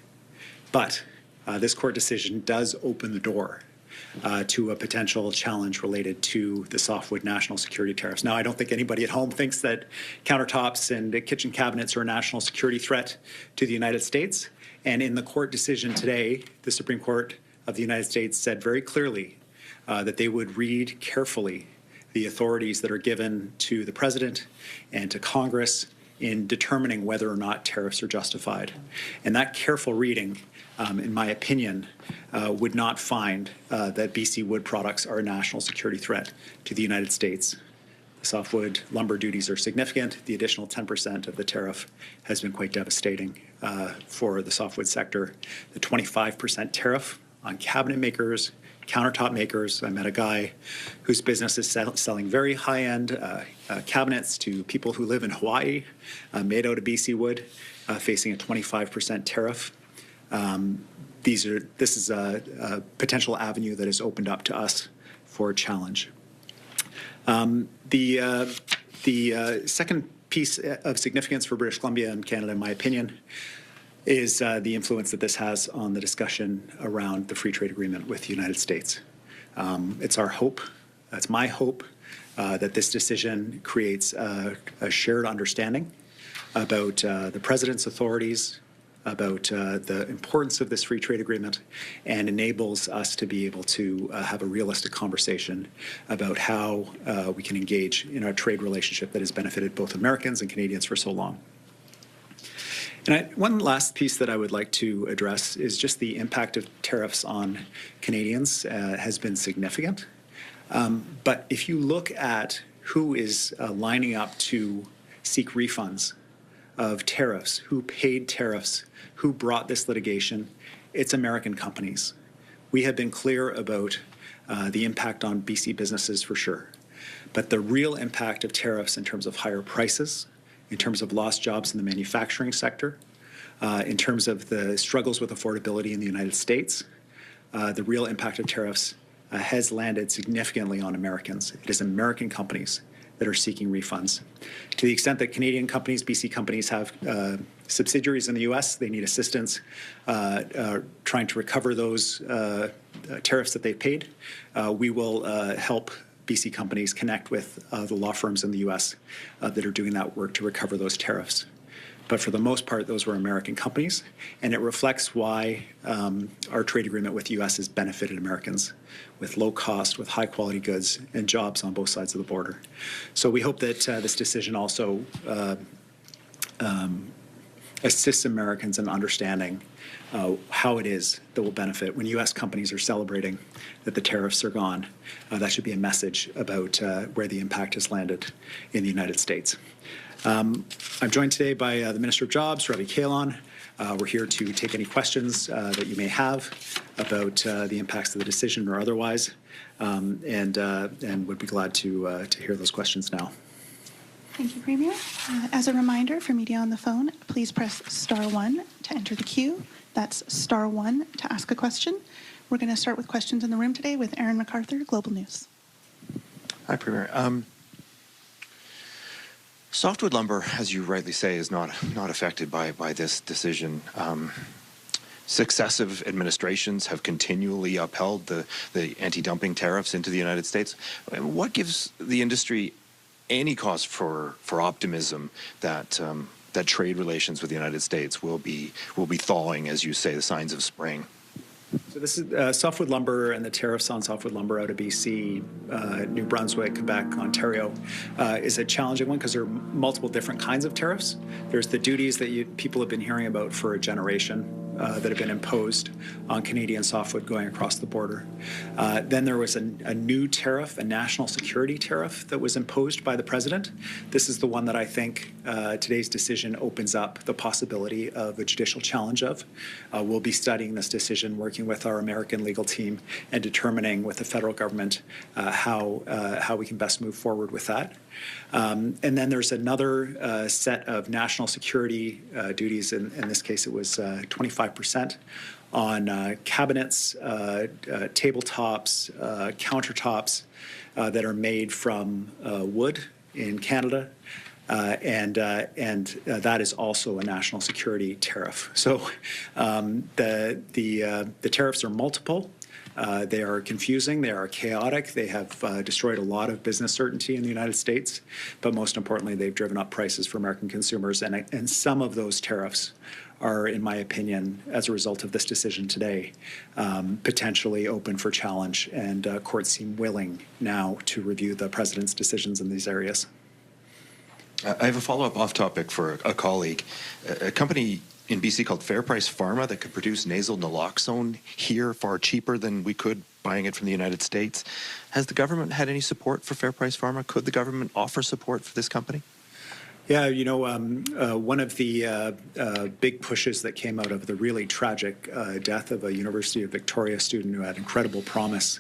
But this court decision does open the door to a potential challenge related to the softwood national security tariffs. Now, I don't think anybody at home thinks that countertops and kitchen cabinets are a national security threat to the United States. And in the court decision today, the Supreme Court of the United States said very clearly that they would read carefully the authorities that are given to the President and to Congress in determining whether or not tariffs are justified. And that careful reading, in my opinion, would not find that BC wood products are a national security threat to the United States. The softwood lumber duties are significant. The additional 10% of the tariff has been quite devastating for the softwood sector. The 25% tariff on cabinet makers, countertop makers. I met a guy whose business is selling very high-end cabinets to people who live in Hawaii, made out of BC wood, facing a 25% tariff. This is a potential avenue that is opened up to us for a challenge. The second piece of significance for British Columbia and Canada, in my opinion, is the influence that this has on the discussion around the free trade agreement with the United States. It's our hope, it's my hope, that this decision creates a shared understanding about the president's authorities, about the importance of this free trade agreement, and enables us to be able to have a realistic conversation about how we can engage in a trade relationship that has benefited both Americans and Canadians for so long. And one last piece that I would like to address is just the impact of tariffs on Canadians has been significant. But if you look at who is lining up to seek refunds of tariffs, who paid tariffs, who brought this litigation, it's American companies. We have been clear about the impact on BC businesses for sure. But the real impact of tariffs in terms of higher prices, in terms of lost jobs in the manufacturing sector, in terms of the struggles with affordability in the United States, the real impact of tariffs has landed significantly on Americans. It is American companies that are seeking refunds. To the extent that Canadian companies, BC companies have subsidiaries in the U.S., they need assistance trying to recover those tariffs that they've paid. We will help BC companies connect with the law firms in the U.S. That are doing that work to recover those tariffs. But for the most part, those were American companies, and it reflects why our trade agreement with the U.S. has benefited Americans with low cost, with high quality goods and jobs on both sides of the border. So we hope that this decision also assists Americans in understanding how it is that will benefit. When U.S. companies are celebrating that the tariffs are gone, that should be a message about where the impact has landed in the United States. I'm joined today by the Minister of Jobs, Ravi Kahlon. We're here to take any questions that you may have about the impacts of the decision or otherwise, and would be glad to hear those questions now. Thank you, Premier. As a reminder for media on the phone, please press *1 to enter the queue. That's *1 to ask a question. We're going to start with questions in the room today with Aaron MacArthur, Global News. Hi, Premier. Softwood lumber, as you rightly say, is not affected by this decision. Successive administrations have continually upheld the anti-dumping tariffs into the United States. What gives the industry any cause for optimism that that trade relations with the United States will be thawing, as you say, the signs of spring? So this is softwood lumber and the tariffs on softwood lumber out of BC, New Brunswick, Quebec, Ontario is a challenging one because there are multiple different kinds of tariffs. There's the duties that people have been hearing about for a generation that have been imposed on Canadian softwood going across the border. Then there was a new tariff, a national security tariff that was imposed by the president. This is the one that I think today's decision opens up the possibility of a judicial challenge of. We'll be studying this decision, working with our American legal team and determining with the federal government how we can best move forward with that. And then there's another set of national security duties. In this case, it was 25% on cabinets, tabletops, countertops that are made from wood in Canada. And that is also a national security tariff. So the tariffs are multiple. They are confusing, they are chaotic, they have destroyed a lot of business certainty in the United States, but most importantly, they've driven up prices for American consumers, and some of those tariffs are, in my opinion, as a result of this decision today, potentially open for challenge, and courts seem willing now to review the president's decisions in these areas. I have a follow-up off-topic for a colleague. A company in BC called Fair Price Pharma that could produce nasal naloxone here far cheaper than we could buying it from the United States. Has the government had any support for Fair Price Pharma? Could the government offer support for this company? Yeah, you know, one of the big pushes that came out of the really tragic death of a University of Victoria student who had incredible promise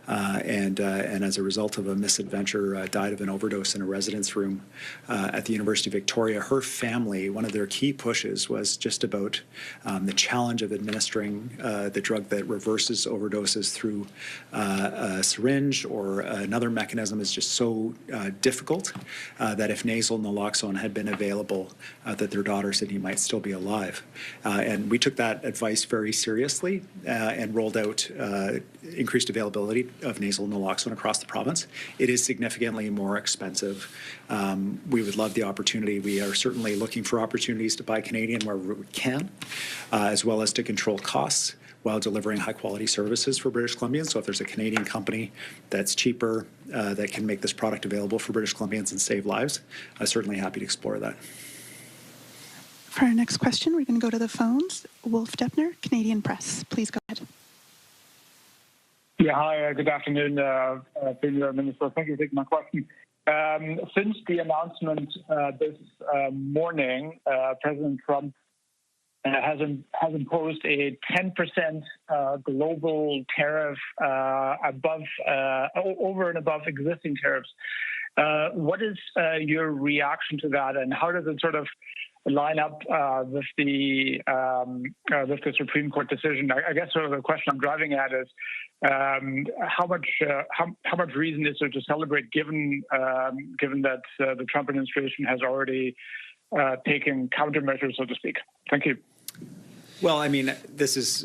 and as a result of a misadventure died of an overdose in a residence room at the University of Victoria. Her family, one of their key pushes was just about the challenge of administering the drug that reverses overdoses through a syringe or another mechanism is just so difficult that if nasal naloxone had been available, that their daughter said he might still be alive. And we took that advice very seriously and rolled out increased availability of nasal naloxone across the province. It is significantly more expensive. We would love the opportunity. We are certainly looking for opportunities to buy Canadian wherever we can, as well as to control costs while delivering high-quality services for British Columbians. So if there's a Canadian company that's cheaper that can make this product available for British Columbians and save lives, I'm certainly happy to explore that. For our next question, we're going to go to the phones. Wolf Deppner, Canadian Press. Please go ahead. Yeah, hi, good afternoon, Premier Minister. Thank you for taking my question. Since the announcement this morning, President Trump has imposed a 10% global tariff over and above existing tariffs. What is your reaction to that, and how does it sort of line up with the Supreme Court decision? I guess sort of the question I'm driving at is how much reason is there to celebrate, given that the Trump administration has already taken countermeasures, so to speak? Thank you. Well, I mean, this is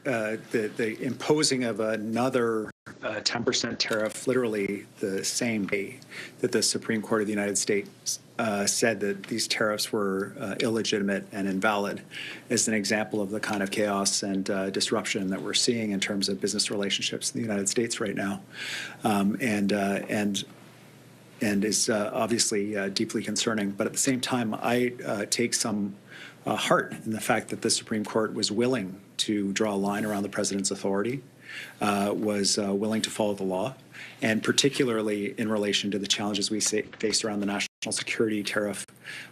the imposing of another 10% tariff literally the same day that the Supreme Court of the United States said that these tariffs were illegitimate and invalid is an example of the kind of chaos and disruption that we're seeing in terms of business relationships in the United States right now, and is obviously deeply concerning. But at the same time, I take some heart in the fact that the Supreme Court was willing to draw a line around the president's authority, was willing to follow the law, and particularly in relation to the challenges we face around the national security tariff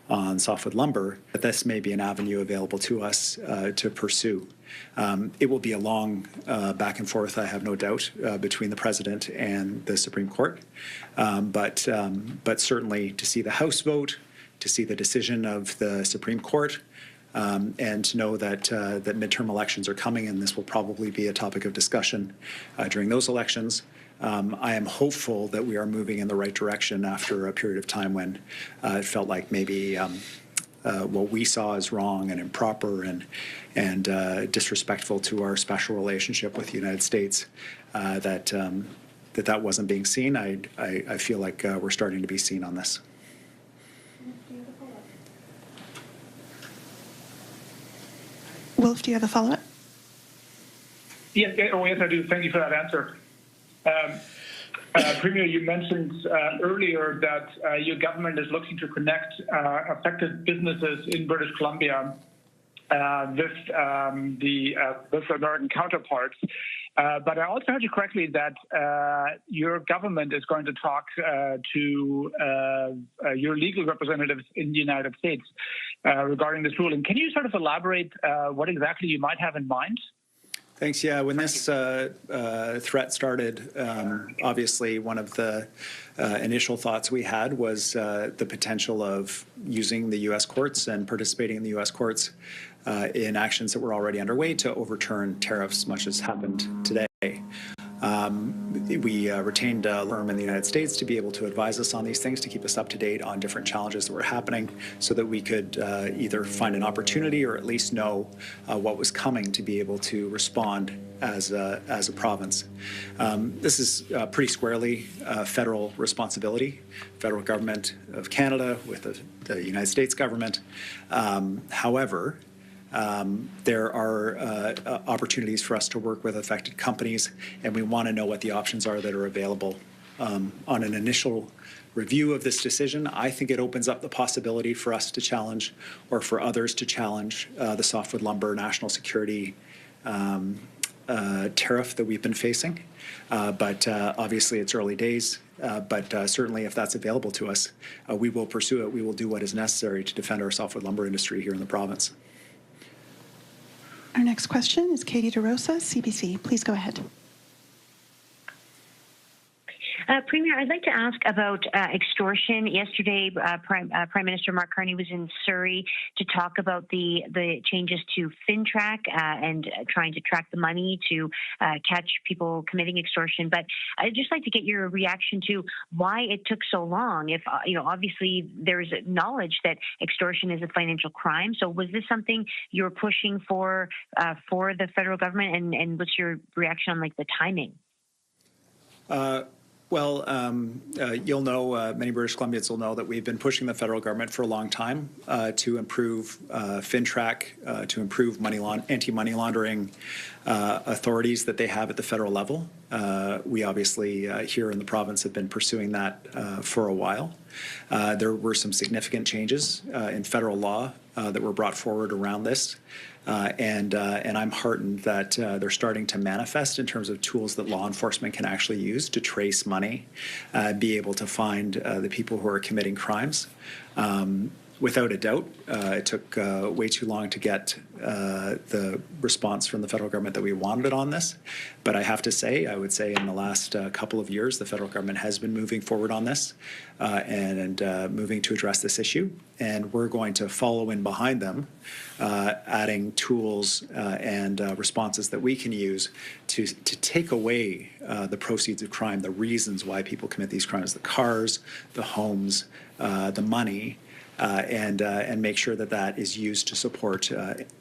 on softwood lumber, that this may be an avenue available to us to pursue. It will be a long back and forth, I have no doubt, between the president and the Supreme Court, but certainly to see the House vote, to see the decision of the Supreme Court, and to know that that midterm elections are coming, and this will probably be a topic of discussion during those elections. I am hopeful that we are moving in the right direction after a period of time when it felt like maybe what we saw as wrong and improper and disrespectful to our special relationship with the United States, that wasn't being seen. I feel like we're starting to be seen on this. Wolf, do you have a follow-up? Yes, I do. Thank you for that answer. Premier, you mentioned earlier that your government is looking to connect affected businesses in British Columbia with American counterparts. But I also heard you correctly that your government is going to talk to your legal representatives in the United States regarding this ruling. Can you sort of elaborate what exactly you might have in mind? Thanks. Yeah, when this threat started, obviously one of the initial thoughts we had was the potential of using the U.S. courts and participating in the U.S. courts in actions that were already underway to overturn tariffs, much as happened today. We retained a firm in the United States to be able to advise us on these things, to keep us up to date on different challenges that were happening, so that we could either find an opportunity or at least know what was coming to be able to respond as a province. This is pretty squarely federal responsibility, federal government of Canada with the United States government. However, there are opportunities for us to work with affected companies, and we want to know what the options are that are available. On an initial review of this decision, I think it opens up the possibility for us to challenge, or for others to challenge, the softwood lumber national security tariff that we've been facing. But obviously it's early days, but certainly if that's available to us, we will pursue it. We will do what is necessary to defend our softwood lumber industry here in the province. Our next question is Katie DeRosa, CBC. Please go ahead. Premier, I'd like to ask about extortion. Yesterday, Prime Minister Mark Carney was in Surrey to talk about the changes to FinTrack and trying to track the money to catch people committing extortion. But I'd just like to get your reaction to why it took so long. If obviously there's knowledge that extortion is a financial crime. So was this something you're pushing for the federal government, and what's your reaction on the timing? You'll know, many British Columbians will know that we've been pushing the federal government for a long time to improve FinTrack, to improve anti-money laundering authorities that they have at the federal level. We obviously here in the province have been pursuing that for a while. There were some significant changes in federal law that were brought forward around this. And I'm heartened that they're starting to manifest in terms of tools that law enforcement can actually use to trace money, be able to find the people who are committing crimes. Without a doubt, it took way too long to get the response from the federal government that we wanted on this. But I have to say, I would say in the last couple of years, the federal government has been moving forward on this and moving to address this issue. And we're going to follow in behind them, adding tools and responses that we can use to take away the proceeds of crime, the reasons why people commit these crimes, the cars, the homes, the money, and make sure that that is used to support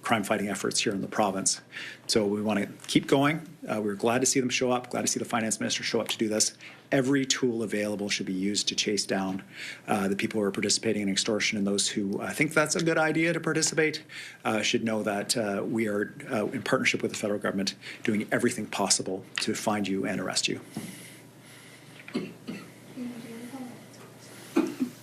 crime-fighting efforts here in the province. So we want to keep going. We're glad to see them show up, glad to see the finance minister show up to do this. Every tool available should be used to chase down the people who are participating in extortion, and those who think that's a good idea to participate should know that we are, in partnership with the federal government, doing everything possible to find you and arrest you.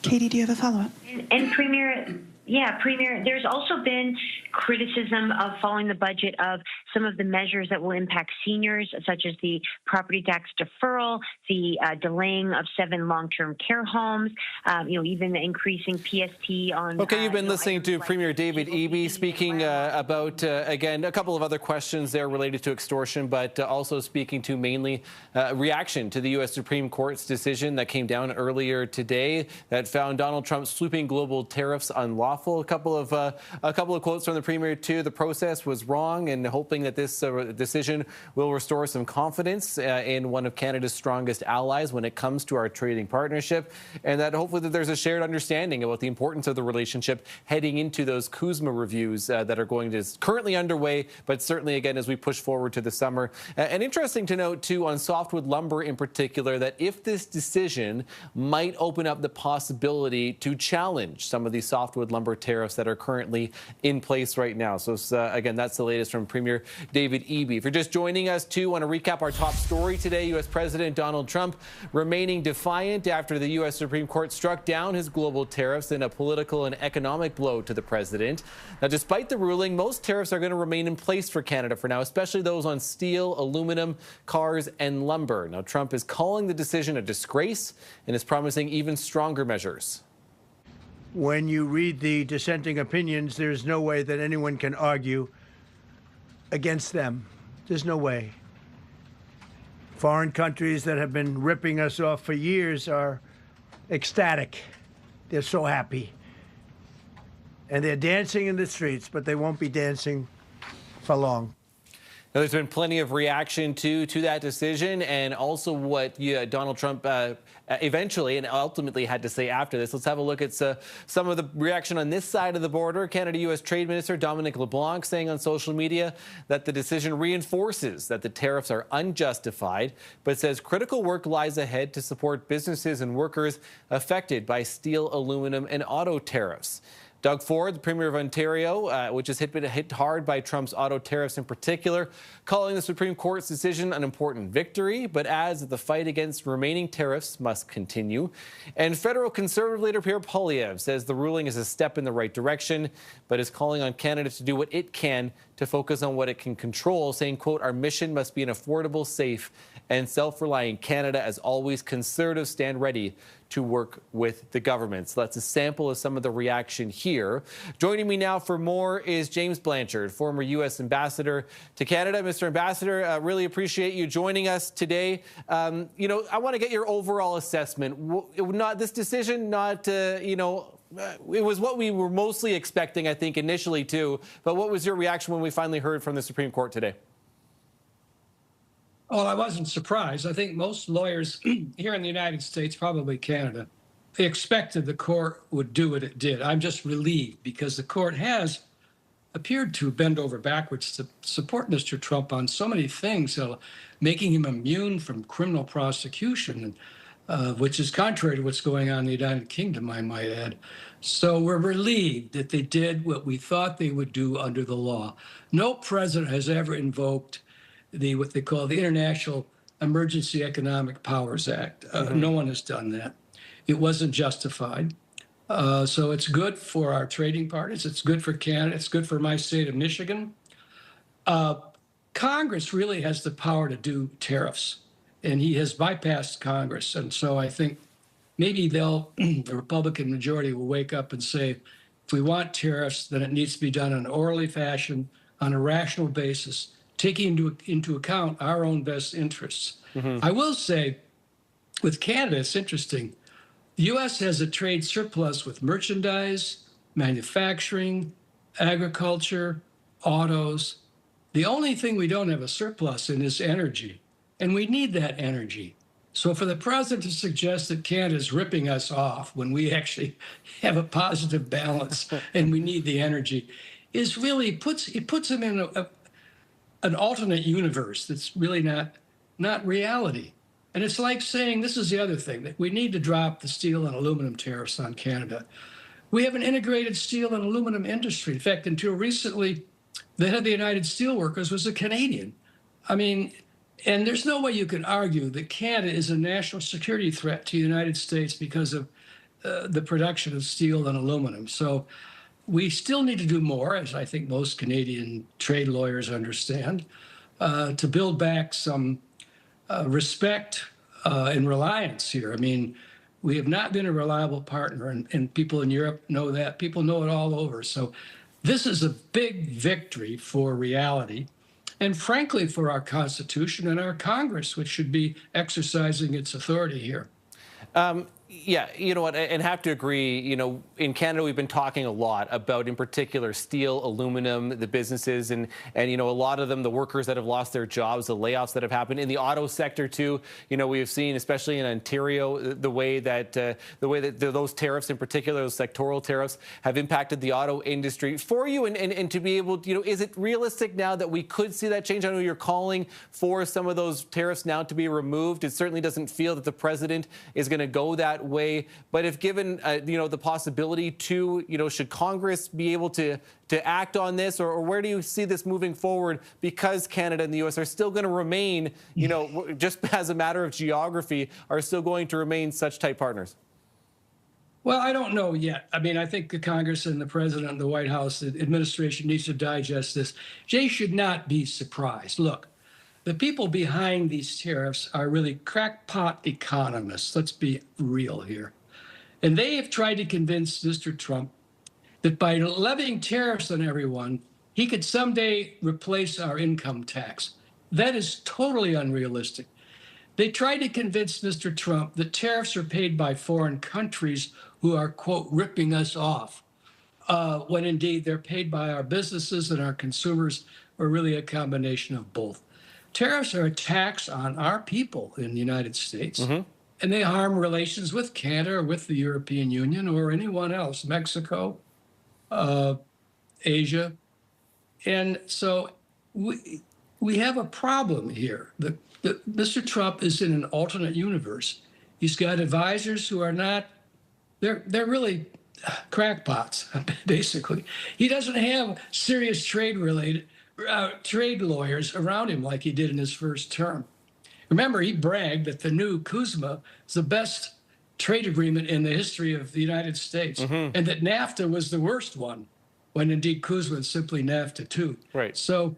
Katie, do you have a follow-up? And Premier, there's also been criticism of following the budget of some of the measures that will impact seniors, such as the property tax deferral, the delaying of 7 long-term care homes, even the increasing PST on. Okay, you've been listening to Premier David Eby speaking about, again, a couple of other questions there related to extortion, but also speaking to mainly reaction to the U.S. Supreme Court's decision that came down earlier today that found Donald Trump's sweeping global tariffs unlawful. A couple of quotes from the Premier too. The process was wrong, and hoping that this decision will restore some confidence in one of Canada's strongest allies when it comes to our trading partnership, and that hopefully that there's a shared understanding about the importance of the relationship heading into those CUSMA reviews that are currently underway, but certainly again as we push forward to the summer. And interesting to note too on softwood lumber in particular that if this decision might open up the possibility to challenge some of these softwood lumber tariffs that are currently in place right now. So again, that's the latest from Premier David Eby. If you're just joining us too, want to recap our top story today. U.S. President Donald Trump remaining defiant after the U.S. Supreme Court struck down his global tariffs in a political and economic blow to the president. Now, despite the ruling, most tariffs are going to remain in place for Canada for now, especially those on steel, aluminum, cars, and lumber. Now, Trump is calling the decision a disgrace and is promising even stronger measures. When you read the dissenting opinions, there's no way that anyone can argue against them. There's no way. Foreign countries that have been ripping us off for years are ecstatic. They're so happy. And they're dancing in the streets, but they won't be dancing for long. Now, there's been plenty of reaction to that decision and also what Donald Trump eventually and ultimately had to say after this. Let's have a look at some of the reaction on this side of the border. Canada-U.S. Trade Minister Dominic LeBlanc saying on social media that the decision reinforces that the tariffs are unjustified, but says critical work lies ahead to support businesses and workers affected by steel, aluminum, and auto tariffs. Doug Ford, the Premier of Ontario, which has been hit hard by Trump's auto tariffs in particular, calling the Supreme Court's decision an important victory, but adds that the fight against remaining tariffs must continue. And federal Conservative leader Pierre Poilievre says the ruling is a step in the right direction, but is calling on Canada to do what it can to focus on what it can control, saying, quote, our mission must be an affordable, safe, and self-reliant Canada. As always, Conservatives stand ready to work with the government. So that's a sample of some of the reaction here. Joining me now for more is James Blanchard, former U.S. Ambassador to Canada. Mr. Ambassador, really appreciate you joining us today. I want to get your overall assessment. This decision, it was what we were mostly expecting, I think, initially, too. But what was your reaction when we finally heard from the Supreme Court today? Well, I wasn't surprised. I think most lawyers here in the United States, probably Canada, they expected the court would do what it did. I'm just relieved because the court has appeared to bend over backwards to support Mr. Trump on so many things, making him immune from criminal prosecution, which is contrary to what's going on in the United Kingdom, I might add. So we're relieved that they did what we thought they would do under the law. No president has ever invoked what they call the International Emergency Economic Powers Act. No one has done that. It wasn't justified. So it's good for our trading partners. It's good for Canada. It's good for my state of Michigan. Congress really has the power to do tariffs, and he has bypassed Congress. And so I think maybe the Republican majority will wake up and say, if we want tariffs, then it needs to be done in an orderly fashion, on a rational basis, taking into account our own best interests. I will say, with Canada, it's interesting. The U.S. has a trade surplus with merchandise, manufacturing, agriculture, autos. The only thing we don't have a surplus in is energy, and we need that energy. So for the president to suggest that Canada is ripping us off when we actually have a positive balance and we need the energy is really puts him in an alternate universe that's really not reality. And it's like saying, this is the other thing, that we need to drop the steel and aluminum tariffs on Canada. We have an integrated steel and aluminum industry. In fact, until recently, the head of the United Steelworkers was a Canadian. I mean, and there's no way you can argue that Canada is a national security threat to the United States because of the production of steel and aluminum. So we still need to do more, as I think most Canadian trade lawyers understand, to build back some respect and reliance here. I mean, we have not been a reliable partner, and people in Europe know that. People know it all over. So this is a big victory for reality, and frankly, for our Constitution and our Congress, which should be exercising its authority here. Yeah, you know what, and have to agree, you know, in Canada, we've been talking a lot about, in particular, steel, aluminum, the businesses, and you know, a lot of them, the workers that have lost their jobs, the layoffs that have happened in the auto sector too. You know, we have seen, especially in Ontario, the way that those tariffs, in particular, those sectoral tariffs, have impacted the auto industry. For you, and to be able to, you know, is it realistic now that we could see that change? I know you're calling for some of those tariffs now to be removed. It certainly doesn't feel that the president is going to go that way, but if given you know, the possibility to, you know, should Congress be able to act on this, or where do you see this moving forward, because Canada and the U.S. are still going to remain, you know, just as a matter of geography, are still going to remain such tight partners? Well, I don't know yet. I mean, I think the Congress and the president and the White House, the administration needs to digest this. Jay should not be surprised. Look, the people behind these tariffs are really crackpot economists. Let's be real here. And they have tried to convince Mr. Trump that by levying tariffs on everyone, he could someday replace our income tax. That is totally unrealistic. They tried to convince Mr. Trump that tariffs are paid by foreign countries who are, quote, ripping us off, when indeed they're paid by our businesses and our consumers, or really a combination of both. Tariffs are a tax on our people in the United States, and they harm relations with Canada or with the European Union or anyone else, Mexico, Asia. And so we have a problem here. Mr. Trump is in an alternate universe. He's got advisors who are not, they're really crackpots, basically. He doesn't have serious trade lawyers around him like he did in his first term. Remember, he bragged that the new CUSMA is the best trade agreement in the history of the United States, and that NAFTA was the worst one, when indeed CUSMA is simply NAFTA too. Right. So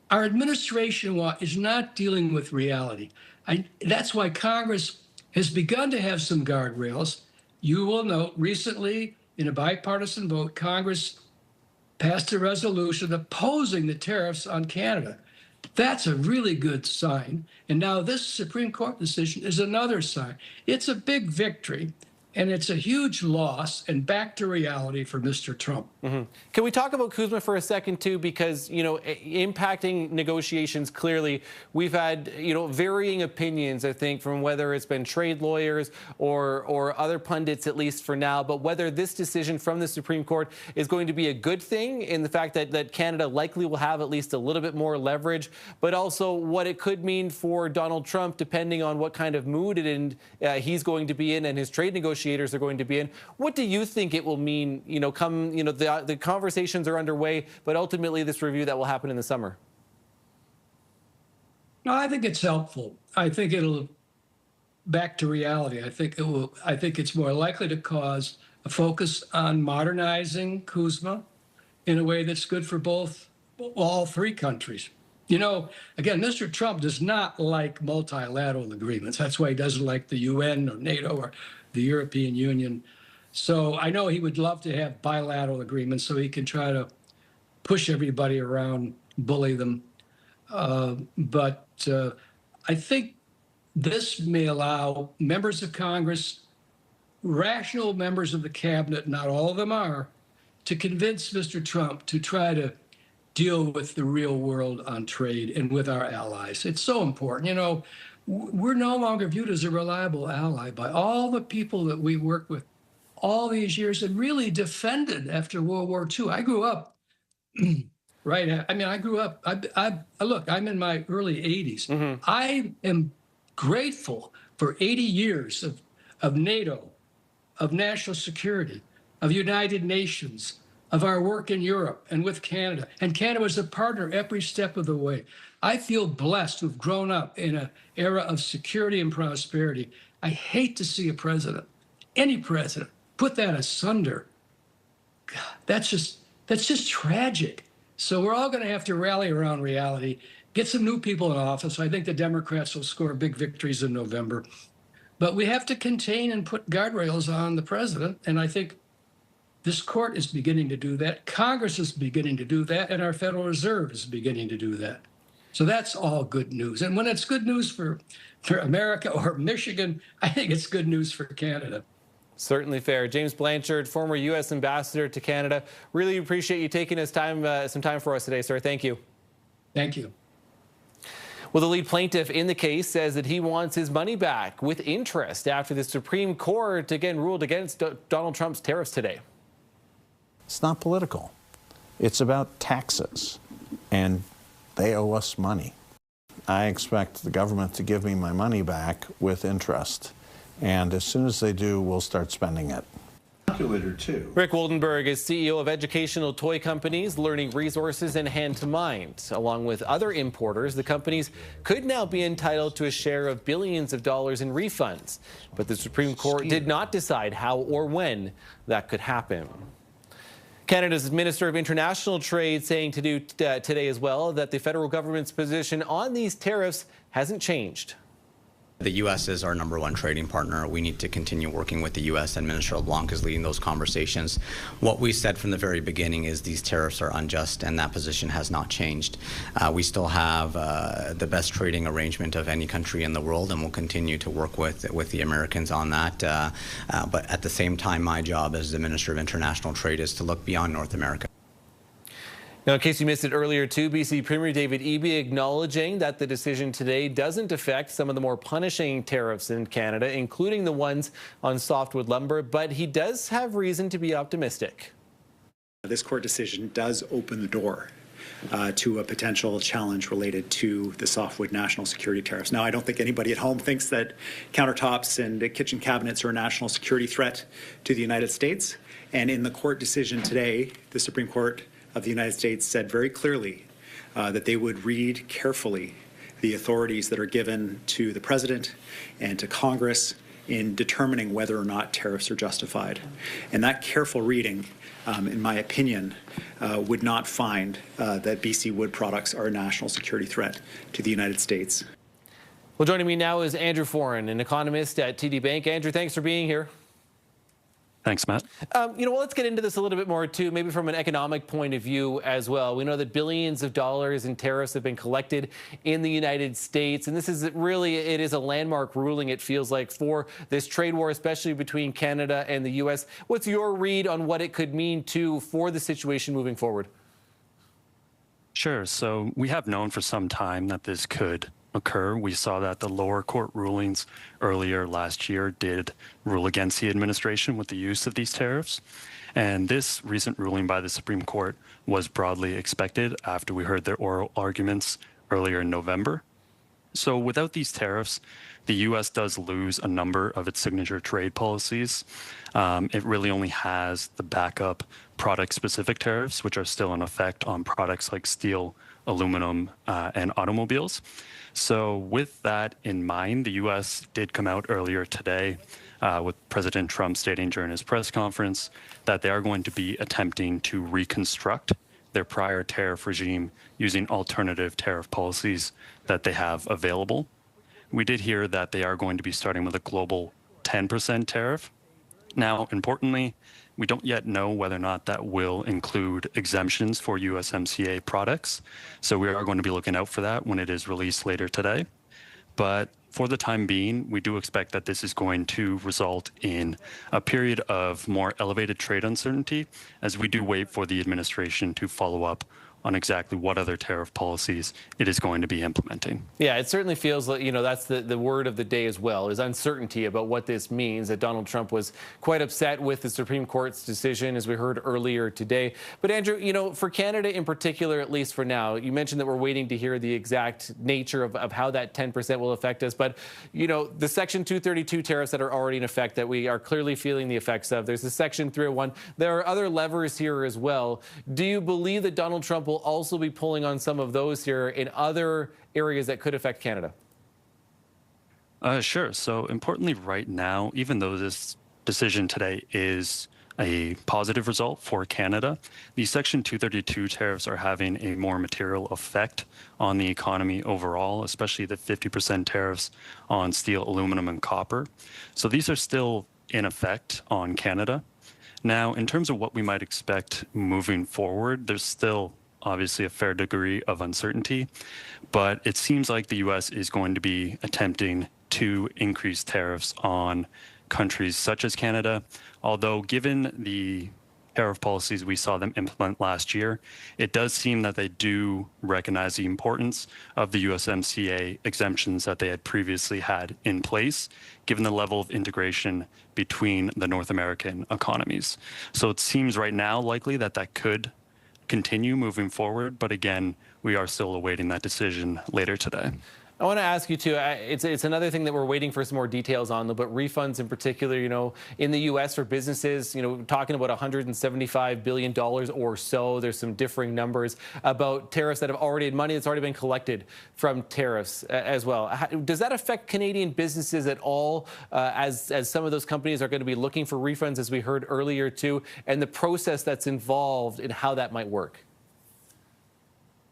our administration is not dealing with reality. That's why Congress has begun to have some guardrails. You will note recently, in a bipartisan vote, Congress passed a resolution opposing the tariffs on Canada. That's a really good sign. And now this Supreme Court decision is another sign. It's a big victory. And it's a huge loss and back to reality for Mr. Trump. Can we talk about Kuzma for a second, too? Because, you know, impacting negotiations, clearly, we've had, you know, varying opinions, I think, from whether it's been trade lawyers or other pundits, at least for now, but whether this decision from the Supreme Court is going to be a good thing in the fact that Canada likely will have at least a little bit more leverage, but also what it could mean for Donald Trump, depending on what kind of mood he's going to be in and his trade negotiations are going to be in. What do you think it will mean, you know, come, you know, the conversations are underway, but ultimately this review that will happen in the summer? No, I think it's helpful. I think it'll back to reality. I think it will. I think it's more likely to cause a focus on modernizing Kuzma in a way that's good for all three countries. You know, again, Mr. Trump does not like multilateral agreements. That's why he doesn't like the UN or NATO or the European Union. So I know he would love to have bilateral agreements so he can try to push everybody around, bully them. But I think this may allow members of Congress, rational members of the cabinet, not all of them are, to convince Mr. Trump to try to deal with the real world on trade and with our allies. It's so important. You know, we're no longer viewed as a reliable ally by all the people that we worked with all these years and really defended after World War II. I grew up, right? I mean, I grew up, look, I'm in my early 80s. I am grateful for 80 years of NATO, of national security, of United Nations, of our work in Europe and with Canada. And Canada was a partner every step of the way. I feel blessed to have grown up in an era of security and prosperity. I hate to see a president, any president, put that asunder. God, that's just tragic. So we're all going to have to rally around reality, get some new people in office. I think the Democrats will score big victories in November. But we have to contain and put guardrails on the president. And I think this court is beginning to do that. Congress is beginning to do that. And our Federal Reserve is beginning to do that. So that's all good news. And when it's good news for America or Michigan, I think it's good news for Canada. Certainly fair. James Blanchard, former U.S. ambassador to Canada. Really appreciate you taking some time for us today, sir. Thank you. Thank you. Well, the lead plaintiff in the case says that he wants his money back with interest after the Supreme Court again ruled against Donald Trump's tariffs today. It's not political. It's about taxes, and they owe us money. I expect the government to give me my money back with interest, and as soon as they do, we'll start spending it. Too. Rick Woldenberg is CEO of educational toy companies Learning Resources and Hand to Mind. Along with other importers, the companies could now be entitled to a share of billions of dollars in refunds. But the Supreme Court did not decide how or when that could happen. Canada's Minister of International Trade saying today as well that the federal government's position on these tariffs hasn't changed. The U.S. is our #1 trading partner. We need to continue working with the U.S. and Minister LeBlanc is leading those conversations. What we said from the very beginning is these tariffs are unjust, and that position has not changed. We still have the best trading arrangement of any country in the world, and we'll continue to work with the Americans on that. But at the same time, my job as the Minister of International Trade is to look beyond North America. Now, in case you missed it earlier, too, BC Premier David Eby acknowledging that the decision today doesn't affect some of the more punishing tariffs in Canada, including the ones on softwood lumber, but he does have reason to be optimistic. This court decision does open the door to a potential challenge related to the softwood national security tariffs. Now, I don't think anybody at home thinks that countertops and kitchen cabinets are a national security threat to the United States. And in the court decision today, the Supreme Court of the United States said very clearly that they would read carefully the authorities that are given to the President and to Congress in determining whether or not tariffs are justified. And that careful reading, in my opinion, would not find that BC wood products are a national security threat to the United States. Well, joining me now is Andrew Foran, an economist at TD Bank. Andrew, thanks for being here. Thanks, Matt. Well, let's get into this a little bit more, too, maybe from an economic point of view as well. We know that billions of dollars in tariffs have been collected in the United States, and this is really, it is a landmark ruling, it feels like, for this trade war, especially between Canada and the U.S. What's your read on what it could mean, too, for the situation moving forward? Sure. So we have known for some time that this could occur. We saw that the lower court rulings earlier last year did rule against the administration with the use of these tariffs. And this recent ruling by the Supreme Court was broadly expected after we heard their oral arguments earlier in November. So without these tariffs, the U.S. does lose a number of its signature trade policies. It really only has the backup product-specific tariffs, which are still in effect on products like steel, aluminum, and automobiles. So with that in mind, the U.S. did come out earlier today with President Trump stating during his press conference that they are going to be attempting to reconstruct their prior tariff regime using alternative tariff policies that they have available. We did hear that they are going to be starting with a global 10% tariff. Now, importantly, we don't yet know whether or not that will include exemptions for USMCA products. So we are going to be looking out for that when it is released later today. But for the time being, we do expect that this is going to result in a period of more elevated trade uncertainty as we do wait for the administration to follow up on exactly what other tariff policies it is going to be implementing. Yeah, it certainly feels like, that's the word of the day as well, is uncertainty about what this means, that Donald Trump was quite upset with the Supreme Court's decision, as we heard earlier today. But Andrew, for Canada in particular, at least for now, you mentioned that we're waiting to hear the exact nature of how that 10% will affect us. But, the Section 232 tariffs that are already in effect that we are clearly feeling the effects of. There's the Section 301. There are other levers here as well. Do you believe that Donald Trump will also be pulling on some of those here in other areas that could affect Canada? Sure. So importantly, right now, even though this decision today is a positive result for Canada, the Section 232 tariffs are having a more material effect on the economy overall, especially the 50% tariffs on steel, aluminum, and copper. So these are still in effect on Canada. Now, in terms of what we might expect moving forward, there's still obviously a fair degree of uncertainty, but it seems like the U.S. is going to be attempting to increase tariffs on countries such as Canada, although given the tariff policies we saw them implement last year, it does seem that they do recognize the importance of the USMCA exemptions that they had previously had in place, given the level of integration between the North American economies. So it seems right now likely that that could continue moving forward, but again, we are still awaiting that decision later today. I want to ask you too, it's another thing that we're waiting for some more details on, but refunds in particular, in the U.S. for businesses, talking about $175 billion or so. There's some differing numbers about tariffs that have already had money that's already been collected from tariffs as well. Does that affect Canadian businesses at all, as some of those companies are going to be looking for refunds, as we heard earlier too, and the process that's involved in how that might work?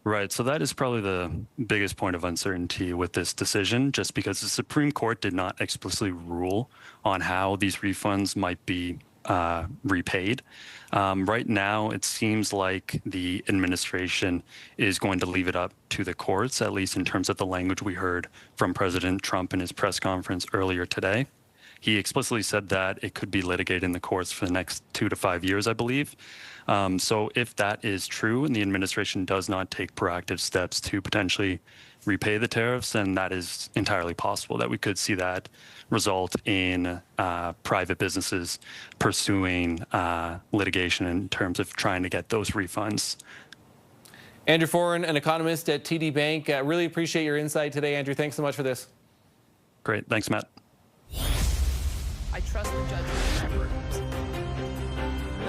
Right. So that is probably the biggest point of uncertainty with this decision, just because the Supreme Court did not explicitly rule on how these refunds might be repaid. Right now, it seems like the administration is going to leave it up to the courts, at least in terms of the language we heard from President Trump in his press conference earlier today. He explicitly said that it could be litigated in the courts for the next 2 to 5 years, I believe. So if that is true and the administration does not take proactive steps to potentially repay the tariffs, then that is entirely possible that we could see that result in private businesses pursuing litigation in terms of trying to get those refunds. Andrew Foran, an economist at TD Bank. Really appreciate your insight today, Andrew. Thanks so much for this. Great. Thanks, Matt. I trust the judge's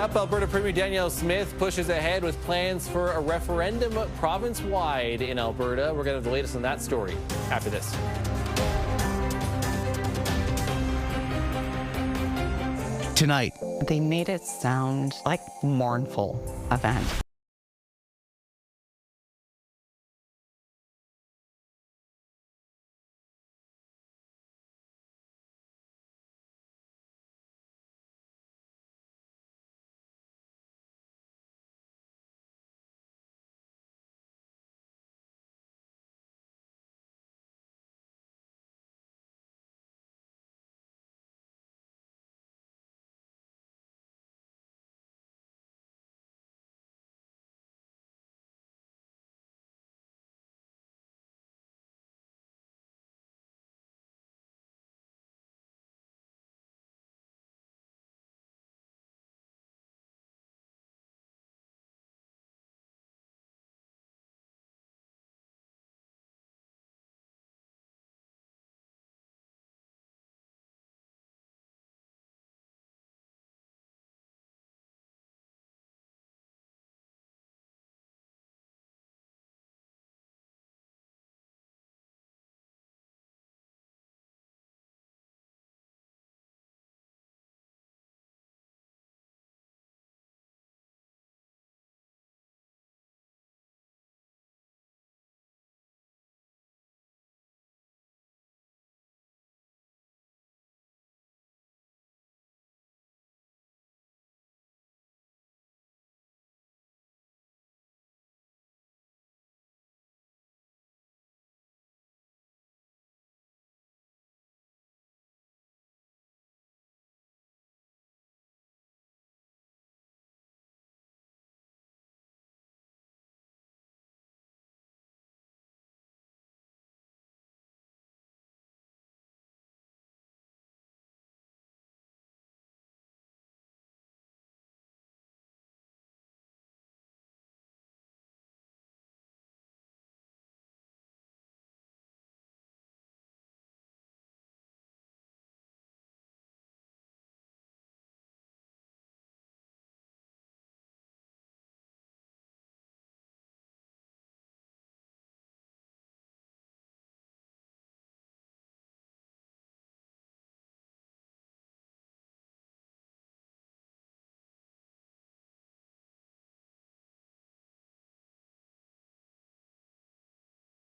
Up, Alberta Premier Danielle Smith pushes ahead with plans for a referendum province-wide in Alberta. We're going to have the latest on that story after this. Tonight, they made it sound like mournful event.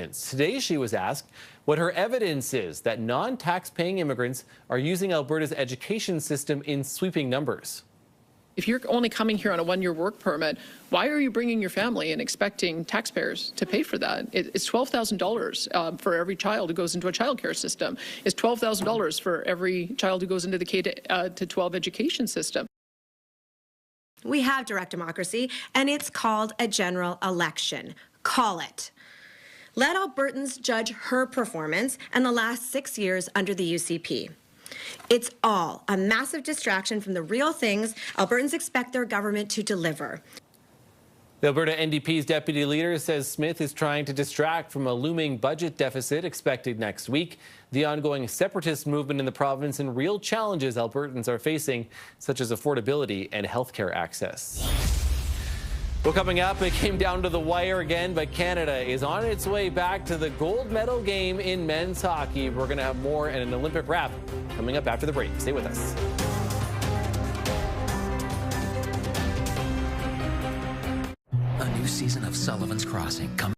applicants. Today, she was asked what her evidence is that non-tax-paying immigrants are using Alberta's education system in sweeping numbers. If you're only coming here on a one-year work permit, why are you bringing your family and expecting taxpayers to pay for that? It's $12,000 for every child who goes into a child care system. It's $12,000 for every child who goes into the K-12 education system. We have direct democracy, and it's called a general election. Call it. Let Albertans judge her performance and the last 6 years under the UCP. It's all a massive distraction from the real things Albertans expect their government to deliver. The Alberta NDP's deputy leader says Smith is trying to distract from a looming budget deficit expected next week, the ongoing separatist movement in the province, and real challenges Albertans are facing, such as affordability and healthcare access. Well, coming up, it came down to the wire again, but Canada is on its way back to the gold medal game in men's hockey. We're going to have more and an Olympic wrap coming up after the break. Stay with us. A new season of Sullivan's Crossing coming.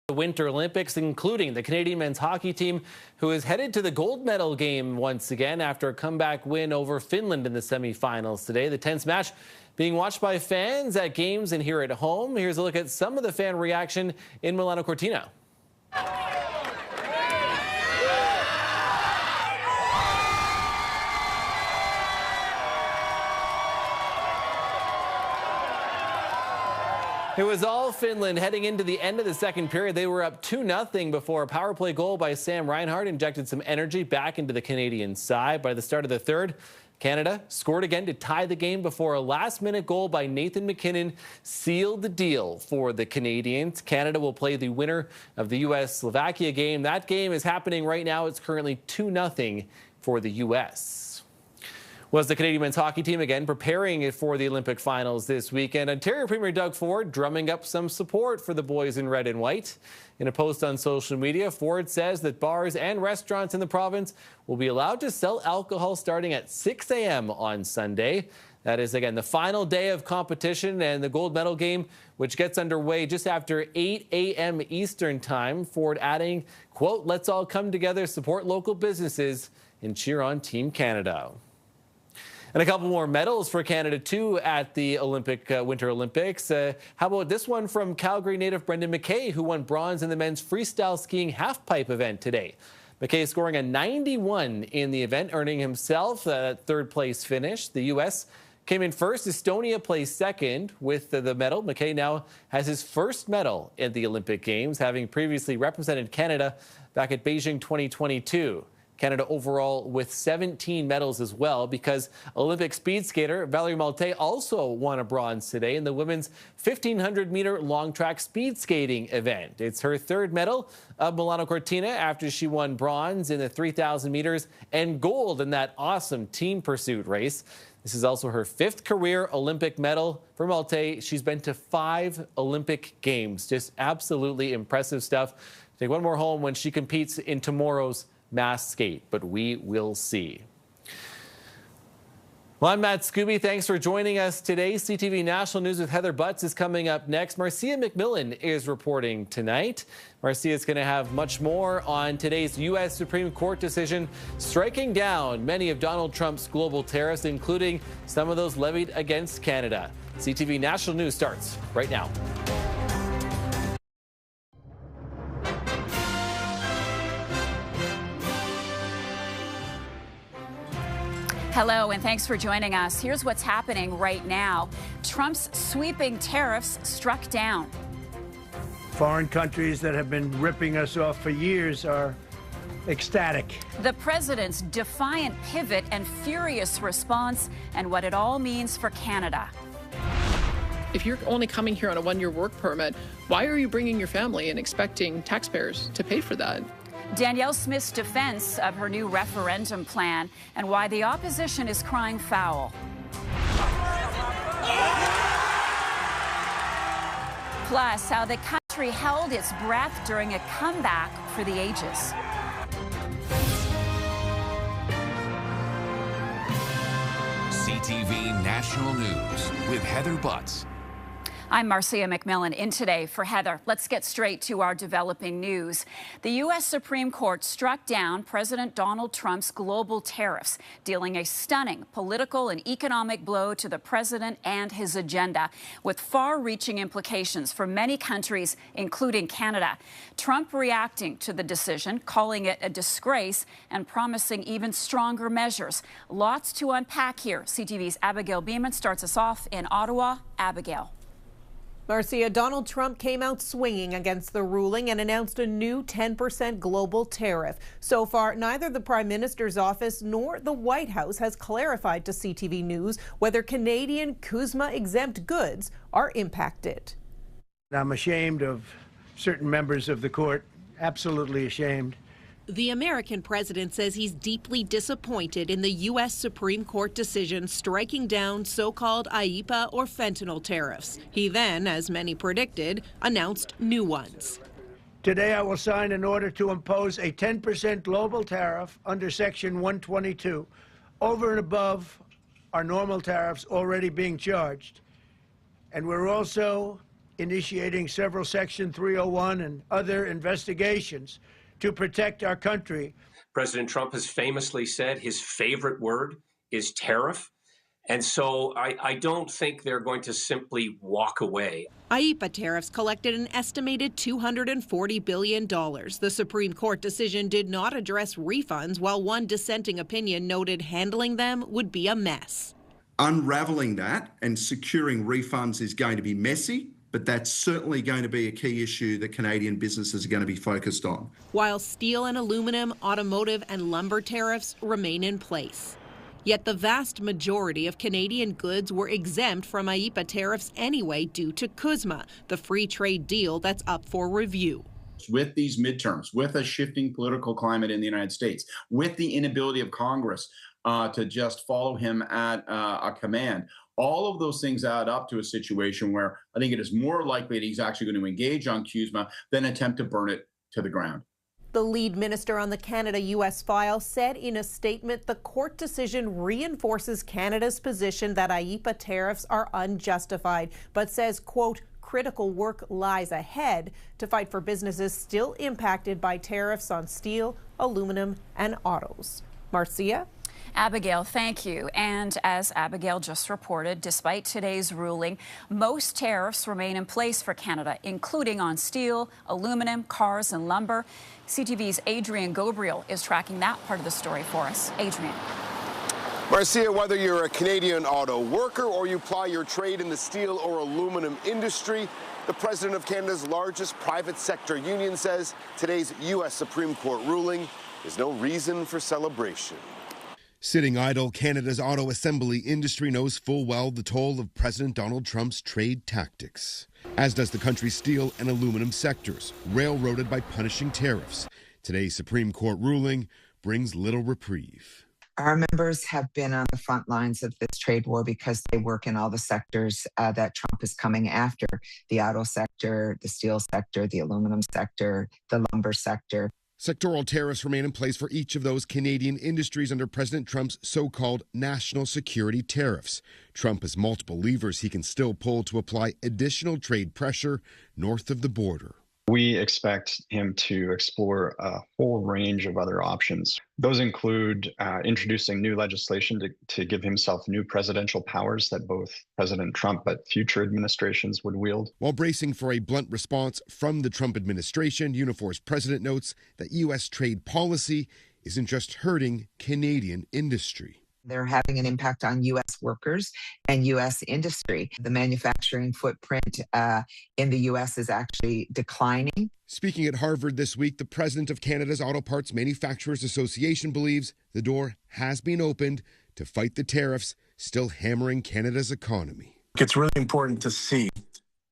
The Winter Olympics, including the Canadian men's hockey team, who is headed to the gold medal game once again after a comeback win over Finland in the semifinals today. The tense match being watched by fans at games and here at home. Here's a look at some of the fan reaction in Milano Cortina. It was all Finland heading into the end of the second period. They were up 2-0 before a power play goal by Sam Reinhart injected some energy back into the Canadian side. By the start of the third, Canada scored again to tie the game before a last-minute goal by Nathan MacKinnon sealed the deal for the Canadians. Canada will play the winner of the U.S.-Slovakia game. That game is happening right now. It's currently 2-0 for the U.S. Was the Canadian men's hockey team again preparing for the Olympic finals this weekend. Ontario Premier Doug Ford drumming up some support for the boys in red and white. In a post on social media, Ford says that bars and restaurants in the province will be allowed to sell alcohol starting at 6 a.m. on Sunday. That is, again, the final day of competition and the gold medal game, which gets underway just after 8 a.m. Eastern time. Ford adding, quote, "Let's all come together, support local businesses, and cheer on Team Canada." And a couple more medals for Canada, too, at the Winter Olympics. How about this one from Calgary native Brendan McKay, who won bronze in the men's freestyle skiing halfpipe event today. McKay scoring a 91 in the event, earning himself a third-place finish. The U.S. came in first. Estonia placed second with the medal. McKay now has his first medal at the Olympic Games, having previously represented Canada back at Beijing 2022. Canada overall with 17 medals as well, because Olympic speed skater Valerie Malte also won a bronze today in the women's 1,500-meter long track speed skating event. It's her third medal of Milano Cortina after she won bronze in the 3,000 meters and gold in that awesome team pursuit race. This is also her fifth career Olympic medal for Malte. She's been to 5 Olympic Games. Just absolutely impressive stuff. Take one more home when she competes in tomorrow's mass skate, but we will see. Well, I'm Matt Scooby. Thanks for joining us today. CTV National News with Heather Butts is coming up next. Marcia McMillan is reporting tonight. Marcia is going to have much more on today's U.S. Supreme Court decision striking down many of Donald Trump's global tariffs, including some of those levied against Canada. CTV National News starts right now. Hello, and thanks for joining us. Here's what's happening right now. Trump's sweeping tariffs struck down. Foreign countries that have been ripping us off for years are ecstatic. The president's defiant pivot and furious response, and what it all means for Canada. If you're only coming here on a 1-year work permit, why are you bringing your family and expecting taxpayers to pay for that? Danielle Smith's defense of her new referendum plan and why the opposition is crying foul. Plus, how the country held its breath during a comeback for the ages. CTV National News with Heather Butts. I'm Marcia McMillan in today for Heather. Let's get straight to our developing news. The U.S. Supreme Court struck down President Donald Trump's global tariffs, dealing a stunning political and economic blow to the president and his agenda, with far-reaching implications for many countries, including Canada. Trump reacting to the decision, calling it a disgrace and promising even stronger measures. Lots to unpack here. CTV's Abigail Beeman starts us off in Ottawa. Abigail. Marcia, Donald Trump came out swinging against the ruling and announced a new 10% global tariff. So far, neither the Prime Minister's office nor the White House has clarified to CTV News whether Canadian CUSMA-exempt goods are impacted. I'm ashamed of certain members of the court, absolutely ashamed. The American president says he's deeply disappointed in the U.S. Supreme Court decision striking down so-called IEEPA or fentanyl tariffs. He then, as many predicted, announced new ones. Today, I will sign an order to impose a 10% global tariff under Section 122, over and above our normal tariffs already being charged. And we're also initiating several Section 301 and other investigations to protect our country. President Trump has famously said his favorite word is tariff. And so I don't think they're going to simply walk away. IEEPA tariffs collected an estimated $240 billion. The Supreme Court decision did not address refunds, while one dissenting opinion noted handling them would be a mess. Unraveling that and securing refunds is going to be messy, but that's certainly going to be a key issue that Canadian businesses are going to be focused on. While steel and aluminum, automotive and lumber tariffs remain in place. Yet the vast majority of Canadian goods were exempt from IEEPA tariffs anyway due to CUSMA, the free trade deal that's up for review. With these midterms, with a shifting political climate in the United States, with the inability of Congress to just follow him at a command, all of those things add up to a situation where I think it is more likely that he's actually going to engage on CUSMA than attempt to burn it to the ground. The lead minister on the Canada-U.S. file said in a statement the court decision reinforces Canada's position that IEEPA tariffs are unjustified, but says, quote, critical work lies ahead to fight for businesses still impacted by tariffs on steel, aluminum, and autos. Marcia? Abigail, thank you. And as Abigail just reported, despite today's ruling, most tariffs remain in place for Canada, including on steel, aluminum, cars, and lumber. CTV's Adrian Gabriel is tracking that part of the story for us. Adrian. Marcia, whether you're a Canadian auto worker or you ply your trade in the steel or aluminum industry, the president of Canada's largest private sector union says today's U.S. Supreme Court ruling is no reason for celebration. Sitting idle, Canada's auto assembly industry knows full well the toll of President Donald Trump's trade tactics, as does the country's steel and aluminum sectors, railroaded by punishing tariffs. Today's Supreme Court ruling brings little reprieve. Our members have been on the front lines of this trade war because they work in all the sectors that Trump is coming after: the auto sector, the steel sector, the aluminum sector, the lumber sector. Sectoral tariffs remain in place for each of those Canadian industries under President Trump's so-called national security tariffs. Trump has multiple levers he can still pull to apply additional trade pressure north of the border. We expect him to explore a whole range of other options. Those include introducing new legislation to give himself new presidential powers that both President Trump but future administrations would wield. While bracing for a blunt response from the Trump administration, Unifor's president notes that U.S. trade policy isn't just hurting Canadian industry. They're having an impact on U.S. workers and U.S. industry. The manufacturing footprint in the U.S. is actually declining. Speaking at Harvard this week, the president of Canada's Auto Parts Manufacturers Association believes the door has been opened to fight the tariffs still hammering Canada's economy. It's really important to see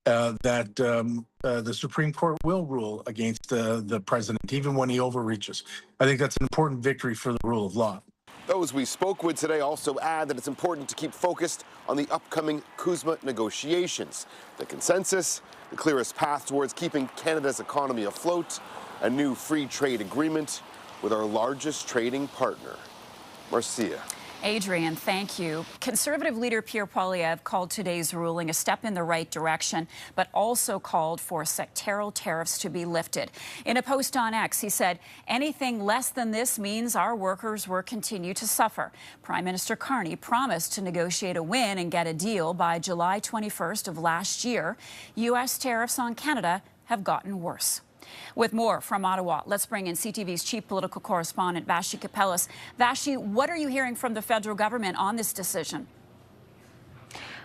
that the Supreme Court will rule against the president, even when he overreaches. I think that's an important victory for the rule of law. Those we spoke with today also add that it's important to keep focused on the upcoming CUSMA negotiations. The consensus, the clearest path towards keeping Canada's economy afloat, a new free trade agreement with our largest trading partner. Marcia. Adrian, thank you. Conservative leader Pierre Poilievre called today's ruling a step in the right direction, but also called for sectoral tariffs to be lifted. In a post on X, he said, anything less than this means our workers will continue to suffer. Prime Minister Carney promised to negotiate a win and get a deal by July 21st of last year. U.S. tariffs on Canada have gotten worse. With more from Ottawa, let's bring in CTV's chief political correspondent, Vashi Kapelis. Vashi, what are you hearing from the federal government on this decision?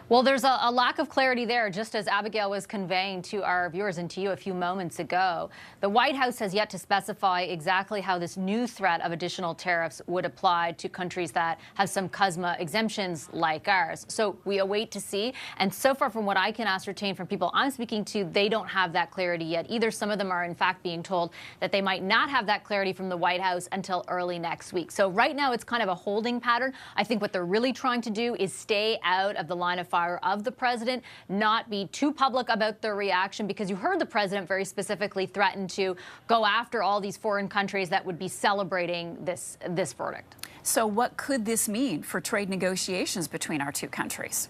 Well, there's a lack of clarity there, just as Abigail was conveying to our viewers and to you a few moments ago. The White House has yet to specify exactly how this new threat of additional tariffs would apply to countries that have some CUSMA exemptions like ours. So we await to see. And so far, from what I can ascertain from people I'm speaking to, they don't have that clarity yet. Either some of them are, in fact, being told that they might not have that clarity from the White House until early next week. So right now, it's kind of a holding pattern. I think what they're really trying to do is stay out of the line of fire of the president, not be too public about their reaction, because you heard the president very specifically threaten to go after all these foreign countries that would be celebrating this verdict. So what could this mean for trade negotiations between our two countries?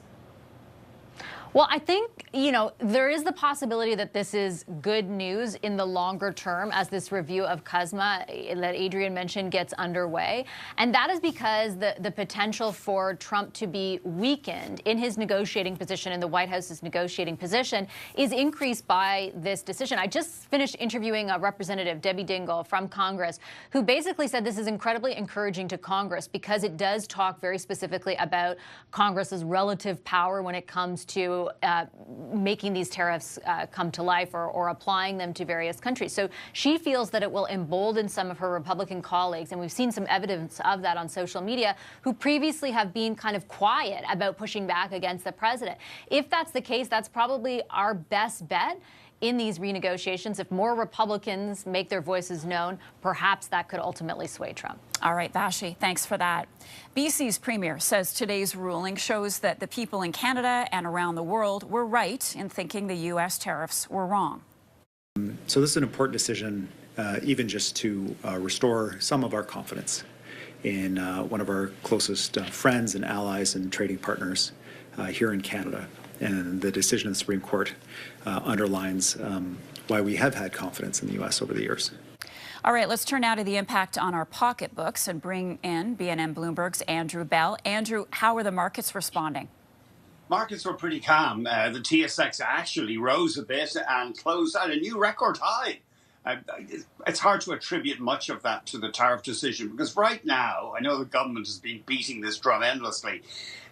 Well, I think, there is the possibility that this is good news in the longer term as this review of CUSMA that Adrian mentioned gets underway. And that is because the potential for Trump to be weakened in his negotiating position, in the White House's negotiating position, is increased by this decision. I just finished interviewing a representative, Debbie Dingell, from Congress, who basically said this is incredibly encouraging to Congress because it does talk very specifically about Congress's relative power when it comes to making these tariffs come to life or applying them to various countries. So she feels that it will embolden some of her Republican colleagues, and we've seen some evidence of that on social media, who previously have been kind of quiet about pushing back against the president. If that's the case, that's probably our best bet in these renegotiations. If more Republicans make their voices known, perhaps that could ultimately sway Trump. All right, Vashi, thanks for that. BC's premier says today's ruling shows that the people in Canada and around the world were right in thinking the U.S. tariffs were wrong. So this is an important decision, even just to restore some of our confidence in one of our closest friends and allies and trading partners here in Canada. And the decision of the Supreme Court underlines why we have had confidence in the U.S. over the years. All right, let's turn now to the impact on our pocketbooks and bring in BNN Bloomberg's Andrew Bell. Andrew, how are the markets responding? Markets were pretty calm. The TSX actually rose a bit and closed at a new record high. It's hard to attribute much of that to the tariff decision because right now, I know the government has been beating this drum endlessly.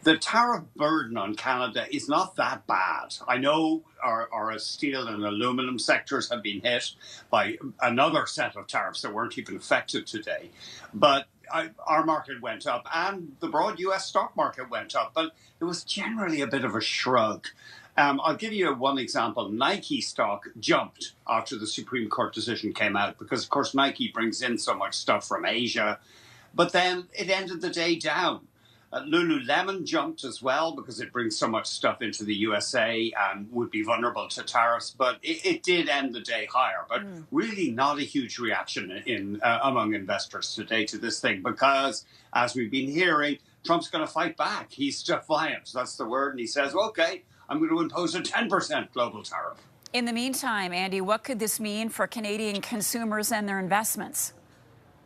The tariff burden on Canada is not that bad. I know our steel and aluminum sectors have been hit by another set of tariffs that weren't even affected today. But our market went up and the broad US stock market went up, but it was generally a bit of a shrug. I'll give you one example. Nike stock jumped after the Supreme Court decision came out because, of course, Nike brings in so much stuff from Asia, but then it ended the day down. Lululemon jumped as well because it brings so much stuff into the USA and would be vulnerable to tariffs, but it did end the day higher. But really not a huge reaction among investors today to this thing because, as we've been hearing, Trump's going to fight back. He's defiant. That's the word. And he says, OK, I'm going to impose a 10% global tariff. In the meantime, Andy, what could this mean for Canadian consumers and their investments?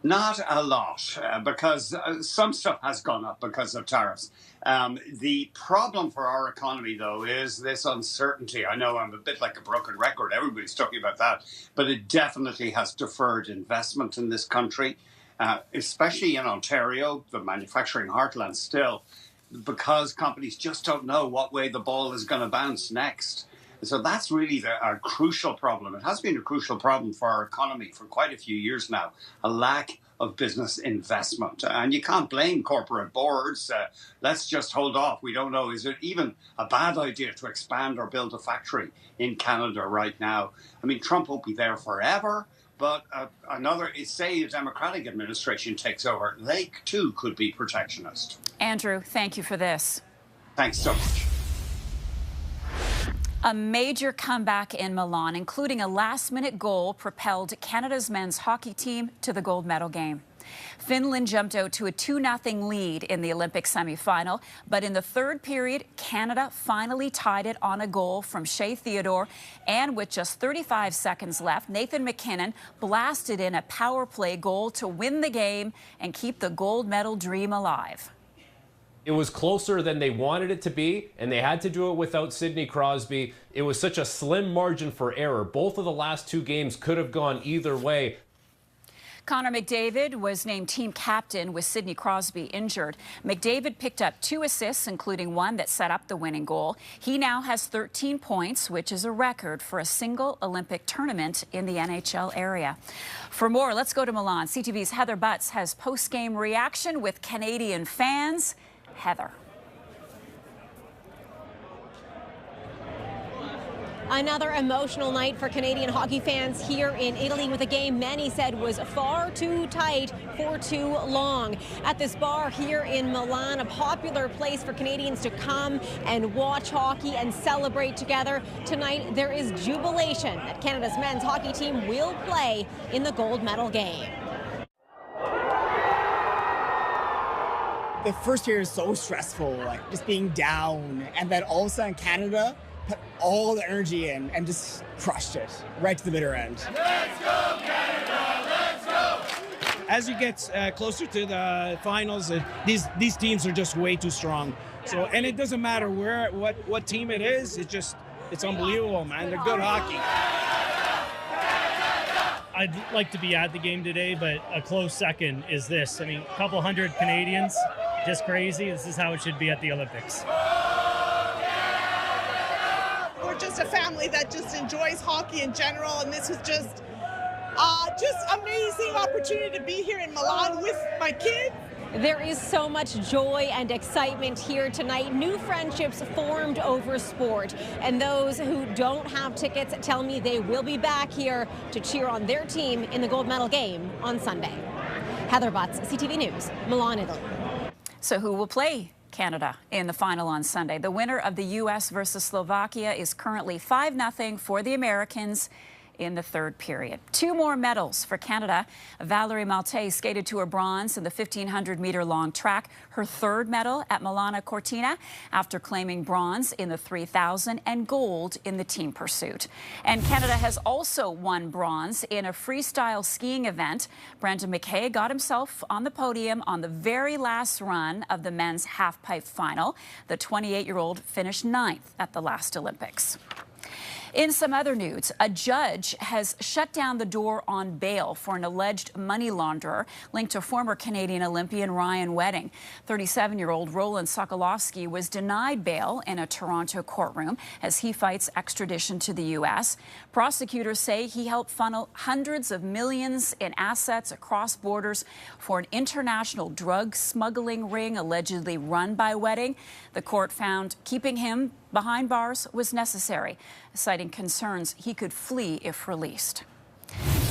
Not a lot, because some stuff has gone up because of tariffs. The problem for our economy, though, is this uncertainty. I know I'm a bit like a broken record. Everybody's talking about that. But it definitely has deferred investment in this country, especially in Ontario, the manufacturing heartland still, because companies just don't know what way the ball is going to bounce next. So that's really a crucial problem. It has been a crucial problem for our economy for quite a few years now, a lack of business investment. And you can't blame corporate boards. Let's just hold off. We don't know. Is it even a bad idea to expand or build a factory in Canada right now? I mean, Trump won't be there forever, but say a Democratic administration takes over, they too could be protectionist. Andrew, thank you for this. Thanks so much. A major comeback in Milan, including a last-minute goal, propelled Canada's men's hockey team to the gold medal game. Finland jumped out to a 2-0 lead in the Olympic semifinal, but in the third period, Canada finally tied it on a goal from Shea Theodore, and with just 35 seconds left, Nathan MacKinnon blasted in a power play goal to win the game and keep the gold medal dream alive. It was closer than they wanted it to be, and they had to do it without Sidney Crosby. It was such a slim margin for error. Both of the last two games could have gone either way. Connor McDavid was named team captain with Sidney Crosby injured. McDavid picked up 2 assists, including one that set up the winning goal. He now has 13 points, which is a record for a single Olympic tournament in the NHL area. For more, let's go to Milan. CTV's Heather Butts has post-game reaction with Canadian fans. Heather. Another emotional night for Canadian hockey fans here in Italy with a game many said was far too tight for too long. At this bar here in Milan, a popular place for Canadians to come and watch hockey and celebrate together. Tonight, there is jubilation that Canada's men's hockey team will play in the gold medal game. The first year is so stressful, like just being down, and then all of a sudden Canada put all the energy in and just crushed it right to the bitter end. Let's go, Canada! Let's go! As you get closer to the finals, these teams are just way too strong. So, and it doesn't matter what team it is. It's unbelievable, man. They're good hockey. I'd like to be at the game today, but a close second is this. I mean, a couple hundred Canadians, just crazy. This is how it should be at the Olympics. We're just a family that just enjoys hockey in general, and this was just amazing opportunity to be here in Milan with my kids. There is so much joy and excitement here tonight. New friendships formed over sport. And those who don't have tickets tell me they will be back here to cheer on their team in the gold medal game on Sunday. Heather Butts, CTV News, Milan, Italy. So who will play Canada in the final on Sunday? The winner of the U.S. versus Slovakia is currently 5-0 for the Americans in the third period. 2 more medals for Canada. Valerie Malte skated to a bronze in the 1,500-meter long track, her 3rd medal at Milano Cortina, after claiming bronze in the 3,000 and gold in the team pursuit. And Canada has also won bronze in a freestyle skiing event. Brendan McKay got himself on the podium on the very last run of the men's halfpipe final. The 28-year-old finished 9th at the last Olympics. In some other news, a judge has shut down the door on bail for an alleged money launderer linked to former Canadian Olympian Ryan Wedding. 37-year-old Roland Sokolowski was denied bail in a Toronto courtroom as he fights extradition to the U.S. Prosecutors say he helped funnel hundreds of millions in assets across borders for an international drug smuggling ring allegedly run by Wedding. The court found keeping him behind bars was necessary, citing concerns he could flee if released.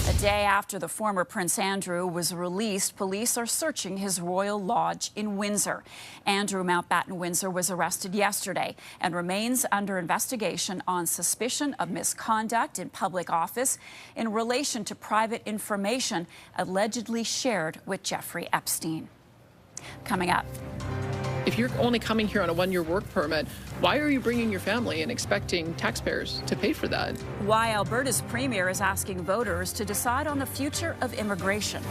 A day after the former Prince Andrew was released, police are searching his royal lodge in Windsor. Andrew Mountbatten Windsor was arrested yesterday and remains under investigation on suspicion of misconduct in public office in relation to private information allegedly shared with Jeffrey Epstein. Coming up. If you're only coming here on a 1-year work permit, why are you bringing your family and expecting taxpayers to pay for that? Why Alberta's premier is asking voters to decide on the future of immigration.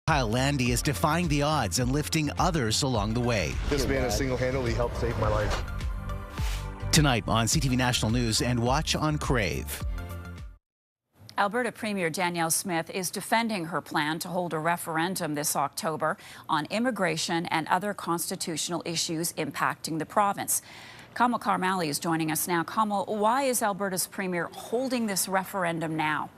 Kyle Landy is defying the odds and lifting others along the way. This man has single-handedly helped save my life. Tonight on CTV National News and watch on Crave. Alberta Premier Danielle Smith is defending her plan to hold a referendum this October on immigration and other constitutional issues impacting the province. Kamal Karmali is joining us now. Kamal, why is Alberta's Premier holding this referendum now?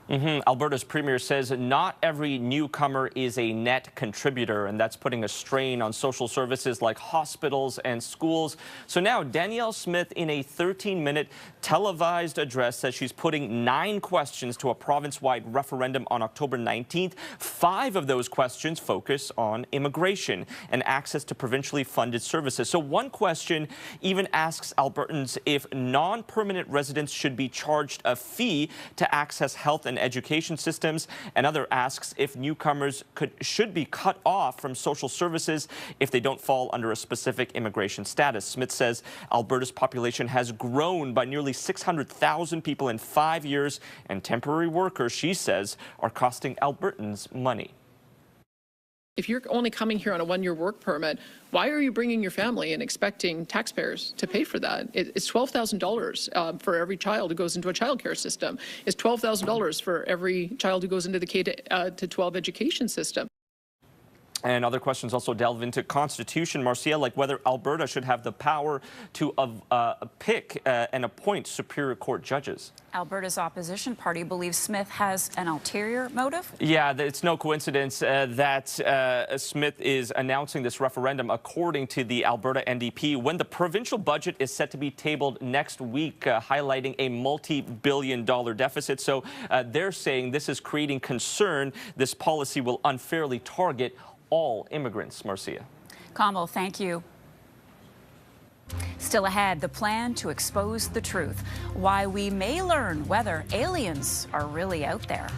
Alberta's Premier says not every newcomer is a net contributor, and that's putting a strain on social services like hospitals and schools. So now Danielle Smith, in a 13-minute televised address, says she's putting 9 questions to a province-wide referendum on October 19th. 5 of those questions focus on immigration and access to provincially funded services. So one question even asks asks Albertans if non-permanent residents should be charged a fee to access health and education systems. Another asks if newcomers should be cut off from social services if they don't fall under a specific immigration status. Smith says Alberta's population has grown by nearly 600,000 people in 5 years, and temporary workers, she says, are costing Albertans money. If you're only coming here on a one-year work permit, why are you bringing your family and expecting taxpayers to pay for that? It's $12,000 for every child who goes into a child care system. It's $12,000 for every child who goes into the K-12 education system. And other questions also delve into Constitution, Marcia, like whether Alberta should have the power to pick and appoint Superior Court judges. Alberta's opposition party believes Smith has an ulterior motive? Yeah, it's no coincidence that Smith is announcing this referendum, according to the Alberta NDP, when the provincial budget is set to be tabled next week, highlighting a multi-billion-dollar deficit. So they're saying this is creating concern. This policy will unfairly target all immigrants. Marcia. Kamal, thank you. Still ahead, the plan to expose the truth, why we may learn whether aliens are really out there.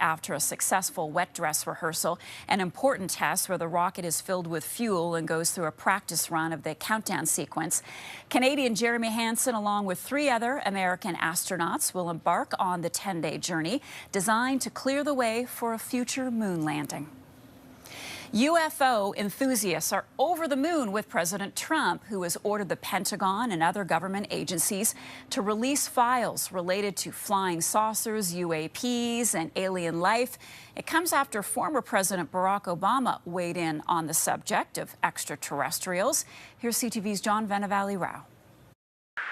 After a successful wet dress rehearsal, an important test where the rocket is filled with fuel and goes through a practice run of the countdown sequence. Canadian Jeremy Hansen, along with 3 other American astronauts, will embark on the 10-day journey designed to clear the way for a future moon landing. UFO enthusiasts are over the moon with President Trump, who has ordered the Pentagon and other government agencies to release files related to flying saucers, UAPs, and alien life. It comes after former President Barack Obama weighed in on the subject of extraterrestrials. Here's CTV's John Venevali-Rao.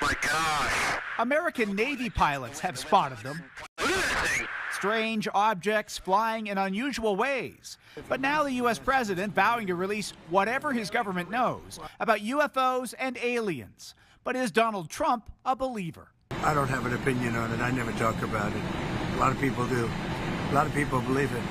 My gosh. American Navy pilots have spotted them. Look at this thing. It's strange objects flying in unusual ways. But now the U.S. president vowing to release whatever his government knows about UFOs and aliens. But is Donald Trump a believer? I don't have an opinion on it. I never talk about it. A lot of people do. A lot of people believe it.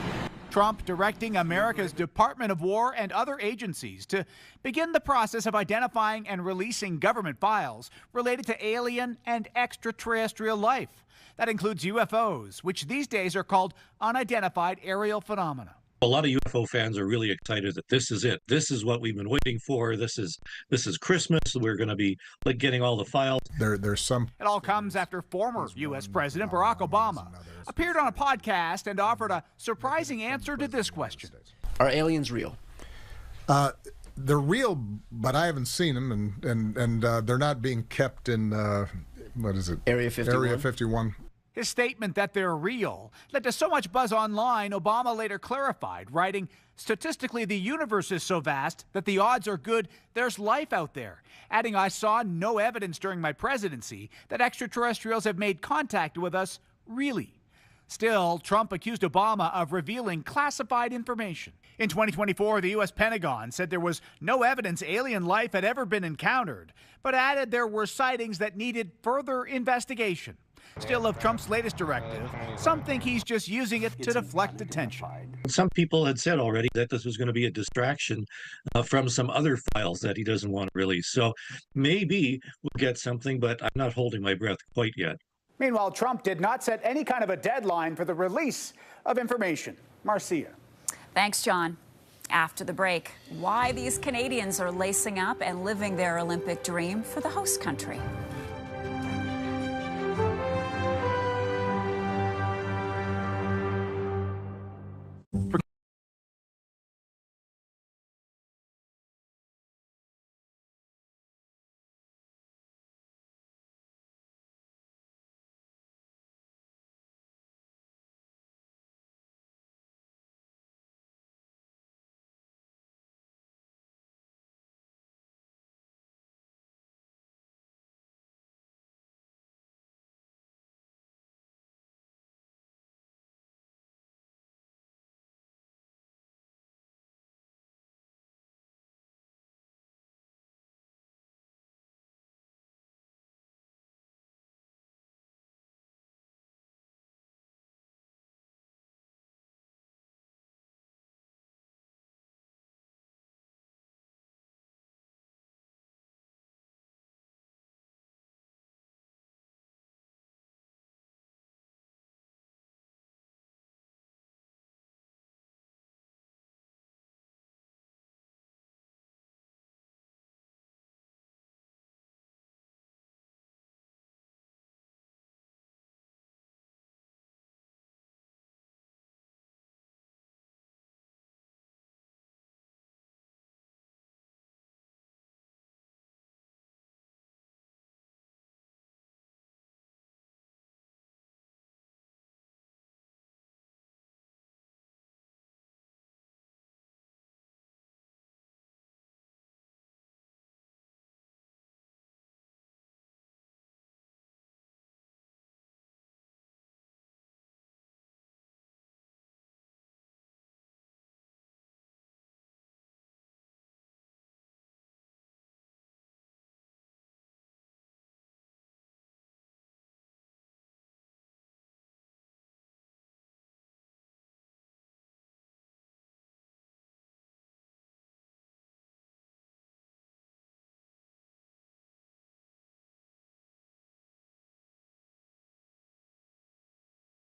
Trump directing America's Department of War and other agencies to begin the process of identifying and releasing government files related to alien and extraterrestrial life. That includes UFOs, which these days are called unidentified aerial phenomena. A lot of UFO fans are really excited that this is it. This is what we've been waiting for. This is Christmas. We're going to be getting all the files. There's some. It all comes after former U.S. President Barack Obama appeared on a podcast and offered a surprising answer to this question. Are aliens real? They're real, but I haven't seen them, and they're not being kept in what is it? Area 51. Area 51. His statement that they're real led to so much buzz online, Obama later clarified, writing, "Statistically, the universe is so vast that the odds are good there's life out there," adding, "I saw no evidence during my presidency that extraterrestrials have made contact with us, really." Still, Trump accused Obama of revealing classified information. In 2024, the U.S. Pentagon said there was no evidence alien life had ever been encountered, but added there were sightings that needed further investigation. Still, of Trump's latest directive, some think he's just using it to deflect attention. Some people had said already that this was going to be a distraction from some other files that he doesn't want to release. So maybe we'll get something, but I'm not holding my breath quite yet. Meanwhile, Trump did not set any kind of a deadline for the release of information. Marcia. Thanks, John. After the break, why these Canadians are lacing up and living their Olympic dream for the host country.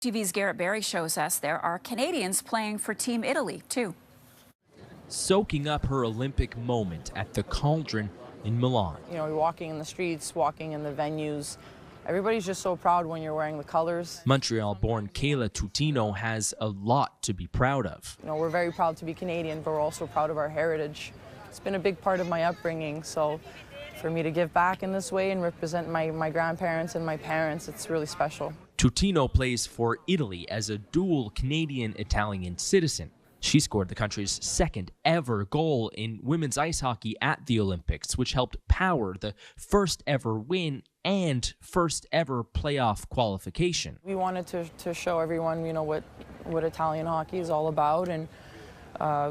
TV's Garrett Berry shows us there are Canadians playing for Team Italy, too. Soaking up her Olympic moment at the Cauldron in Milan. You know, you're walking in the streets, walking in the venues. Everybody's just so proud when you're wearing the colors. Montreal-born Kayla Tutino has a lot to be proud of. You know, we're very proud to be Canadian, but we're also proud of our heritage. It's been a big part of my upbringing, so for me to give back in this way and represent my grandparents and my parents, it's really special. Tutino plays for Italy as a dual Canadian-Italian citizen. She scored the country's second ever goal in women's ice hockey at the Olympics, which helped power the first ever win and first ever playoff qualification. We wanted to show everyone, you know, what Italian hockey is all about, and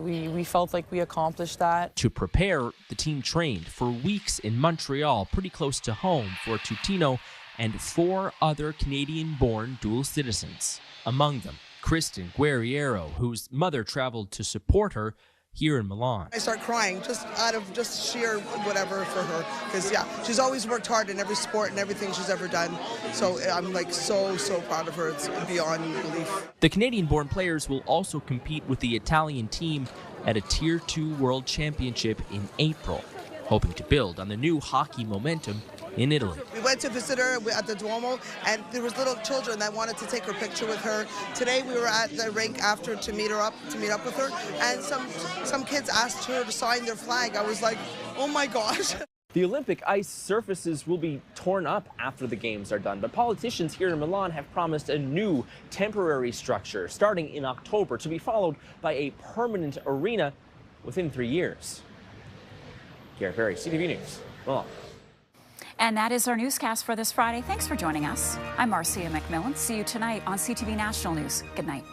we felt like we accomplished that. To prepare, the team trained for weeks in Montreal, pretty close to home, for Tutino and 4 other Canadian-born dual citizens. Among them, Kristen Guerriero, whose mother traveled to support her here in Milan. I start crying just out of just sheer whatever for her, because yeah, she's always worked hard in every sport and everything she's ever done. So I'm like so proud of her. It's beyond belief. The Canadian-born players will also compete with the Italian team at a Tier 2 World Championship in April, hoping to build on the new hockey momentum in Italy. We went to visit her at the Duomo, and there was little children that wanted to take her picture with her. Today we were at the rink after to meet up with her, and some kids asked her to sign their flag. I was like, oh my gosh. The Olympic ice surfaces will be torn up after the games are done, but politicians here in Milan have promised a new temporary structure starting in October, to be followed by a permanent arena within 3 years. Garrett Perry, CTV News, Milan. And that is our newscast for this Friday. Thanks for joining us. I'm Marcia McMillan. See you tonight on CTV National News. Good night.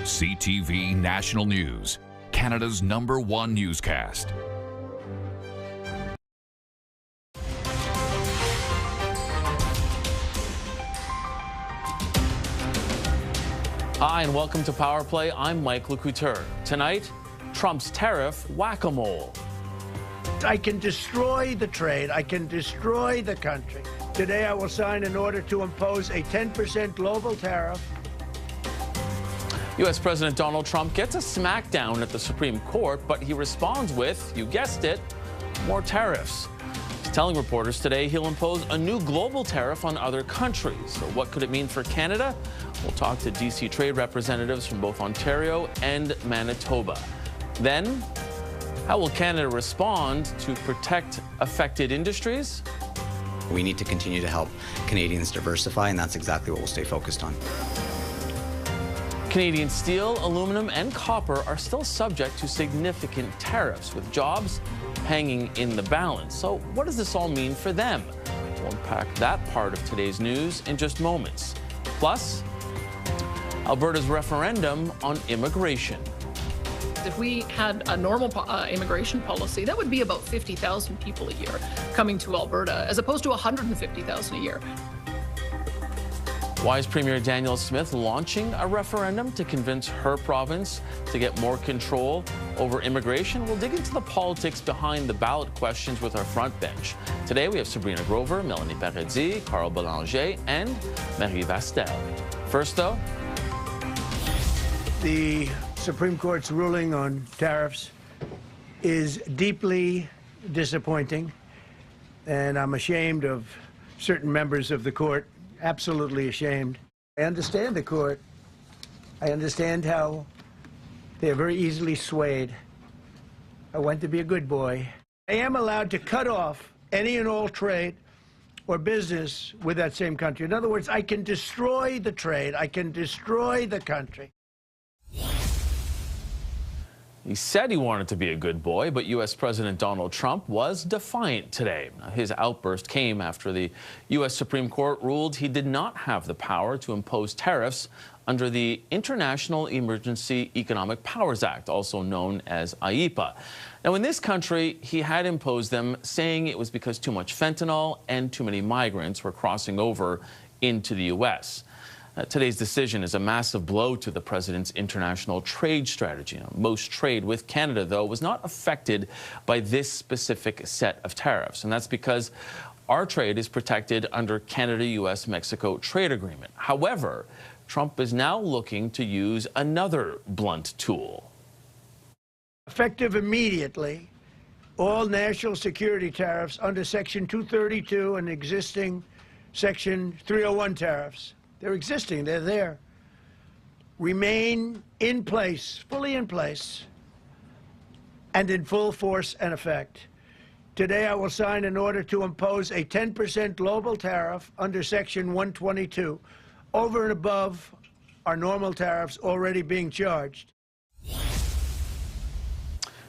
CTV National News, Canada's #1 newscast. Hi, and welcome to Power Play. I'm Mike LeCouture. Tonight, Trump's tariff whack-a-mole. I can destroy the trade. I can destroy the country. Today, I will sign an order to impose a 10% global tariff. U.S. President Donald Trump gets a smackdown at the Supreme Court, but he responds with, you guessed it, more tariffs. He's telling reporters today he'll impose a new global tariff on other countries. So what could it mean for Canada? We'll talk to D.C. trade representatives from both Ontario and Manitoba. Then, how will Canada respond to protect affected industries? We need to continue to help Canadians diversify, and that's exactly what we'll stay focused on. Canadian steel, aluminum, and copper are still subject to significant tariffs, with jobs hanging in the balance. So what does this all mean for them? We'll unpack that part of today's news in just moments. Plus, Alberta's referendum on immigration. If we had a normal immigration policy, that would be about 50,000 people a year coming to Alberta, as opposed to 150,000 a year. Why is Premier Danielle Smith launching a referendum to convince her province to get more control over immigration? We'll dig into the politics behind the ballot questions with our front bench. Today we have Sabrina Grover, Melanie Paradis, Carl Belanger, and Marie Vastel. First, though, The Supreme Court's ruling on tariffs is deeply disappointing, and I'm ashamed of certain members of the court, absolutely ashamed. I understand the court. I understand how they're very easily swayed. I want to be a good boy. I am allowed to cut off any and all trade or business with that same country. In other words, I can destroy the trade. I can destroy the country. he said he wanted to be a good boy, but U.S. President Donald Trump was defiant today. His outburst came after the U.S. Supreme Court ruled he did not have the power to impose tariffs under the International Emergency Economic Powers Act, also known as IEPA. Now, in this country, he had imposed them, saying it was because too much fentanyl and too many migrants were crossing over into the U.S. Today's decision is a massive blow to the president's international trade strategy. Most trade with Canada, though, was not affected by this specific set of tariffs. And that's because our trade is protected under Canada-U.S.-Mexico trade agreement. However, Trump is now looking to use another blunt tool. Effective immediately, all national security tariffs under Section 232 and existing Section 301 tariffs, they're existing, they're there, remain in place, fully in place, and in full force and effect. Today, I will sign an order to impose a 10% global tariff under Section 122, over and above our normal tariffs already being charged.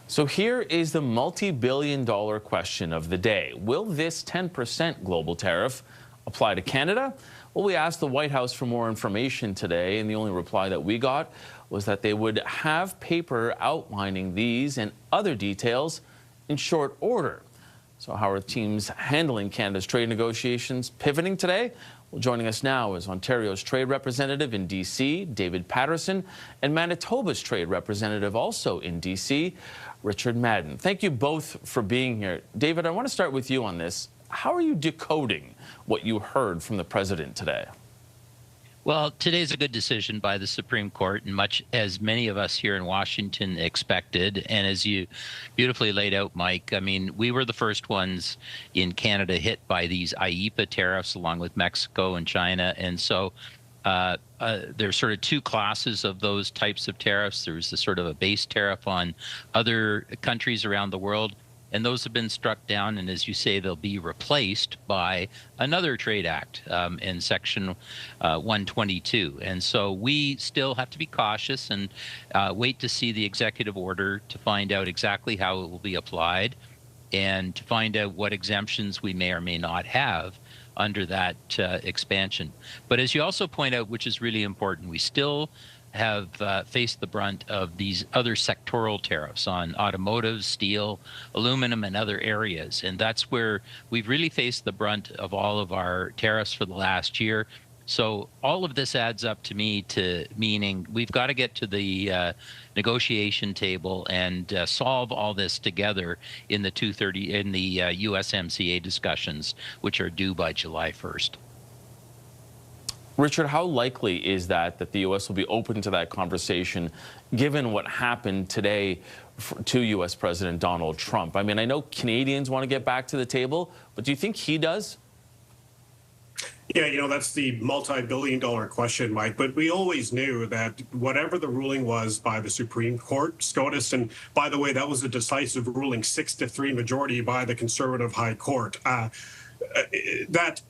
So here is the multi-billion-dollar question of the day. Will this 10% global tariff apply to Canada? Well, we asked the White House for more information today, and the only reply that we got was that they would have paper outlining these and other details in short order. So how are teams handling Canada's trade negotiations pivoting today? Well, joining us now is Ontario's trade representative in D.C., David Patterson, and Manitoba's trade representative also in D.C., Richard Madden. Thank you both for being here. David, I want to start with you on this. How are you decoding what you heard from the president today? Well, today's a good decision by the Supreme Court, and much as many of us here in Washington expected. And as you beautifully laid out, Mike, I mean, we were the first ones in Canada hit by these IEEPA tariffs, along with Mexico and China. And so there's sort of two classes of those types of tariffs. There's the sort of a base tariff on other countries around the world, and those have been struck down, and as you say, they'll be replaced by another trade act in Section 122. And so we still have to be cautious and wait to see the executive order to find out exactly how it will be applied and to find out what exemptions we may or may not have under that expansion. But as you also point out, which is really important, we still have faced the brunt of these other sectoral tariffs on automotive, steel, aluminum, and other areas. And that's where we've really faced the brunt of all of our tariffs for the last year. So all of this adds up to me to meaning we've got to get to the negotiation table and solve all this together in the USMCA discussions, which are due by July 1st. Richard, how likely is that the U.S. will be open to that conversation, given what happened today to U.S. President Donald Trump? I mean, I know Canadians want to get back to the table, but do you think he does? Yeah, you know, that's the multi-billion-dollar question, Mike. But we always knew that whatever the ruling was by the Supreme Court, SCOTUS, and by the way, that was a decisive ruling, 6-3 majority by the Conservative High Court, that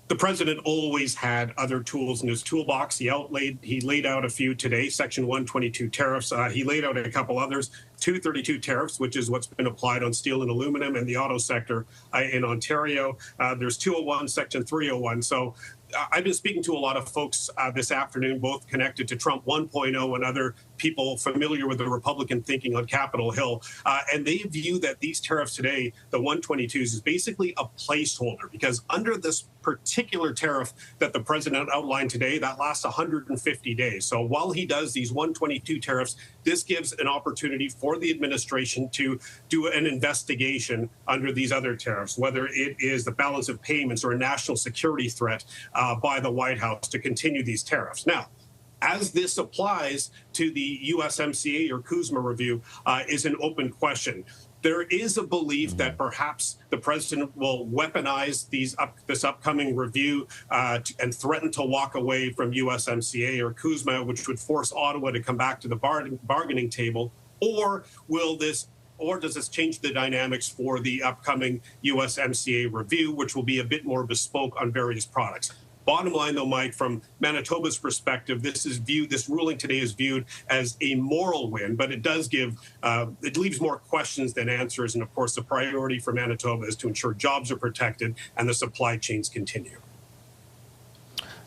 the president always had other tools in his toolbox. He laid out a few today, Section 122 tariffs. He laid out a couple others, 232 tariffs, which is what's been applied on steel and aluminum and the auto sector in Ontario. There's 201, Section 301. So I've been speaking to a lot of folks this afternoon, both connected to Trump 1.0 and other people familiar with the Republican thinking on Capitol Hill. And they view that these tariffs today, the 122s, is basically a placeholder, because under this particular tariff that the president outlined today, that lasts 150 days. So while he does these 122 tariffs, this gives an opportunity for the administration to do an investigation under these other tariffs, whether it is the balance of payments or a national security threat by the White House to continue these tariffs. Now, as this applies to the USMCA or CUSMA review is an open question. There is a belief that perhaps the president will weaponize this upcoming review and threaten to walk away from USMCA or CUSMA, which would force Ottawa to come back to the bargaining table. Or does this change the dynamics for the upcoming USMCA review, which will be a bit more bespoke on various products? Bottom line, though, Mike, from Manitoba's perspective, this ruling today is viewed as a moral win, but it does it leaves more questions than answers. And of course, the priority for Manitoba is to ensure jobs are protected and the supply chains continue.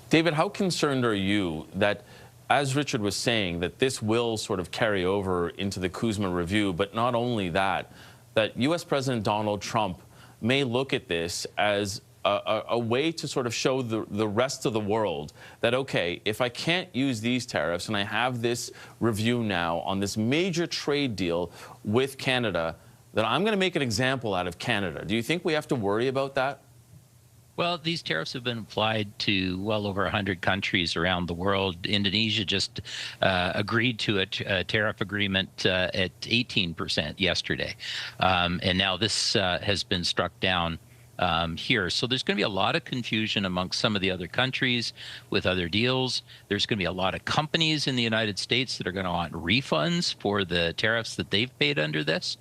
David, how concerned are you that, as Richard was saying, that this will sort of carry over into the CUSMA review, but not only that U.S. President Donald Trump may look at this as a way to sort of show the rest of the world that, okay, if I can't use these tariffs and I have this review now on this major trade deal with Canada, then I'm going to make an example out of Canada. Do you think we have to worry about that? Well, these tariffs have been applied to well over 100 countries around the world. Indonesia just agreed to a tariff agreement at 18% yesterday. And now this has been struck down here. So there's going to be a lot of confusion amongst some of the other countries with other deals. There's going to be a lot of companies in the United States that are going to want refunds for the tariffs that they've paid under this.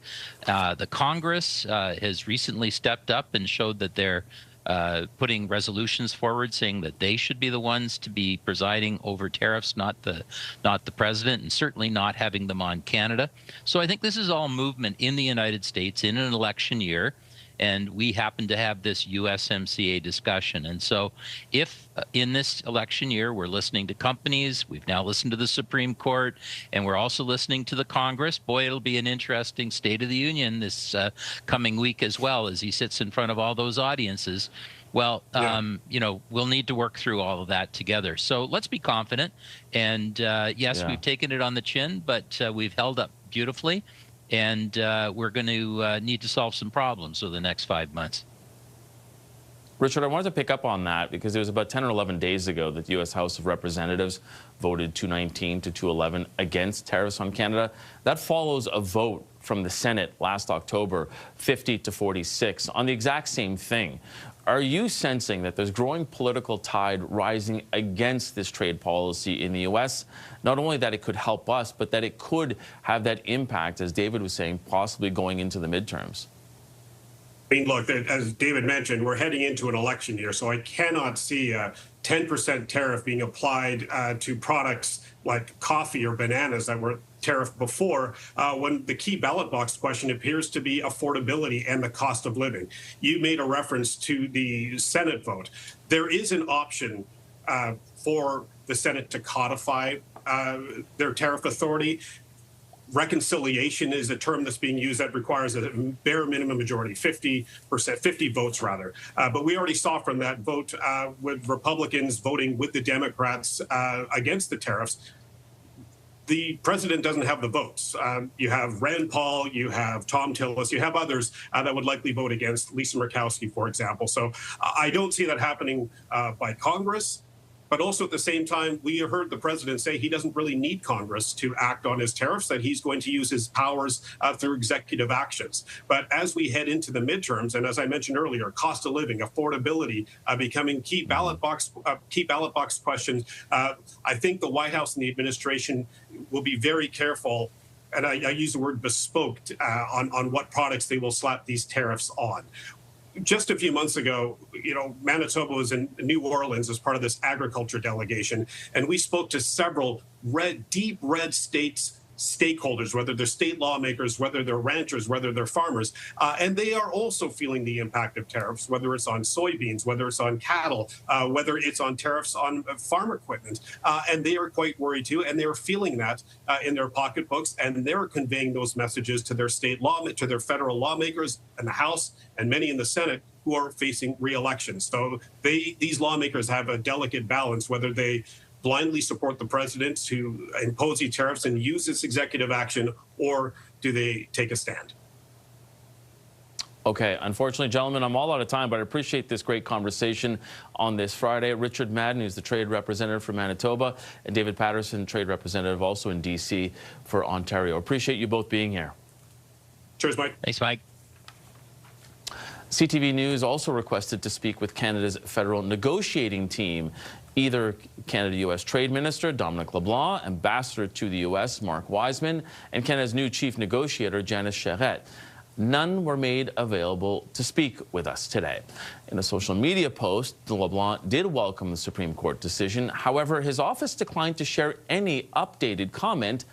The Congress has recently stepped up and showed that they're putting resolutions forward saying that they should be the ones to be presiding over tariffs, not the president, and certainly not having them on Canada. So I think this is all movement in the United States in an election year. And we happen to have this USMCA discussion. And so if in this election year we're listening to companies, we've now listened to the Supreme Court, and we're also listening to the Congress, boy, it'll be an interesting State of the Union this coming week as well as he sits in front of all those audiences. Well, you know, we'll need to work through all of that together. So let's be confident. And yes, we've taken it on the chin, but we've held up beautifully. And we're going to need to solve some problems over the next 5 months. Richard, I wanted to pick up on that because it was about 10 or 11 days ago that the U.S. House of Representatives voted 219 to 211 against tariffs on Canada. That follows a vote from the Senate last October, 50 to 46, on the exact same thing. Are you sensing that there's growing political tide rising against this trade policy in the U.S.? Not only that it could help us, but that it could have that impact, as David was saying, possibly going into the midterms? I mean, look, as David mentioned, we're heading into an election year, so I cannot see a 10% tariff being applied to products like coffee or bananas that were tariffed before, when the key ballot box question appears to be affordability and the cost of living. You made a reference to the Senate vote. There is an option for the Senate to codify their tariff authority. Reconciliation is a term that's being used that requires a bare minimum majority, 50%, 50 votes rather. But we already saw from that vote with Republicans voting with the Democrats against the tariffs, the president doesn't have the votes. You have Rand Paul, you have Tom Tillis, you have others that would likely vote against, Lisa Murkowski, for example. So I don't see that happening by Congress. But also at the same time, we heard the president say he doesn't really need Congress to act on his tariffs, that he's going to use his powers through executive actions. But as we head into the midterms, and as I mentioned earlier, cost of living, affordability becoming key ballot box questions, I think the White House and the administration will be very careful, and I use the word bespoke, on what products they will slap these tariffs on. Just a few months ago, you know, Manitoba was in New Orleans as part of this agriculture delegation, and we spoke to several deep red stakeholders, whether they're state lawmakers, whether they're ranchers, whether they're farmers, and they are also feeling the impact of tariffs, whether it's on soybeans, whether it's on cattle, whether it's on tariffs on farm equipment, and they are quite worried too, and they are feeling that in their pocketbooks, and they're conveying those messages to their to their federal lawmakers in the House and many in the Senate who are facing re-election. So these lawmakers have a delicate balance, whether they blindly support the president to impose these tariffs and use this executive action, or do they take a stand? Okay, unfortunately, gentlemen, I'm all out of time, but I appreciate this great conversation on this Friday. Richard Madden, who's the trade representative for Manitoba, and David Patterson, trade representative also in D.C. for Ontario. Appreciate you both being here. Cheers, Mike. Thanks, Mike. CTV News also requested to speak with Canada's federal negotiating team. Either Canada-U.S. Trade Minister Dominic LeBlanc, Ambassador to the U.S. Mark Wiseman, and Canada's new Chief Negotiator Janice Charette. None were made available to speak with us today. In a social media post, LeBlanc did welcome the Supreme Court decision. However, his office declined to share any updated comment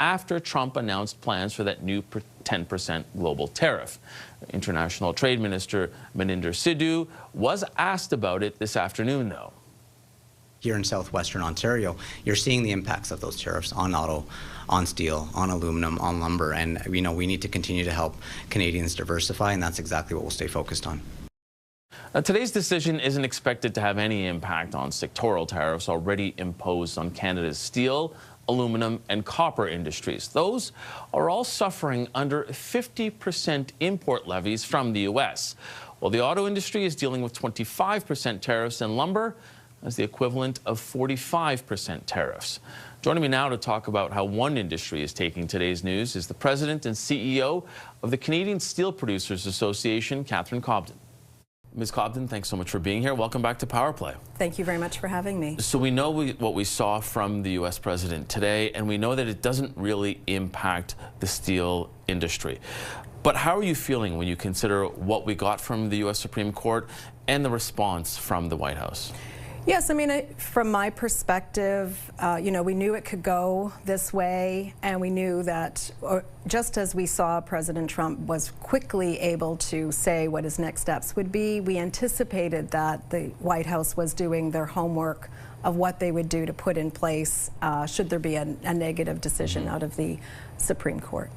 after Trump announced plans for that new 10% global tariff. International Trade Minister Maninder Sidhu was asked about it this afternoon, though. Here in southwestern Ontario, you're seeing the impacts of those tariffs on auto, on steel, on aluminum, on lumber, and we need to continue to help Canadians diversify, and that's exactly what we'll stay focused on. Now, today's decision isn't expected to have any impact on sectoral tariffs already imposed on Canada's steel, aluminum, and copper industries. Those are all suffering under 50% import levies from the U.S., while the auto industry is dealing with 25% tariffs, and lumber as the equivalent of 45% tariffs. Joining me now to talk about how one industry is taking today's news is the President and CEO of the Canadian Steel Producers Association, Catherine Cobden. Ms. Cobden, thanks so much for being here. Welcome back to Power Play. Thank you very much for having me. So we know what we saw from the U.S. president today, and we know that it doesn't really impact the steel industry. But how are you feeling when you consider what we got from the U.S. Supreme Court and the response from the White House? Yes, I mean, from my perspective, you know, we knew it could go this way, and we knew that just as we saw President Trump was quickly able to say what his next steps would be, we anticipated that the White House was doing their homework of what they would do to put in place should there be a negative decision out of the Supreme Court.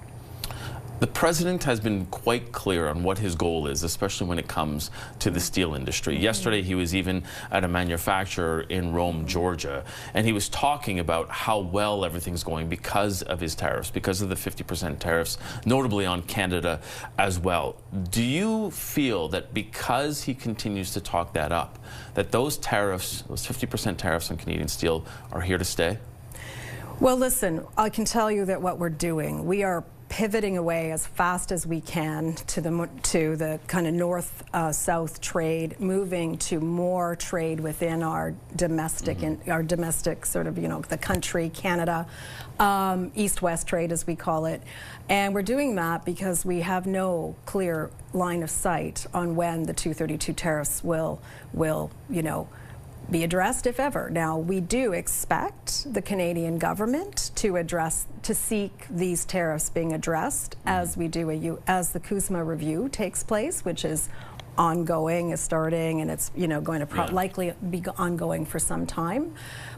The president has been quite clear on what his goal is, especially when it comes to the steel industry. Yesterday, he was even at a manufacturer in Rome, Georgia, and he was talking about how well everything's going because of his tariffs, because of the 50% tariffs, notably on Canada as well. Do you feel that because he continues to talk that up, that those tariffs, those 50% tariffs on Canadian steel, are here to stay? Well, listen, I can tell you that what we're doing, we are pivoting away as fast as we can to the kind of north-south trade, moving to more trade within our domestic our domestic sort of, you know, the country, Canada, east-west trade as we call it. And we're doing that because we have no clear line of sight on when the 232 tariffs will you know, be addressed, if ever. Now, we do expect the Canadian government to seek these tariffs being addressed as we do as the CUSMA review takes place, which is ongoing, is starting, and it's, you know, going to likely be ongoing for some time.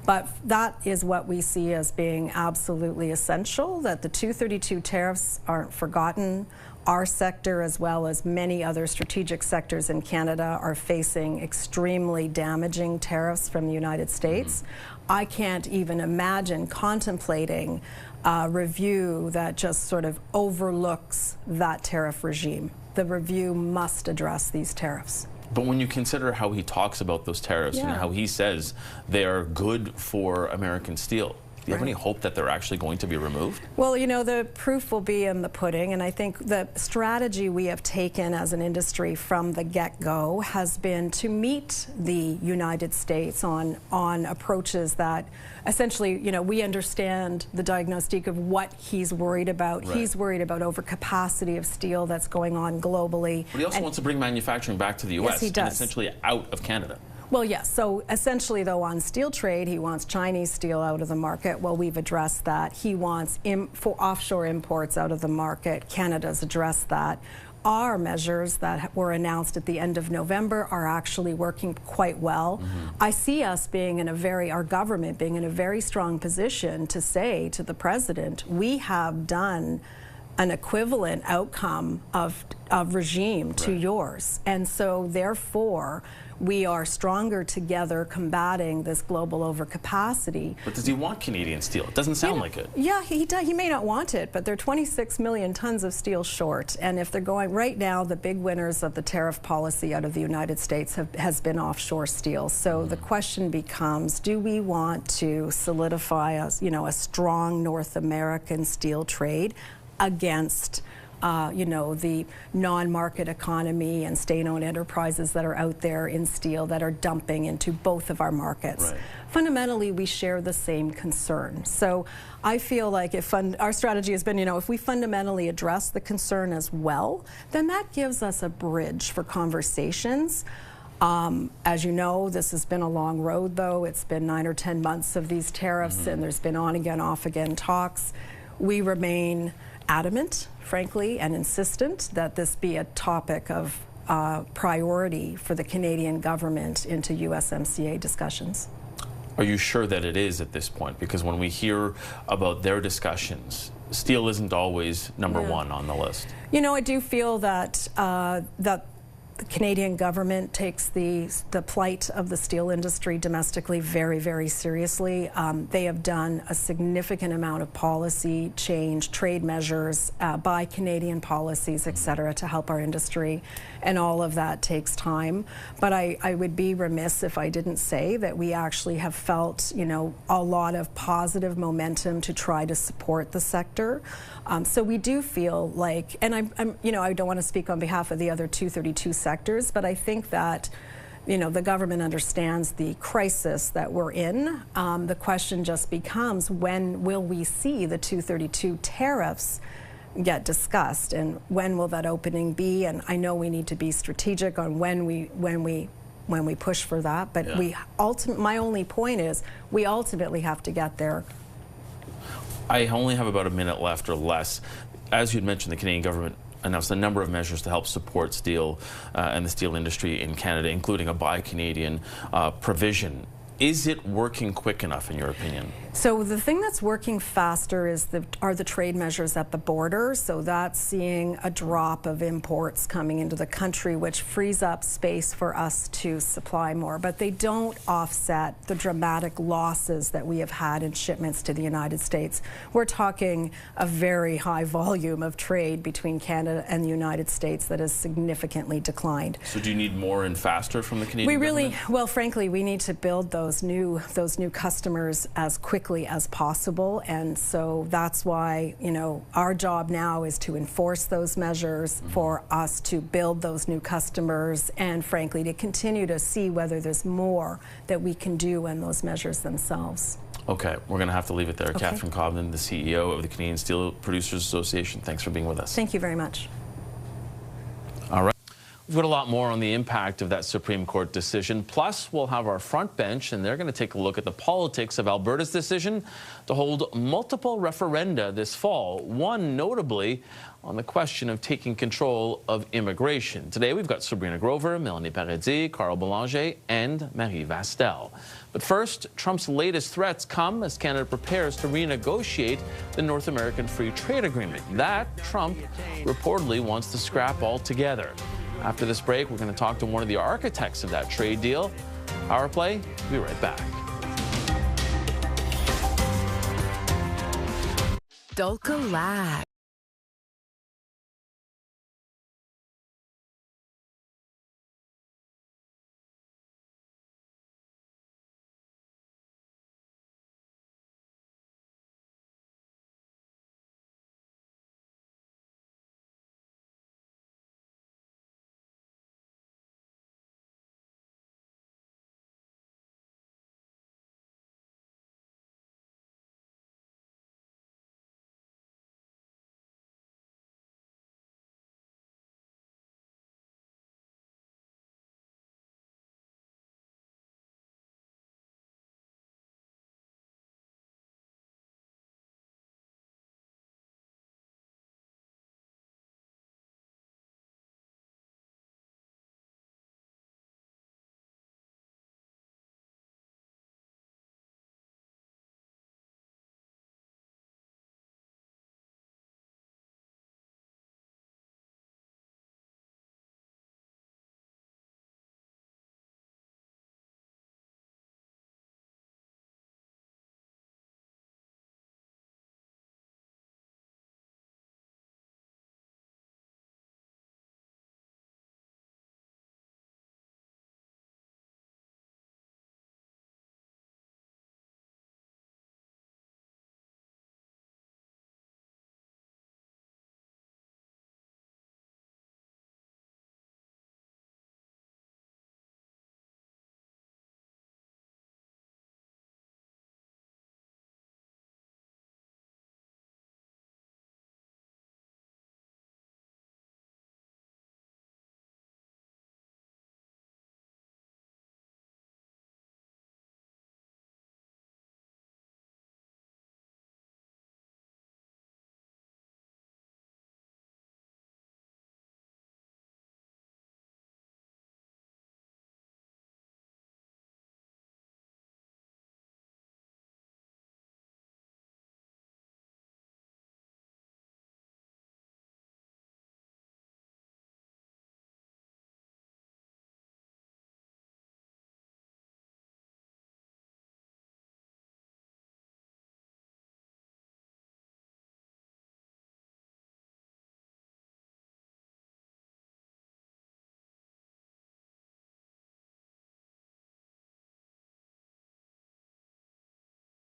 But that is what we see as being absolutely essential, that the 232 tariffs aren't forgotten. Our sector, as well as many other strategic sectors in Canada, are facing extremely damaging tariffs from the United States. I can't even imagine contemplating a review that just sort of overlooks that tariff regime. The review must address these tariffs. But when you consider how he talks about those tariffs and how he says they are good for American steel, do you have any hope that they're actually going to be removed? Well, you know, the proof will be in the pudding, and I think the strategy we have taken as an industry from the get-go has been to meet the United States on approaches that essentially, you know, we understand the diagnostic of what he's worried about. Right. He's worried about overcapacity of steel that's going on globally. But he also wants to bring manufacturing back to the U.S. Yes, he does. And essentially out of Canada. Well, yes. So essentially, though, on steel trade, he wants Chinese steel out of the market. Well, we've addressed that. He wants for offshore imports out of the market. Canada's addressed that. Our measures that were announced at the end of November are actually working quite well. I see us being our government being in a very strong position to say to the president, we have done an equivalent outcome of regime to yours. And so therefore, we are stronger together combating this global overcapacity. But does he want Canadian steel? It doesn't sound like it. Yeah, he may not want it, but they're 26 million tons of steel short. And if they're going, right now, the big winners of the tariff policy out of the United States has been offshore steel. So the question becomes, do we want to solidify a strong North American steel trade against you know, the non-market economy and state-owned enterprises that are out there in steel that are dumping into both of our markets? Right. Fundamentally, we share the same concern. So I feel like our strategy has been, you know, if we fundamentally address the concern as well, then that gives us a bridge for conversations. As you know, this has been a long road, though. It's been 9 or 10 months of these tariffs, and there's been on-again, off-again talks. We remain adamant, frankly, and insistent that this be a topic of priority for the Canadian government into USMCA discussions. Are you sure that it is at this point? Because when we hear about their discussions, steel isn't always number one on the list. You know, I do feel that that the Canadian government takes the plight of the steel industry domestically very, very seriously. They have done a significant amount of policy change, trade measures by Canadian policies, et cetera, to help our industry, and all of that takes time. But I would be remiss if I didn't say that we actually have felt, you know, a lot of positive momentum to try to support the sector. So we do feel like, and I'm you know, I don't want to speak on behalf of the other 232 sectors, sectors, but I think that the government understands the crisis that we're in. The question just becomes, when will we see the 232 tariffs get discussed, and when will that opening be? And I know we need to be strategic on when we push for that, but my only point is we ultimately have to get there. I only have about a minute left or less. As you'd mentioned, the Canadian government announced a number of measures to help support steel and the steel industry in Canada, including a Buy Canadian provision. Is it working quick enough, in your opinion? So the thing that's working faster are the trade measures at the border. So that's seeing a drop of imports coming into the country, which frees up space for us to supply more. But they don't offset the dramatic losses that we have had in shipments to the United States. We're talking a very high volume of trade between Canada and the United States that has significantly declined. So do you need more and faster from the Canadian government? Well, frankly, we need to build those new customers as quickly as possible, and so that's why our job now is to enforce those measures, for us to build those new customers, and frankly to continue to see whether there's more that we can do in those measures themselves. Okay, we're going to have to leave it there. Okay. Catherine Cobden, the CEO of the Canadian Steel Producers Association, thanks for being with us. Thank you very much. All right. We've got a lot more on the impact of that Supreme Court decision. Plus, we'll have our front bench, and they're going to take a look at the politics of Alberta's decision to hold multiple referenda this fall, one notably on the question of taking control of immigration. Today, we've got Sabrina Grover, Melanie Paradis, Carl Boulanger, and Marie Vastel. But first, Trump's latest threats come as Canada prepares to renegotiate the North American Free Trade Agreement that Trump reportedly wants to scrap altogether. After this break, we're going to talk to one of the architects of that trade deal. Power Play, we'll be right back. Dulco Lab.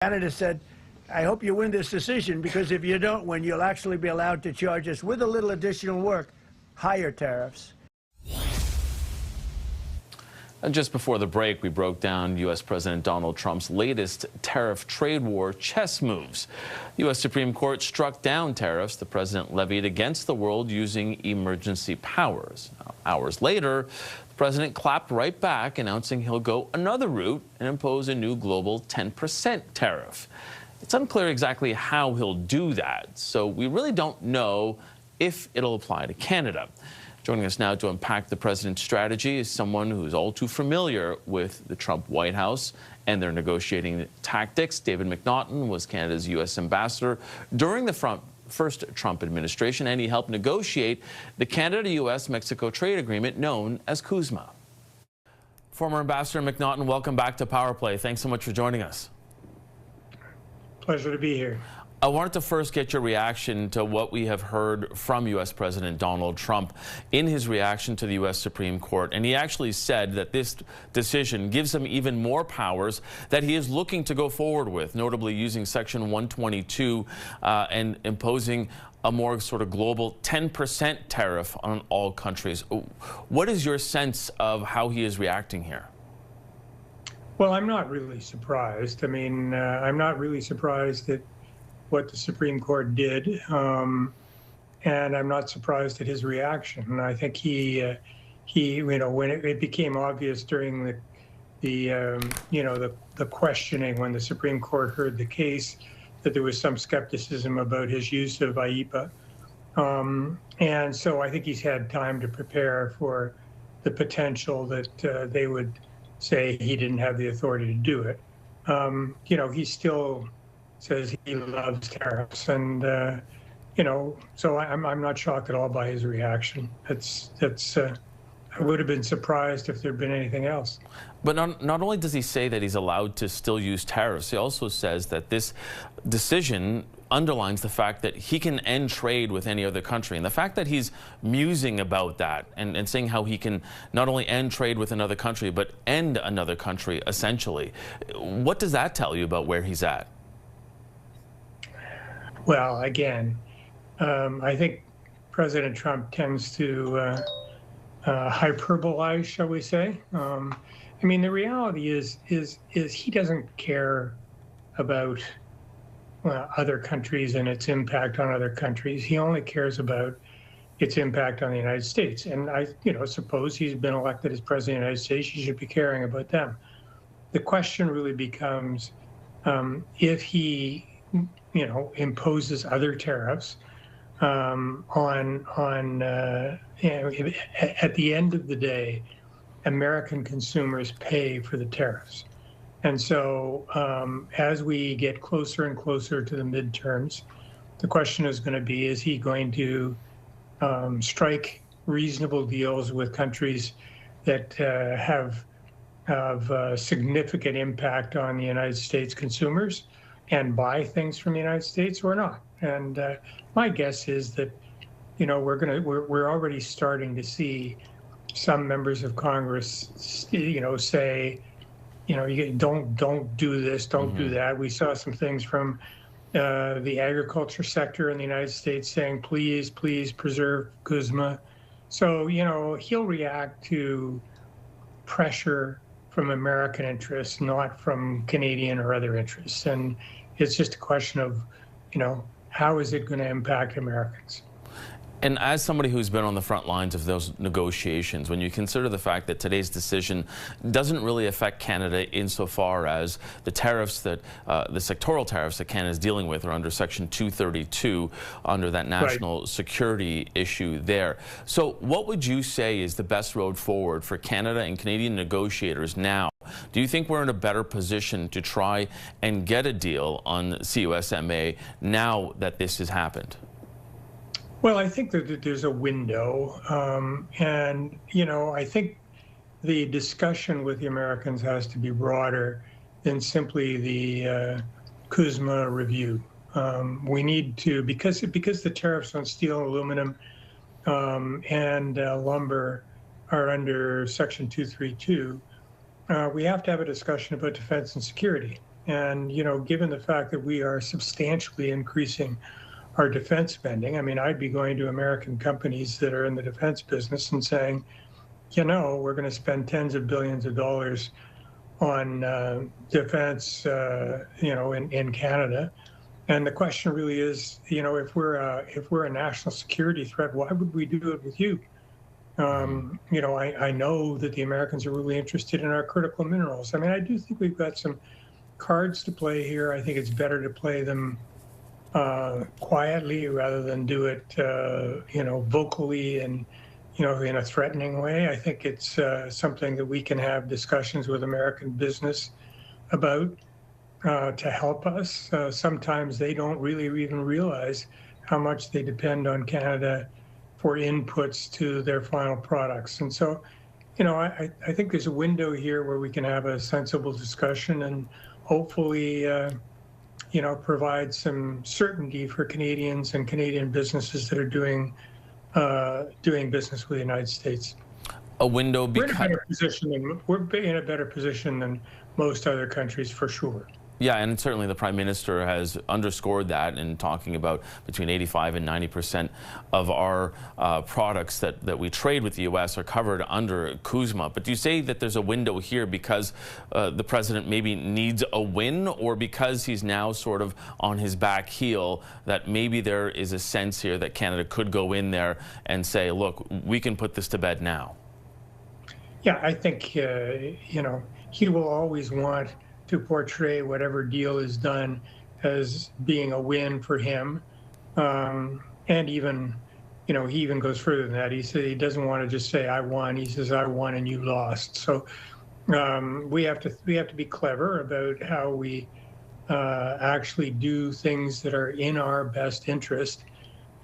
Canada said, I hope you win this decision, because if you don't win, you'll actually be allowed to charge us with a little additional work higher tariffs. And just before the break, we broke down U.S. President Donald Trump's latest tariff trade war chess moves. The U.S. Supreme Court struck down tariffs the president levied against the world using emergency powers. Now, hours later, the president clapped right back, announcing he'll go another route and impose a new global 10% tariff. It's unclear exactly how he'll do that, so we really don't know if it'll apply to Canada. Joining us now to unpack the president's strategy is someone who's all too familiar with the Trump White House and their negotiating tactics. David McNaughton was Canada's U.S. ambassador during the first Trump administration, and he helped negotiate the Canada-U.S.-Mexico trade agreement known as CUSMA. Former Ambassador McNaughton, welcome back to Power Play. Thanks so much for joining us. Pleasure to be here. I wanted to first get your reaction to what we have heard from U.S. President Donald Trump in his reaction to the U.S. Supreme Court. And he actually said that this decision gives him even more powers that he is looking to go forward with, notably using Section 122 and imposing a more sort of global 10% tariff on all countries. What is your sense of how he is reacting here? Well, I'm not really surprised. I mean, I'm not really surprised at what the Supreme Court did, and I'm not surprised at his reaction. And I think he you know, when it became obvious during the questioning, when the Supreme Court heard the case, that there was some skepticism about his use of IEPA, and so I think he's had time to prepare for the potential that they would say he didn't have the authority to do it. You know, he still says he loves tariffs, and you know, so I'm not shocked at all by his reaction. I would have been surprised if there'd been anything else. But not only does he say that he's allowed to still use tariffs, he also says that this decision underlines the fact that he can end trade with any other country. And the fact that he's musing about that and saying how he can not only end trade with another country, but end another country, essentially. What does that tell you about where he's at? Well, again, I think President Trump tends to hyperbolize, shall we say. I mean, the reality is he doesn't care about other countries and its impact on other countries. He only cares about its impact on the United States. And I, you know, suppose he's been elected as president of the United States, he should be caring about them. The question really becomes if he, you know, imposes other tariffs you know, at the end of the day, American consumers pay for the tariffs. And so as we get closer and closer to the midterms, the question is going to be, is he going to strike reasonable deals with countries that have significant impact on the United States consumers and buy things from the United States or not? And my guess is that, you know, we're already starting to see some members of Congress, you know, say, you know, don't do this, don't do that. We saw some things from the agriculture sector in the United States saying, please preserve CUSMA. So, you know, he'll react to pressure from American interests, not from Canadian or other interests. And it's just a question of, you know, how is it going to impact Americans? And as somebody who's been on the front lines of those negotiations, when you consider the fact that today's decision doesn't really affect Canada insofar as the tariffs that, the sectoral tariffs that Canada is dealing with are under Section 232, under that national security issue there. So what would you say is the best road forward for Canada and Canadian negotiators now? Do you think we're in a better position to try and get a deal on CUSMA now that this has happened? Well, I think that there's a window, and, you know, I think the discussion with the Americans has to be broader than simply the CUSMA review. We need to, because the tariffs on steel, aluminum, and lumber are under Section 232, we have to have a discussion about defense and security. And, you know, given the fact that we are substantially increasing our defense spending, I mean, I'd be going to American companies that are in the defense business and saying, you know, we're going to spend tens of billions of dollars on defense, you know, in Canada. And the question really is, you know, if we're a national security threat, why would we do it with you? You know, I know that the Americans are really interested in our critical minerals. I mean, I do think we've got some cards to play here. I think it's better to play them quietly rather than do it, you know, vocally and, you know, in a threatening way. I think it's something that we can have discussions with American business about to help us. Sometimes they don't really even realize how much they depend on Canada for inputs to their final products. And so, you know, I think there's a window here where we can have a sensible discussion and hopefully, you know, provide some certainty for Canadians and Canadian businesses that are doing business with the United States. A window we're in a better position than most other countries for sure. Yeah, and certainly the Prime Minister has underscored that in talking about between 85 and 90% of our products that we trade with the U.S. are covered under CUSMA. But do you say that there's a window here because the President maybe needs a win, or because he's now sort of on his back heel, that maybe there is a sense here that Canada could go in there and say, look, we can put this to bed now? Yeah, I think, you know, he will always want to portray whatever deal is done as being a win for him. And even, you know, he even goes further than that. He said he doesn't want to just say, I won. He says, I won and you lost. So we have to be clever about how we actually do things that are in our best interest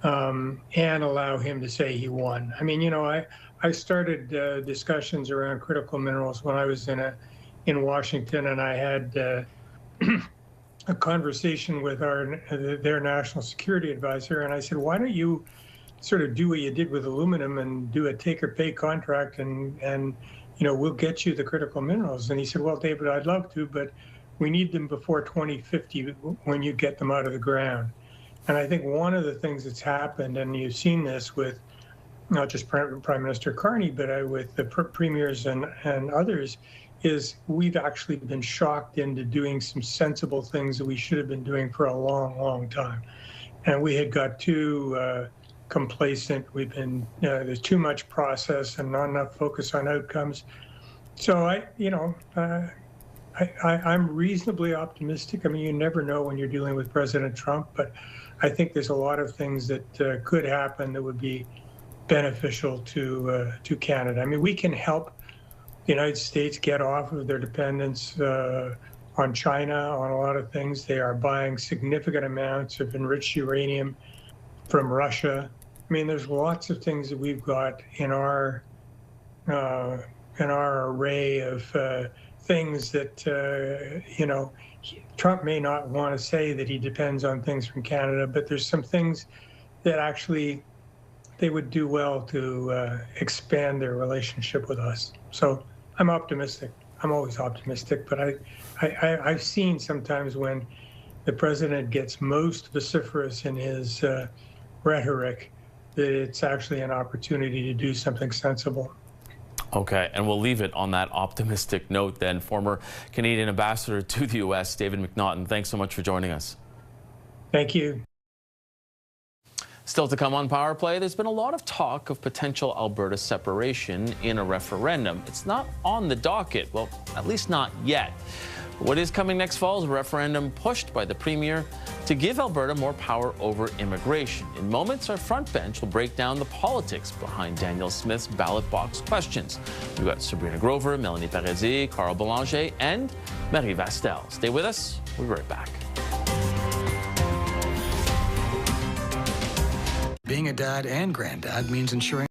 and allow him to say he won. I mean, you know, I started discussions around critical minerals when I was in Washington, and I had a conversation with their national security advisor, and I said, why don't you sort of do what you did with aluminum and do a take or pay contract, and you know, we'll get you the critical minerals. And he said, well, David, I'd love to, but we need them before 2050 when you get them out of the ground. And I think one of the things that's happened, and you've seen this with not just Prime Minister Carney, but with the premiers and others, is we've actually been shocked into doing some sensible things that we should have been doing for a long, long time. And we had got too complacent. We've been, there's too much process and not enough focus on outcomes. So I'm reasonably optimistic. I mean, you never know when you're dealing with President Trump, but I think there's a lot of things that could happen that would be beneficial to Canada. I mean, we can help the United States get off of their dependence on China on a lot of things. They are buying significant amounts of enriched uranium from Russia. I mean, there's lots of things that we've got in our array of things that you know, Trump may not want to say that he depends on things from Canada, but there's some things that actually they would do well to expand their relationship with us. So I'm optimistic. I'm always optimistic, but I've seen sometimes when the president gets most vociferous in his rhetoric that it's actually an opportunity to do something sensible. Okay, and we'll leave it on that optimistic note then. Former Canadian ambassador to the U.S., David McNaughton, thanks so much for joining us. Thank you. Still to come on Power Play, there's been a lot of talk of potential Alberta separation in a referendum. It's not on the docket, well, at least not yet. What is coming next fall is a referendum pushed by the Premier to give Alberta more power over immigration. In moments, our front bench will break down the politics behind Danielle Smith's ballot box questions. We've got Sabrina Grover, Melanie Paradis, Carl Belanger, and Marie Vastel. Stay with us. We'll be right back. Being a dad and granddad means ensuring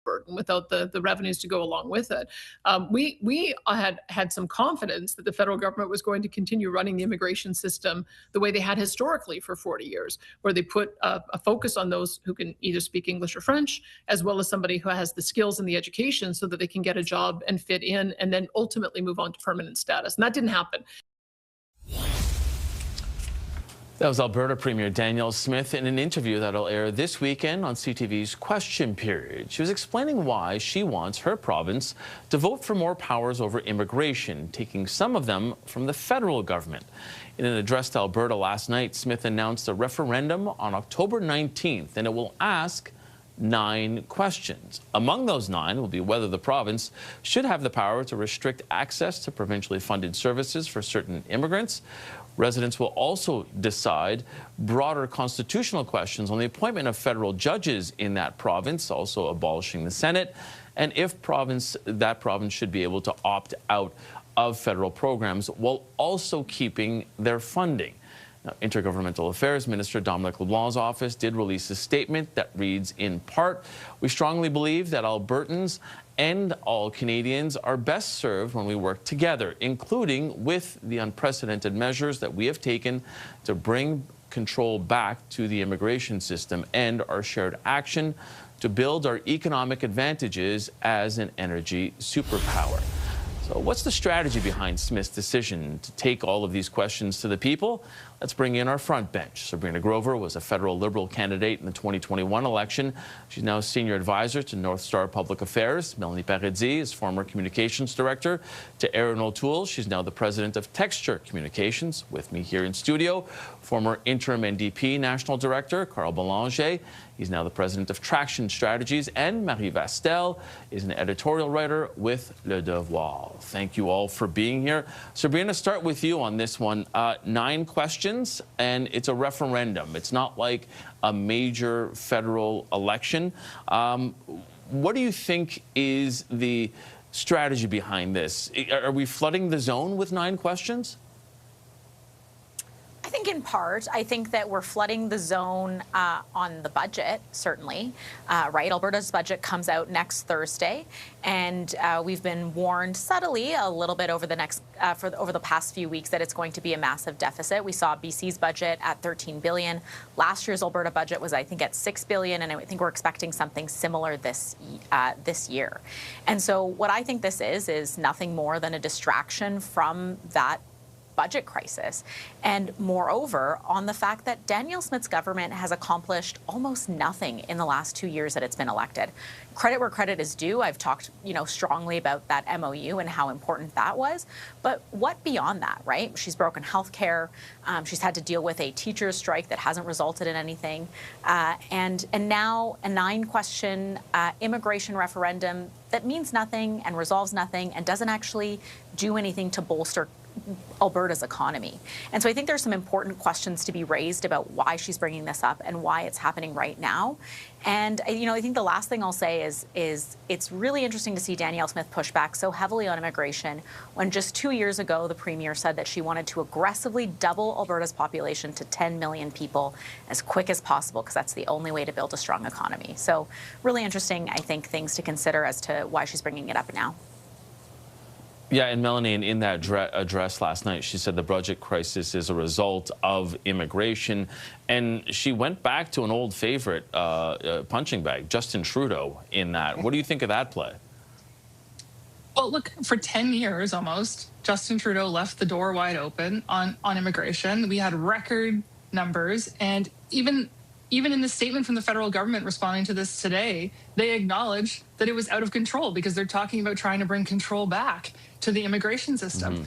burden without the revenues to go along with it. We had some confidence that the federal government was going to continue running the immigration system the way they had historically for 40 years, where they put a focus on those who can either speak English or French, as well as somebody who has the skills and the education so that they can get a job and fit in and then ultimately move on to permanent status. And that didn't happen. That was Alberta Premier Danielle Smith in an interview that'll air this weekend on CTV's Question Period. She was explaining why she wants her province to vote for more powers over immigration, taking some of them from the federal government. In an address to Alberta last night, Smith announced a referendum on October 19th, and it will ask 9 questions. Among those 9 will be whether the province should have the power to restrict access to provincially funded services for certain immigrants. Residents will also decide broader constitutional questions on the appointment of federal judges in that province, also abolishing the Senate, and if that province should be able to opt out of federal programs while also keeping their funding. Now, Intergovernmental Affairs Minister Dominic LeBlanc's office did release a statement that reads in part, "We strongly believe that Albertans and all Canadians are best served when we work together, including with the unprecedented measures that we have taken to bring control back to the immigration system and our shared action to build our economic advantages as an energy superpower." So what's the strategy behind Smith's decision to take all of these questions to the people? Let's bring in our front bench. Sabrina Grover was a federal Liberal candidate in the 2021 election. She's now senior advisor to North Star Public Affairs. Melanie Paradis is former communications director to Aaron O'Toole. She's now the president of Texture Communications. With me here in studio, former interim NDP national director Carl Belanger. He's now the president of Traction Strategies, and Marie Vastel is an editorial writer with Le Devoir. Thank you all for being here. Sabrina, start with you on this one. 9 questions, and it's a referendum. It's not like a major federal election. What do you think is the strategy behind this? Are we flooding the zone with 9 questions? I think in part, I think that we're flooding the zone on the budget, certainly, right? Alberta's budget comes out next Thursday, and we've been warned subtly a little bit over the past few weeks that it's going to be a massive deficit. We saw BC's budget at $13 billion. Last year's Alberta budget was, I think, at $6 billion, and I think we're expecting something similar this year. And so what I think this is nothing more than a distraction from that budget crisis, and moreover on the fact that Danielle Smith's government has accomplished almost nothing in the last 2 years that it's been elected. Credit where credit is due. I've talked, strongly about that MOU and how important that was, but what beyond that, right? She's broken health care. She's had to deal with a teacher's strike that hasn't resulted in anything, and now a 9-question immigration referendum that means nothing and resolves nothing and doesn't actually do anything to bolster Alberta's economy. And so I think there's some important questions to be raised about why she's bringing this up and why it's happening right now. And, I think the last thing I'll say is it's really interesting to see Danielle Smith push back so heavily on immigration when just 2 years ago, the Premier said that she wanted to aggressively double Alberta's population to 10 million people as quick as possible, because that's the only way to build a strong economy. So really interesting, I think, things to consider as to why she's bringing it up now. Yeah, and Melanie, in that address last night, she said the budget crisis is a result of immigration, and she went back to an old favorite punching bag, Justin Trudeau, in that. What do you think of that play? Well, look, for 10 years almost, Justin Trudeau left the door wide open on immigration. We had record numbers, and even in the statement from the federal government responding to this today, they acknowledge that it was out of control because they're talking about trying to bring control back to the immigration system.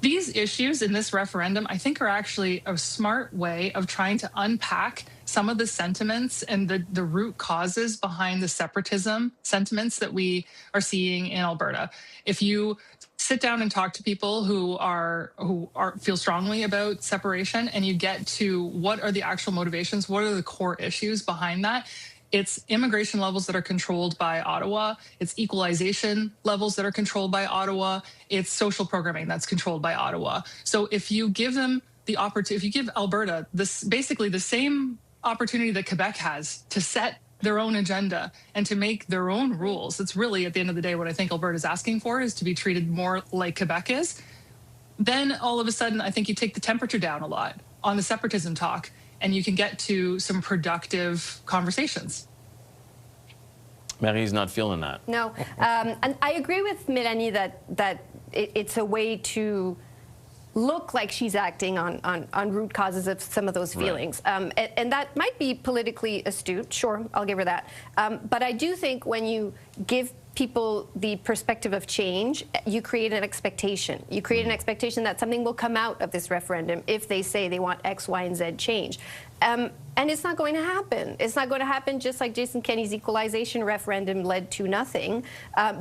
These issues in this referendum, I think, are actually a smart way of trying to unpack some of the sentiments and the root causes behind the separatism sentiments that we are seeing in Alberta. If you sit down and talk to people who feel strongly about separation, and you get to what are the actual motivations, what are the core issues behind that, it's immigration levels that are controlled by Ottawa, it's equalization levels that are controlled by Ottawa, it's social programming that's controlled by Ottawa. So if you give them the opportunity, if you give Alberta basically the same opportunity that Quebec has to set their own agenda and to make their own rules. It's really, at the end of the day, what I think Alberta is asking for is to be treated more like Quebec is. Then all of a sudden, I think you take the temperature down a lot on the separatism talk, and you can get to some productive conversations. Marie's not feeling that. No, and I agree with Mélanie that it's a way to look like she's acting on root causes of some of those feelings. Right. And that might be politically astute, sure, I'll give her that. But I do think when you give people the perspective of change, you create an expectation. You create an expectation that something will come out of this referendum if they say they want X, Y, and Z change. And it's not going to happen. It's not going to happen, just like Jason Kenney's equalization referendum led to nothing,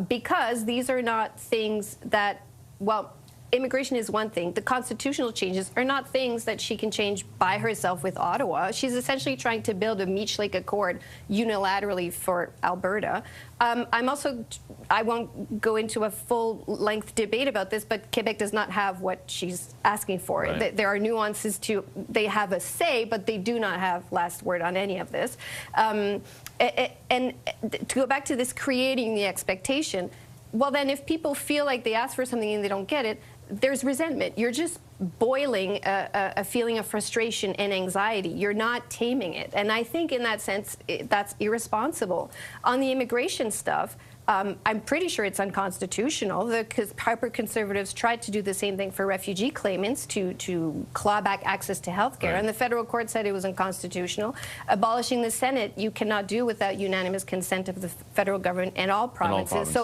because these are not things that, well, immigration is one thing. The constitutional changes are not things that she can change by herself with Ottawa. She's essentially trying to build a Meech Lake Accord unilaterally for Alberta. I won't go into a full-length debate about this, but Quebec does not have what she's asking for. Right. There are nuances to, they have a say, but they do not have last word on any of this. And to go back to this creating the expectation, well, then if people feel like they ask for something and they don't get it, there's resentment. You're just boiling a feeling of frustration and anxiety. You're not taming it. And I think in that sense, that's irresponsible. On the immigration stuff, I'm pretty sure it's unconstitutional. The hyper-conservatives tried to do the same thing for refugee claimants to claw back access to health care, and the federal court said it was unconstitutional. Abolishing the Senate, you cannot do without unanimous consent of the federal government and all provinces.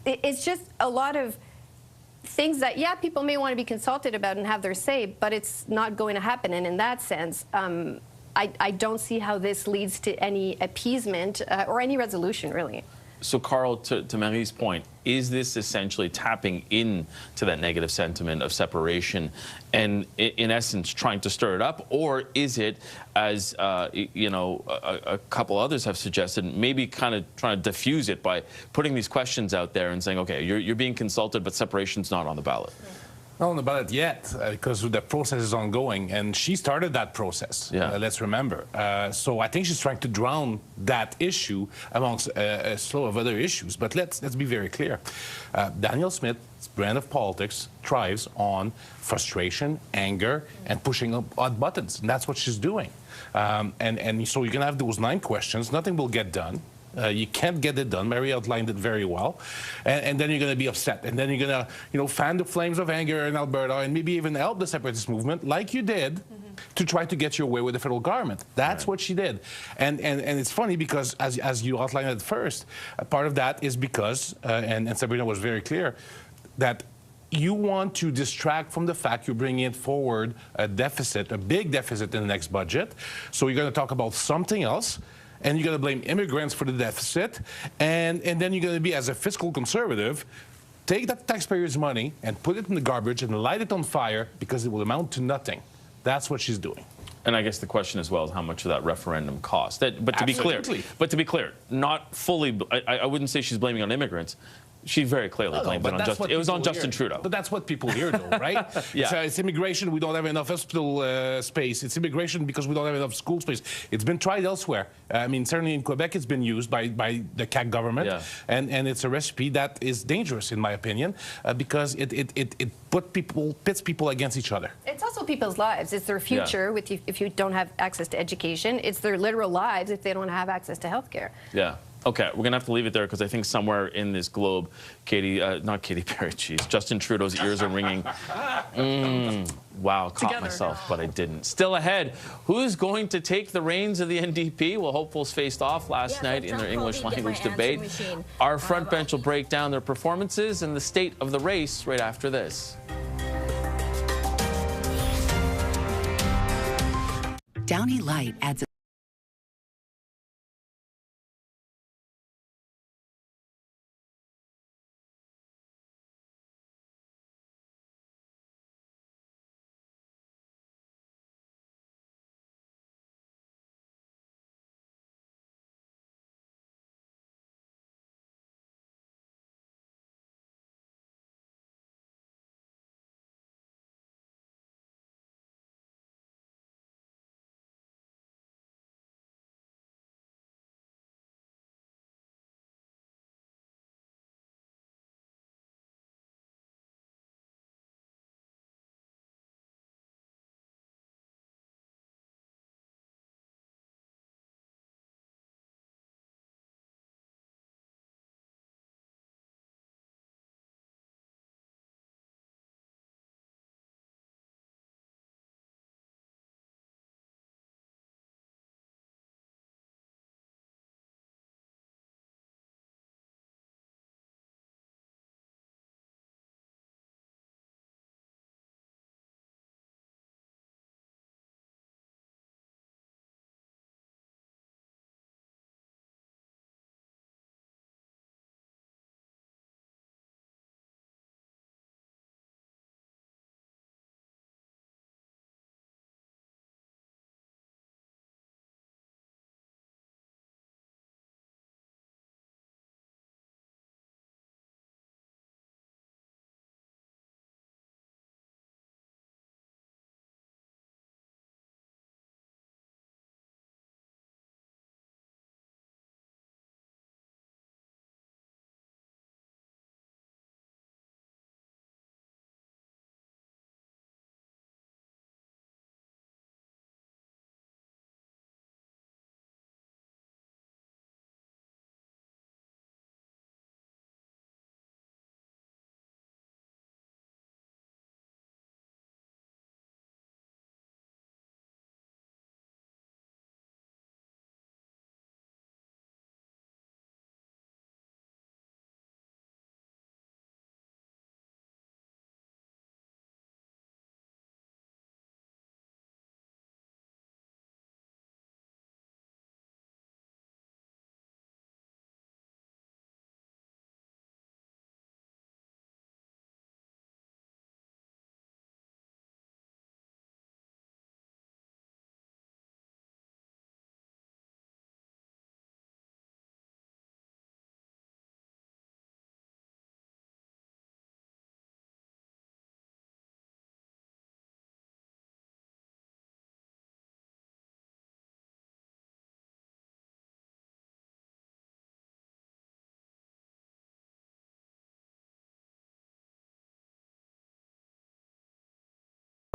It's just a lot of things that, yeah, people may want to be consulted about and have their say, but it's not going to happen. And in that sense, I don't see how this leads to any appeasement or any resolution, really. So, Carl, to Marie's point, is this essentially tapping into that negative sentiment of separation and, in essence, trying to stir it up? Or is it, as you know, a couple others have suggested, maybe kind of trying to diffuse it by putting these questions out there and saying, okay, you're being consulted, but separation's not on the ballot? Not on the ballot yet, because the process is ongoing, and she started that process. Yeah. Let's remember. So I think she's trying to drown that issue amongst a slew of other issues. But let's be very clear. Danielle Smith's brand of politics thrives on frustration, anger, and pushing up odd buttons, and that's what she's doing. And so you can have those 9 questions. Nothing will get done. You can't get it done. Mary outlined it very well. And then you're going to be upset. And then you're going to, you know, fan the flames of anger in Alberta and maybe even help the separatist movement, like you did, to try to get your way with the federal government. That's what she did. And it's funny because, as you outlined at first, part of that is because, and Sabrina was very clear, that you want to distract from the fact you're bringing forward a deficit, a big deficit in the next budget. So you're going to talk about something else. And you're going to blame immigrants for the deficit, and then you're going to be, as a fiscal conservative, take that taxpayers' money and put it in the garbage and light it on fire because it will amount to nothing. That's what she's doing. And I guess the question as well is how much of that referendum cost. But to be clear, not fully. I wouldn't say she's blaming on immigrants. She very clearly blamed it on Justin. It was on Justin Trudeau. But that's what people hear, though, right? Yeah. It's immigration. We don't have enough hospital space. It's immigration because we don't have enough school space. It's been tried elsewhere. I mean, certainly in Quebec, it's been used by the CAQ government, and it's a recipe that is dangerous, in my opinion, because it pits people against each other. It's also people's lives. It's their future if you don't have access to education. It's their literal lives if they don't have access to health care. Yeah. Okay, we're going to have to leave it there because I think somewhere in this globe, not Katy Perry, geez, Justin Trudeau's ears are ringing. Wow, caught myself, but I didn't. Still ahead, who's going to take the reins of the NDP? Well, hopefuls faced off last night in their English language debate. Our front bench will break down their performances and the state of the race right after this. Downy Light adds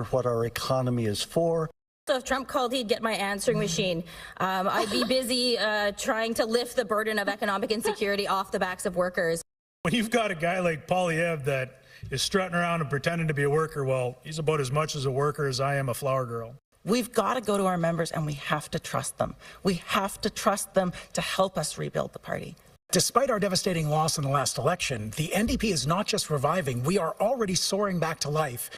what our economy is for. So if Trump called, he'd get my answering machine. I'd be busy trying to lift the burden of economic insecurity off the backs of workers. When you've got a guy like Poilievre that is strutting around and pretending to be a worker, well, he's about as much as a worker as I am a flower girl. We've got to go to our members and we have to trust them. We have to trust them to help us rebuild the party. Despite our devastating loss in the last election, the NDP is not just reviving, we are already soaring back to life.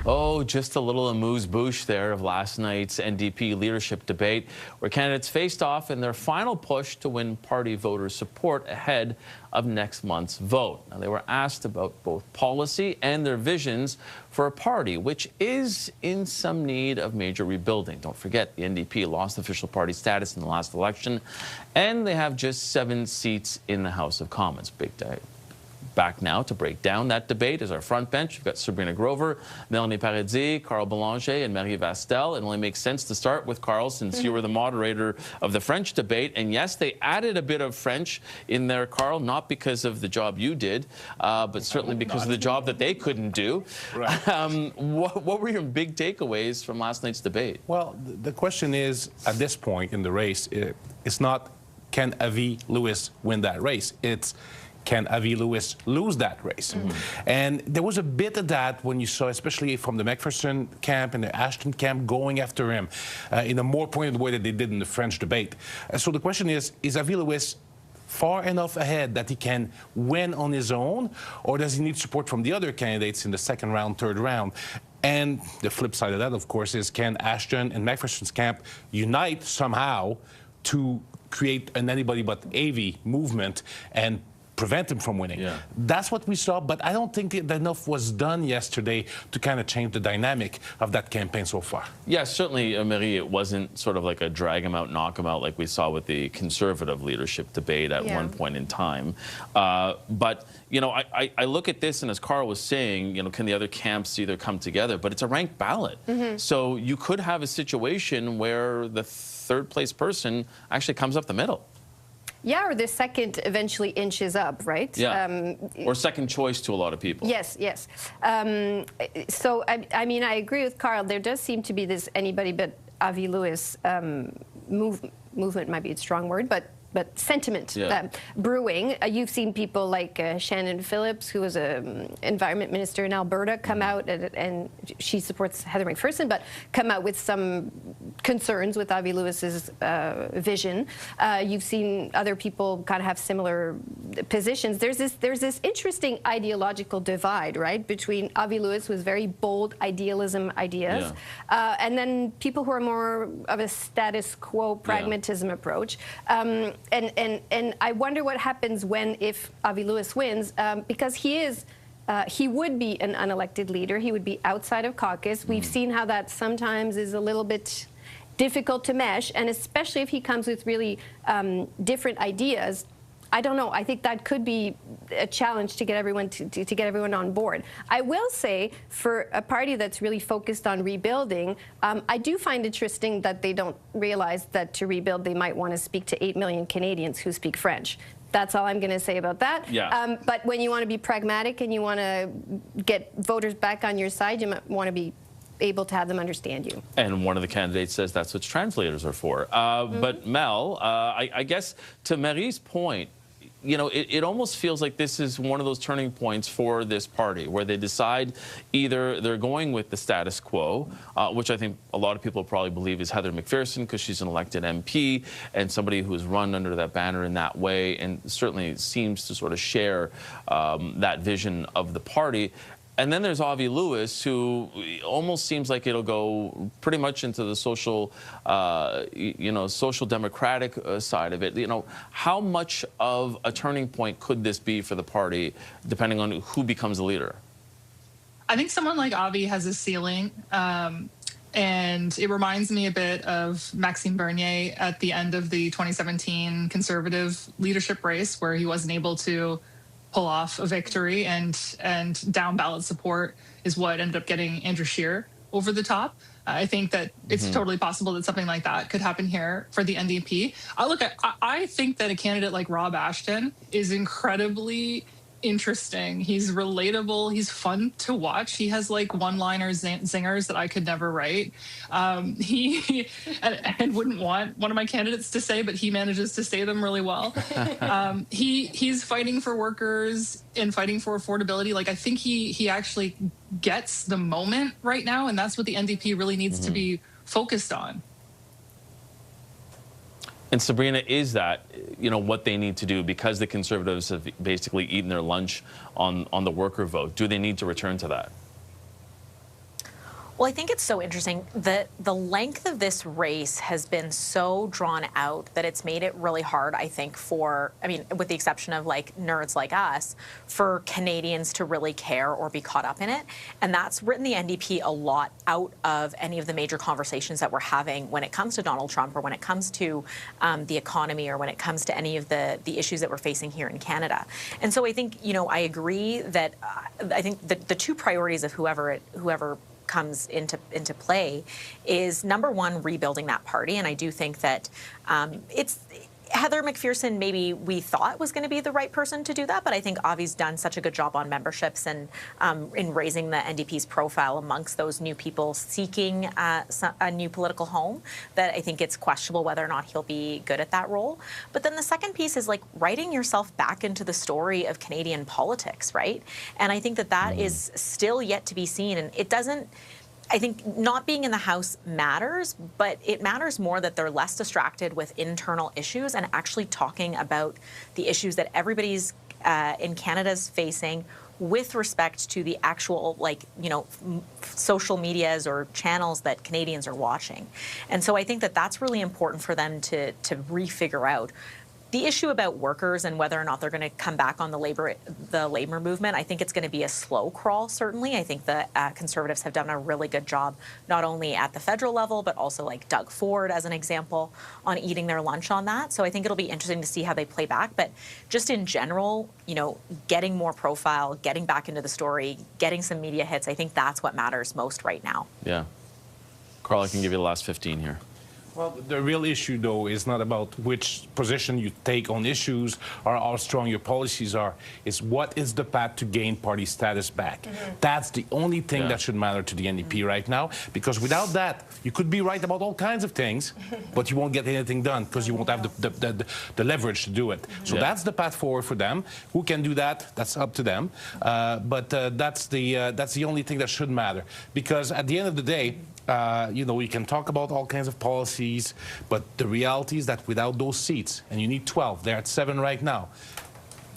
Oh, just a little amuse-bouche there of last night's NDP leadership debate, where candidates faced off in their final push to win party voter support ahead of next month's vote. Now, they were asked about both policy and their visions for a party which is in some need of major rebuilding. Don't forget, the NDP lost official party status in the last election, and they have just 7 seats in the House of Commons. Big day. Back now to break down that debate is our front bench. We've got Sabrina Grover, Melanie Paradis, Carl Boulanger, and Marie Vastel. It only makes sense to start with Carl, since you were the moderator of the French debate. And yes, they added a bit of French in there, Carl, not because of the job you did, but certainly because of the job that they couldn't do. Right. What were your big takeaways from last night's debate? Well, the question is, at this point in the race, it's not, can Avi Lewis win that race? It's, can Avi Lewis lose that race? And there was a bit of that when you saw, especially from the McPherson camp and the Ashton camp, going after him in a more pointed way that they did in the French debate. So the question is Avi Lewis far enough ahead that he can win on his own, or does he need support from the other candidates in the second round, third round? And the flip side of that, of course, is can Ashton and McPherson's camp unite somehow to create an anybody but Avi movement and prevent him from winning? Yeah. That's what we saw, but I don't think enough was done yesterday to kind of change the dynamic of that campaign so far. Yeah, certainly, Marie, it wasn't sort of like a drag him out, knock him out like we saw with the Conservative leadership debate at one point in time. But, you know, I look at this, and as Carl was saying, you know, can the other camps either come together? But it's a ranked ballot. So you could have a situation where the third place person actually comes up the middle. Yeah, or the second eventually inches up, right? Yeah, or second choice to a lot of people. Yes, yes. So, I mean, I agree with Carl. There does seem to be this anybody but Avi Lewis movement might be a strong word, but sentiment brewing. You've seen people like Shannon Phillips, who was an environment minister in Alberta, come out, and she supports Heather McPherson, but come out with some concerns with Avi Lewis's vision. You've seen other people kind of have similar positions. There's this interesting ideological divide, right, between Avi Lewis, who has very bold idealism ideas, and then people who are more of a status quo pragmatism approach. And I wonder what happens if Avi Lewis wins, because he would be an unelected leader. He would be outside of caucus. We've seen how that sometimes is a little bit difficult to mesh, and especially if he comes with really different ideas. I don't know. I think that could be a challenge to get everyone to get everyone on board. I will say, for a party that's really focused on rebuilding, I do find interesting that they don't realize that to rebuild they might want to speak to 8 million Canadians who speak French. That's all I'm going to say about that. Yeah. But when you want to be pragmatic and you want to get voters back on your side, you might want to be able to have them understand you. And one of the candidates says that's what translators are for. But Mel, I guess to Marie's point, you know, it almost feels like this is one of those turning points for this party, where they decide either they're going with the status quo, which I think a lot of people probably believe is Heather McPherson, because she's an elected MP and somebody who's run under that banner in that way, and certainly seems to sort of share that vision of the party. And then there's Avi Lewis, who almost seems like it'll go pretty much into the social, you know, social democratic side of it. You know, how much of a turning point could this be for the party, depending on who becomes the leader? I think someone like Avi has a ceiling, and it reminds me a bit of Maxime Bernier at the end of the 2017 Conservative leadership race, where he wasn't able to pull off a victory, and down ballot support is what ended up getting Andrew Scheer over the top. I think that it's totally possible that something like that could happen here for the NDP. I think that a candidate like Rob Ashton is incredibly interesting. He's relatable. He's fun to watch. He has like one-liner zingers that I could never write. He and wouldn't want one of my candidates to say, but he manages to say them really well. He's fighting for workers and fighting for affordability. Like, I think he actually gets the moment right now, and that's what the NDP really needs to be focused on. And Sabrina, is that, what they need to do, because the Conservatives have basically eaten their lunch on the worker vote? Do they need to return to that? Well, I think it's so interesting that the length of this race has been so drawn out that it's made it really hard, I think, with the exception of like nerds like us, for Canadians to really care or be caught up in it. And that's written the NDP a lot out of any of the major conversations that we're having when it comes to Donald Trump, or when it comes to the economy, or when it comes to any of the issues that we're facing here in Canada. And so I think, I agree that I think the two priorities of whoever comes into play is, number one, rebuilding that party. And I do think that it's Heather McPherson, maybe we thought was going to be the right person to do that, but I think Avi's done such a good job on memberships and in raising the NDP's profile amongst those new people seeking a new political home, that I think it's questionable whether or not he'll be good at that role. But then the second piece is like writing yourself back into the story of Canadian politics, right? And I think that is still yet to be seen, and it doesn't. I think not being in the House matters, but it matters more that they're less distracted with internal issues and actually talking about the issues that everybody's in Canada's facing with respect to the actual, social medias or channels that Canadians are watching. And so I think that that's really important for them to refigure out. The issue about workers and whether or not they're going to come back on the labor movement, I think it's going to be a slow crawl, certainly. I think the Conservatives have done a really good job, not only at the federal level, but also like Doug Ford, as an example, on eating their lunch on that. So I think it'll be interesting to see how they play back. But just in general, getting more profile, getting back into the story, getting some media hits, I think that's what matters most right now. Yeah. Carl, I can give you the last 15 here. Well, the real issue, though, is not about which position you take on issues or how strong your policies are. It's what is the path to gain party status back. That's the only thing that should matter to the NDP right now, because without that, you could be right about all kinds of things, but you won't get anything done because you won't have the leverage to do it. So that's the path forward for them. Who can do that? That's up to them. But that's the only thing that should matter, because at the end of the day, we can talk about all kinds of policies, but the reality is that without those seats, and you need 12, they're at 7 right now.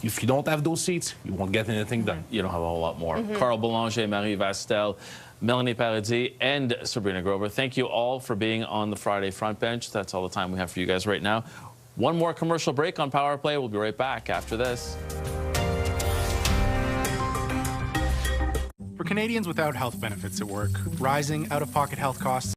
If you don't have those seats, you won't get anything done. You don't have a whole lot more. Carl Boulanger, Marie Vastel, Melanie Paradis, and Sabrina Grover, thank you all for being on the Friday Front Bench. That's all the time we have for you guys right now. One more commercial break on Power Play. We'll be right back after this. For Canadians without health benefits at work, rising out-of-pocket health costs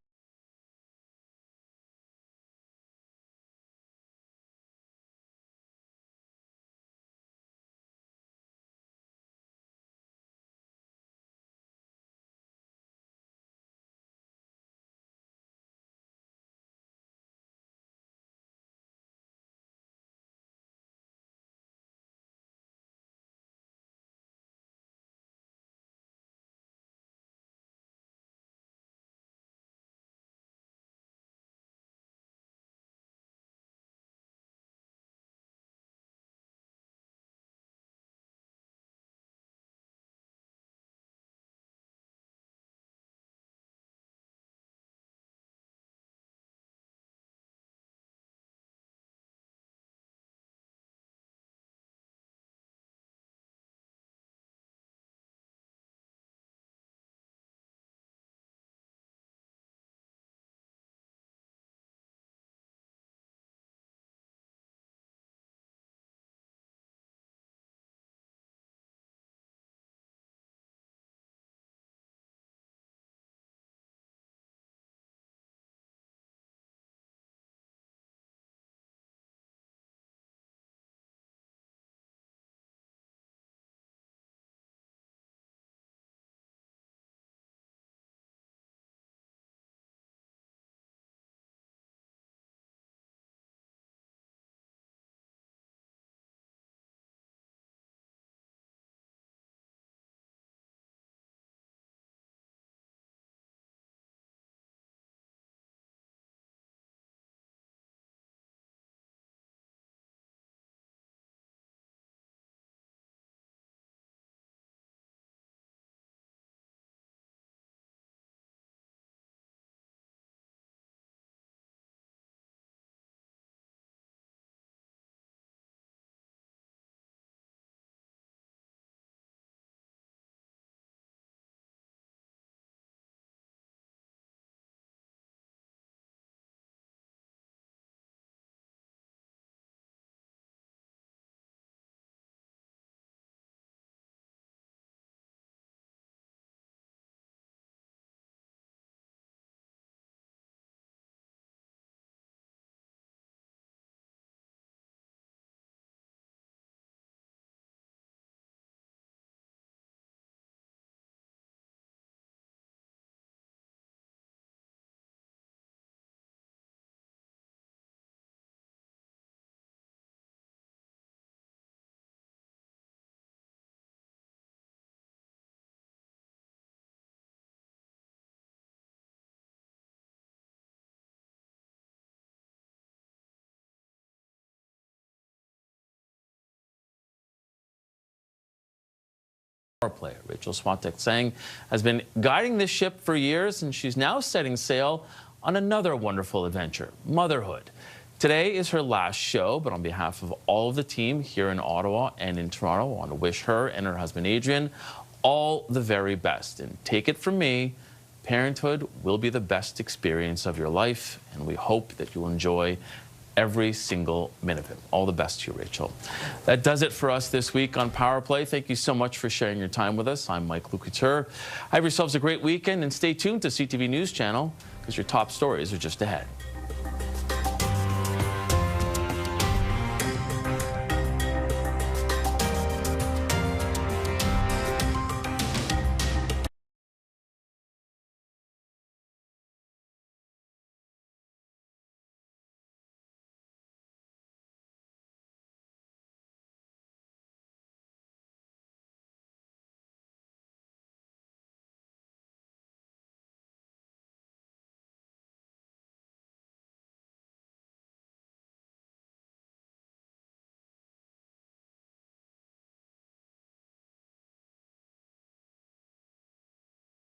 Play. Rachel Swatek-Sang has been guiding this ship for years, and she's now setting sail on another wonderful adventure, motherhood. Today is her last show, but on behalf of all of the team here in Ottawa and in Toronto, I want to wish her and her husband Adrian all the very best. And take it from me, parenthood will be the best experience of your life, and we hope that you'll enjoy every single minute of it. All the best to you, Rachel. That does it for us this week on Power Play. Thank you so much for sharing your time with us. I'm Mike Lecouture. Have yourselves a great weekend, and stay tuned to CTV News Channel, because your top stories are just ahead.